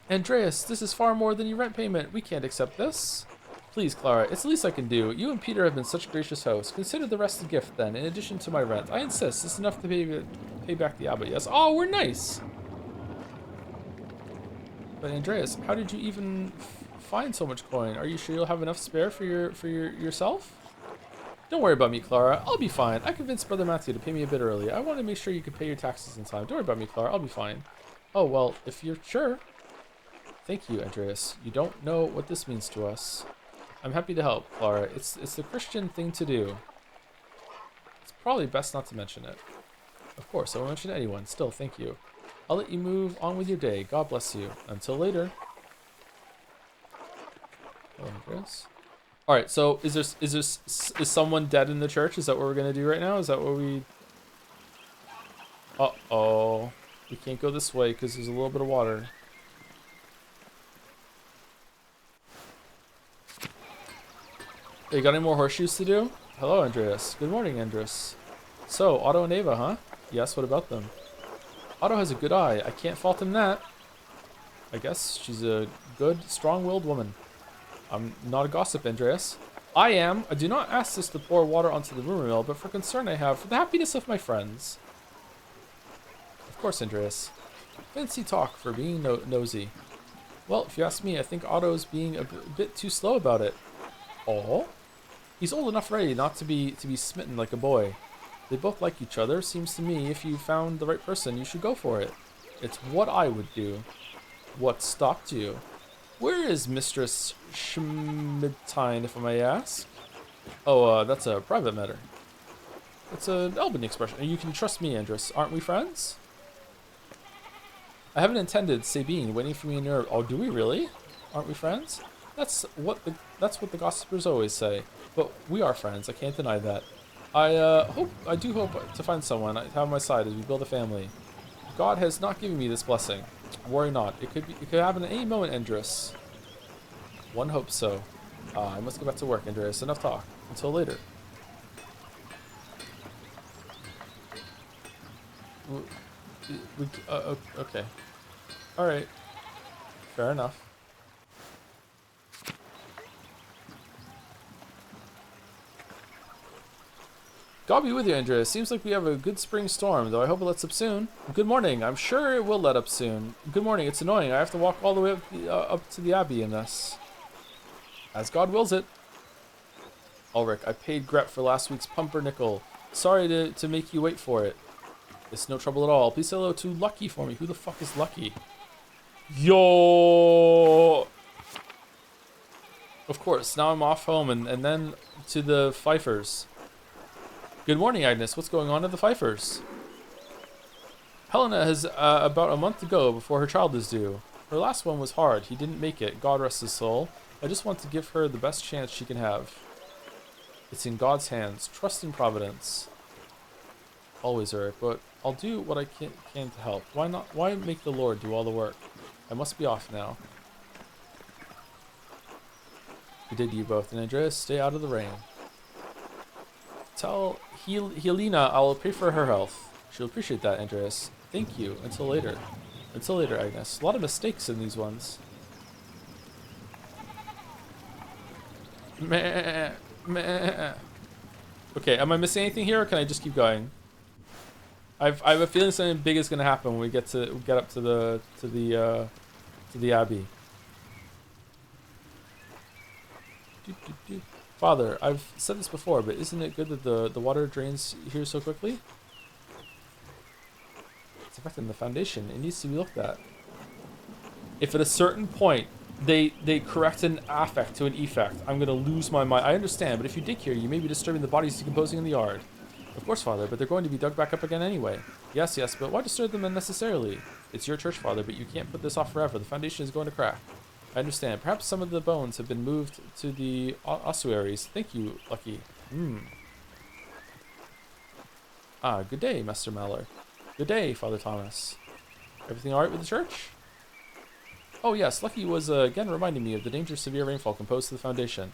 Andreas, this is far more than your rent payment. We can't accept this. Please, Clara, it's the least I can do. You and Peter have been such gracious hosts. Consider the rest a gift, then, in addition to my rent. I insist. It's enough to pay back the Abbey, yes? Oh, we're nice. But Andreas, how did you even find so much coin? Are you sure you'll have enough spare for yourself? Don't worry about me, Clara. I'll be fine. I convinced Brother Matthew to pay me a bit early. I want to make sure you can pay your taxes in time. Don't worry about me, Clara. I'll be fine. Oh, well, if you're sure. Thank you, Andreas. You don't know what this means to us. I'm happy to help, Clara. It's the Christian thing to do. It's probably best not to mention it. Of course, I won't mention anyone. Still, thank you. I'll let you move on with your day. God bless you. Until later. Hello, Andreas. All right, so is someone dead in the church? Is that what we're gonna do right now? Is that what we? Uh-oh, we can't go this way because there's a little bit of water. Hey, got any more horseshoes to do? Hello, Andreas. Good morning, Andreas. So, Otto and Ava, huh? Yes. What about them? Otto has a good eye. I can't fault him that. I guess she's a good, strong-willed woman. I'm not a gossip, Andreas. I am. I do not ask this to pour water onto the rumor mill, but for concern I have for the happiness of my friends. Of course, Andreas. Fancy talk for being nosy. Well, if you ask me, I think Otto's being a bit too slow about it. Oh? He's old enough already not to be smitten like a boy. They both like each other. Seems to me if you found the right person, you should go for it. It's what I would do. What stopped you? Where is Mistress Schmidtine, if I may ask? Oh, that's a private matter. It's an Albany expression. And you can trust me, Andrus. Aren't we friends? I haven't intended Sabine waiting for me in Europe. Oh, do we really? Aren't we friends? That's what the gossipers always say. But we are friends. I can't deny that. I do hope to find someone to have on my side as we build a family. God has not given me this blessing. Worry not. It could happen at any moment, Andrus. One hopes so. I must go back to work, Andreas. Enough talk. Until later. Okay. Alright. Fair enough. God be with you, Andreas. Seems like we have a good spring storm, though I hope it lets up soon. Good morning. I'm sure it will let up soon. Good morning. It's annoying. I have to walk all the way up to the Abbey in this. As God wills it. Ulrich, I paid Gret for last week's pumpernickel. Sorry to make you wait for it. It's no trouble at all. Please say hello to Lucky for me. Who the fuck is Lucky? Yo! Of course. Now I'm off home and then to the Pfeiffers. Good morning, Agnes. What's going on at the Pfeiffers? Helena has about a month to go before her child is due. Her last one was hard. He didn't make it. God rest his soul. I just want to give her the best chance she can have. It's in God's hands. Trust in Providence. Always, Eric, but I'll do what I can to help. Why not? Why make the Lord do all the work? I must be off now. Good day to you both, and Andreas, stay out of the rain. Tell Helena I'll pay for her health. She'll appreciate that, Andreas. Thank you. Until later. Until later, Agnes. A lot of mistakes in these ones. Meh. Meh. Okay, am I missing anything here, or can I just keep going? I have a feeling something big is gonna happen when we get up to the Abbey. Father, I've said this before, but isn't it good that the water drains here so quickly? It's affecting the foundation. It needs to be looked at. If at a certain point they correct an affect to an effect, I'm gonna lose my mind. I understand, but if you dig here, you may be disturbing the bodies decomposing in the yard. Of course, Father, but they're going to be dug back up again anyway. Yes, but why disturb them unnecessarily? It's your church, Father, but you can't put this off forever. The foundation is going to crack. I understand. Perhaps some of the bones have been moved to the ossuaries. Thank you, Lucky. Ah, good day, Master Maller. Good day, Father Thomas. Everything alright with the church? Oh yes, Lucky was again reminding me of the danger of severe rainfall composed to the foundation.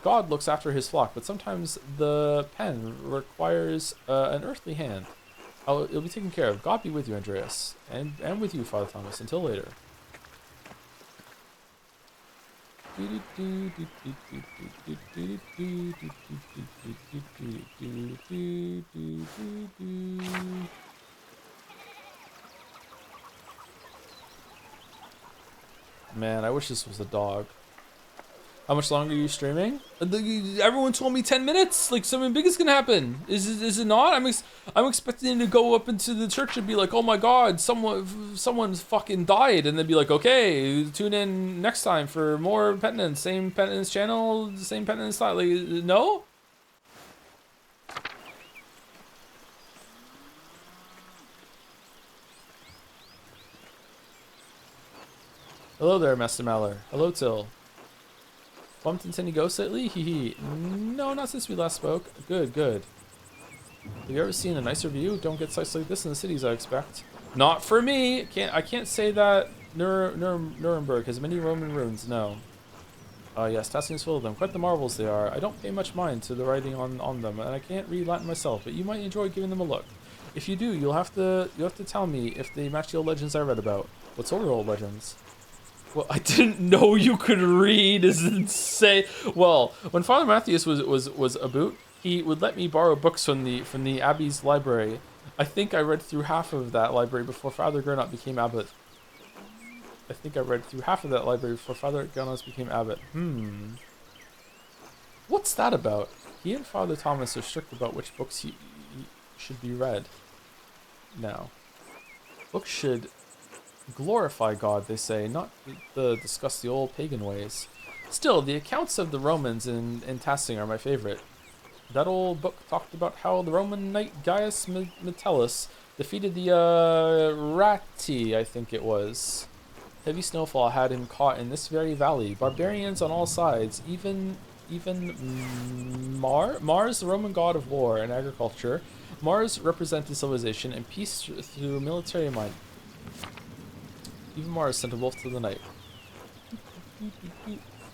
God looks after his flock, but sometimes the pen requires an earthly hand. It'll be taken care of. God be with you, Andreas. And with you, Father Thomas. Until later. Man, I wish this was a dog. How much longer are you streaming? Everyone told me 10 minutes. Like something big is gonna happen. Is it not? I'm expecting to go up into the church and be like, oh my god, someone's fucking died, and then be like, okay, tune in next time for more penitence. Same penitence channel, same penitence style. Like, no. Hello there, Master Maller. Hello, Till. Bumped into any ghosts lately? Hee. No, not since we last spoke. Good. Have you ever seen a nicer view? Don't get sights like this in the cities, I expect. Not for me. I can't say that Nuremberg has many Roman ruins. No. Yes, Tassing is full of them. Quite the marvels they are. I don't pay much mind to the writing on them, and I can't read Latin myself, but you might enjoy giving them a look. If you do, you'll have to tell me if they match the old legends I read about. What sort of old legends? Well, I didn't know you could read. Is insane. Well, when Father Matthias was a boot, he would let me borrow books from the Abbey's library. I think I read through half of that library before Father Gernot became abbot. I think I read through half of that library before Father Gernot became abbot. What's that about? He and Father Thomas are strict about which books he should be read. Now, books should glorify God, they say, not discuss the old pagan ways. Still, the accounts of the Romans in Tassing are my favorite. That old book talked about how the Roman knight Gaius Metellus defeated the Rati, I think it was. Heavy snowfall had him caught in this very valley. Barbarians on all sides, even Mars, the Roman god of war and agriculture. Mars represented civilization and peace through military might. Even Mars sent a wolf to the night.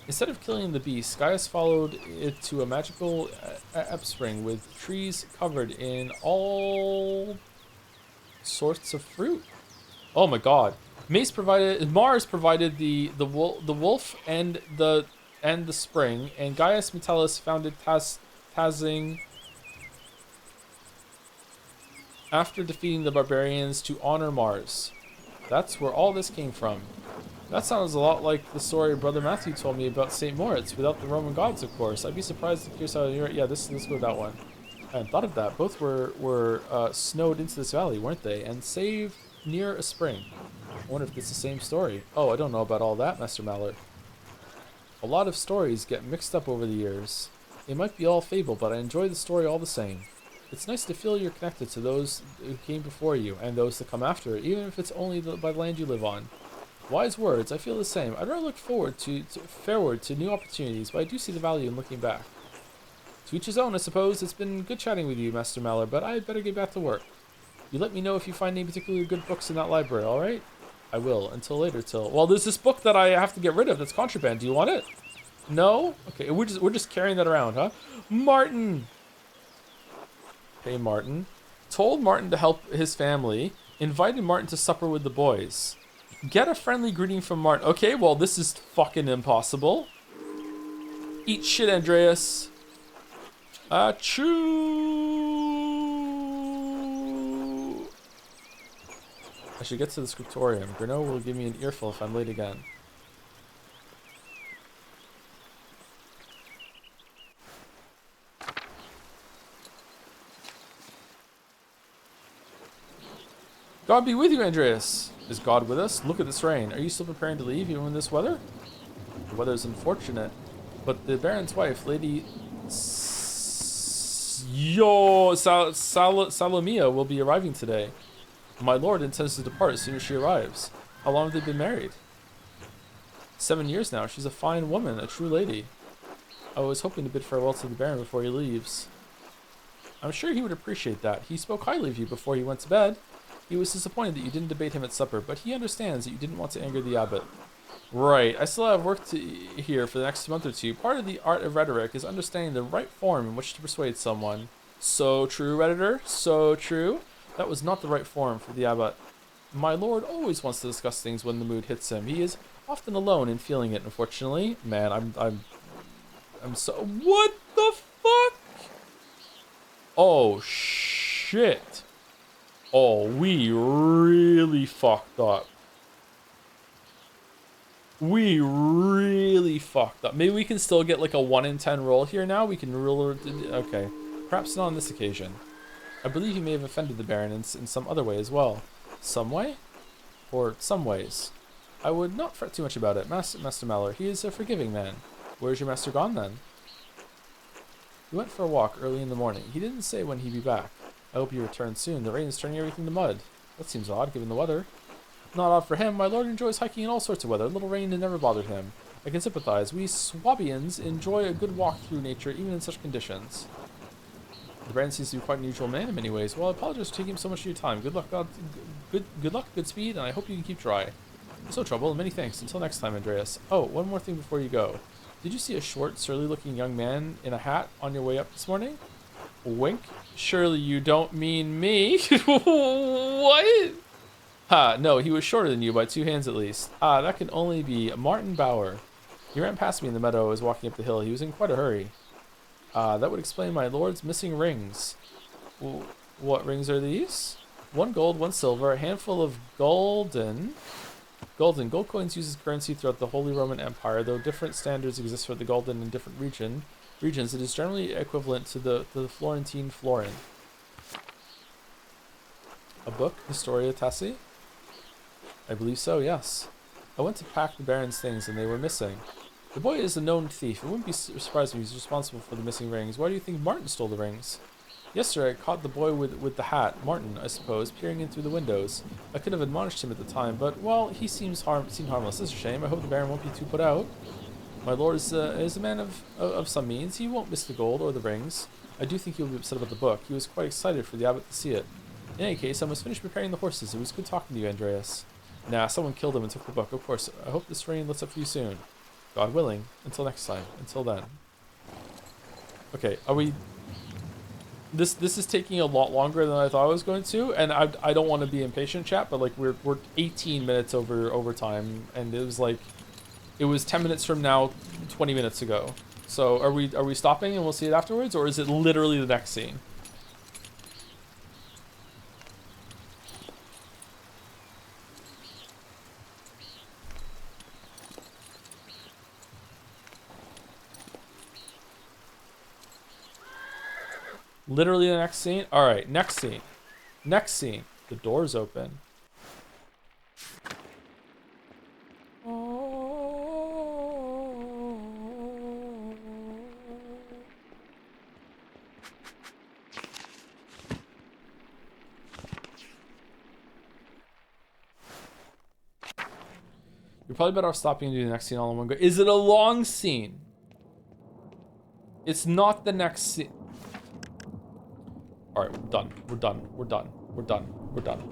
Instead of killing the beast, Gaius followed it to a magical upspring with trees covered in all sorts of fruit. Oh my god. Mars provided the wolf and the spring, and Gaius Metellus founded Tazing after defeating the barbarians to honor Mars. That's where all this came from. That sounds a lot like the story Brother Matthew told me about St. Moritz, without the Roman gods, of course. I'd be surprised if here's how you're... Yeah, let's go with that one. I hadn't thought of that. Both were snowed into this valley, weren't they? And saved near a spring. I wonder if it's the same story. Oh, I don't know about all that, Master Mallard. A lot of stories get mixed up over the years. It might be all fable, but I enjoy the story all the same. It's nice to feel you're connected to those who came before you, and those to come after, even if it's only by the land you live on. Wise words, I feel the same. I'd rather look forward to new opportunities, but I do see the value in looking back. To each his own, I suppose. It's been good chatting with you, Master Mallard, but I'd better get back to work. You let me know if you find any particularly good books in that library, alright? I will. Until later, Till. Well, there's this book that I have to get rid of that's contraband. Do you want it? No? Okay, we're just carrying that around, huh? Martin! Hey, Martin. Told Martin to help his family. Invited Martin to supper with the boys. Get a friendly greeting from Martin. Okay, well, this is fucking impossible. Eat shit, Andreas. Achoo! I should get to the scriptorium. Bruno will give me an earful if I'm late again. God be with you, Andreas. Is God with us? Look at this rain. Are you still preparing to leave even in this weather? The weather is unfortunate, but the Baron's wife, Lady Salomia, will be arriving today. My lord intends to depart as soon as she arrives. How long have they been married? 7 years now. She's a fine woman, a true lady. I was hoping to bid farewell to the Baron before he leaves. I'm sure he would appreciate that. He spoke highly of you before he went to bed. He was disappointed that you didn't debate him at supper, but he understands that you didn't want to anger the abbot. Right, I still have work here for the next month or two. Part of the art of rhetoric is understanding the right form in which to persuade someone. So true, Redditor, so true. That was not the right form for the abbot. My lord always wants to discuss things when the mood hits him. He is often alone in feeling it, unfortunately. Man, I'm so... What the fuck? Oh, shit. Oh, we really fucked up. We really fucked up. Maybe we can still get like a 1 in 10 roll here now. We can roll... Okay. Perhaps not on this occasion. I believe you may have offended the Baron in some other way as well. Some way? Or some ways. I would not fret too much about it. Master Mallard, he is a forgiving man. Where's your master gone then? He went for a walk early in the morning. He didn't say when he'd be back. I hope he returns soon. The rain is turning everything to mud. That seems odd, given the weather. Not odd for him. My lord enjoys hiking in all sorts of weather. A little rain has never bothered him. I can sympathize. We Swabians enjoy a good walk through nature, even in such conditions. The Baron seems to be quite an unusual man in many ways. Well, I apologize for taking so much of your time. Good luck, good speed, and I hope you can keep dry. No trouble, and many thanks. Until next time, Andreas. Oh, one more thing before you go. Did you see a short, surly-looking young man in a hat on your way up this morning? Wink. Surely you don't mean me. What? Ha, no, he was shorter than you by 2 hands at least. Ah, that can only be Martin Bauer. He ran past me in the meadow. I was walking up the hill. He was in quite a hurry. That would explain my lord's missing rings. What rings are these? 1 gold, 1 silver, a handful of golden. Gold coins used as currency throughout the Holy Roman Empire, though different standards exist for the golden in different regions. It is generally equivalent to the Florentine florin. A book, Historia Tassi? I believe so, yes. I went to pack the Baron's things and they were missing. The boy is a known thief. It wouldn't be surprised if he's responsible for the missing rings. Why do you think Martin stole the rings? Yesterday, I caught the boy with the hat, Martin, I suppose, peering in through the windows. I could have admonished him at the time, but, well, he seemed harmless. It's a shame. I hope the Baron won't be too put out. My lord is a man of some means. He won't miss the gold or the rings. I do think he'll be upset about the book. He was quite excited for the abbot to see it. In any case, I must finish preparing the horses. It was good talking to you, Andreas. Nah, someone killed him and took the book. Of course, I hope this rain lets up for you soon. God willing. Until next time. Until then. Okay, are we... This is taking a lot longer than I thought it was going to, and I don't want to be impatient, chat, but like we're 18 minutes over time, and it was 10 minutes from now, 20 minutes ago. So are we stopping and we'll see it afterwards, or is it literally the next scene? Literally the next scene? Alright, next scene. Next scene. The door's open. You're probably better off stopping and doing the next scene all in one go. Is it a long scene? It's not the next scene. Alright, we're done. We're done. We're done. We're done. We're done.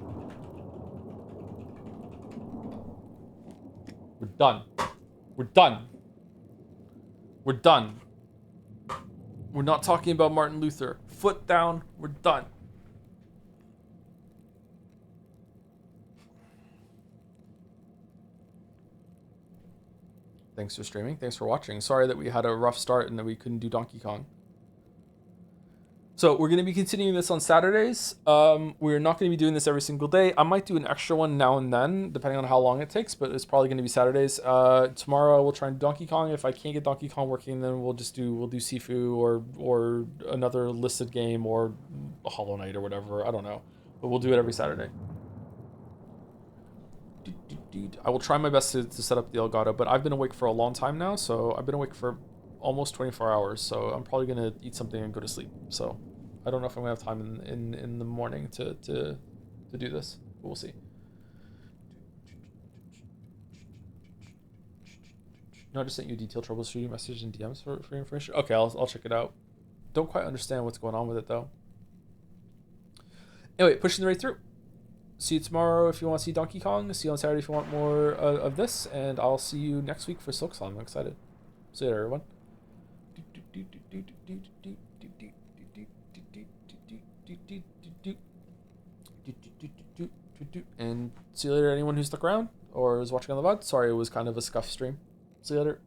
We're done. We're done. We're done. We're not talking about Martin Luther. Foot down. We're done. Thanks for streaming. Thanks for watching. Sorry that we had a rough start and that we couldn't do Donkey Kong. So we're going to be continuing this on Saturdays. We're not going to be doing this every single day. I might do an extra one now and then, depending on how long it takes, but it's probably going to be Saturdays. Tomorrow we'll try and do Donkey Kong. If I can't get Donkey Kong working, then we'll do Sifu or another listed game or Hollow Knight or whatever. I don't know, but we'll do it every Saturday. I will try my best to set up the Elgato, but I've been awake for a long time now, so I've been awake for almost 24 hours, so I'm probably going to eat something and go to sleep. So I don't know if I'm going to have time in the morning to do this, but we'll see. No, I just sent you a detailed troubleshooting message in DMs for information. Okay, I'll check it out. Don't quite understand what's going on with it, though. Anyway, pushing right through. See you tomorrow if you want to see Donkey Kong. See you on Saturday if you want more of this. And I'll see you next week for Silk Song. I'm excited. See you later, everyone. And see you later, anyone who stuck around or is watching on the VOD. Sorry, it was kind of a scuff stream. See you later.